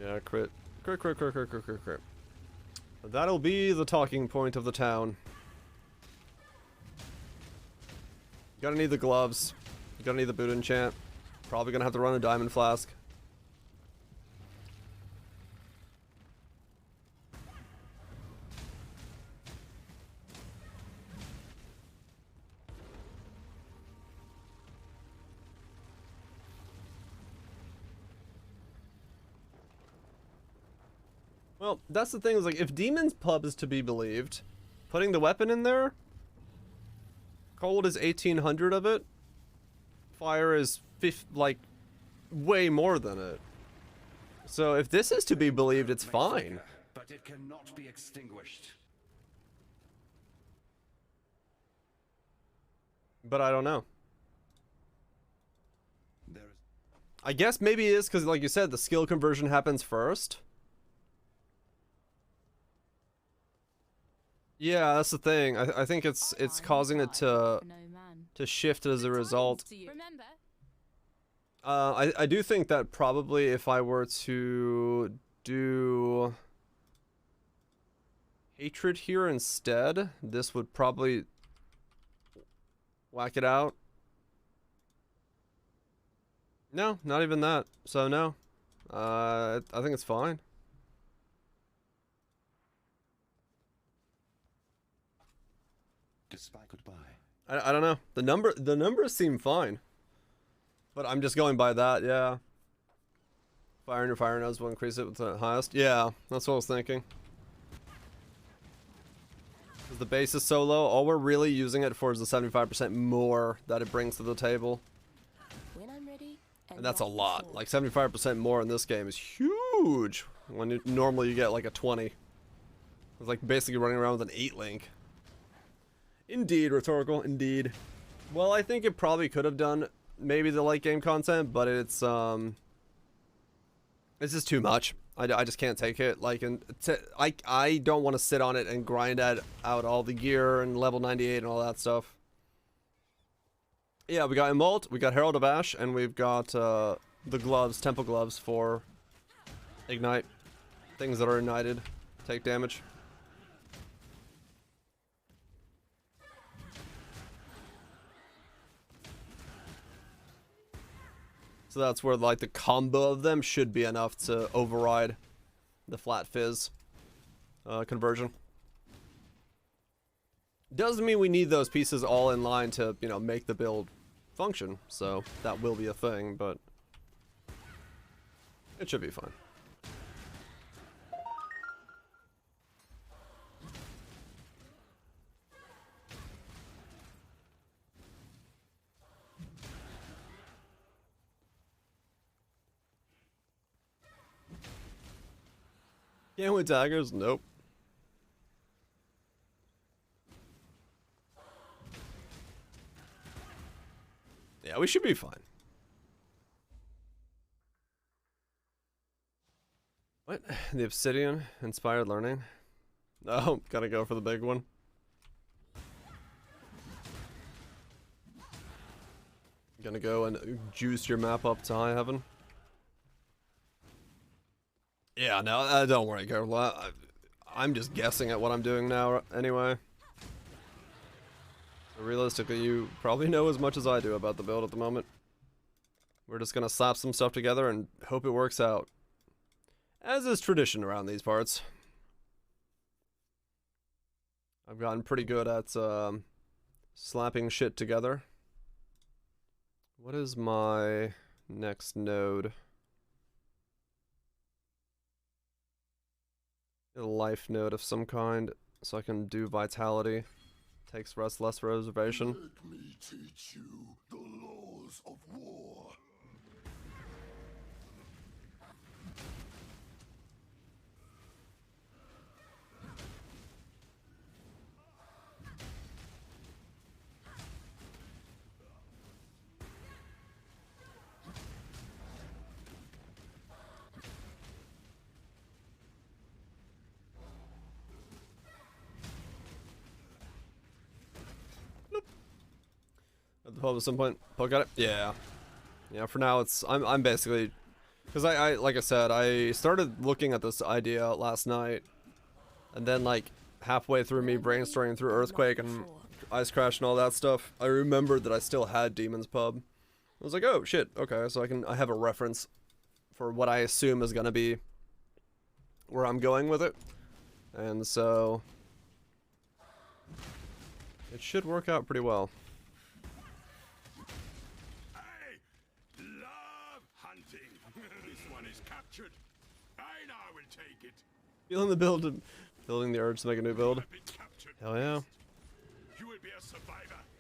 A: Yeah, crit. Crit, crit, crit, crit, crit, crit, crit. That'll be the talking point of the town. Gonna need the gloves. Gonna need the boot enchant. Probably gonna have to run a diamond flask. Well, that's the thing, is like, if Demon's Pub is to be believed, putting the weapon in there, cold is 1800 of it, fire is like way more than it. So if this is to be believed, it's fine.
E: But it cannot be extinguished.
A: But I don't know. I guess maybe it is because, like you said, the skill conversion happens first. Yeah, that's the thing. I think it's causing it to shift as a result. I do think that probably if I were to do hatred here instead, this would probably whack it out. No, not even that. So no, I think it's fine.
E: Goodbye.
A: I don't know. The numbers seem fine. But I'm just going by that, yeah. Fire in your fire nodes will increase it with the highest. Yeah, that's what I was thinking. Because the base is so low, all we're really using it for is the 75% more that it brings to the table.
J: When I'm ready,
A: and that's a lot. Like 75% more in this game is huge. When normally you get like a 20. It's like basically running around with an 8 link. Indeed, rhetorical, indeed. Well, I think it probably could have done maybe the late game content, but it's just too much. I just can't take it. Like, and I don't want to sit on it and grind out all the gear and level 98 and all that stuff. Yeah, we got Emolt, we got Herald of Ash, and we've got the gloves, temple gloves for ignite. Things that are ignited take damage. So that's where, like, the combo of them should be enough to override the flat fizz conversion. Doesn't mean we need those pieces all in line to, you know, make the build function, so that will be a thing, but it should be fine. Yeah, with daggers? Nope. Yeah, we should be fine. What? The obsidian? Inspired learning? Oh, gotta go for the big one. Gonna go and juice your map up to high heaven. Yeah, no, don't worry, Carol. I'm just guessing at what I'm doing now anyway. Realistically, you probably know as much as I do about the build at the moment. We're just gonna slap some stuff together and hope it works out. As is tradition around these parts. I've gotten pretty good at slapping shit together. What is my next node? A life node of some kind, so I can do vitality. Takes less reservation.
E: Let me teach you the laws of war.
A: At the pub at some point. Poke at it? Yeah. Yeah, for now I'm basically, because I like I said, I started looking at this idea last night, and then like halfway through me brainstorming through Earthquake and Ice Crash and all that stuff, I remembered that I still had Demon's Pub. I was like, oh shit, okay, so I have a reference for what I assume is gonna be where I'm going with it, and so it should work out pretty well. Feeling the build, building the urge to make a new build. Hell yeah.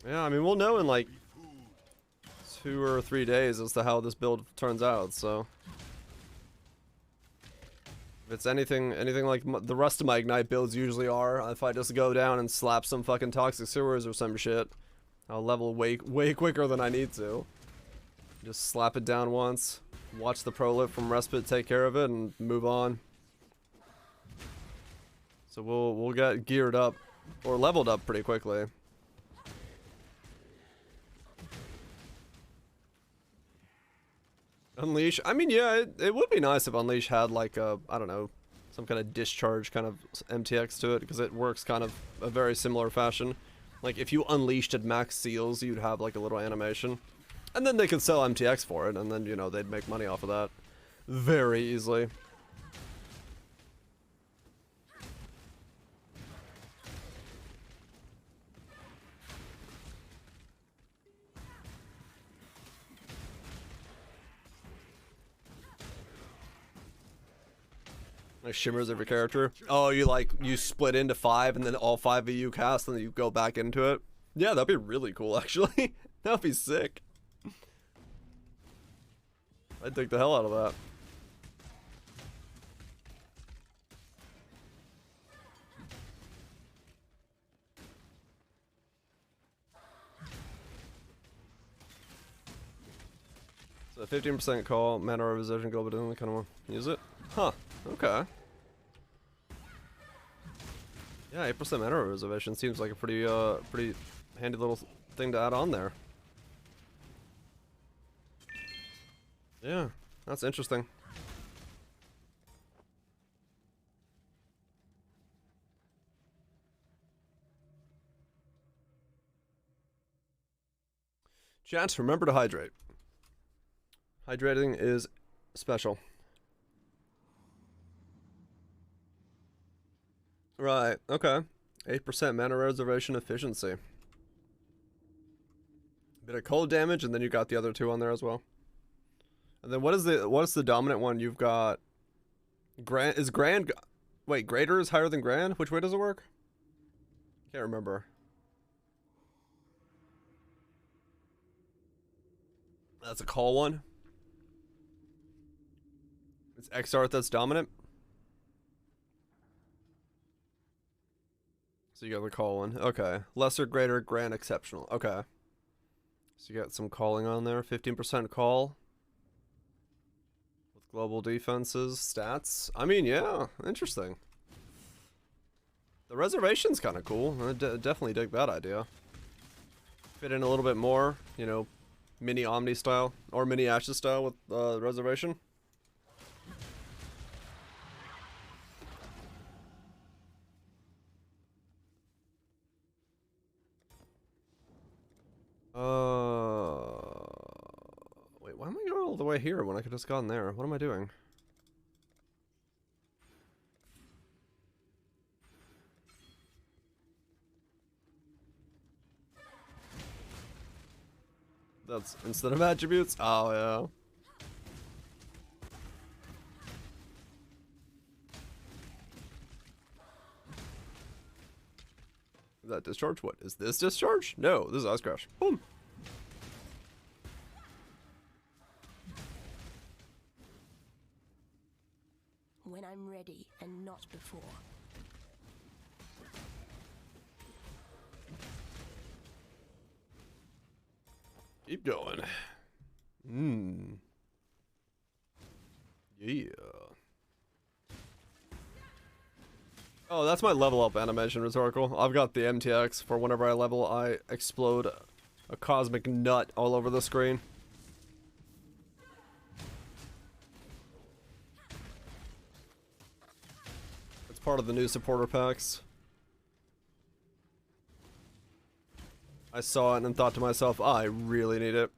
A: Yeah, I mean we'll know in like 2 or 3 days as to how this build turns out. So if it's anything like the rest of my Ignite builds usually are, if I just go down and slap some fucking toxic sewers or some shit, I'll level way quicker than I need to. Just slap it down once, watch the prolip from Respite take care of it, and move on. So we'll get geared up or leveled up pretty quickly. Unleash, I mean, yeah, it would be nice if Unleash had like a, I don't know, some kind of discharge kind of MTX to it, because it works kind of a very similar fashion. Like if you unleashed at max seals, you'd have like a little animation, and then they could sell MTX for it, and then, you know, they'd make money off of that very easily. Like shimmers every character. Oh, you split into 5 and then all 5 of you cast and then you go back into it. Yeah, that'd be really cool actually. That'd be sick. I'd take the hell out of that. So 15% call, mana revision, go, but then kind of want to use it. Huh. Okay. Yeah, 8% mana reservation seems like a pretty handy little thing to add on there. Yeah, that's interesting. Chat, remember to hydrate. Hydrating is special. Right, okay. 8% mana reservation efficiency. Bit of cold damage, and then you got the other two on there as well. And then what is the dominant one? You've got Grand. Is Grand? Wait, Greater is higher than Grand. Which way does it work? Can't remember. That's a call one. It's Xart that's dominant. So you got the call one. Okay. Lesser, Greater, Grand, Exceptional. Okay. So you got some calling on there. 15% call. With global defenses, stats. I mean, yeah. Interesting. The reservation's kind of cool. I definitely dig that idea. Fit in a little bit more, you know, mini Omni style. Or mini Ashes style with the reservation. Wait, why am I going all the way here when I could have just gone there? What am I doing? That's instead of attributes? Oh, yeah. Is that discharge? What? Is this discharge? No, this is Ice Crash. Boom.
J: When I'm ready and not before.
A: Keep going. Yeah. Oh, that's my level up animation, Rhetorical. I've got the MTX for whenever I level, I explode a cosmic nut all over the screen. It's part of the new supporter packs. I saw it and thought to myself, I really need it.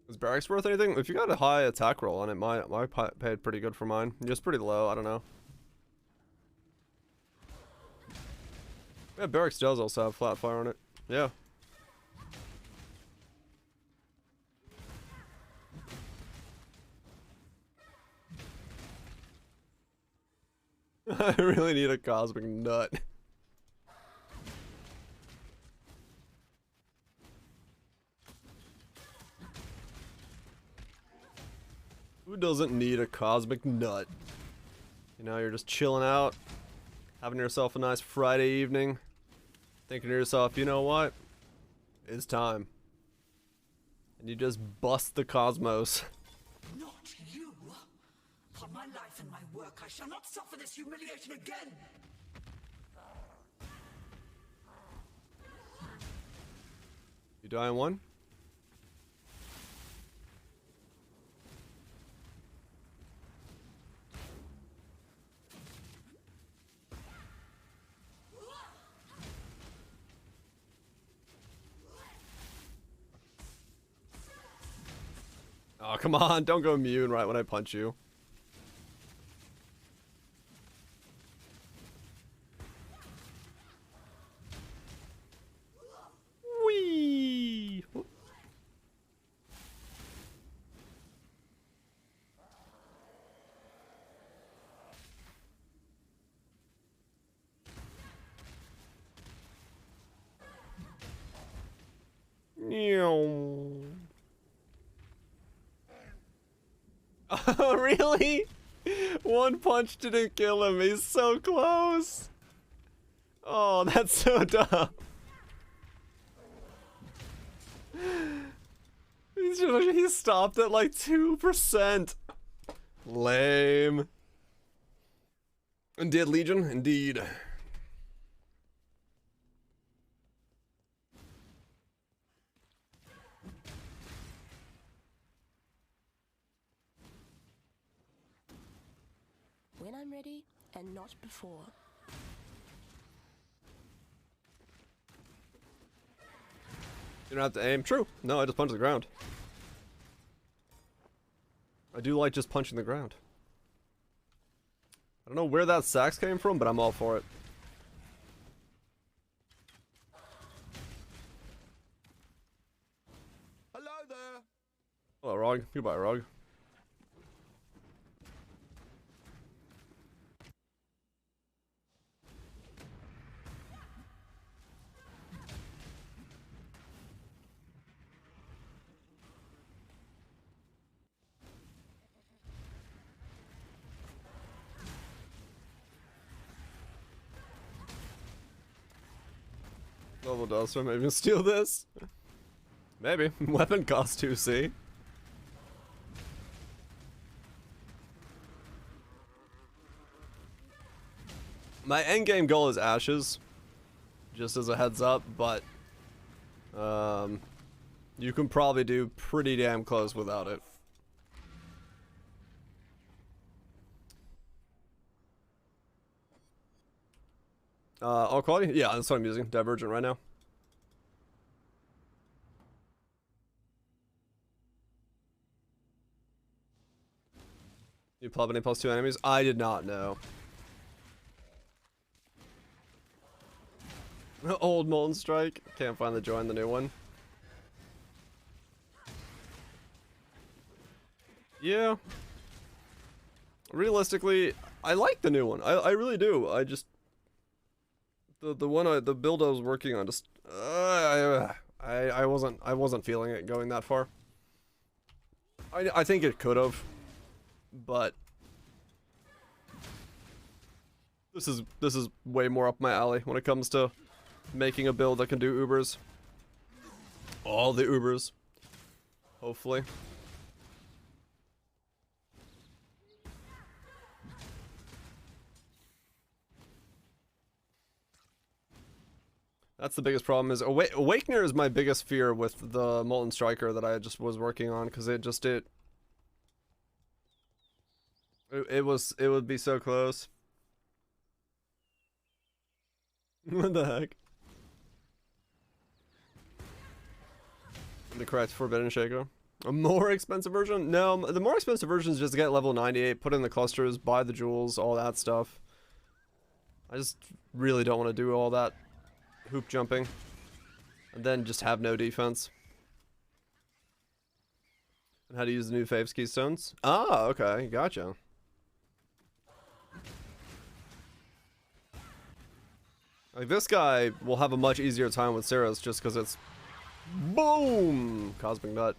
A: Is Barracks worth anything? If you got a high attack roll on it, my paid pretty good for mine. Just pretty low, I don't know. Yeah, Barracks does also have flat fire on it. Yeah. I really need a cosmic nut. Who doesn't need a cosmic nut? You know, you're just chilling out, having yourself a nice Friday evening, thinking to yourself, you know what? It's time. And you just bust the cosmos.
P: Not you! For my life and my work, I shall not suffer this humiliation again!
A: You die in one? Oh, come on, don't go immune right when I punch you. Whee! Oh, really? One punch didn't kill him. He's so close. Oh, that's so dumb. He stopped at like 2%. Lame. Indeed, Legion. Indeed.
J: When I'm ready and not before.
A: You don't have to aim. True. No, I just punch the ground. I do like just punching the ground. I don't know where that sax came from, but I'm all for it. Rug. Goodbye, Rug. Level does, so maybe steal this. Maybe. Weapon cost 2C. My endgame goal is Ashes. Just as a heads up, but you can probably do pretty damn close without it. All quality? Yeah, that's what I'm using. Divergent right now. You plug any +2 enemies? I did not know. Old Molten Strike. Can't find the join the new one. Yeah. Realistically, I like the new one. I really do. I just the build I was working on just I wasn't feeling it going that far. I think it could have, but this is way more up my alley when it comes to making a build that can do Ubers. All the Ubers. Hopefully. That's the biggest problem is Awakener is my biggest fear with the Molten Striker that I just was working on, because it would be so close. What the heck? The correct Forbidden Shaker. A more expensive version? No, the more expensive version is just get level 98, put in the clusters, buy the jewels, all that stuff. I just really don't want to do all that hoop jumping. And then just have no defense. And how to use the new Faves Keystones? Ah, okay, gotcha. Like, this guy will have a much easier time with Sarah's just because it's boom! Cosmic Nut.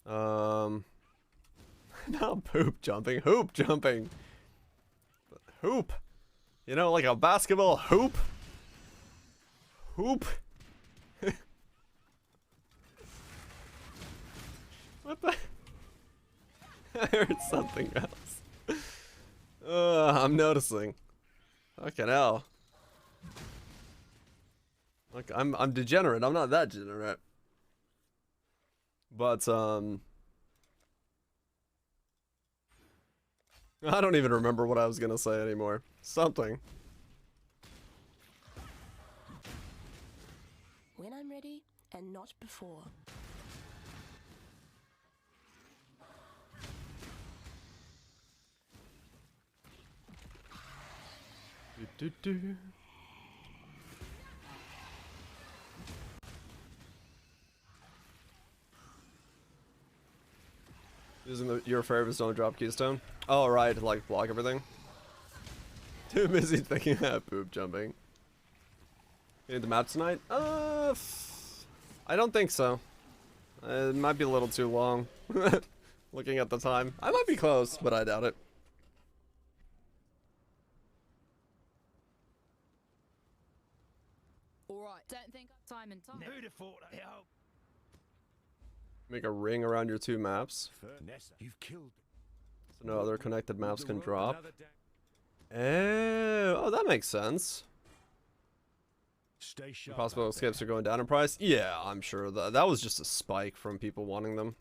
A: Not poop jumping, hoop jumping. Hoop. You know, like a basketball hoop. Hoop. What the? I heard something else. I'm noticing. Fucking hell. Like, I'm degenerate. I'm not that degenerate. But I don't even remember what I was gonna say anymore. Something.
J: When I'm ready, and not before.
A: Using your favorites don't drop keystone. Oh right, to like block everything. Too busy thinking about poop jumping. You need the map tonight? I don't think so. It might be a little too long. Looking at the time. I might be close, but I doubt it.
L: Alright, don't think time and time.
M: Who'd have thought that?
A: Make a ring around your two maps.
M: You've killed.
A: So no other connected maps can drop. Oh, that makes sense.
M: Stay sharp.
A: Possible escapes are going down in price? Yeah, I'm sure. That was just a spike from people wanting them.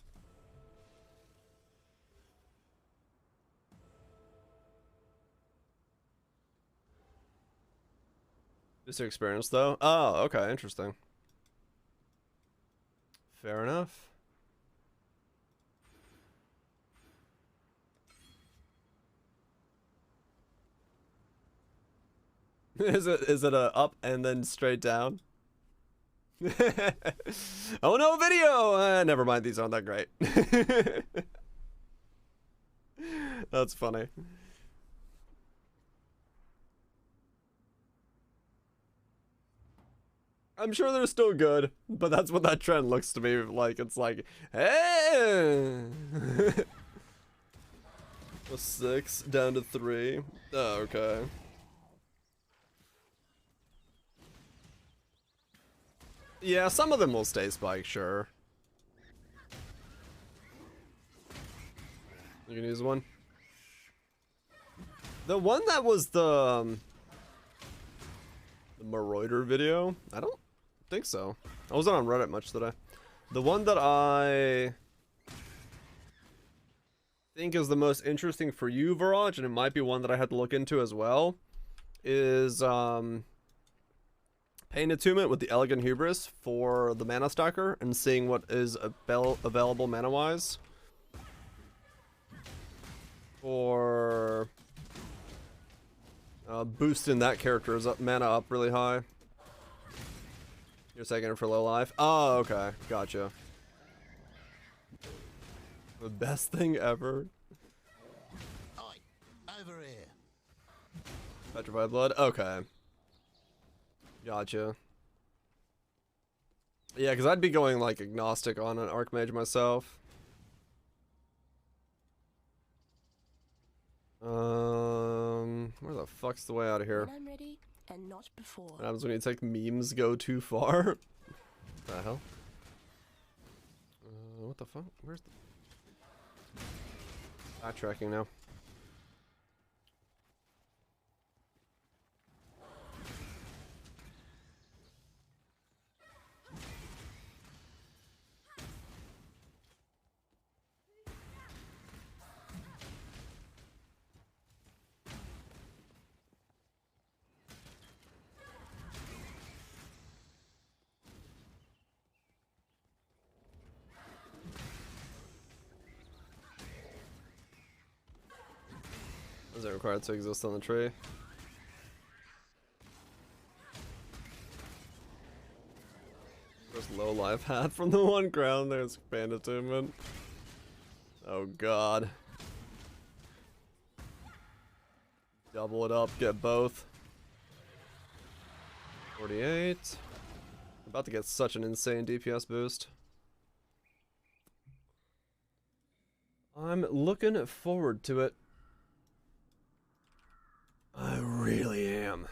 A: Just experience though? Oh, okay, interesting. Fair enough. Is it a up and then straight down? Oh no, video! Never mind, these aren't that great. That's funny. I'm sure they're still good, but that's what that trend looks to me like. It's like, hey! A 6 down to 3. Oh, okay. Yeah, some of them will stay spiked, sure. You can use one. The one that was the Marauder video? I don't think so. I wasn't on Reddit much today. The one that I think is the most interesting for you, Viraj, and it might be one that I had to look into as well, is Pain Attunement with the Elegant Hubris for the Mana Stacker and seeing what is available mana-wise for boosting that character's mana up really high. You're taking it for low life? Oh, okay. Gotcha. The best thing ever.
N: Oi, over here.
A: Petrified Blood? Okay. Gotcha. Yeah, because I'd be going like agnostic on an Archmage myself. Where the fuck's the way out of here?
J: When I'm ready, and not before.
A: What happens when you take memes go too far? What the hell? What the fuck? Where's the... Backtracking now. Is it required to exist on the tree? There's low life hat from the one ground. There's Band Attunement. Oh god. Double it up, get both. 48. About to get such an insane DPS boost. I'm looking forward to it. I really am.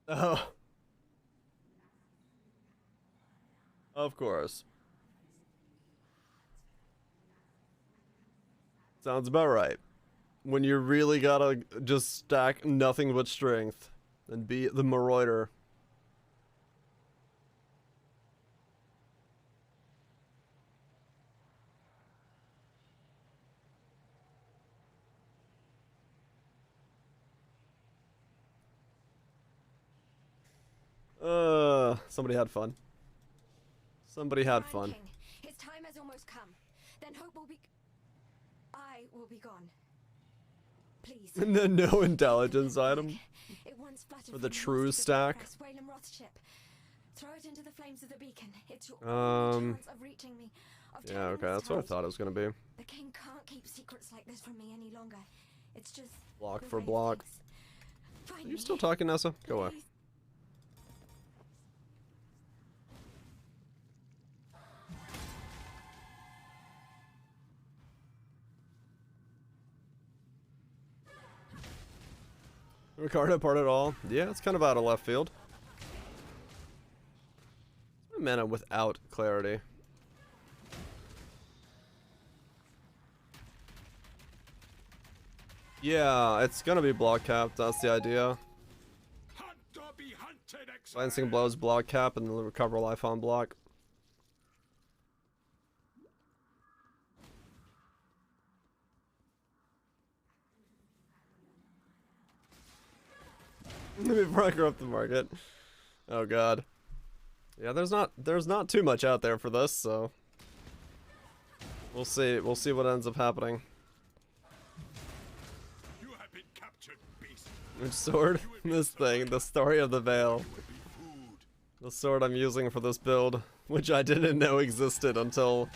A: Oh. Of course. Sounds about right. When you really gotta just stack nothing but strength and be the Marauder. Somebody had fun. Somebody had fun.
H: King, his time has almost come. Then hope will be... I will be gone. Please.
A: And then no intelligence item.
H: It once
A: For the true stack.
H: Throw it into the flames of the beacon. It's your chance of reaching me.
A: Yeah, okay, that's what I thought it was gonna be.
H: The king can't keep secrets like this from me any longer. It's just
A: Block for block. Are you still talking, Nessa? Go away. Ricardo part at all? Yeah, it's kind of out of left field. Mana without clarity. Yeah, it's gonna be block capped, that's the idea. Glancing blows block cap and then recover life on block. Before I corrupt the market. Oh god. Yeah, there's not too much out there for this, so we'll see what ends up happening.
M: You have been captured.
A: Which sword? This thing, the story of the Veil. The sword I'm using for this build, which I didn't know existed until...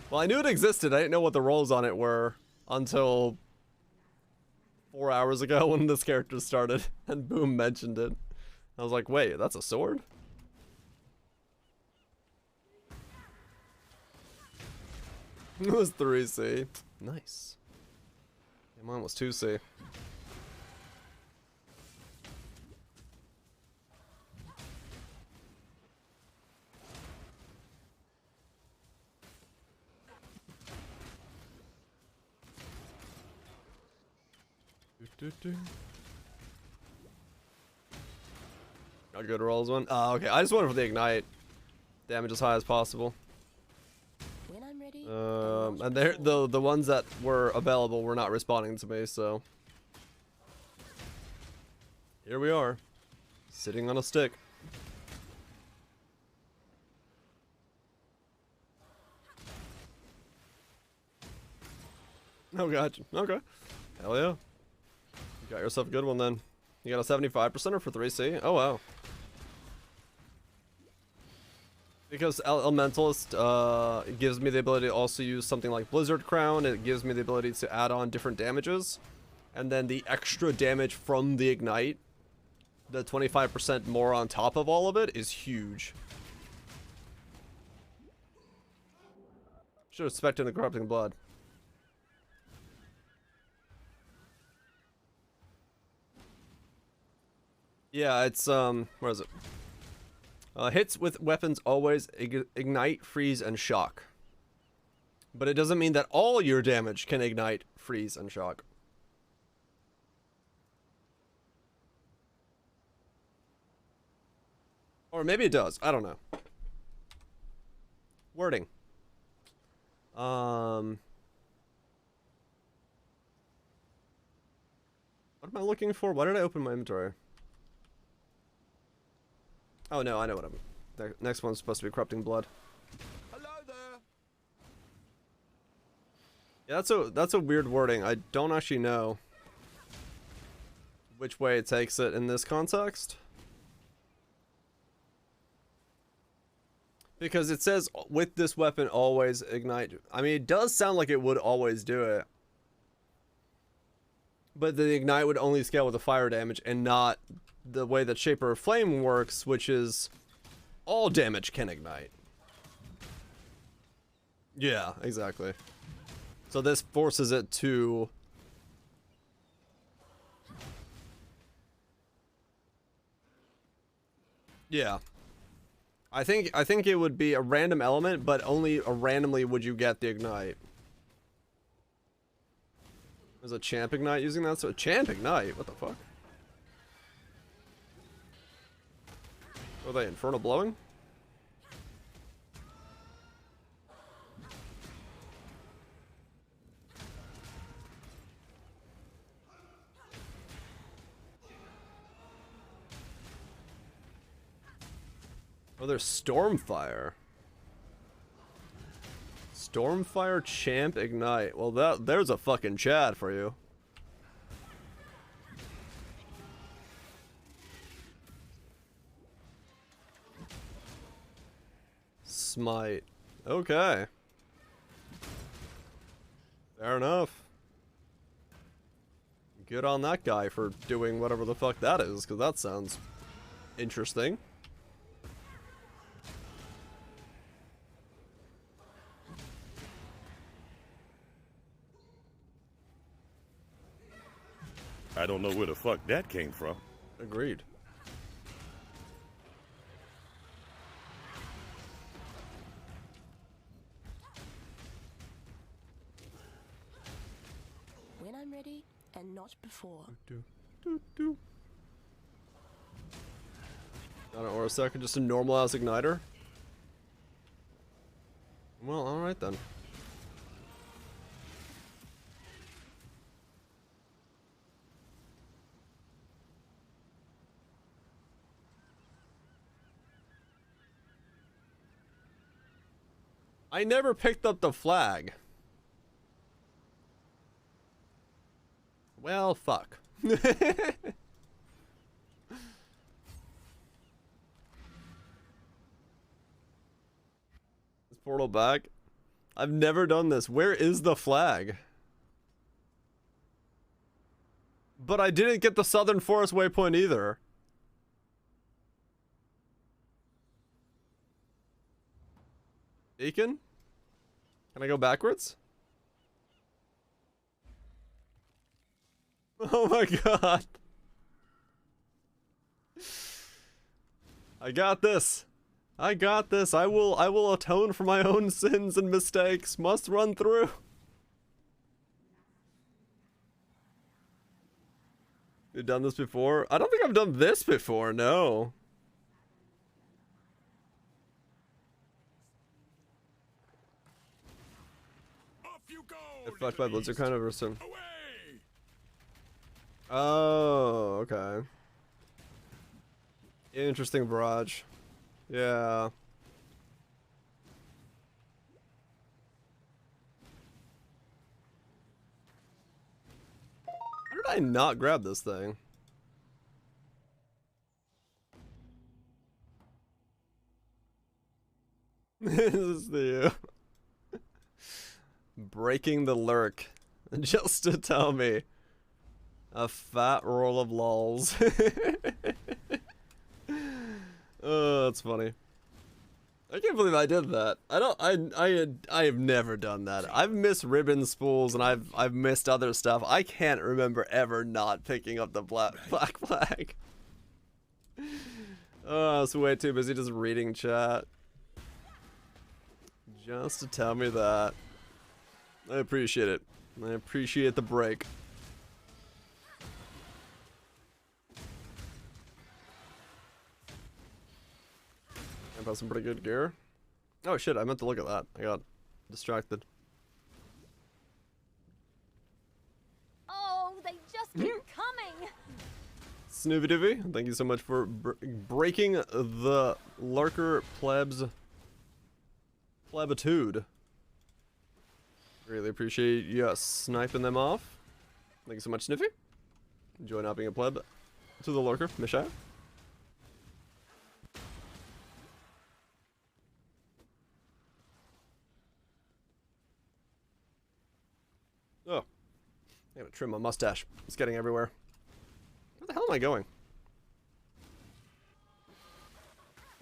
A: Well, I knew it existed, I didn't know what the rolls on it were until 4 hours ago when this character started, and Boom mentioned it. I was like, wait, that's a sword? It was 3C. Nice. Yeah, mine was 2C. Not good rolls one. Okay. I just went for the ignite. Damage as high as possible.
J: When I'm ready,
A: and they're the ones that were available were not responding to me, so here we are, sitting on a stick. Oh, gotcha. Okay. Hell yeah. You got yourself a good one then. You got a 75%er for 3C? Oh, wow. Because Elementalist it gives me the ability to also use something like Blizzard Crown. It gives me the ability to add on different damages. And then the extra damage from the Ignite, the 25% more on top of all of it, is huge. Should have expected the Corrupting Blood. Yeah, it's, where is it? Hits with weapons always ignite, freeze, and shock. But it doesn't mean that all your damage can ignite, freeze, and shock. Or maybe it does. I don't know. Wording. What am I looking for? Why did I open my inventory? Oh no, I know what I'm... Next one's supposed to be Corrupting Blood.
M: Hello there.
A: Yeah, that's a weird wording. I don't actually know which way it takes it in this context. Because it says, with this weapon, always ignite. I mean, it does sound like it would always do it. But the ignite would only scale with the fire damage and not the way that Shaper of Flame works, which is all damage can ignite. Yeah, exactly. So this forces it to... Yeah. I think it would be a random element, but only randomly would you get the ignite. There's a champ ignite using that, so a champ ignite? What the fuck? Are they infernal blowing? Oh, there's Stormfire. Stormfire champ ignite. Well, there's a fucking Chad for you. Smite. Okay. Fair enough. Good on that guy for doing whatever the fuck that is, because that sounds interesting.
Q: I don't know where the fuck that came from.
A: Agreed.
J: When I'm ready, and not before.
A: Got an aura second, just a normal ass igniter. Well, alright then. I never picked up the flag. Well, fuck. Portal back. I've never done this. Where is the flag? But I didn't get the Southern Forest waypoint either. Beacon? Can I go backwards? Oh my god. I got this. I got this. I will atone for my own sins and mistakes. Must run through. You've done this before? I don't think I've done this before, no. Get fucked by Blizzard kind of or some. Oh, okay. Interesting barrage. Yeah. How did I not grab this thing? This is the breaking the lurk just to tell me a fat roll of lols. Oh, that's funny. I can't believe I did that. I have never done that. I've missed ribbon spools and I've missed other stuff. I can't remember ever not picking up the black flag. Oh, I was way too busy just reading chat. Just to tell me that. I appreciate it. I appreciate the break. I got some pretty good gear. Oh shit, I meant to look at that. I got distracted.
H: Oh, they just keep coming.
A: Snoovy Doovy, thank you so much for breaking the lurker plebitude. Really appreciate you sniping them off. Thank you so much, Sniffy. Enjoy not being a pleb to the lurker, Mishai. Oh, I gotta trim my mustache. It's getting everywhere. Where the hell am I going?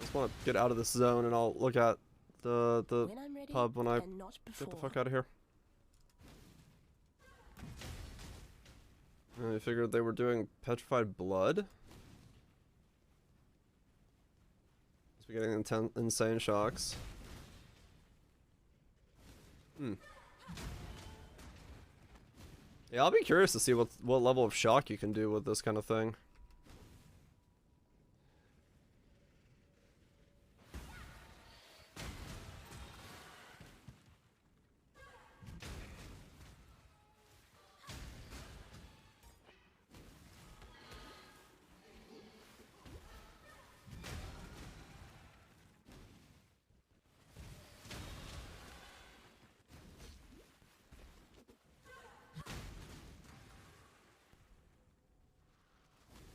A: I just want to get out of this zone and I'll look at the pub when I get the fuck out of here. I figured they were doing petrified blood. Must be getting insane shocks. Yeah, I'll be curious to see what level of shock you can do with this kind of thing.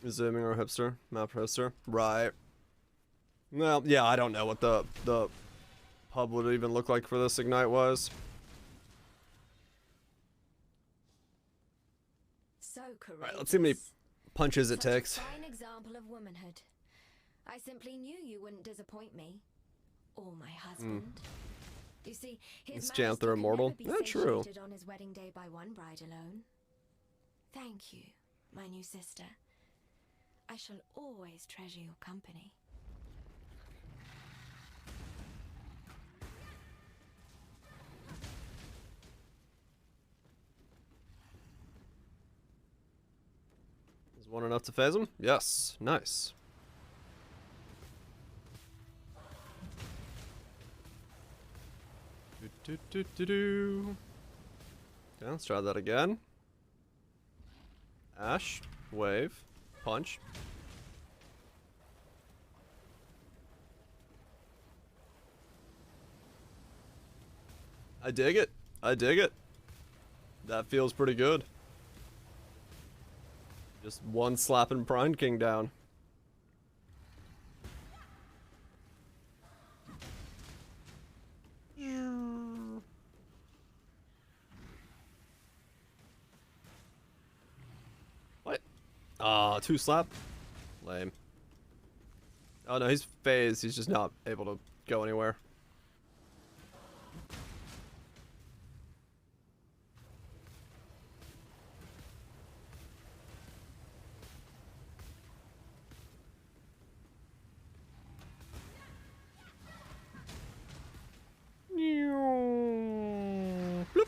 A: Zooming or hipster, map hipster, right? Well, yeah, I don't know what the pub would even look like for this Ignite was.
H: So courageous.
A: Right, let's see how many punches it takes.
H: Such a fine example of womanhood. I simply knew you wouldn't disappoint me, or my husband. You see, his
A: Janther immortal.
H: Not
A: true.
H: On his wedding day by one bride alone. Thank you, my new sister. I shall always treasure your company.
A: Is one enough to phase him? Yes. Nice. Okay, let's try that again. Ash, wave, punch. I dig it. I dig it. That feels pretty good. Just one slapping Brine King down. What? Ah, 2 slap? Lame. Oh no, he's phased. He's just not able to go anywhere. Bloop.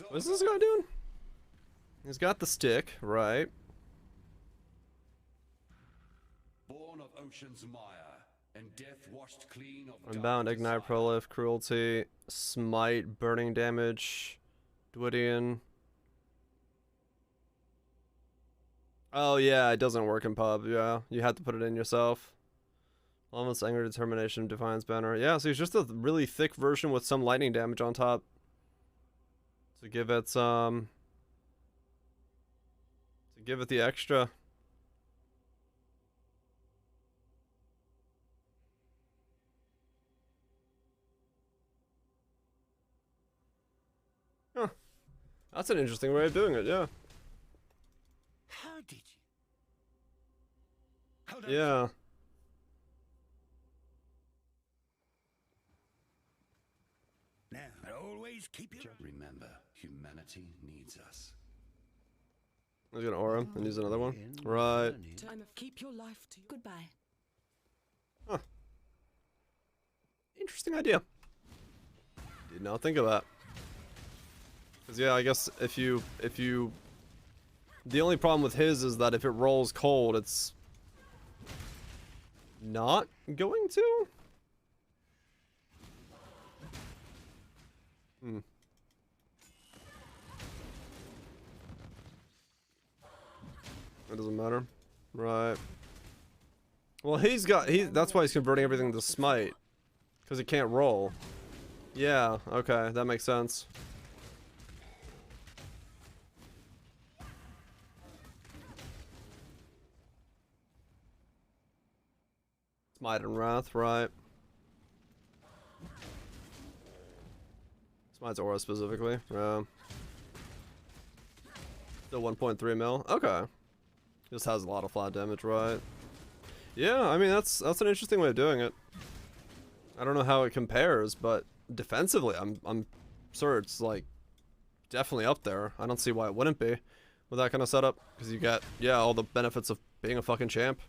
A: What's this guy doing? He's got the stick, right?
E: Born of ocean's mire, and death washed clean of
A: Unbound, Ignite, Prolif, Cruelty, Smite, Burning Damage, Dwidian. Oh yeah, it doesn't work in pub, yeah. You have to put it in yourself. Almost Anger, Determination, Defiance Banner. Yeah, so he's just a really thick version with some lightning damage on top. To give it some... to give it the extra. Huh. That's an interesting way of doing it, yeah.
N: How did you?
A: Yeah.
N: Now, always keep your...
E: Remember, humanity needs us.
A: He's gonna aura and use another one. Right.
P: Time of keep your life to goodbye.
A: Huh. Interesting idea. Did not think of that. Cause yeah, I guess if you the only problem with his is that if it rolls cold, it's not going to. That doesn't matter. Right. Well, that's why he's converting everything to smite. Because he can't roll. Yeah, okay, that makes sense. Smite and Wrath, right. Smite's aura specifically, yeah. Still 1.3 mil, okay. Just has a lot of flat damage, right? Yeah, I mean that's an interesting way of doing it. I don't know how it compares, but defensively, I'm sure it's like definitely up there. I don't see why it wouldn't be with that kind of setup, because you get all the benefits of being a fucking champ.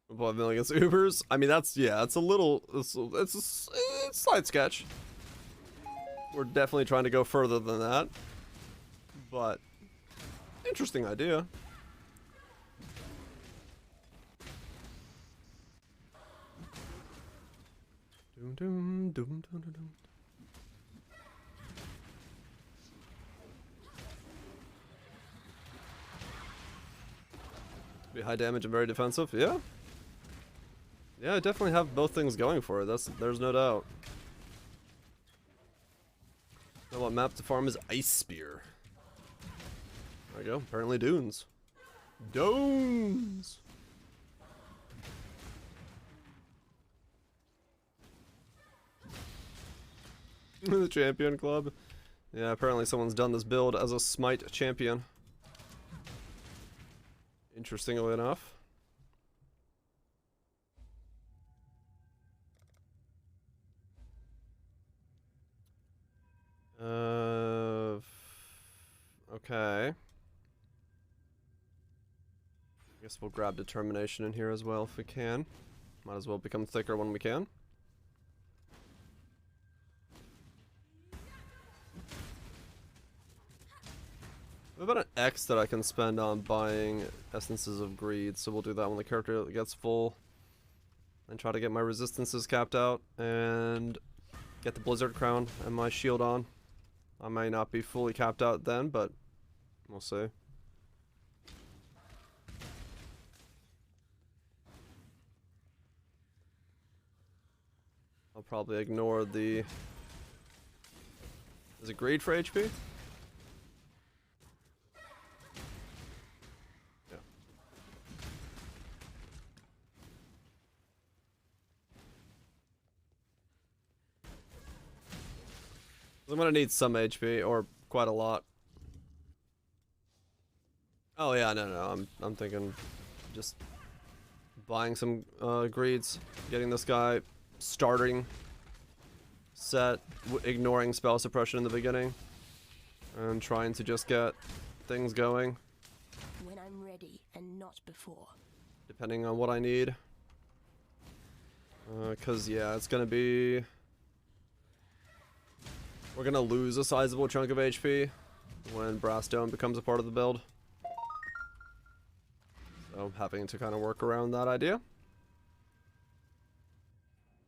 A: Above against Ubers. I mean that's it's a little it's a slight sketch. We're definitely trying to go further than that. But interesting idea. Doom, doom, doom, doom, doom. Be high damage and very defensive, yeah. Yeah, I definitely have both things going for it. There's no doubt. Now what map to farm is Ice Spear. There we go. Apparently dunes. Dunes. The champion club. Yeah, apparently someone's done this build as a smite champion. Interestingly enough. Okay. I guess we'll grab determination in here as well if we can. Might as well become thicker when we can. What about an X that I can spend on buying Essences of Greed? So we'll do that when the character gets full. And try to get my resistances capped out. And get the Blizzard Crown and my shield on. I may not be fully capped out then, but we'll see. I'll probably ignore the Is it greed for HP? Yeah. I'm gonna need some HP, or quite a lot. Oh yeah, no, I'm thinking just buying some greeds, getting this guy starting set, ignoring spell suppression in the beginning, and trying to just get things going.
J: When I'm ready and not before.
A: Depending on what I need. Cause yeah, it's gonna be... We're gonna lose a sizable chunk of HP when Brass Dome becomes a part of the build. So I'm having to kind of work around that idea.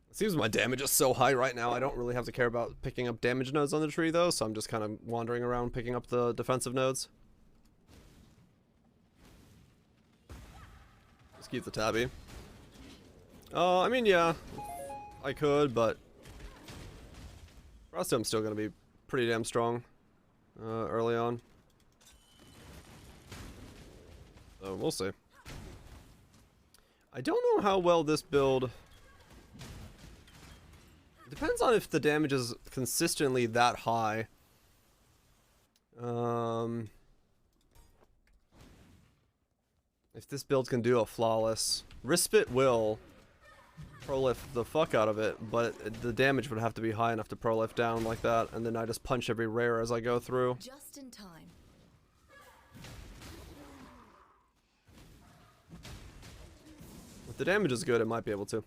A: It seems my damage is so high right now, I don't really have to care about picking up damage nodes on the tree though, so I'm just kind of wandering around picking up the defensive nodes. Just keep the tabby. I mean, yeah, I could, but I'm still gonna be pretty damn strong early on. So we'll see. I don't know how well this build... It depends on if the damage is consistently that high. If this build can do a flawless... Rispit will pro-lift the fuck out of it, but the damage would have to be high enough to pro-lift down like that, and then I just punch every rare as I go through.
C: Just in time.
A: If the damage is good, it might be able to.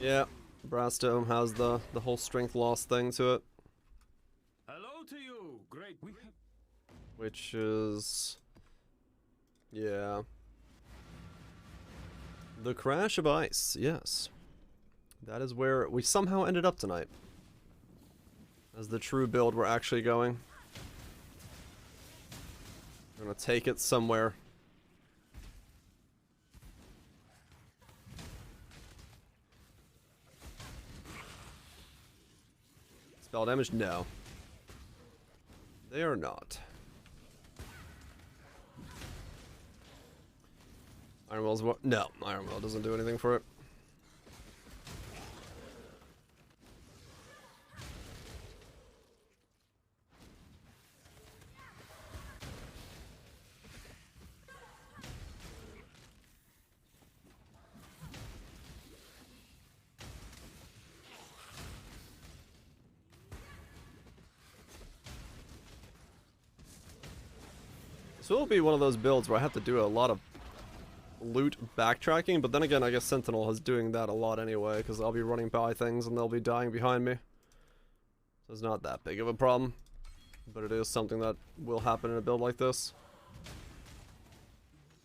A: Yeah, Brass Dome has the whole strength loss thing to it.
N: Hello to you, great.
A: Which is... Yeah. The Crash of Ice, yes. That is where we somehow ended up tonight. As the true build we're actually going. We're gonna take it somewhere. Spell damage? No. They are not. Iron Will's what? No, Iron Will doesn't do anything for it. This will be one of those builds where I have to do a lot of loot backtracking, but then again, I guess Sentinel is doing that a lot anyway, because I'll be running by things and they'll be dying behind me. So it's not that big of a problem, but it is something that will happen in a build like this.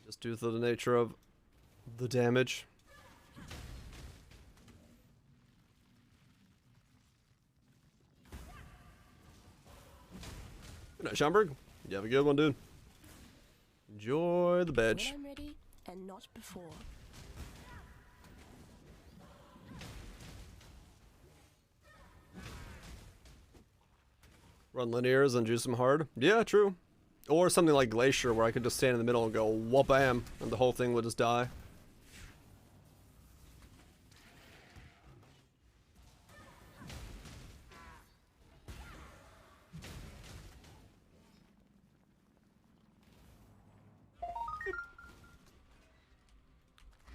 A: Just due to the nature of the damage. Good night, Schomburg. You have a good one, dude. Enjoy the bench.
J: When I'm ready and not before.
A: Run linears and juice them hard. Yeah, true. Or something like Glacier where I could just stand in the middle and go whoop-bam, and the whole thing would just die.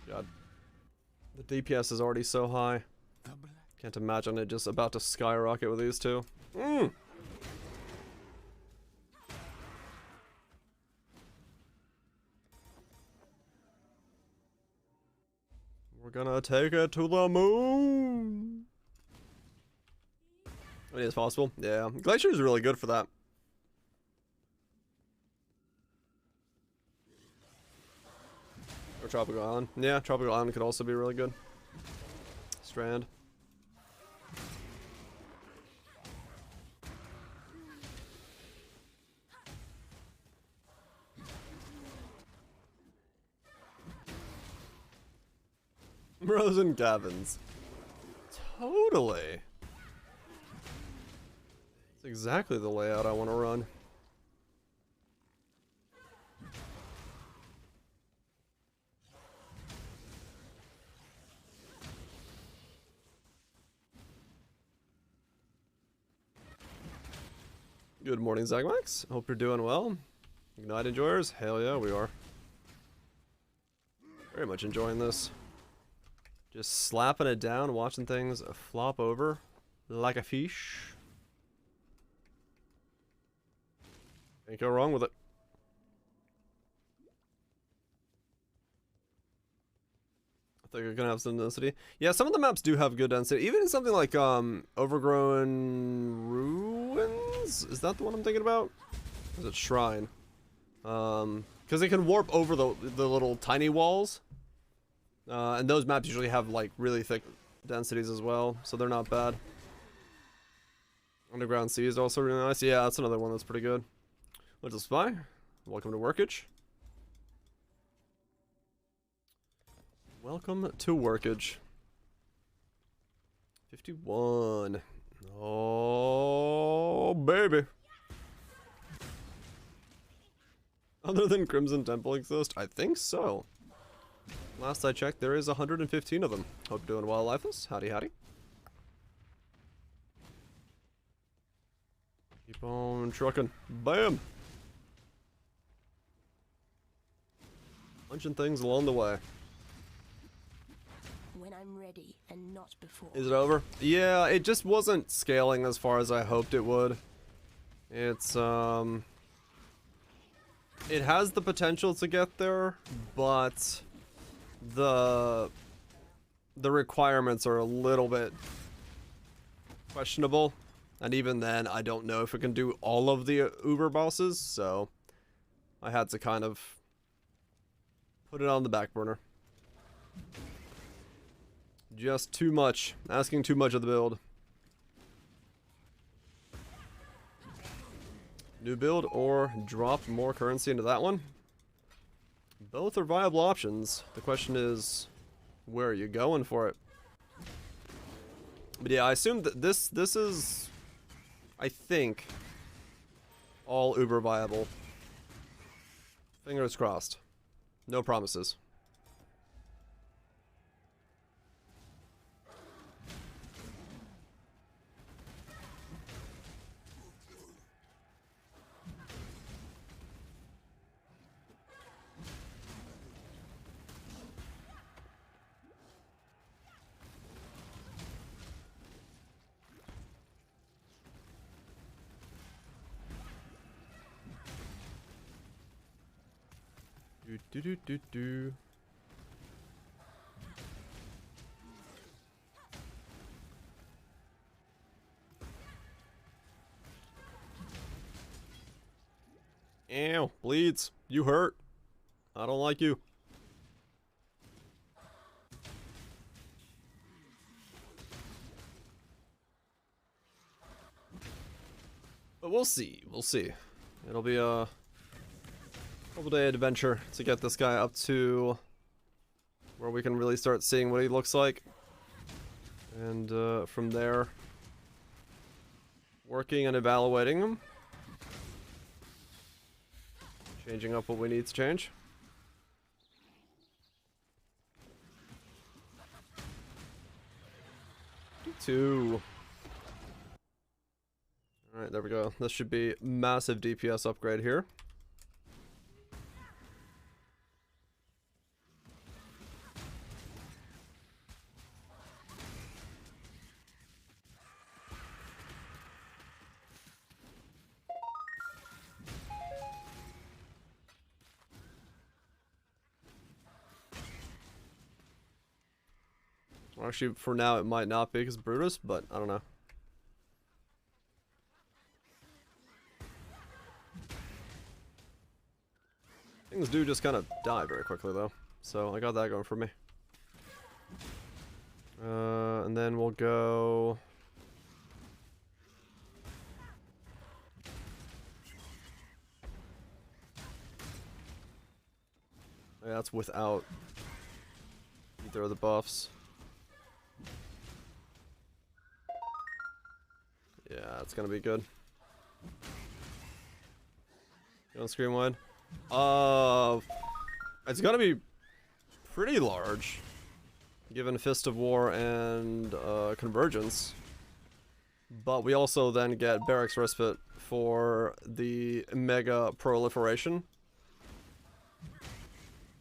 A: God. The DPS is already so high. Can't imagine it just about to skyrocket with these two. We're gonna take it to the moon. It is possible. Yeah. Glacier is really good for that. Or Tropical Island. Yeah, Tropical Island could also be really good. Strand. Bros and cabins. Totally. It's exactly the layout I want to run. Good morning, Zagmax. Hope you're doing well. Ignite enjoyers? Hell yeah, we are. Very much enjoying this. Just slapping it down, watching things flop over like a fish. Can't go wrong with it. I think we're gonna have some density. Yeah, some of the maps do have good density. Even in something like Overgrown Ruins? Is that the one I'm thinking about? Or is it Shrine? Because it can warp over the little tiny walls. And those maps usually have like really thick densities as well, so they're not bad. Underground Sea is also really nice. Yeah, that's another one that's pretty good. What's a spy? Welcome to Workage. Welcome to Workage. 51. Oh, baby. Other than Crimson Temple exist? I think so. Last I checked, there is 115 of them. Hope you're doing well, Lifeless. Howdy, howdy. Keep on trucking. Bam! Punching things along the way.
J: When I'm ready and not before.
A: Is it over? Yeah, it just wasn't scaling as far as I hoped it would. It's, it has the potential to get there, but the requirements are a little bit questionable, and even then I don't know if it can do all of the Uber bosses, so I had to kind of put it on the back burner. Just too much, asking too much of the build. New build or drop more currency into that one? Both are viable options. The question is, where are you going for it? But yeah, I assume that this is, I think, all uber viable. Fingers crossed. No promises. Do. Ew, bleeds. You hurt. I don't like you. But we'll see. We'll see. It'll be a couple-day adventure to get this guy up to where we can really start seeing what he looks like. And from there, working and evaluating him. Changing up what we need to change. Two. Alright, there we go. This should be massive DPS upgrade here. Actually, for now, it might not be because Brutus, but I don't know. Things do just kind of die very quickly, though. So I got that going for me. And then we'll go... Yeah, that's without either of the buffs. That's gonna be good. You on screen wide? It's gonna be pretty large, given Fist of War and Convergence. But we also then get Barracks Respite for the Mega Proliferation.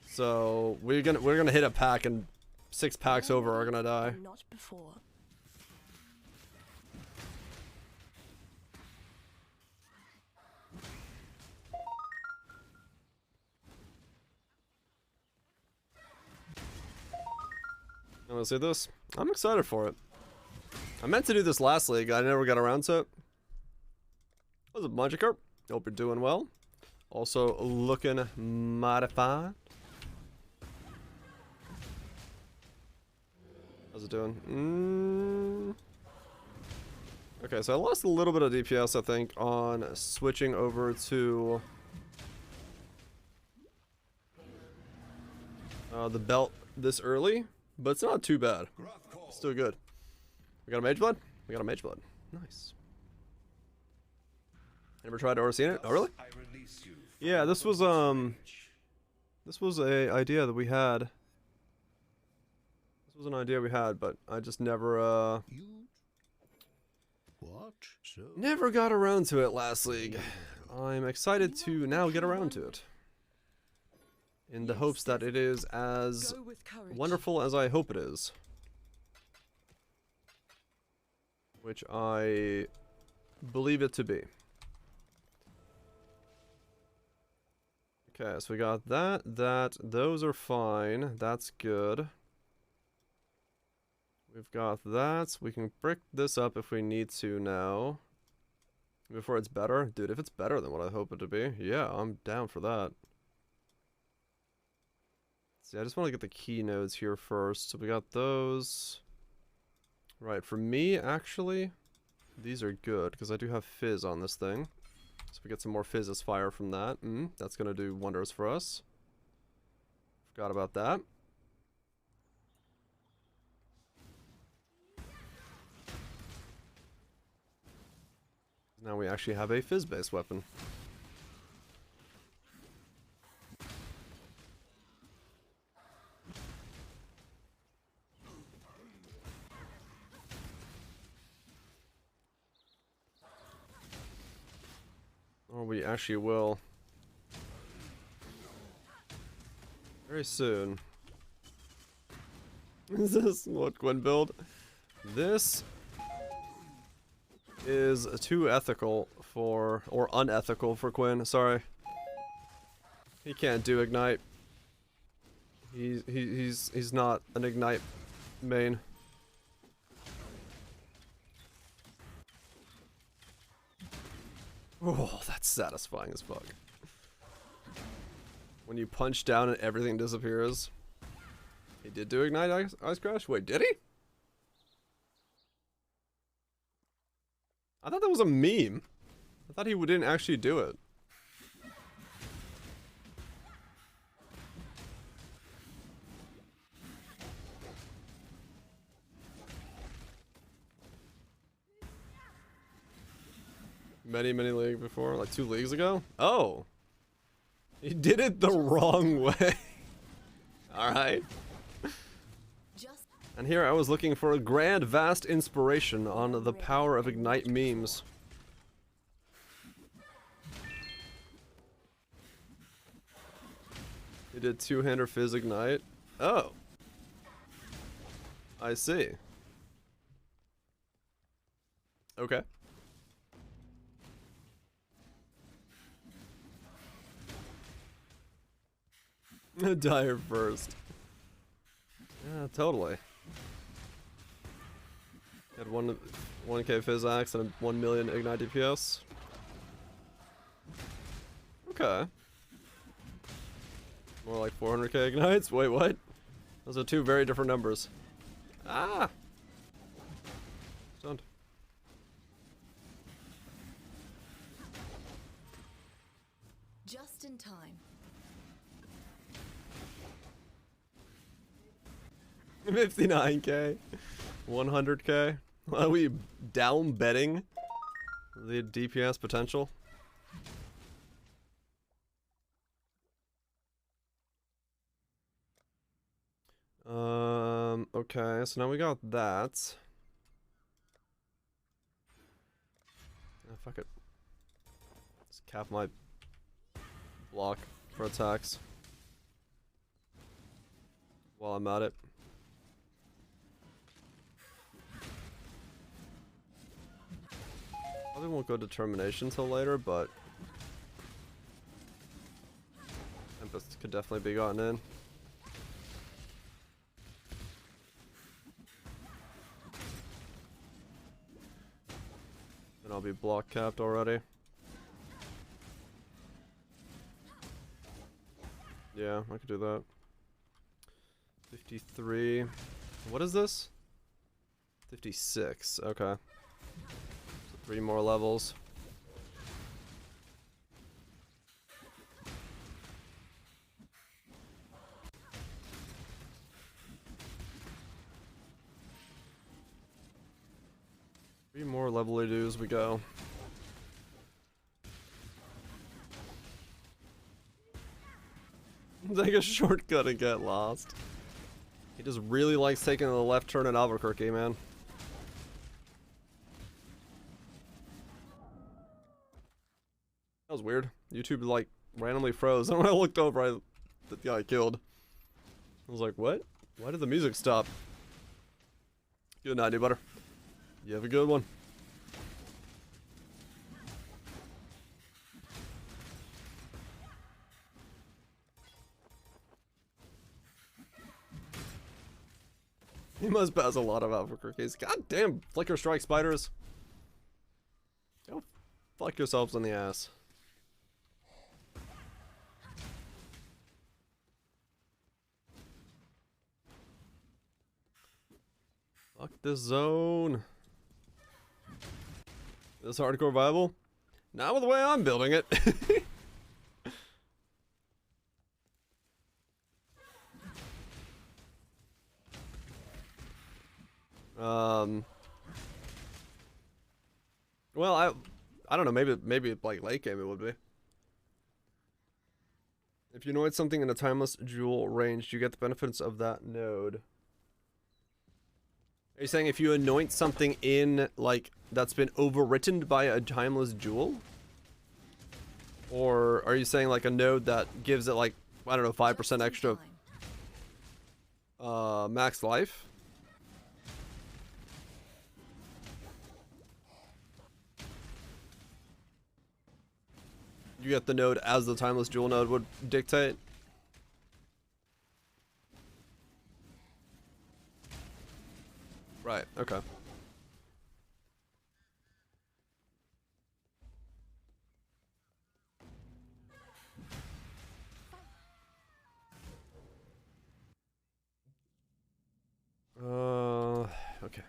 A: So we're gonna hit a pack, and 6 packs over are gonna die.
J: Not before.
A: You wanna see this? I'm excited for it. I meant to do this last league, I never got around to it. What's up, Magikarp? Hope you're doing well. Also looking modified. How's it doing? Okay, so I lost a little bit of DPS, I think, on switching over to the belt this early, but it's not too bad. Still good. We got a Mage Blood? We got a Mage Blood. Nice. Never tried to overseen it? Oh, really? Yeah, this was a idea that we had. This was an idea we had, but I just never never got around to it last league. I'm excited to now get around to it, in the hopes that it is as wonderful as I hope it is, which I believe it to be. Okay, so we got those are fine. That's good. We've got that. We can brick this up if we need to now. Before it's better. Dude, if it's better than what I hope it to be, yeah, I'm down for that. See, I just want to get the key nodes here first. So we got those. Right, for me, actually, these are good, because I do have Fizz on this thing. So we get some more Fizz as fire from that. That's going to do wonders for us. Forgot about that. Now we actually have a Fizz-based weapon. Or we actually will. Very soon. Is this what Gwen build? This is too ethical for, or unethical for Quinn, sorry. He can't do Ignite. He's not an Ignite main. Oh, that's satisfying as fuck. When you punch down and everything disappears. He did do Ignite Ice Crash? Wait, did he? I thought that was a meme. I thought he didn't actually do it. Many leagues before, like 2 leagues ago? Oh! He did it the wrong way. Alright. And here I was looking for a grand, vast inspiration on the power of Ignite memes. He did 2-hander Fizz Ignite. Oh. I see. Okay. Dire first. Yeah, totally. Had 1k Fizz Axe and 1 million Ignite DPS. Okay. More like 400k Ignites? Wait, what? Those are 2 very different numbers. Ah! Stunned.
C: Just in time.
A: 59k. 100k. Are we down betting The DPS potential. Okay, so now we got that. Fuck it. Let's cap my block for attacks while I'm at it. Probably won't go determination till later, but Tempest could definitely be gotten in. And I'll be block capped already. Yeah, I could do that. 53. What is this? 56. Okay. So 3 more levels. Three more level dues we go. Take a shortcut and get lost. He just really likes taking the left turn in Albuquerque, man. That was weird. YouTube like randomly froze, and when I looked over, the guy killed. I was like, what? Why did the music stop? Good night, butter. You have a good one. He must pass a lot of Albuquerques. God damn, Flicker Strike spiders. Go fuck yourselves in the ass. Fuck this zone. This hardcore viable? Not with the way I'm building it. Well, I don't know, maybe like late game it would be. If you anoint something in a timeless jewel range, you get the benefits of that node. Are you saying if you anoint something in, like, that's been overwritten by a timeless jewel? Or are you saying, like, a node that gives it, like, I don't know, 5% extra max life? You get the node as the timeless jewel node would dictate? Right, okay. Okay.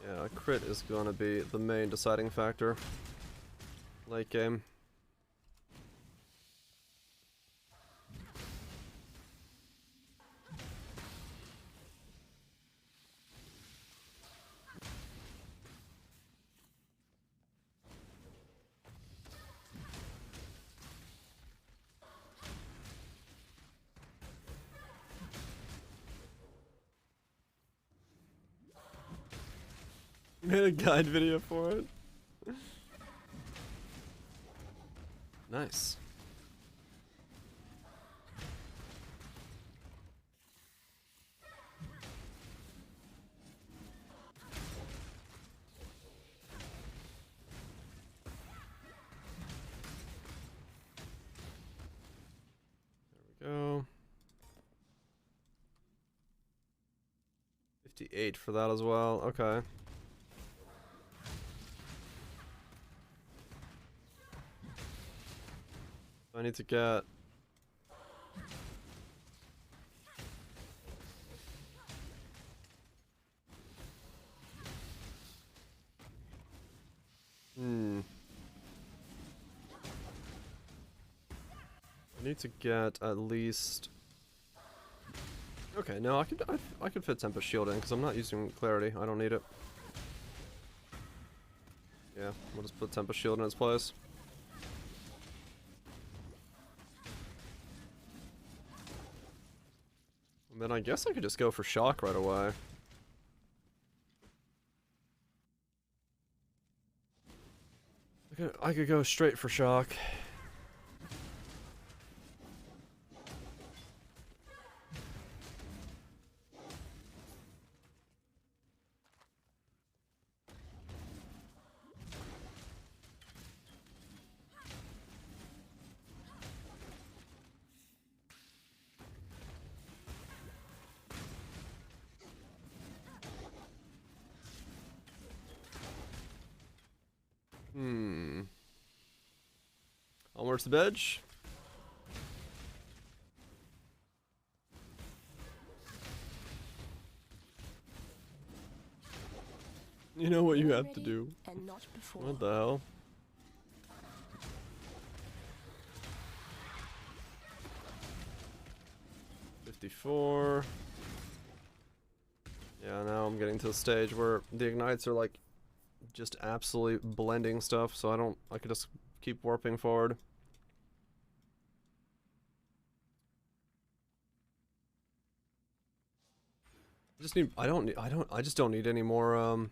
A: Yeah, crit is gonna be the main deciding factor. Late game. You made a guide video for it? Nice. There we go. 58 for that as well. Okay. I need to get... I need to get at least Okay, no, I could fit Tempest Shield in because I'm not using Clarity. I don't need it. Yeah, we'll just put Tempest Shield in its place. And then I guess I could just go for Shock right away. I could go straight for Shock. Onwards to the bench. You know what you have to do.
J: And not before.
A: What the hell? $54. Yeah, now I'm getting to the stage where the ignites are like just absolutely blending stuff, so I could just keep warping forward. I just don't need any more,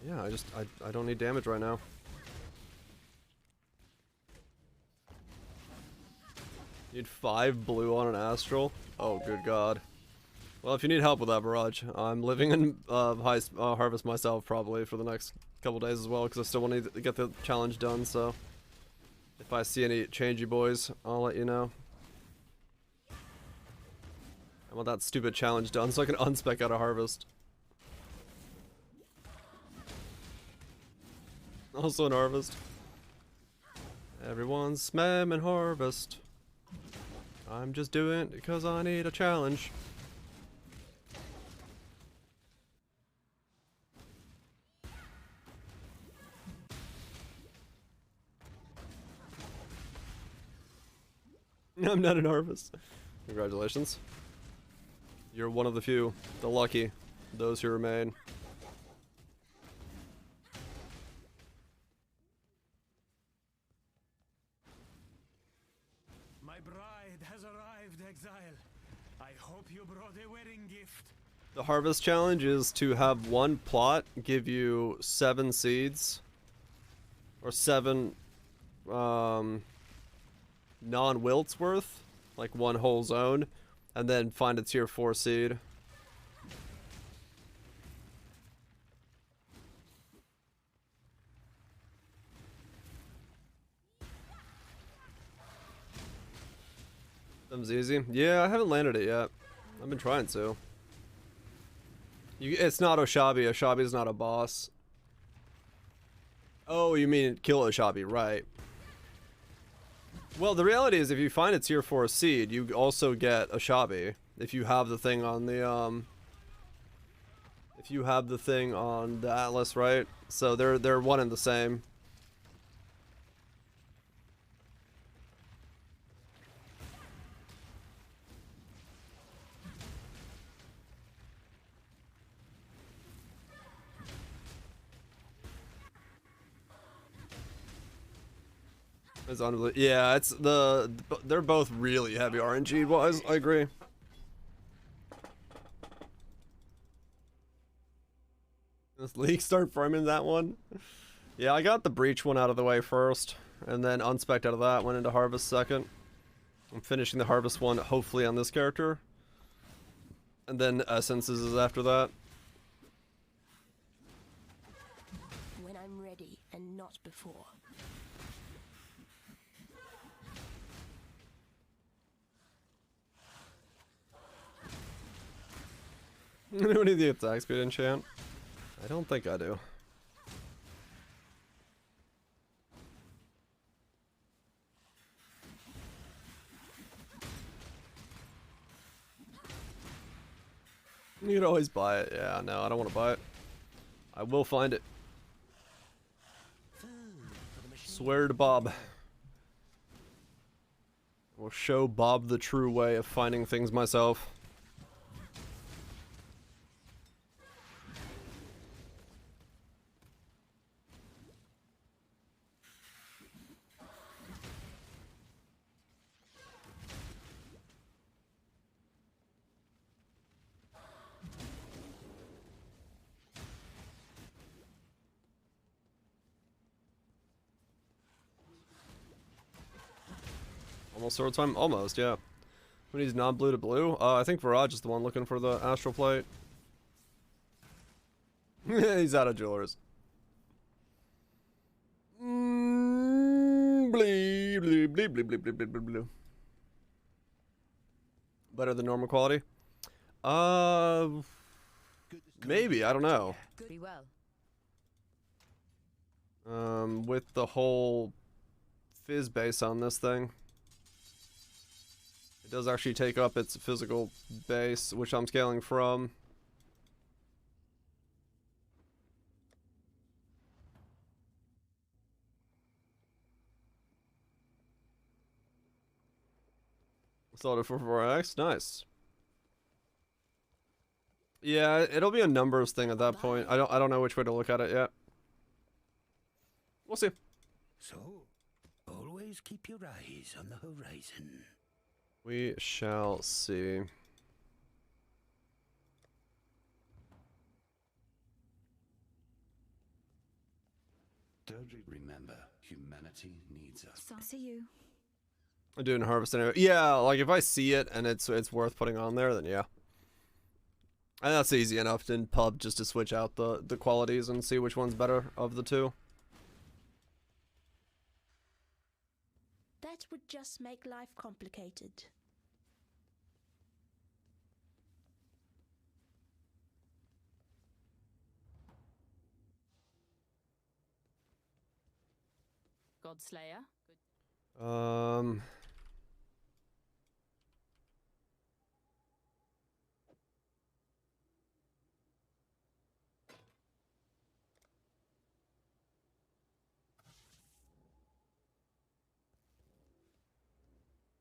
A: yeah, I don't need damage right now. Need 5 blue on an Astral? Oh, good god. Well, if you need help with that, Barrage, I'm living in Harvest myself probably for the next couple days as well, because I still want to get the challenge done, so if I see any changey boys, I'll let you know. I want that stupid challenge done so I can unspec out of Harvest. Also in Harvest. Everyone's spamming Harvest. I'm just doing it because I need a challenge. I'm not in Harvest. Congratulations. You're one of the few, the lucky, those who remain.
F: My bride has arrived, Exile. I hope you brought a wedding gift.
A: The Harvest challenge is to have one plot give you 7 seeds. Or 7 non-wilts worth, like one whole zone, and then find a tier 4 seed. That was easy. Yeah, I haven't landed it yet. I've been trying to. It's not Oshabi. Oshabi is not a boss. Oh, you mean kill Oshabi, right. Well, the reality is if you find a tier 4 seed, you also get Oshabi. If you have the thing on the, if you have the thing on the Atlas, right? So they're one and the same. It's unbelievable. Yeah, it's they're both really heavy RNG wise. I agree. Does League start farming that one? Yeah, I got the Breach one out of the way first, and then unspec'd out of that, went into Harvest second. I'm finishing the Harvest one, hopefully on this character. And then Essences is after that.
J: When I'm ready, and not before.
A: Anyone need the attack speed enchant? I don't think I do. You could always buy it. Yeah, no, I don't want to buy it. I will find it. Swear to Bob. will show Bob the true way of finding things myself. Almost sword time? Almost, yeah. Who needs non-blue to blue? I think Viraj is the one looking for the astral plate. He's out of jewelers. Blee, blee, blee, blee, blee, blee, blee, blee. Better than normal quality? Maybe, I don't know.
C: Be well.
A: With the whole fizz base on this thing. It does actually take up its physical base, which I'm scaling from. Solid for 4x, nice. Yeah, it'll be a numbers thing at that point. I don't know which way to look at it yet. We'll see.
R: So, always keep your eyes on the horizon.
A: We shall see.
E: Remember, humanity needs us.
C: So see you.
A: I'm doing harvest anyway. Yeah, like if I see it and it's worth putting on there, then yeah. And that's easy enough in pub just to switch out the qualities and see which one's better of the two.
J: That would just make life complicated.
L: Godslayer.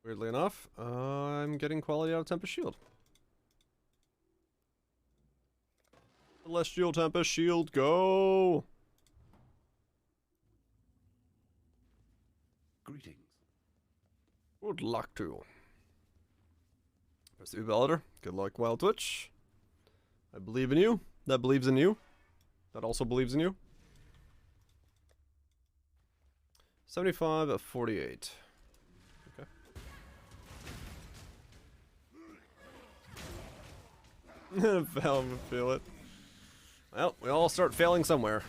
A: Weirdly enough, I'm getting quality out of Tempest Shield. Celestial Tempest Shield, go!
E: Greetings.
A: Good luck to you. Pursue Ballader. Good luck, Wild Twitch. I believe in you. That believes in you. That also believes in you. 75 of 48. Okay. Fail, feel it. Well, we all start failing somewhere.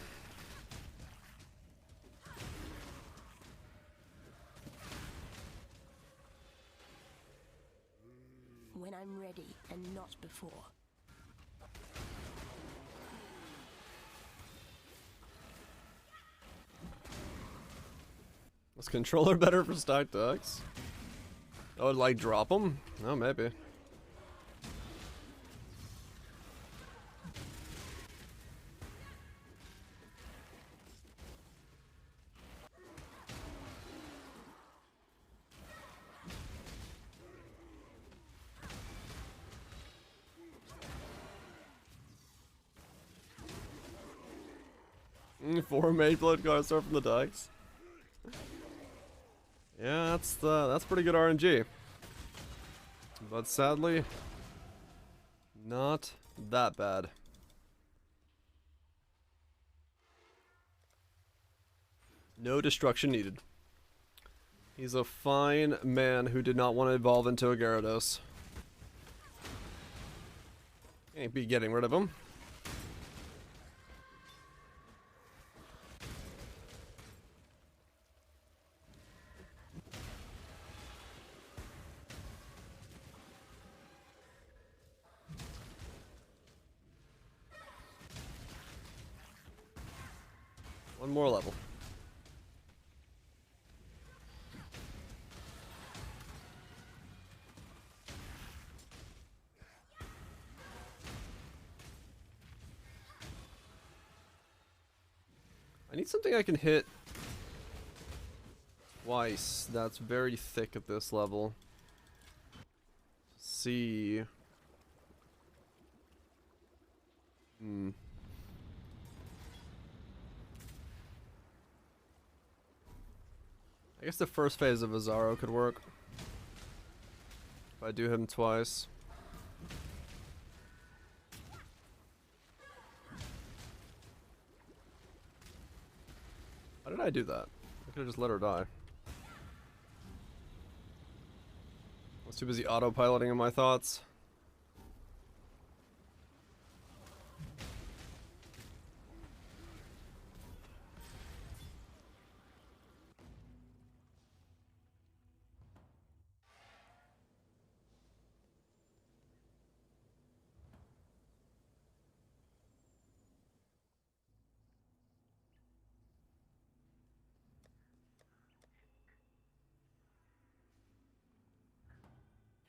J: When I'm ready and not before.
A: Was controller better for stacked decks? I would like drop them? Oh, maybe. Four mage blood cards start from the decks. Yeah, that's pretty good RNG. But sadly, not that bad. No destruction needed. He's a fine man who did not want to evolve into a Gyarados. Can't be getting rid of him. One more level. I need something I can hit Twice. That's very thick at this level. C. I guess the first phase of Azaro could work. If I do him twice. How did I do that? I could have just let her die. I was too busy autopiloting in my thoughts.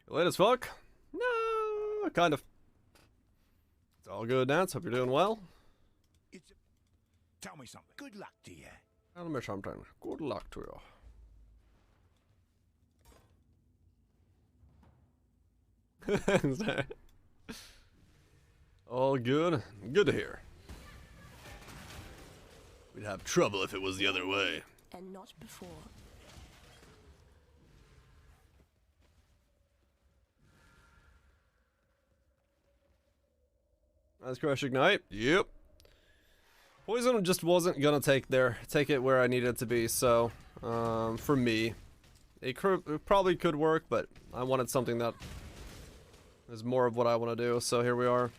A: You late as fuck? No, kind of. It's all good, Nance. Hope you're doing well.
R: Tell me something. Good luck to you.
A: Tell me something. Good luck to you. All good. Good to hear. We'd have trouble if it was the other way.
J: And not before.
A: Let's crush ignite. Yep. Poison just wasn't gonna take it where I needed it to be. So, for me, it probably could work, but I wanted something that is more of what I want to do. So here we are.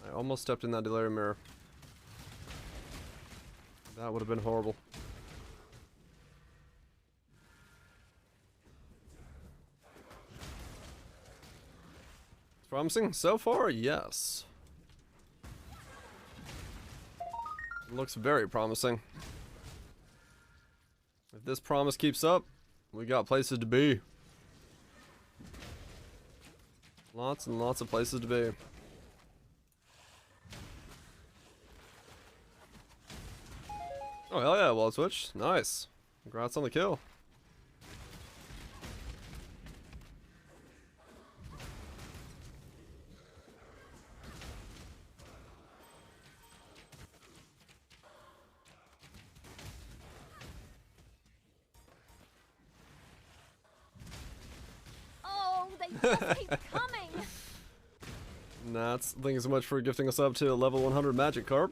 A: I almost stepped in that delirium mirror. That would have been horrible. Promising so far, yes. Looks very promising. If this promise keeps up, we got places to be. Lots and lots of places to be. Oh hell yeah, wall switch. Nice. Congrats on the kill.
G: Just keep coming.
A: Nats, thank you so much for gifting us up to level 100 Magikarp.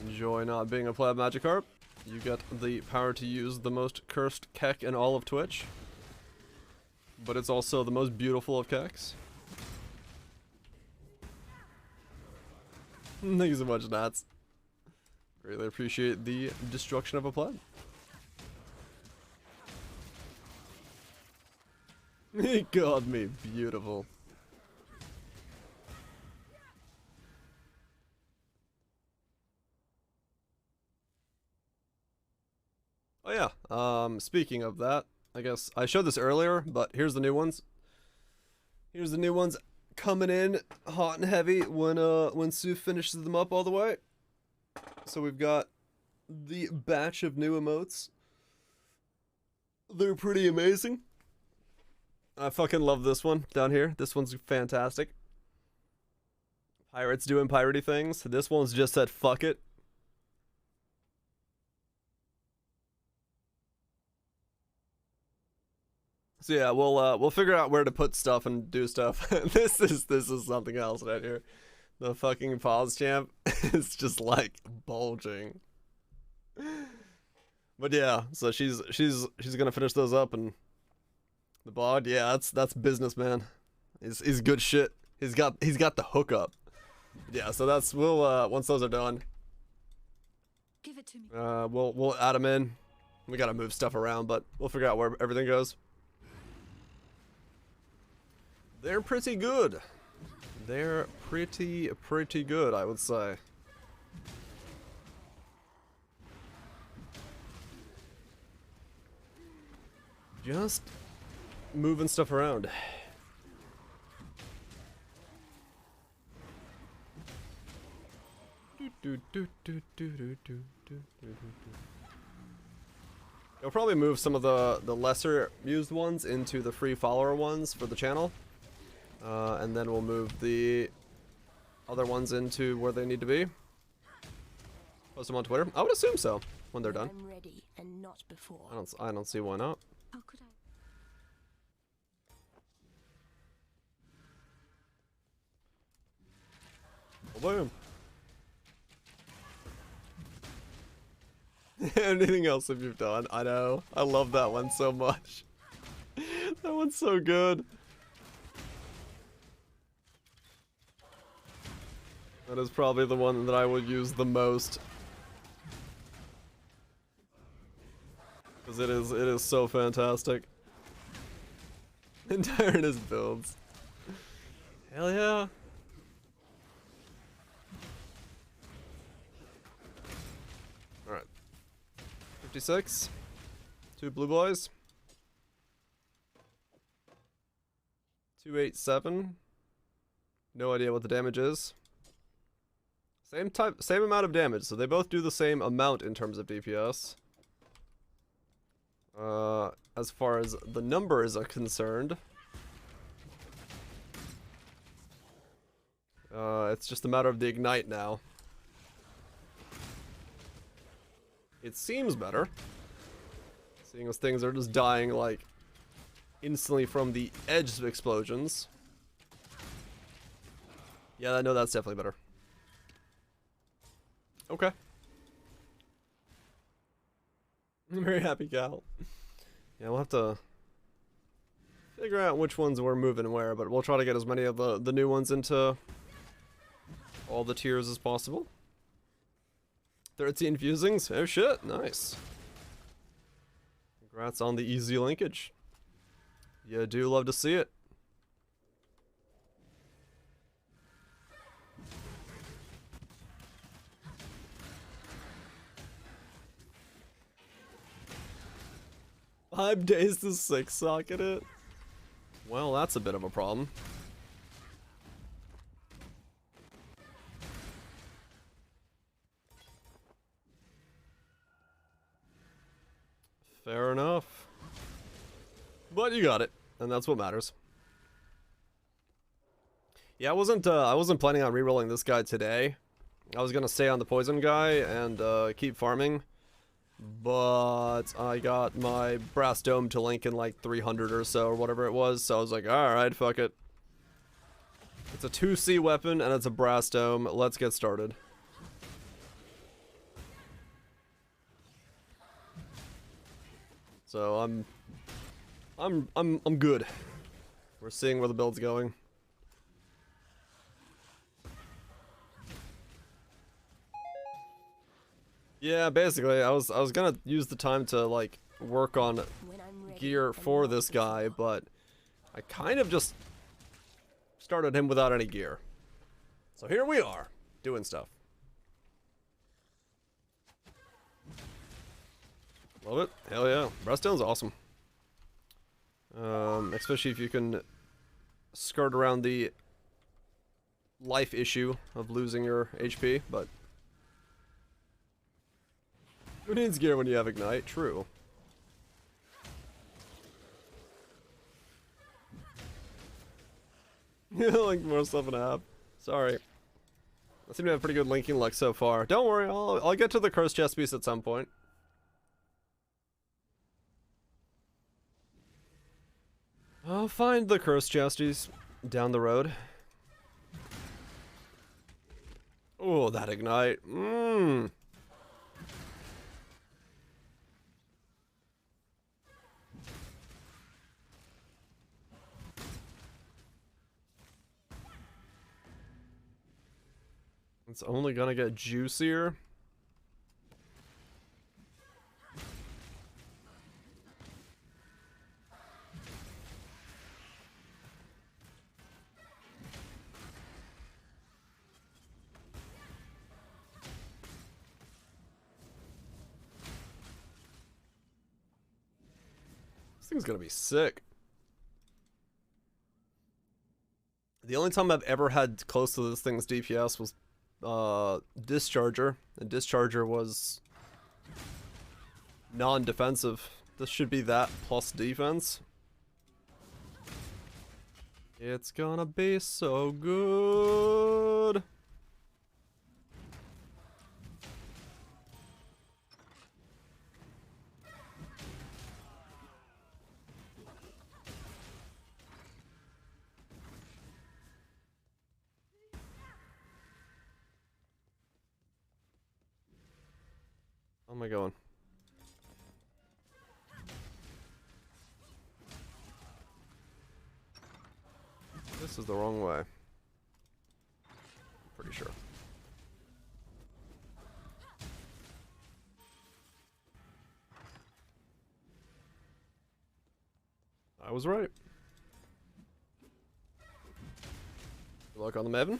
A: Enjoy not being a pleb Magikarp. You get the power to use the most cursed Kek in all of Twitch. But it's also the most beautiful of Keks. Thank you so much, Nats. Greatly appreciate the destruction of a pleb. He called me beautiful. Oh yeah, speaking of that, I guess I showed this earlier, but here's the new ones. Here's the new ones coming in hot and heavy when Sue finishes them up all the way. So we've got the batch of new emotes. They're pretty amazing. I fucking love this one down here. This one's fantastic. Pirates doing piratey things. This one's just said fuck it. So yeah, we'll figure out where to put stuff and do stuff. This is something else right here. The fucking pause champ is just like bulging. But yeah, so she's gonna finish those up, and the bod, yeah, that's business, man. He's good shit. He's got the hookup. Yeah, so that's once those are done,
P: Give it to me.
A: we'll add them in. We gotta move stuff around, but we'll figure out where everything goes. They're pretty good. They're pretty good, I would say. Just moving stuff around. I'll probably move some of the lesser used ones into the free follower ones for the channel. And then we'll move the other ones into where they need to be. Post them on Twitter. I would assume so when they're done.
J: I'm ready and not before.
A: I don't see why not.
J: How could I?
A: Boom. Anything else have you done? I know. I love that one so much. That one's so good. That is probably the one that I would use the most. Because it is so fantastic. Entireness builds. Hell yeah. Alright. 56. 2 blue boys. 287. No idea what the damage is. Same amount of damage, so they both do the same amount in terms of DPS. As far as the numbers are concerned, it's just a matter of the ignite now. It seems better, seeing as things are just dying like instantly from the edge explosions. Yeah, I know that's definitely better. Okay. I'm very happy, Cal. Yeah, we'll have to figure out which ones we're moving where, but we'll try to get as many of the new ones into all the tiers as possible. 13 fusings. Oh shit, nice. Congrats on the easy linkage. Yeah, do love to see it. "5 days to 6 socket it?" Well, that's a bit of a problem. Fair enough. But you got it, and that's what matters. Yeah, I wasn't planning on rerolling this guy today. I was gonna stay on the poison guy and keep farming. But I got my brass dome to link in like 300 or so, or whatever it was, so I was like, alright, fuck it. It's a 2C weapon and it's a brass dome. Let's get started. So I'm good. We're seeing where the build's going. Yeah, basically, I was gonna use the time to like work on gear for this guy, but I kind of just started him without any gear. So here we are, doing stuff. Love it. Hell yeah. Breaststone's awesome. Especially if you can skirt around the life issue of losing your HP, but who needs gear when you have Ignite? True. Like more stuff in a half. Sorry. I seem to have pretty good linking luck so far. Don't worry, I'll get to the cursed chest piece at some point. I'll find the cursed chesties down the road. Oh, that Ignite. Mmm. It's only gonna get juicier. This thing's gonna be sick. The only time I've ever had close to this thing's DPS was Discharger, and Discharger was non-defensive. This should be that plus defense. It's gonna be so good. How am I going? This is the wrong way. I'm pretty sure. I was right. Good luck on the Maven.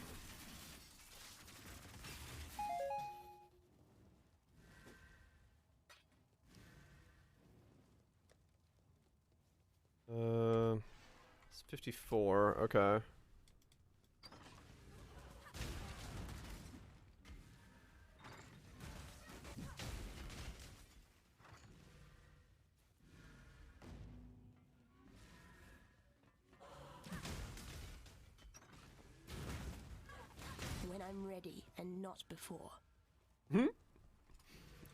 A: It's 54. Okay.
J: When I'm ready and not before.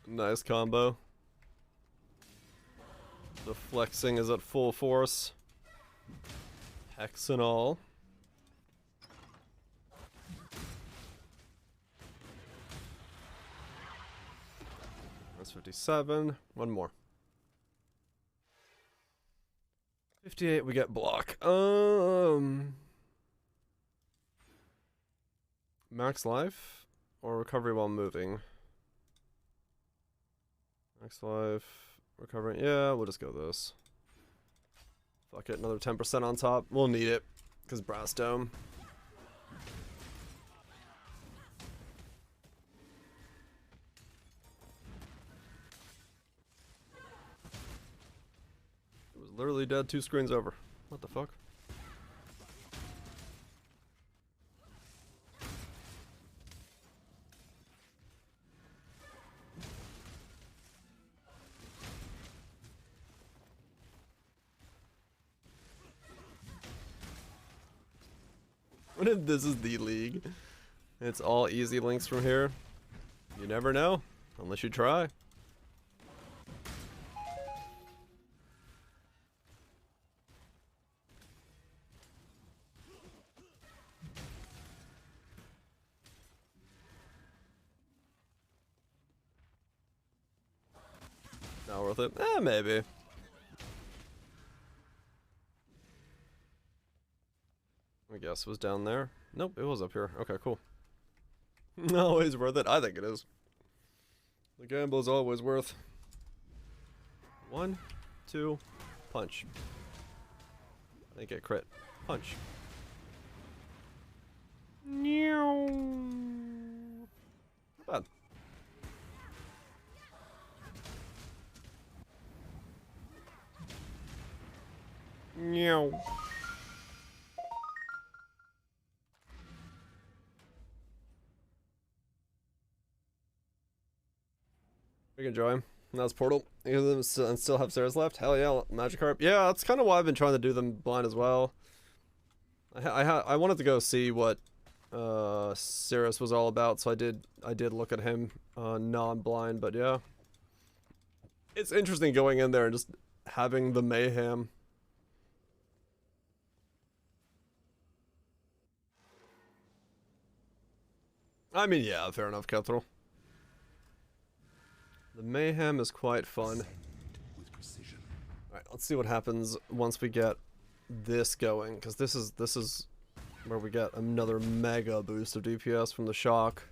A: Nice combo. The flexing is at full force. Hex and all. That's 57. One more. 58, we get block. Max life or recovery while moving? Max life, recovery. Yeah, we'll just go this. Fuck it, another 10% on top. We'll need it because brass dome. It was literally dead 2 screens over. What the fuck? What if this is the league? It's all easy links from here. You never know, unless you try. Not worth it? Maybe. I guess it was down there. Nope, it was up here. Okay, cool. Always worth it. I think it is. The gamble is always worth. 1, 2, punch. I think it crit. Punch. Not bad. Meow. We can join. That's Portal. You them still have Sarah's left? Hell yeah, Magikarp. Yeah, that's kind of why I've been trying to do them blind as well. I wanted to go see what Cirrus was all about, so I did look at him non-blind, but yeah. It's interesting going in there and just having the mayhem. I mean, yeah, fair enough, Kethril. The mayhem is quite fun. Alright, let's see what happens once we get this going, because this is where we get another mega boost of DPS from the shock.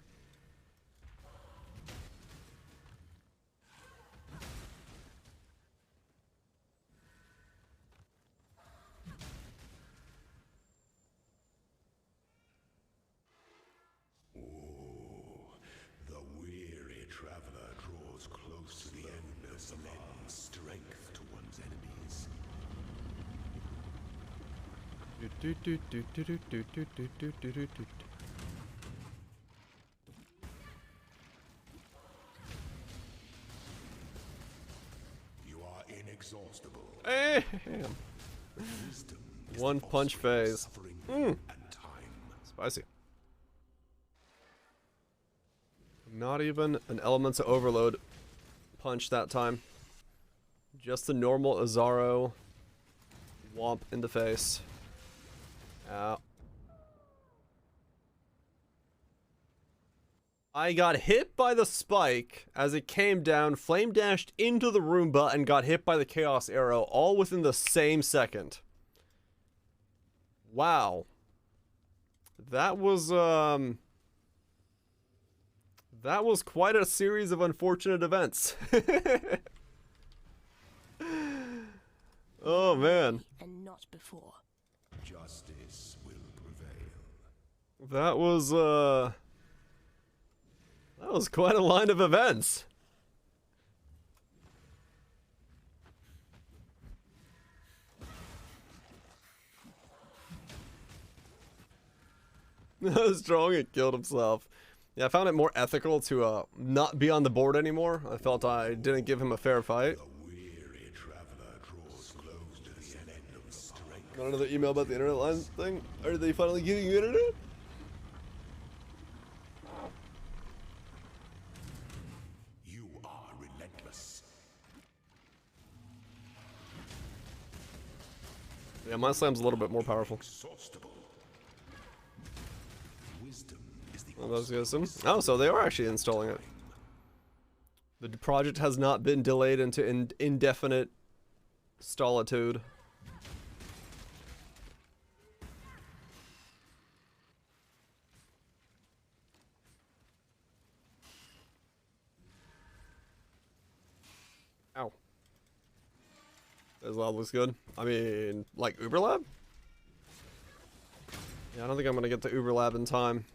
E: inexhaustible.
A: Damn.
E: Wisdom is
A: One
E: the
A: punch
E: offspring of
A: phase.
E: suffering
A: Mm.
E: and time.
A: Spicy. Not even an Elements of Overload punch that time. Just the normal Azaro womp in the face. Ow. I got hit by the spike as it came down, flame dashed into the Roomba, and got hit by the Chaos Arrow all within the same second. Wow. That was quite a series of unfortunate events. Oh man.
J: And not before.
E: Justice will prevail.
A: That was quite a line of events. Strong and killed himself. Yeah, I found it more ethical to not be on the board anymore. I felt I didn't give him a fair fight. Got another email about the internet line thing? Are they finally giving you internet?
E: You are relentless.
A: Yeah, my slam's a little bit more powerful.
E: Inexhaustible. Wisdom is the
A: Oh, those guys, oh, so they are actually installing it. The project has not been delayed into indefinite stolitude. Ow. This lab looks good. I mean, like Uber Lab? Yeah, I don't think I'm gonna get to Uber Lab in time.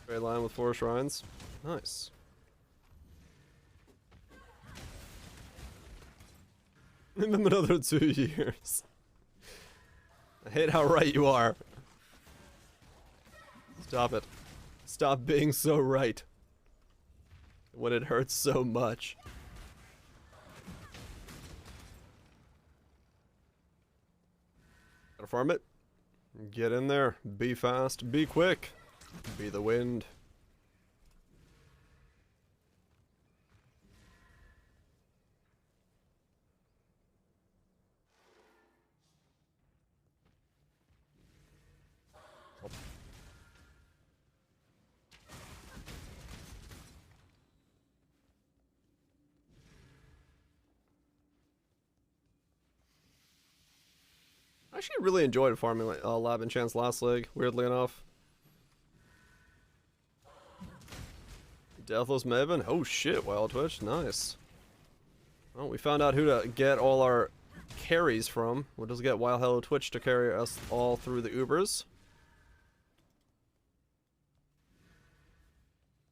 A: Trade line with 4 shrines. Nice. Give him another 2 years. I hate how right you are. Stop it. Stop being so right. When it hurts so much. Gotta farm it. Get in there. Be fast. Be quick. Be the wind. I actually really enjoyed farming Lab Enchants last league, weirdly enough. Deathless Maven? Oh shit, Wild Twitch, nice. Well, we found out who to get all our carries from. We'll just get Wild Hello Twitch to carry us all through the Ubers.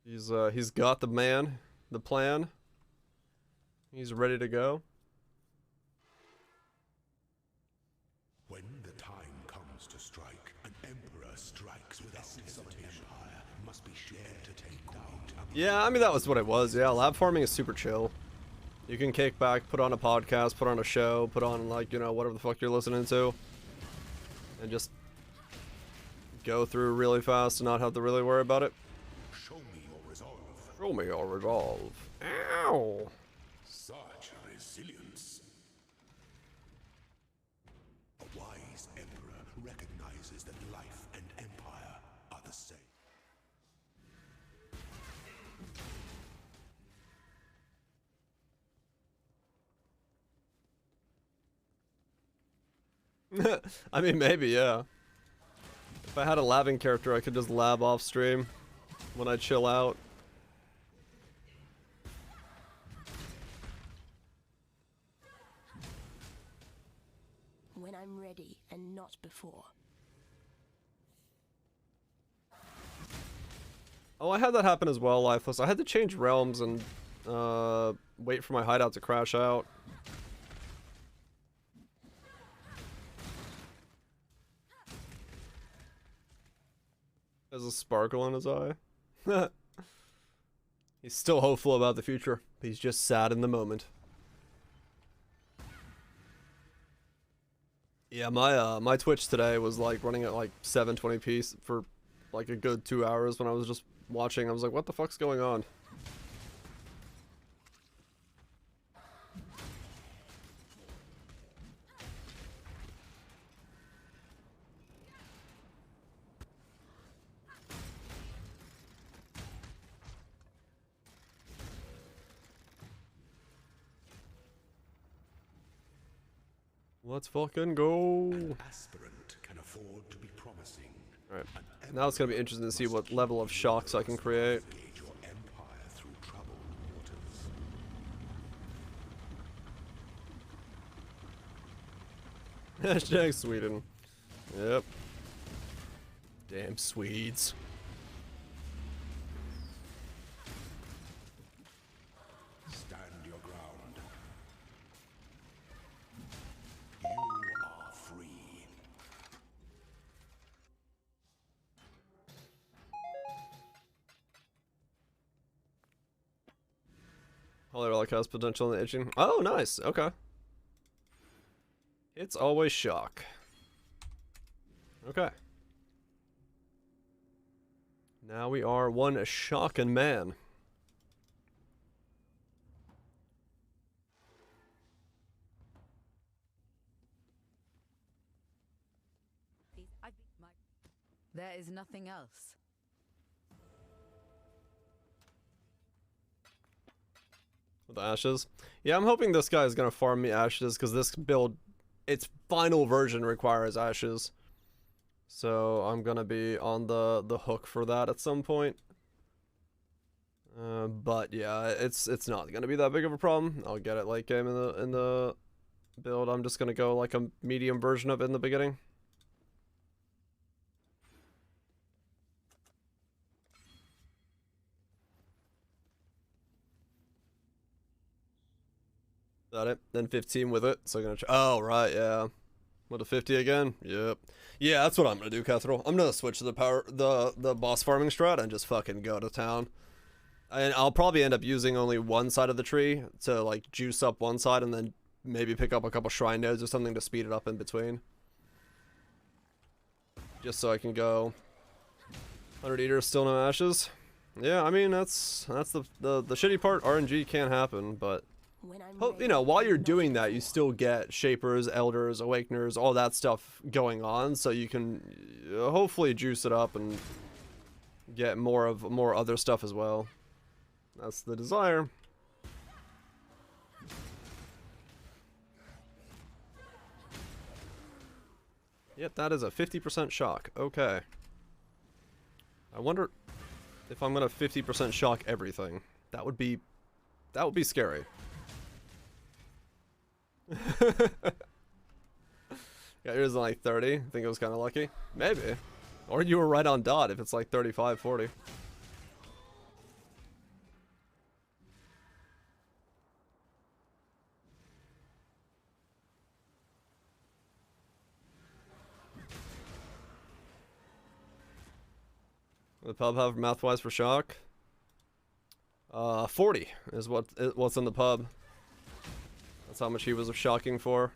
A: He's got the plan. He's ready to go.
E: When the time comes to strike, an emperor strikes without hesitation. Empire must be shared to take down.
A: Yeah, I mean that was what it was. Yeah, lab farming is super chill. You can kick back, put on a podcast, put on a show, put on like, you know, whatever the fuck you're listening to. And just go through really fast and not have to really worry about it.
E: Show me your resolve.
A: Show me your resolve. Ow!
E: Such resilience. A wise emperor recognizes that life and empire are the same.
A: I mean, maybe, yeah. If I had a labbing character, I could just lab off stream when I chill out.
J: When I'm ready and not before.
A: Oh, I had that happen as well, Lifeless. I had to change realms and wait for my hideout to crash out. There's a sparkle in his eye. He's still hopeful about the future. He's just sad in the moment. Yeah, my Twitch today was like running at like 720p for like a good 2 hours when I was just watching. I was like, what the fuck's going on? Let's fucking go.
E: An aspirant can afford to be promising.
A: Alright. Now it's gonna be interesting to see what level of shocks I can create.
E: Your empire through troubled waters.
A: Hashtag Sweden. Yep. Damn Swedes.
E: Stand your ground. You are free.
A: Holy Relic has potential in the itching. Oh, nice. Okay. It's always shock. Okay. Now we are one shocking man.
S: There is nothing else.
A: With ashes. Yeah, I'm hoping this guy is gonna farm me ashes because this build, its final version requires ashes. So I'm gonna be on the hook for that at some point. But yeah, it's not gonna be that big of a problem. I'll get it late game in the build. I'm just gonna go like a medium version of it in the beginning. Got it. Then 15 with it. So I'm gonna. Oh right, yeah. With a 50 again. Yep. Yeah, that's what I'm gonna do, Catherall. I'm gonna switch to the boss farming strat and just fucking go to town. And I'll probably end up using only one side of the tree to like juice up one side and then maybe pick up a couple shrine nodes or something to speed it up in between. Just so I can go 100 eaters, still no ashes. Yeah, I mean that's the shitty part. RNG can't happen, but you know, while you're doing that, you still get Shapers, Elders, Awakeners, all that stuff going on, so you can hopefully juice it up and get more other stuff as well. That's the desire. Yep, that is a 50% shock. Okay. I wonder if I'm gonna 50% shock everything. That would be scary. Yeah, yours is like 30. I think it was kind of lucky. Maybe. Or you were right on dot if it's like 35, 40. The pub have math-wise for shock? 40 is what's in the pub. That's how much he was shocking for.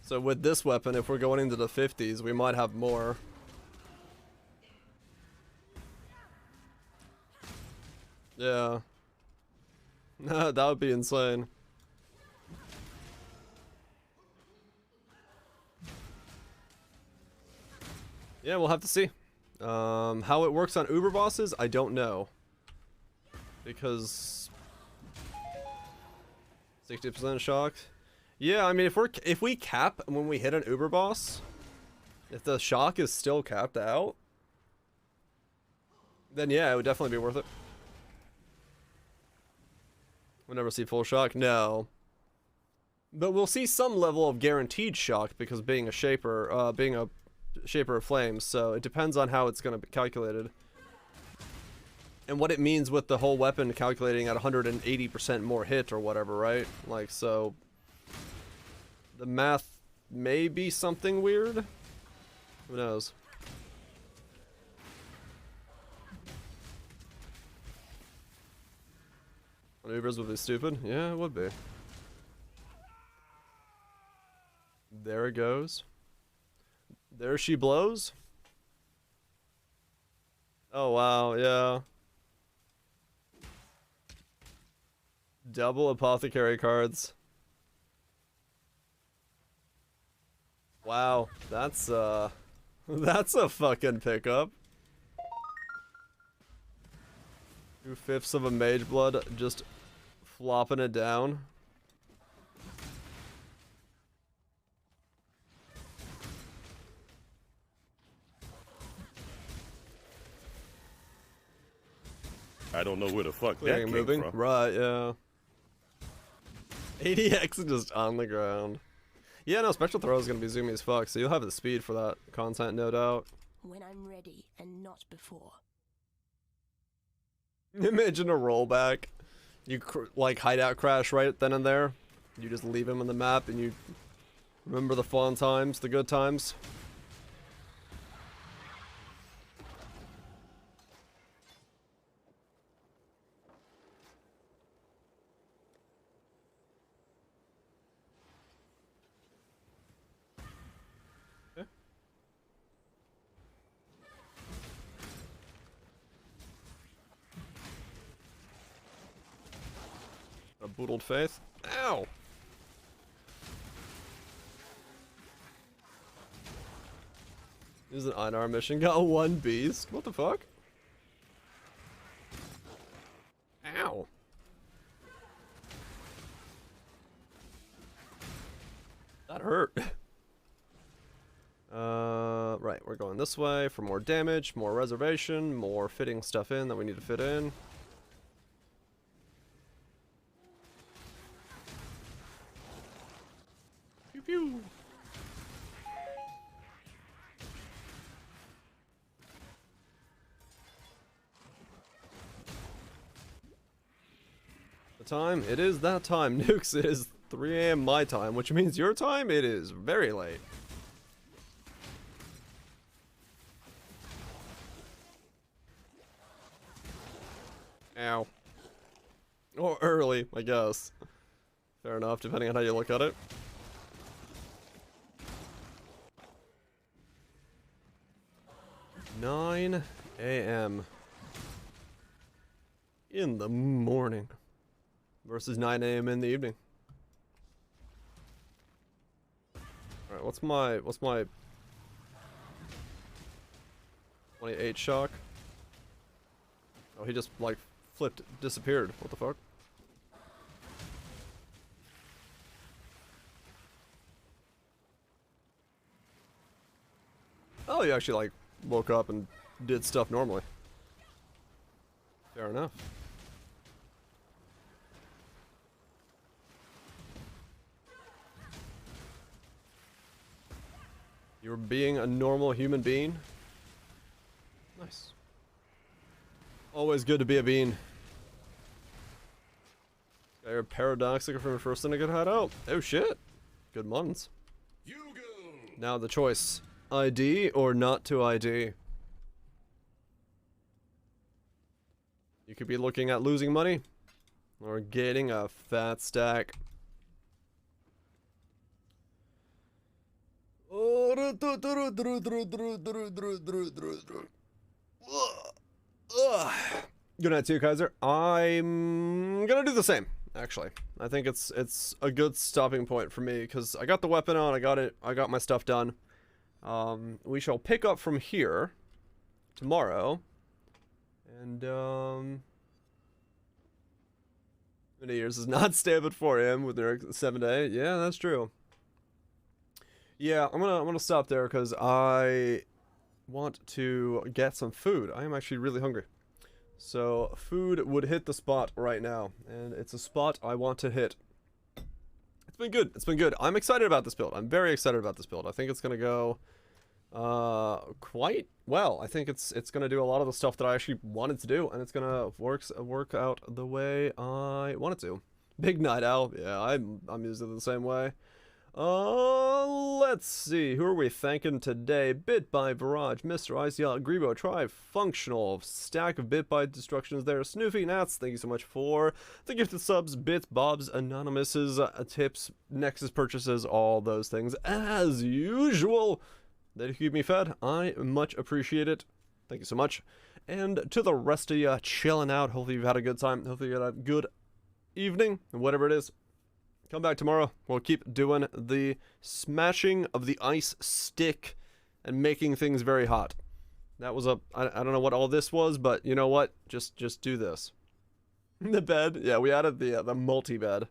A: So with this weapon, if we're going into the 50s, we might have more. Yeah. That would be insane. Yeah, we'll have to see. How it works on Uber bosses, I don't know. Because 60% shocked. Yeah, I mean if we cap when we hit an Uber boss, if the shock is still capped out, then yeah, it would definitely be worth it. We'll never see full shock. No. But we'll see some level of guaranteed shock because being a shaper of flames, so it depends on how it's going to be calculated. And what it means with the whole weapon calculating at 180% more hit or whatever, right? Like, so the math may be something weird. Who knows? Maneuvers would be stupid. Yeah, it would be. There it goes. There she blows. Oh wow, yeah. Double apothecary cards. Wow, that's that's a fucking pickup. 2/5 of a mage blood, just flopping it down.
Q: I don't know where the fuck
A: Clearing
Q: that came
A: moving.
Q: from.
A: Right, yeah. ADX just on the ground. Yeah, no, Spectral Throw is gonna be zoomy as fuck, so you'll have the speed for that content, no doubt.
J: When I'm ready and not before.
A: Imagine a rollback. You like hideout crash right then and there. You just leave him on the map and you remember the fun times, the good times. A boodled faith. Ow! This is an Einar mission. Got one beast. What the fuck? Ow. That hurt. Right, we're going this way for more damage, more reservation, more fitting stuff in that we need to fit in. Pew pew. The time? It is that time. Nukes, it is 3 AM my time, which means your time, it is very late. Ow. Or early, I guess. Fair enough, depending on how you look at it. (9 AM) in the morning versus 9 AM in the evening. All right, what's my 28 shock? Oh, he just like flipped, disappeared. What the fuck? Oh, you actually like woke up and did stuff normally. Fair enough. You're being a normal human being. Nice. Always good to be a bean. Got your paradoxical from your first thing I could hide out. Oh shit. Good muns. Now the choice. ID or not to ID. You could be looking at losing money or getting a fat stack. Good night to you, Kaiser. I'm gonna do the same, actually. I think it's a good stopping point for me because I got the weapon on, I got my stuff done. We shall pick up from here tomorrow, and many years does not stay up at 4 AM with their 7 day. Yeah, that's true. Yeah, I'm gonna stop there because I want to get some food. I am actually really hungry. So food would hit the spot right now, and it's a spot I want to hit. It's been good. It's been good. I'm excited about this build. I'm very excited about this build. I think it's gonna go quite well. I think it's gonna do a lot of the stuff that I actually wanted to do, and it's gonna work out the way I want it to. Big Night Owl. Yeah, I'm usually the same way. Let's see. Who are we thanking today? Bit by Barrage, Mr. ICL, Grebo, Tri-Functional, stack of Bit by Destructions there. Snoofy Nats, thank you so much for the gifted subs, Bits, Bobs, Anonymouses, tips, Nexus purchases, all those things. As usual, they keep me fed. I much appreciate it. Thank you so much. And to the rest of you chilling out, hopefully you've had a good time. Hopefully you had a good evening, whatever it is. Come back tomorrow. We'll keep doing the smashing of the ice stick and making things very hot. That was I don't know what all this was, but you know what? Just do this. The bed. Yeah, we added the multi-bed.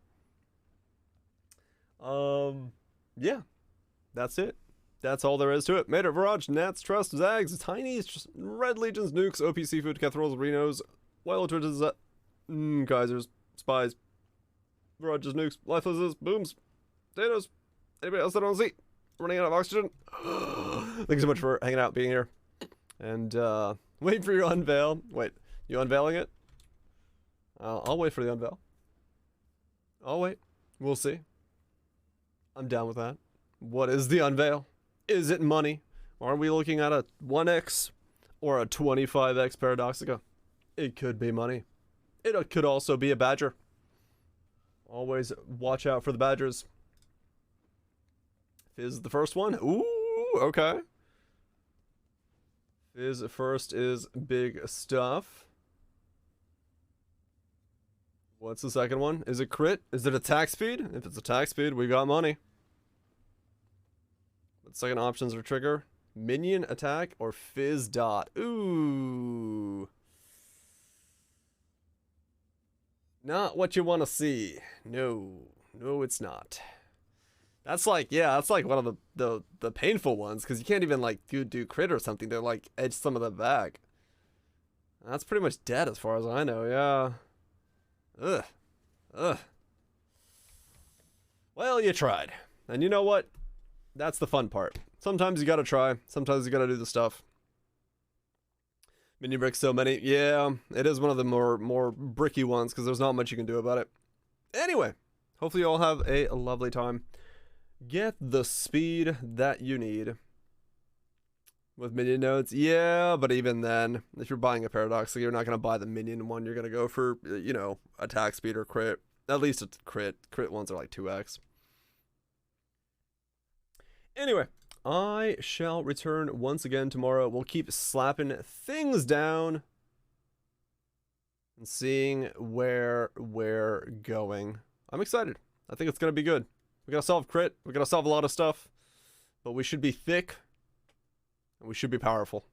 A: Yeah. That's it. That's all there is to it. Mater, Virage, Nats, Trust, Zags, Tinies, Red Legions, Nukes, OP Seafood, Cathrolls, Renos, Wild Twitches, Kaisers, Spies, Virages, Nukes, Lifelesses, Booms, Potatoes, anybody else that I don't see? Running out of oxygen. Thank you so much for hanging out, being here. And, wait for your unveil. Wait, you unveiling it? I'll wait for the unveil. I'll wait. We'll see. I'm down with that. What is the unveil? Is it money? Are we looking at a 1x or a 25x Paradoxica? It could be money. It could also be a badger. Always watch out for the badgers. Fizz the first one. Ooh, okay. Fizz first is big stuff. What's the second one? Is it crit? Is it attack speed? If it's attack speed, we got money. But second options are trigger, minion attack, or fizz dot. Ooh. Not what you want to see. No. No, it's not. That's like, yeah, that's like one of the painful ones, because you can't even like do crit or something. They're like edge some of that back. That's pretty much dead as far as I know, yeah. Ugh. Ugh. Well, you tried. And you know what? That's the fun part. Sometimes you gotta try. Sometimes you gotta do the stuff. Mini bricks so many. Yeah, it is one of the more bricky ones because there's not much you can do about it. Anyway, hopefully you all have a lovely time. Get the speed that you need. With minion nodes, yeah, but even then, if you're buying a Paradox, you're not going to buy the minion one. You're going to go for, you know, attack speed or crit. At least it's crit. Crit ones are like 2x. Anyway, I shall return once again tomorrow. We'll keep slapping things down and seeing where we're going. I'm excited. I think it's going to be good. We got to solve crit. We got to solve a lot of stuff. But we should be thick. And we should be powerful.